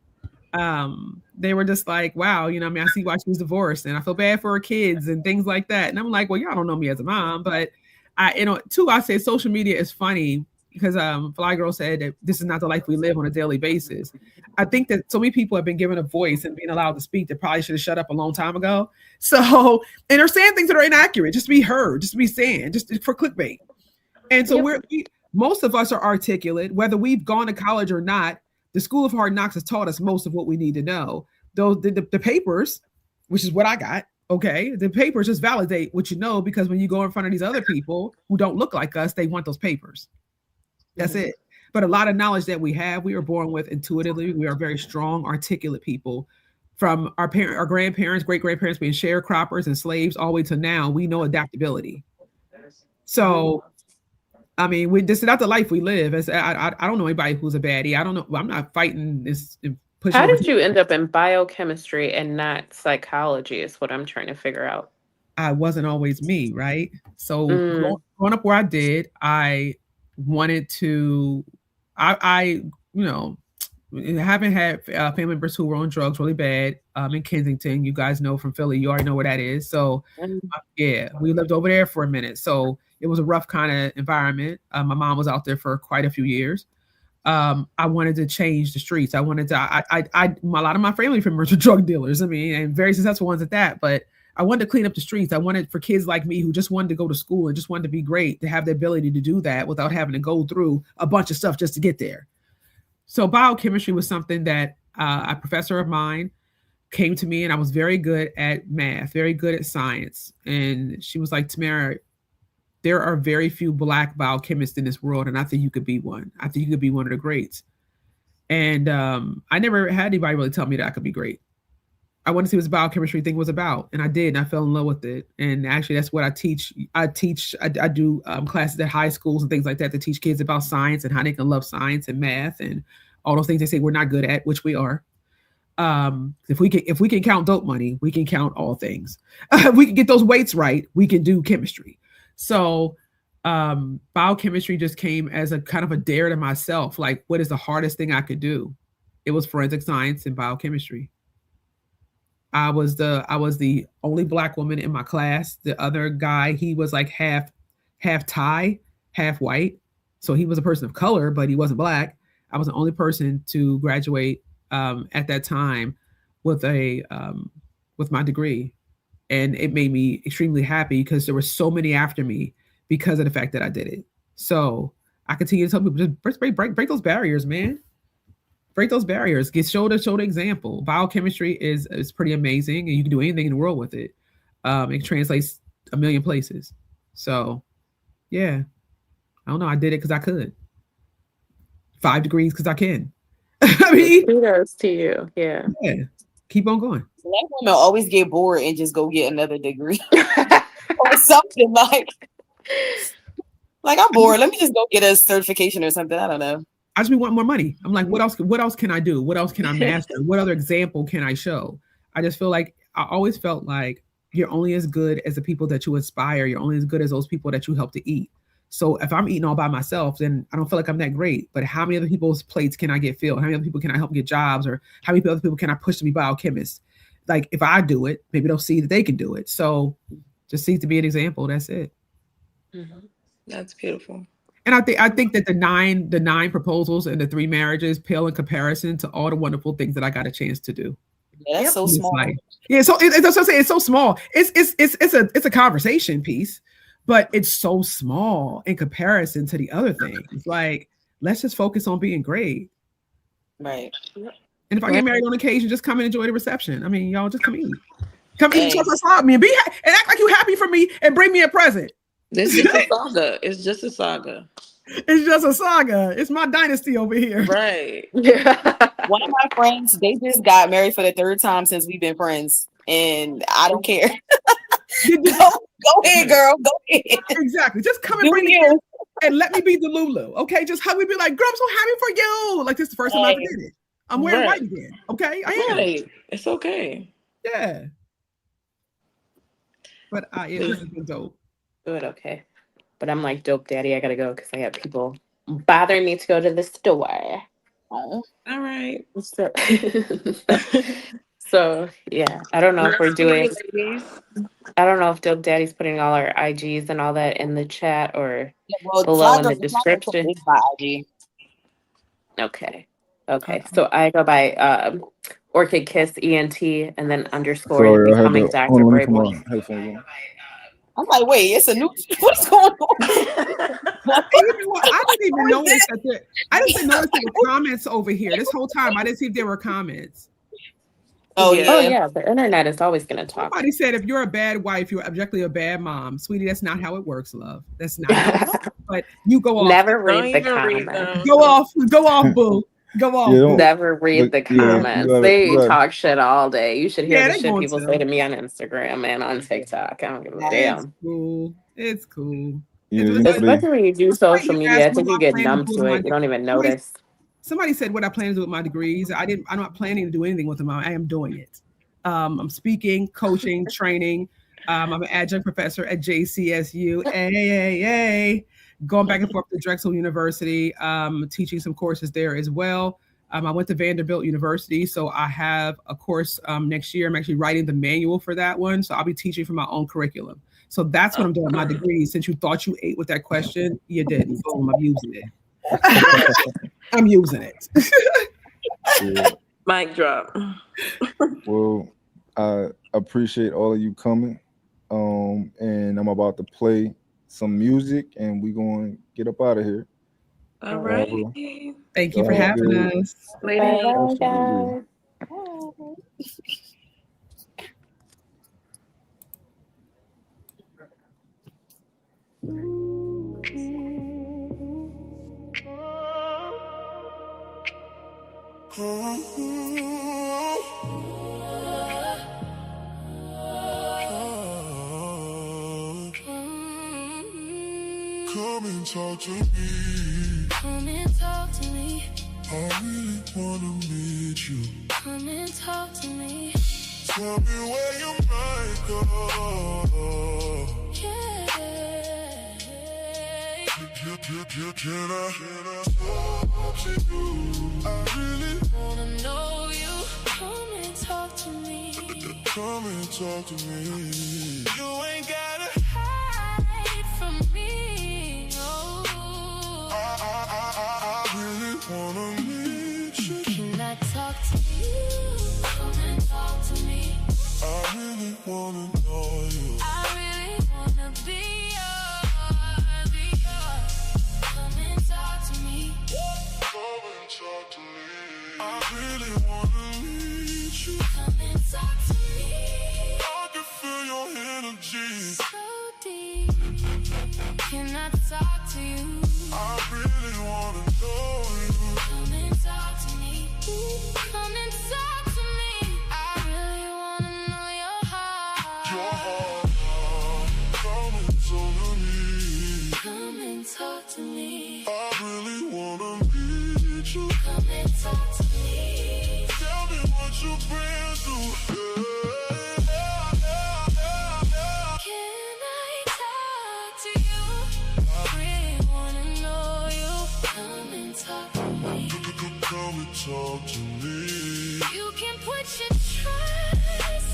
They were just like, wow, I see why she was divorced, and I feel bad for her kids and things like that. And I'm like, well, y'all don't know me as a mom, but I say social media is funny because Fly Girl said that this is not the life we live on a daily basis. I think that so many people have been given a voice and being allowed to speak that probably should have shut up a long time ago. So, and they're saying things that are inaccurate, just to be heard, just to be saying, just for clickbait. And so most of us are articulate, whether we've gone to college or not. The School of Hard Knocks has taught us most of what we need to know. Though the papers, which is what I got, okay, the papers just validate what you know, because when you go in front of these other people who don't look like us, they want those papers. That's it. But a lot of knowledge that we have, we were born with intuitively. We are very strong, articulate people. From our grandparents, great-grandparents being sharecroppers and slaves, all the way to now, we know adaptability. So, I mean, this is not the life we live. I don't know anybody who's a baddie. I don't know. I'm not fighting this. How did you end up in biochemistry and not psychology is what I'm trying to figure out. I wasn't always me, right? So growing up where I did, I wanted to, I haven't had family members who were on drugs really bad in Kensington. You guys know from Philly, you already know where that is. So yeah, we lived over there for a minute. So it was a rough kind of environment. My mom was out there for quite a few years. I wanted to change the streets. I wanted to, a lot of my family members were drug dealers. I mean, and very successful ones at that, but I wanted to clean up the streets. I wanted for kids like me who just wanted to go to school and just wanted to be great to have the ability to do that without having to go through a bunch of stuff just to get there. So biochemistry was something that a professor of mine came to me, and I was very good at math, very good at science. And she was like, Tamara, there are very few Black biochemists in this world, and I think you could be one. I think you could be one of the greats. And I never had anybody really tell me that I could be great. I wanted to see what this biochemistry thing was about, and I did, and I fell in love with it. And actually, that's what I teach. I do classes at high schools and things like that to teach kids about science and how they can love science and math and all those things they say we're not good at, which we are. If we can count dope money, we can count all things. If we can get those weights right, we can do chemistry. So biochemistry just came as a kind of a dare to myself. Like, what is the hardest thing I could do? It was forensic science and biochemistry. I was the only Black woman in my class. The other guy, he was like half Thai, half white. So he was a person of color, but he wasn't Black. I was the only person to graduate at that time with my degree. And it made me extremely happy because there were so many after me because of the fact that I did it. So I continue to tell people, just break those barriers, man. Break those barriers. Show the example. Biochemistry is pretty amazing, and you can do anything in the world with it. It translates a million places. So, yeah, I don't know. I did it because I could. 5 degrees because I can. I mean, kudos to you. Yeah. Keep on going. Black women always get bored and just go get another degree or something like I'm bored. Let me just go get a certification or something. I don't know. I just want more money. I'm like, what else can I do? What else can I master? What other example can I show? I just feel like I always felt like you're only as good as the people that you inspire. You're only as good as those people that you help to eat. So if I'm eating all by myself, then I don't feel like I'm that great. But how many other people's plates can I get filled? How many other people can I help get jobs? Or how many other people can I push to be biochemists? like if I do it, maybe they'll see that they can do it. So just needs to be an example. That's it. Mm-hmm. That's beautiful. And I think that the nine proposals and the 3 marriages pale in comparison to all the wonderful things that I got a chance to do. Yeah, that's so small. Yeah, so it's so small. It's a conversation piece, but it's so small in comparison to the other things. Like, let's just focus on being great. Right. And if I get married on occasion, just come and enjoy the reception. I mean, y'all just come eat. Come eat beside me and and act like you happy for me and bring me a present. This is a saga. It's just a saga. It's just a saga. It's my dynasty over here. Right. One of my friends, they just got married for the 3rd time since we've been friends. And I don't care. Go ahead, girl. Go ahead. Exactly. Just come and bring me and let me be the Lulu. Okay. Just hug me, be like, girl, I'm so happy for you. Like, this is the first time I ever did it. I'm wearing white again. Okay. I am. Right. It's okay. Yeah. But it was dope. Good, okay. But I'm like, dope daddy, I gotta go because I got people bothering me to go to the store. Oh. All right. So yeah, I don't know if we're doing. I don't know if Dope Daddy's putting all our IGs and all that in the chat or below in the description. Okay. So I go by Orchid Kiss ENT and then underscore becoming Dr. Brable. I'm like, wait, it's a new. What's going on? I didn't even notice that. I didn't notice there were comments over here this whole time. I didn't see if there were comments. Oh yeah. The internet is always going to talk. Somebody said if you're a bad wife, you're objectively a bad mom, sweetie. That's not how it works, love. That's not. How it works. But you go off. Never read the comments. Go off, boo. Go off. Never read the comments. They talk shit all day. You should hear the shit people say to me on Instagram and on TikTok. I don't give a damn. It's cool. Especially when you do social media, I think you get numb to it. You don't even notice. Somebody said what I plan to do with my degrees. I'm not planning to do anything with them. I am doing it. I'm speaking, coaching, training. I'm an adjunct professor at JCSU. Going back and forth to Drexel University, teaching some courses there as well. I went to Vanderbilt University, so I have a course next year. I'm actually writing the manual for that one, so I'll be teaching from my own curriculum. So that's what I'm doing with my degrees. Since you thought you ate with that question, you didn't. Boom, I'm using it. I'm using it. Yeah. Mic drop. Well, I appreciate all of you coming. And I'm about to play some music and we're going to get up out of here. All right. Thank you for having us. Bye, guys. Come and talk to me. Come and talk to me. I really wanna meet you. Come and talk to me. Tell me where you might go. Yeah. Can I talk to you? I really wanna know you. Come and talk to me. Come and talk to me. You ain't gotta hide from me. No. I really wanna meet you. Can I talk to you? Come and talk to me. I really wanna know you. I really wanna be yours. Come and talk to me. Come and talk to me. I really wanna meet you. Come and talk to me. I can feel your energy. So deep. Can I talk to you? I really wanna know you. Come and talk to me. Come and talk to me. I really wanna know your heart. Your heart. Come and talk to me. Come and talk to me. I really wanna meet you. Come and talk to me. Tell me what you've been through. Can I talk to you? I really wanna know you. Come and talk to me. Come and talk to me. You can put your trust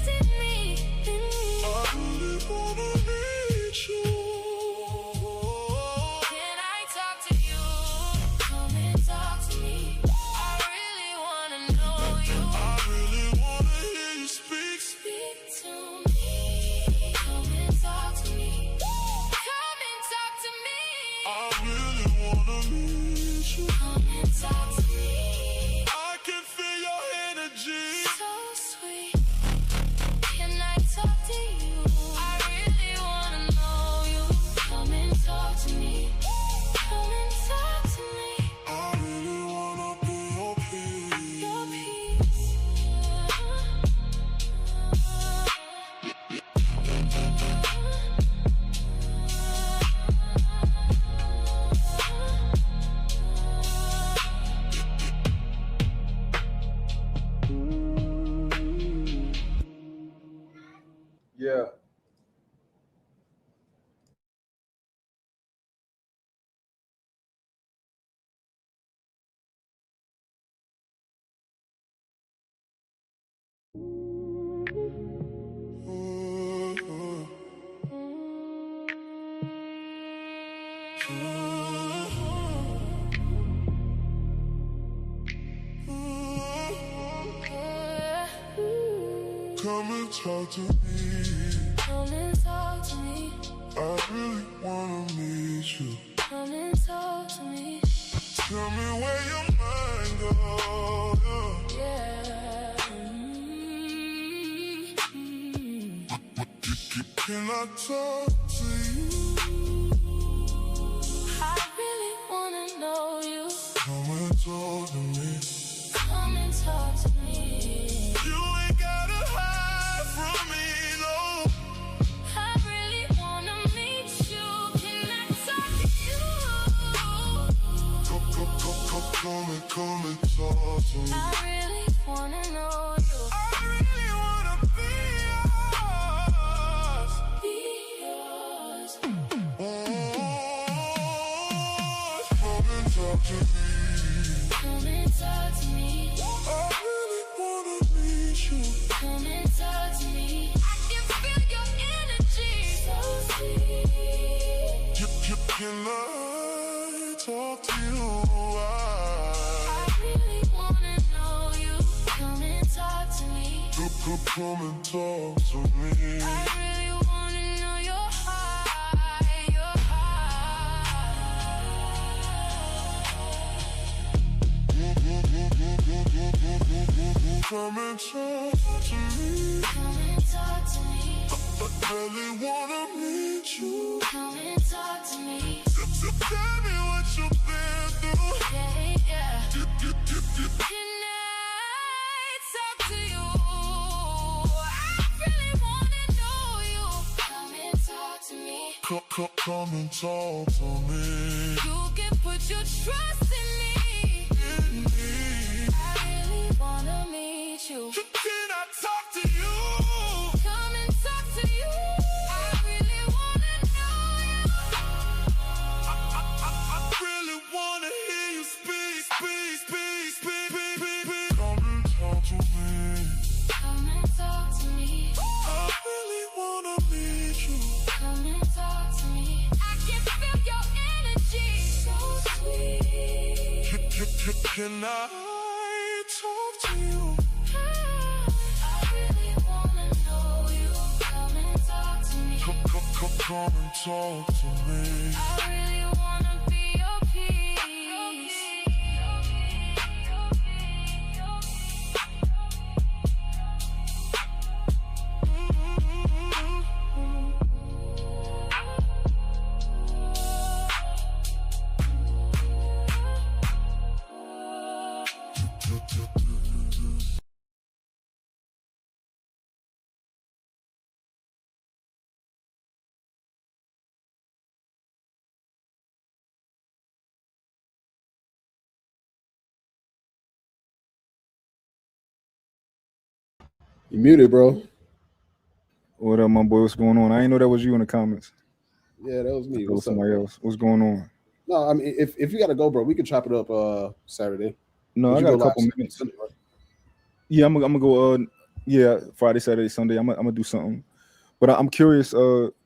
wanna meet you. Come and talk to me. I can feel your energy. So sweet. Can I talk to you? I really wanna know you. Come and talk to me. Come and talk to me. I really wanna be your peace. Your peace. Yeah. Come and talk to me. Come and talk to me. I really wanna meet you. Come and talk to me. Tell me where your mind goes. Yeah. Can I talk to you? I really wanna know you. Come and talk to me. Come and talk to me. You ain't gotta hide from me, no. I really wanna meet you. Can I talk to you? Come and talk to me. I really wanna know you. I really wanna be yours. Be yours. Come and talk to me. Come and talk to me. I really wanna meet you. Come and talk to me. I can feel your energy. So sweet. Can I talk to you? I really wanna know you. Come and talk to me. Come and talk to me. I really wanna know your heart, your heart. Come and talk to me. Come and talk to me. I really wanna meet you. Come and talk to me. Tell me what you've been through. Yeah, yeah. Can I talk to you? I really wanna know you. Come and talk to me. Come and talk to me. You can put your trust in me. I really wanna meet you. Can I talk to you? Come and talk to you. I really wanna know you. I really wanna hear you speak. Come and talk to me. Come and talk to me. I really wanna meet you. Come and talk to me. I can feel your energy. So sweet. Can I talk to you? I really wanna know you. Come and talk to me. Come and talk to me. I really wanna be your peace. You muted, bro. What up, my boy? What's going on? I didn't know that was you in the comments. Yeah, that was I me. thought it was What's up, somebody bro? else. What's going on? No, I mean, if you gotta go, bro, we can chop it up Saturday. No, Would I you got go a couple live minutes. Sunday, right? Yeah, I'm gonna go. Yeah, Friday, Saturday, Sunday. I'm gonna do something. But I'm curious.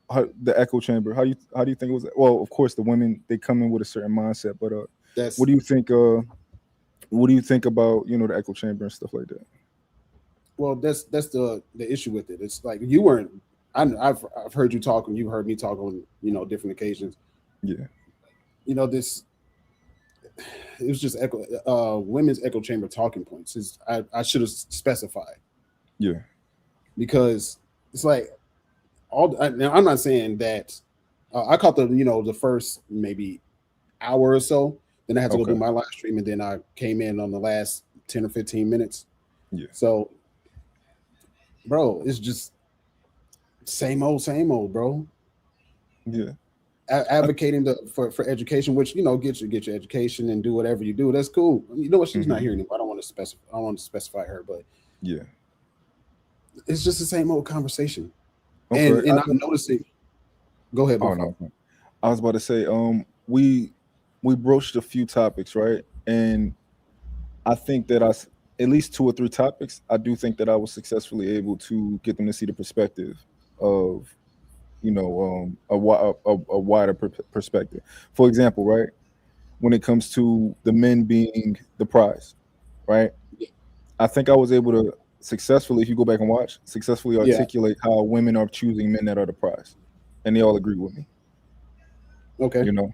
How, the echo chamber. How do you think it was? Well, of course, the women, they come in with a certain mindset. But That's what do you think? What do you think about the echo chamber and stuff like that? well, that's the issue with it. It's like you weren't. I've heard you talk and you've heard me talk on different occasions. Yeah. This it was just women's echo chamber talking points. I should have specified Yeah. because it's like now I'm not saying that I caught the first maybe hour or so. Then I had to go do Okay. my live stream, and then I came in on the last 10 or 15 minutes. Yeah. So, bro, it's just same old, bro. Yeah. Advocating for education, which get your education and do whatever you do. That's cool. You know what? She's not Hmm. here anymore. I don't want to specify. I don't want to specify her, but Yeah. it's just the same old conversation. Okay. And I'm noticing. Go ahead, Oh before. no. I was about to say, we broached a few topics, right? And I think that at least two or three topics, I do think that I was successfully able to get them to see the perspective of, a wider perspective. For example, right, when it comes to the men being the prize, right? I think I was able to successfully, if you go back and watch, successfully Yeah. articulate how women are choosing men that are the prize, and they all agree with me. Okay. You know,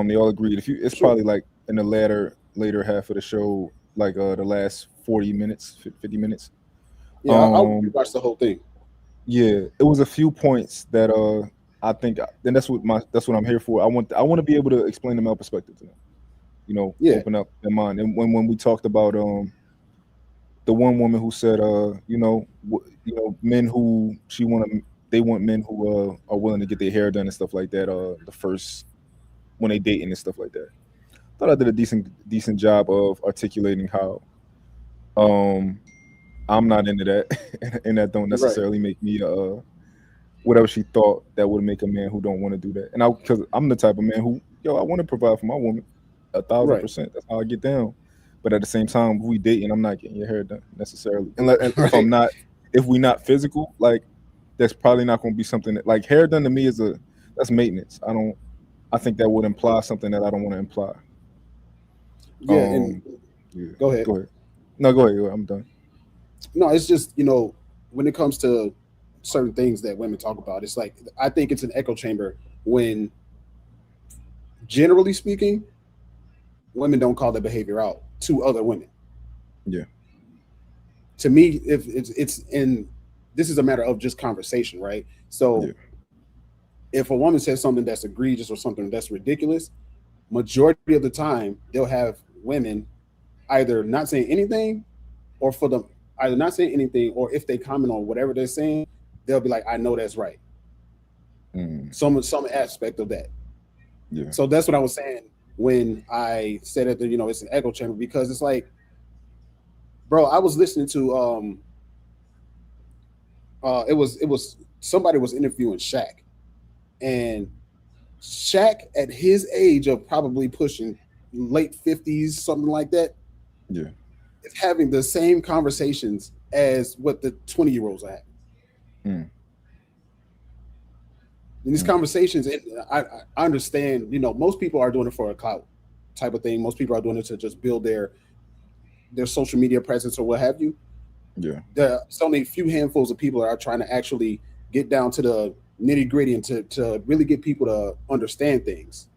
they all agreed. It's Sure. probably like in the later half of the show, like the last 40 minutes, 50 minutes. Yeah. I'll Um, watch the whole thing. yeah, it was a few points that I think, and that's what I'm here for. I want to be able to explain the male perspective to them. Yeah. Open up their mind. And when we talked about the one woman who said men who they want men who are willing to get their hair done and stuff like that the first when they dating and stuff like that. Thought I did a decent job of articulating how um I'm not into that, and that don't Right. necessarily make me whatever she thought that would make a man who don't want to do that. And because I'm the type of man who I want to provide for my woman, Right. 1,000%. That's how I get down. But at the same time, if we dating, I'm not getting your hair done necessarily. And if Right. if we not physical, like that's probably not going to be something that like hair done to me that's maintenance. I think that would imply something that I don't want to imply. Yeah. And Um, yeah. go ahead. Go ahead. No, go ahead. I'm done. No, it's just when it comes to certain things that women talk about, it's like I think it's an echo chamber when, generally speaking, women don't call their behavior out to other women. Yeah. To me, if it's in this is a matter of just conversation, right? So Yeah. if a woman says something that's egregious or something that's ridiculous, majority of the time they'll have women either not saying anything or for them either not saying anything, or if they comment on whatever they're saying, they'll be like, I know that's right. Mm, Some aspect of that. yeah. So that's what I was saying when I said that it's an echo chamber, because it's like, bro, I was listening to it was somebody was interviewing Shaq, and Shaq at his age of probably pushing late 50s, something like that, Yeah. is having the same conversations as what the 20-year-olds are having. Mm, In these mm, conversations, and I understand, most people are doing it for a clout type of thing. Most people are doing it to just build their social media presence or what have you. yeah. There's only a few handfuls of people that are trying to actually get down to the nitty gritty and to really get people to understand things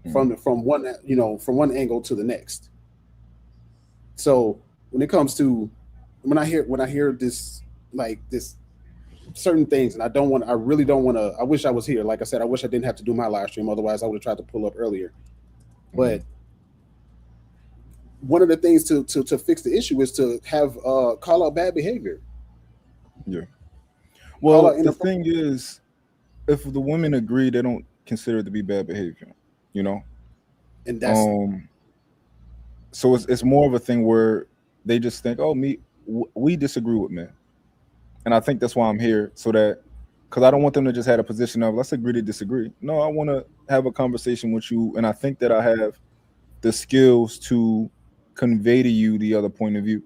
Mm, from one angle to the next. So when it comes to when I hear this, like this certain things, and I really don't want to. I wish I was here. Like I said, I wish I didn't have to do my live stream. Otherwise, I would have tried to pull up earlier. mm, But one of the things to fix the issue is to have call out bad behavior, yeah. call Well, out the inappropriate, thing is, if the women agree, they don't consider it to be bad behavior. You know. and that's Um. So it's more of a thing where they just think, oh, we disagree with men, and I think that's why I'm here, so that because I don't want them to just have a position of let's agree to disagree. No, I want to have a conversation with you, and I think that I have the skills to convey to you the other point of view.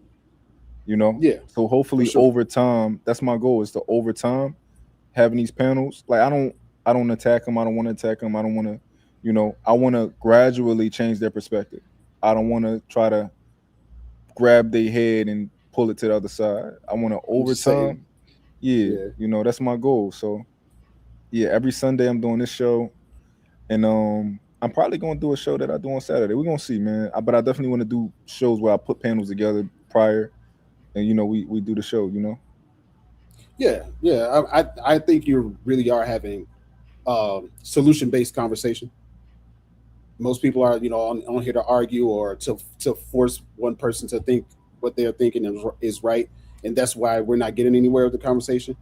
yeah, So for hopefully sure. over time, that's my goal, is to over time having these panels. Like I don't attack them. I don't want to attack them. I don't want to, I want to gradually change their perspective. I don't want to try to grab their head and pull it to the other side. I want to I'm over just saying, time. Yeah, yeah, that's my goal. So yeah, every Sunday I'm doing this show, and I'm probably gonna do a show that I do on Saturday. We're gonna see, man. But I definitely want to do shows where I put panels together prior, and we do the show. Yeah, yeah. I think you really are having solution based conversation. Most people are, on here to argue or to force one person to think what they're thinking is right, and that's why we're not getting anywhere with the conversation.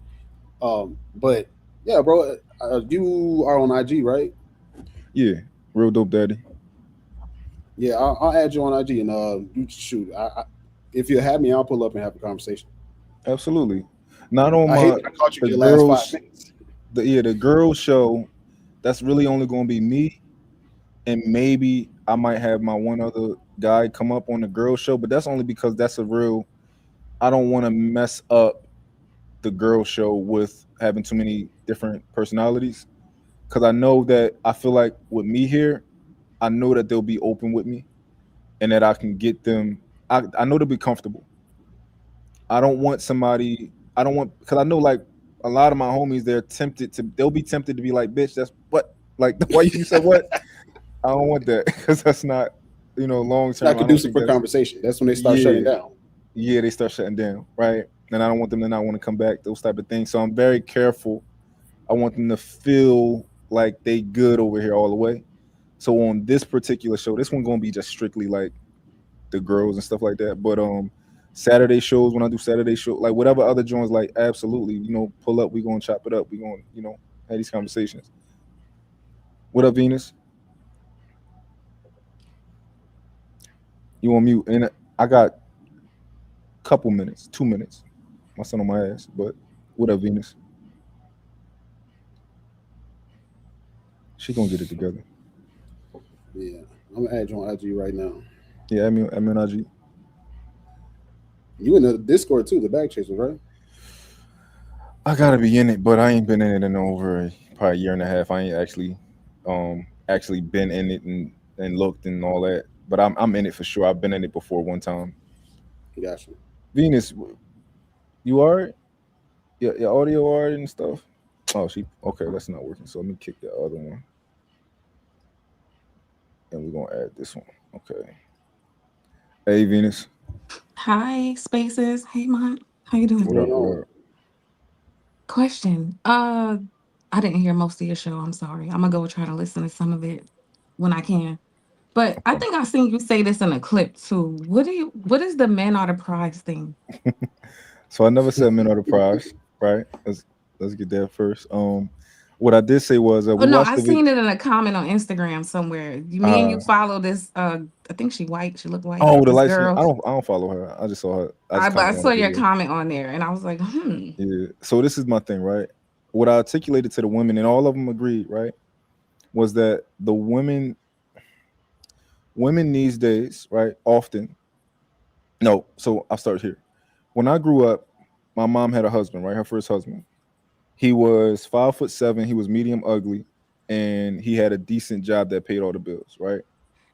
But yeah, bro, you are on IG, right? Yeah, real dope, daddy. Yeah, I'll add you on IG and you shoot. If you have me, I'll pull up and have a conversation. Absolutely. Not on I hate my that I caught you the in your last 5 girls. minutes. The girls show. That's really only gonna be me, and maybe I might have my one other guy come up on the girl show, but that's only because that's a real. I don't want to mess up the girl show with having too many different personalities, because I know that I feel like with me here, I know that they'll be open with me and that I can get them. I know they'll be comfortable. I don't want somebody. I don't want, because I know like a lot of my homies, they'll be tempted to be like, bitch, that's what, like, why you said what? I don't want that because that's not, long It's not term. I don't conducive think for that's, conversation. That's when they start shutting yeah, down. yeah, they start shutting down, right? And I don't want them to not want to come back, those type of things. So I'm very careful. I want them to feel like they good over here all the way. So on this particular show, this one gonna be just strictly like the girls and stuff like that. But Saturday shows, when I do Saturday show, like whatever other joints, like absolutely, pull up, we gonna chop it up, we gonna, have these conversations. What up, Venus? You on mute? And I got a couple minutes, 2 minutes. My son on my ass, but what up, Venus? She gonna get it together. Yeah, I'm gonna add you on IG right now. Yeah, I mean, IG. You in the Discord too, the Back Chasers, right? I gotta be in it, but I ain't been in it in over probably a year and a half. I ain't actually been in it and looked and all that. But I'm in it for sure. I've been in it before one time. Gotcha. Venus, you alright? Your audio alright and stuff? Oh, she okay. That's not working. So let me kick the other one, and we're gonna add this one. Okay. Hey, Venus. Hi, Spaces. Hey, Mont. How you What's doing? What up? going What on? up? Question. I didn't hear most of your show. I'm sorry. I'm gonna go try to listen to some of it when I can. But I Okay. think I seen you say this in a clip too. What is the men are the prize thing? So I never said men are the prize, right? Let's get there first. What I did say was Oh we no, watched I the video. seen it in a comment on Instagram somewhere. Me and you follow this I think she white, she look white. Oh, the This light skin. girl. I don't follow her. I just saw her. I just But I commented on saw the your video. comment on there and I was like, Yeah. So this is my thing, right? What I articulated to the women, and all of them agreed, right, was that the women these days, right, often. No. So I'll start here. When I grew up, my mom had a husband, right, her first husband. He was 5'7". He was medium ugly, and he had a decent job that paid all the bills, right?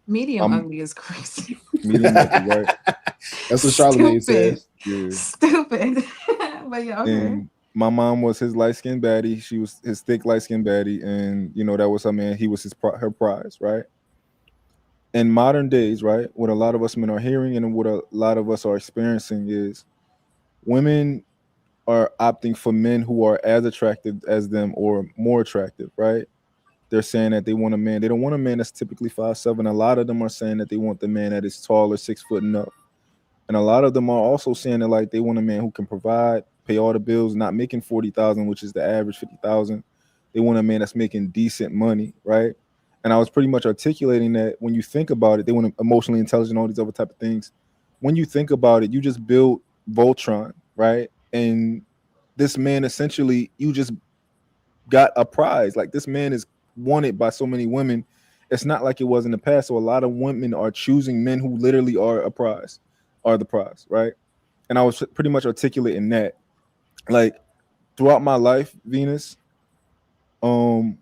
medium I'm ugly is crazy. medium ugly, right? That's what Charlemagne Stupid. says. Yeah. Stupid. But yeah, okay. And my mom was his light skinned baddie. She was his thick light skinned baddie, and that was her man. He was her prize, right? In modern days, right, what a lot of us men are hearing and what a lot of us are experiencing is women are opting for men who are as attractive as them or more attractive, right? They're saying that they want a man. They don't want a man that's typically 5'7". A lot of them are saying that they want the man that is tall or 6 foot and up. And a lot of them are also saying that like they want a man who can provide, pay all the bills, not making 40,000, which is the average 50,000. They want a man that's making decent money, right? And I was pretty much articulating that when you think about it, they want emotionally intelligent, all these other type of things. When you think about it, you just build Voltron, right? And this man essentially, you just got a prize. Like this man is wanted by so many women. It's not like it was in the past. So a lot of women are choosing men who literally are a prize, are the prize, right? And I was pretty much articulating that. Like throughout my life, Venus, um,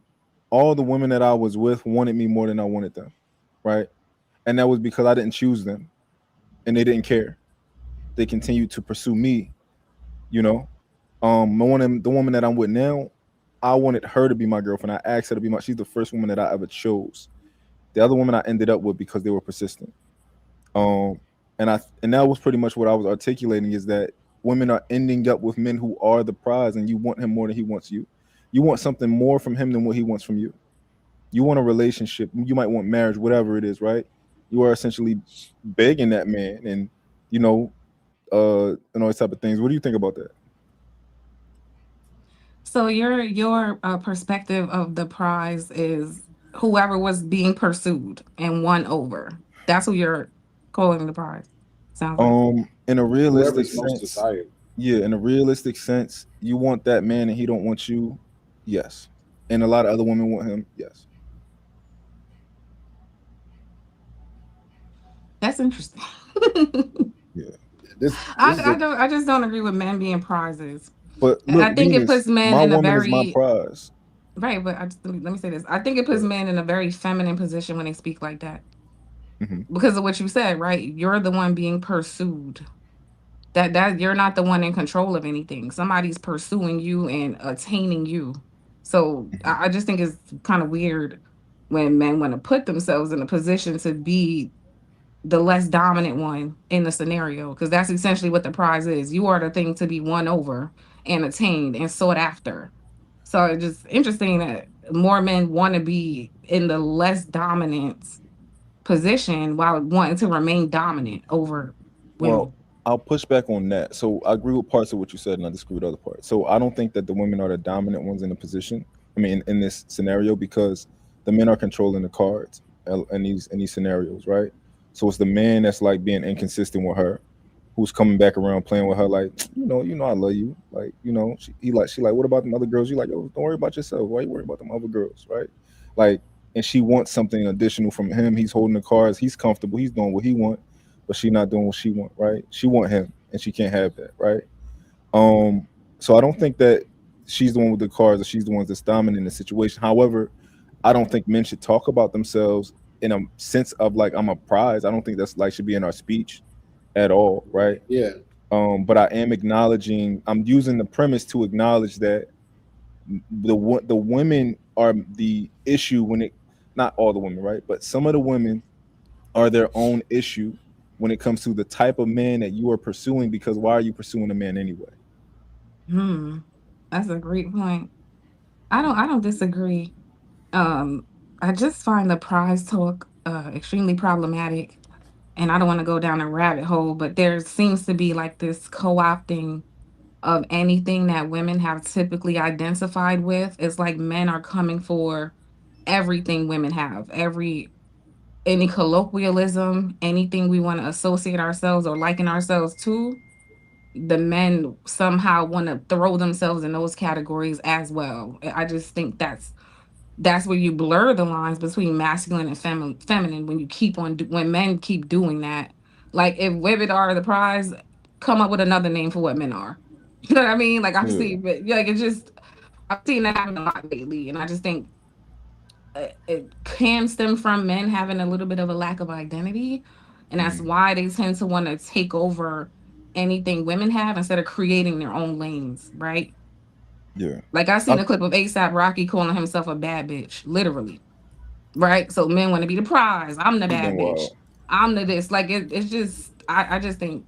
all the women that I was with wanted me more than I wanted them, right? And that was because I didn't choose them, and they didn't care. They continued to pursue me, you know. The woman that I'm with now, I wanted her to be my girlfriend. I asked her to be my. She's the first woman that I ever chose, The other women I ended up with because they were persistent. Um, and that was pretty much what I was articulating is that women are ending up with men who are the prize, and you want him more than he wants you. You want something more from him than what he wants from you. You want a relationship. You might want marriage, whatever it is, right? You are essentially begging that man, and you know, and all these type of things. What do you think about that? So your perspective of the prize is whoever was being pursued and won over. That's who you're calling the prize. Sounds like. In a realistic Whoever's most sense, desired. yeah, in a realistic sense, you want that man and he don't want you, yes. And a lot of other women want him, yes. That's interesting. Yeah. This is a I just don't agree with men being prizes. But I look, think it puts Venus, men my in a woman is my very prize. right, but let me say this. I think it puts But, men in a very feminine position when they speak like that. hmm Because of what you said, right? You're the one being pursued. That you're not the one in control of anything. Somebody's pursuing you and attaining you. So hmm I just think it's kind of weird when men want to put themselves in a position to be the less dominant one in the scenario, because that's essentially what the prize is. You are the thing to be won over and attained and sought after. So it's just interesting that more men want to be in the less dominant position while wanting to remain dominant over Well, women. I'll push back on that. So I agree with parts of what you said, and I disagree with other parts. So I don't think that the women are the dominant ones in the position. I mean, in this scenario, because the men are controlling the cards in these scenarios, right? So it's the man that's like being inconsistent with her, who's coming back around playing with her, like, I love you, like, she like, what about them other girls? You like, yo, don't worry about yourself. Why you worry about them other girls, right? Like, and she wants something additional from him. He's holding the cards. He's comfortable. He's doing what he wants, but she not doing what she want, right? She want him, and she can't have that, right? Um, so I don't think that she's the one with the cards, or she's the one that's dominant in the situation. However, I don't think men should talk about themselves in a sense of like I'm a prize. I don't think that's like should be in our speech at all, right? yeah. But I am acknowledging. I'm using the premise to acknowledge that the women are the issue when it. Not all the women, right? But some of the women are their own issue when it comes to the type of man that you are pursuing. Because why are you pursuing a man anyway? Hmm, that's a great point. I don't disagree. Um, I just find the prize talk extremely problematic, and I don't want to go down a rabbit hole, but there seems to be like this co-opting of anything that women have typically identified with. It's like men are coming for everything women have, any colloquialism, anything we want to associate ourselves or liken ourselves to. The men somehow want to throw themselves in those categories as well. I just think that's where you blur the lines between masculine and feminine when you when men keep doing that. Like if women are the prize, come up with another name for what men are. You know what I mean? Like I've Yeah. seen, but yeah, like it's just I've seen that happen a lot lately, and I just think it can stem from men having a little bit of a lack of identity, and that's Mhm. why they tend to want to take over anything women have instead of creating their own lanes, right? Yeah. Like I I, seen a clip of ASAP Rocky calling himself a bad bitch, literally, right? So men want to be the prize. I'm the I've been bad bitch. wild. I'm the this. Like it's just I just think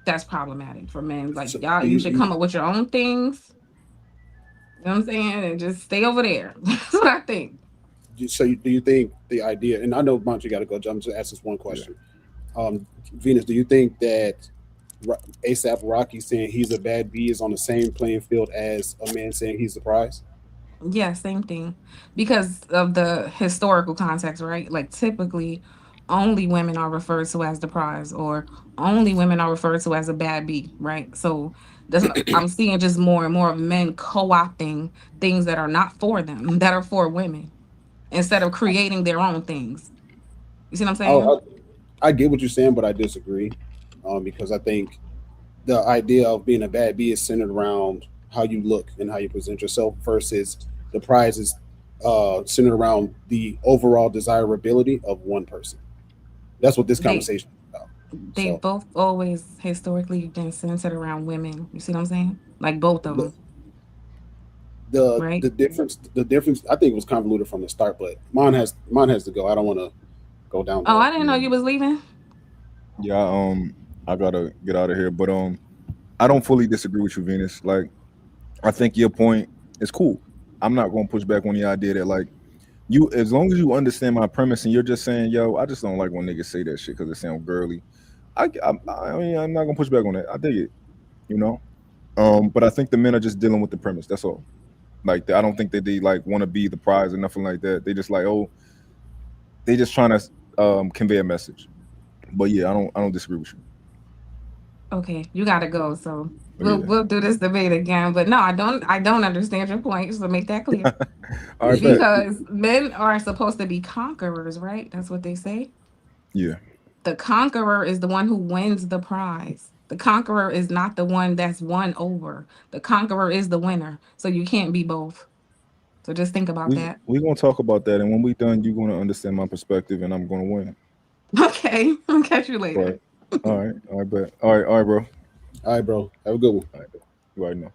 that's problematic for men. Like So y'all, do you you, should come up with your own things. You know what I'm saying? And just stay over there. That's what I think. do you think the idea? And I know, Bunch, you got to go. I'm just ask this one Yeah. question. Venus, do you think that ASAP Rocky saying he's a bad B is on the same playing field as a man saying he's the prize? Yeah, same thing. Because of the historical context, right? Like typically only women are referred to as the prize or only women are referred to as a bad bee, right? So I'm seeing just more and more of men co-opting things that are not for them, that are for women, instead of creating their own things. You see what I'm I, I, saying? I get what you're saying, but I disagree, because I think the idea of being a bad B is centered around how you look and how you present yourself versus the prize is centered around the overall desirability of one person. That's what this They conversation is about. they So, both always historically been centered around women. You see what I'm saying? Like both of look, them. the right? the difference I think was convoluted from the start, but mine has to go. I don't want to go down Oh, I the didn't know you was leaving. Yeah, I gotta get out of here, but I don't fully disagree with you, Venus. Like, I think your point is cool. I'm not gonna push back on the idea that like you, as long as you understand my premise and you're just saying, yo, I just don't like when niggas say that shit because it sounds girly. I mean, I'm not gonna push back on that. I dig it, you know. But I think the men are just dealing with the premise. That's all. Like, I don't think that they like want to be the prize or nothing like that. They just like, oh, they just trying to convey a message. But yeah, I don't disagree with you. Okay, you gotta go. So But we'll yeah, we'll do this debate again. But no, I don't understand your point. So make that clear. all right, bet. Because men are supposed to be conquerors, right? That's what they say. Yeah, The conqueror is the one who wins the prize. The conqueror is not the one that's won over. The conqueror is the winner. So you can't be both. So just think about that. we gonna talk about that, and when we done, you're gonna understand my perspective, and I'm gonna win. Okay, I'll catch you Right. later. All right, bet. All right, bro. All right, bro. Have a good one. All right, you already know.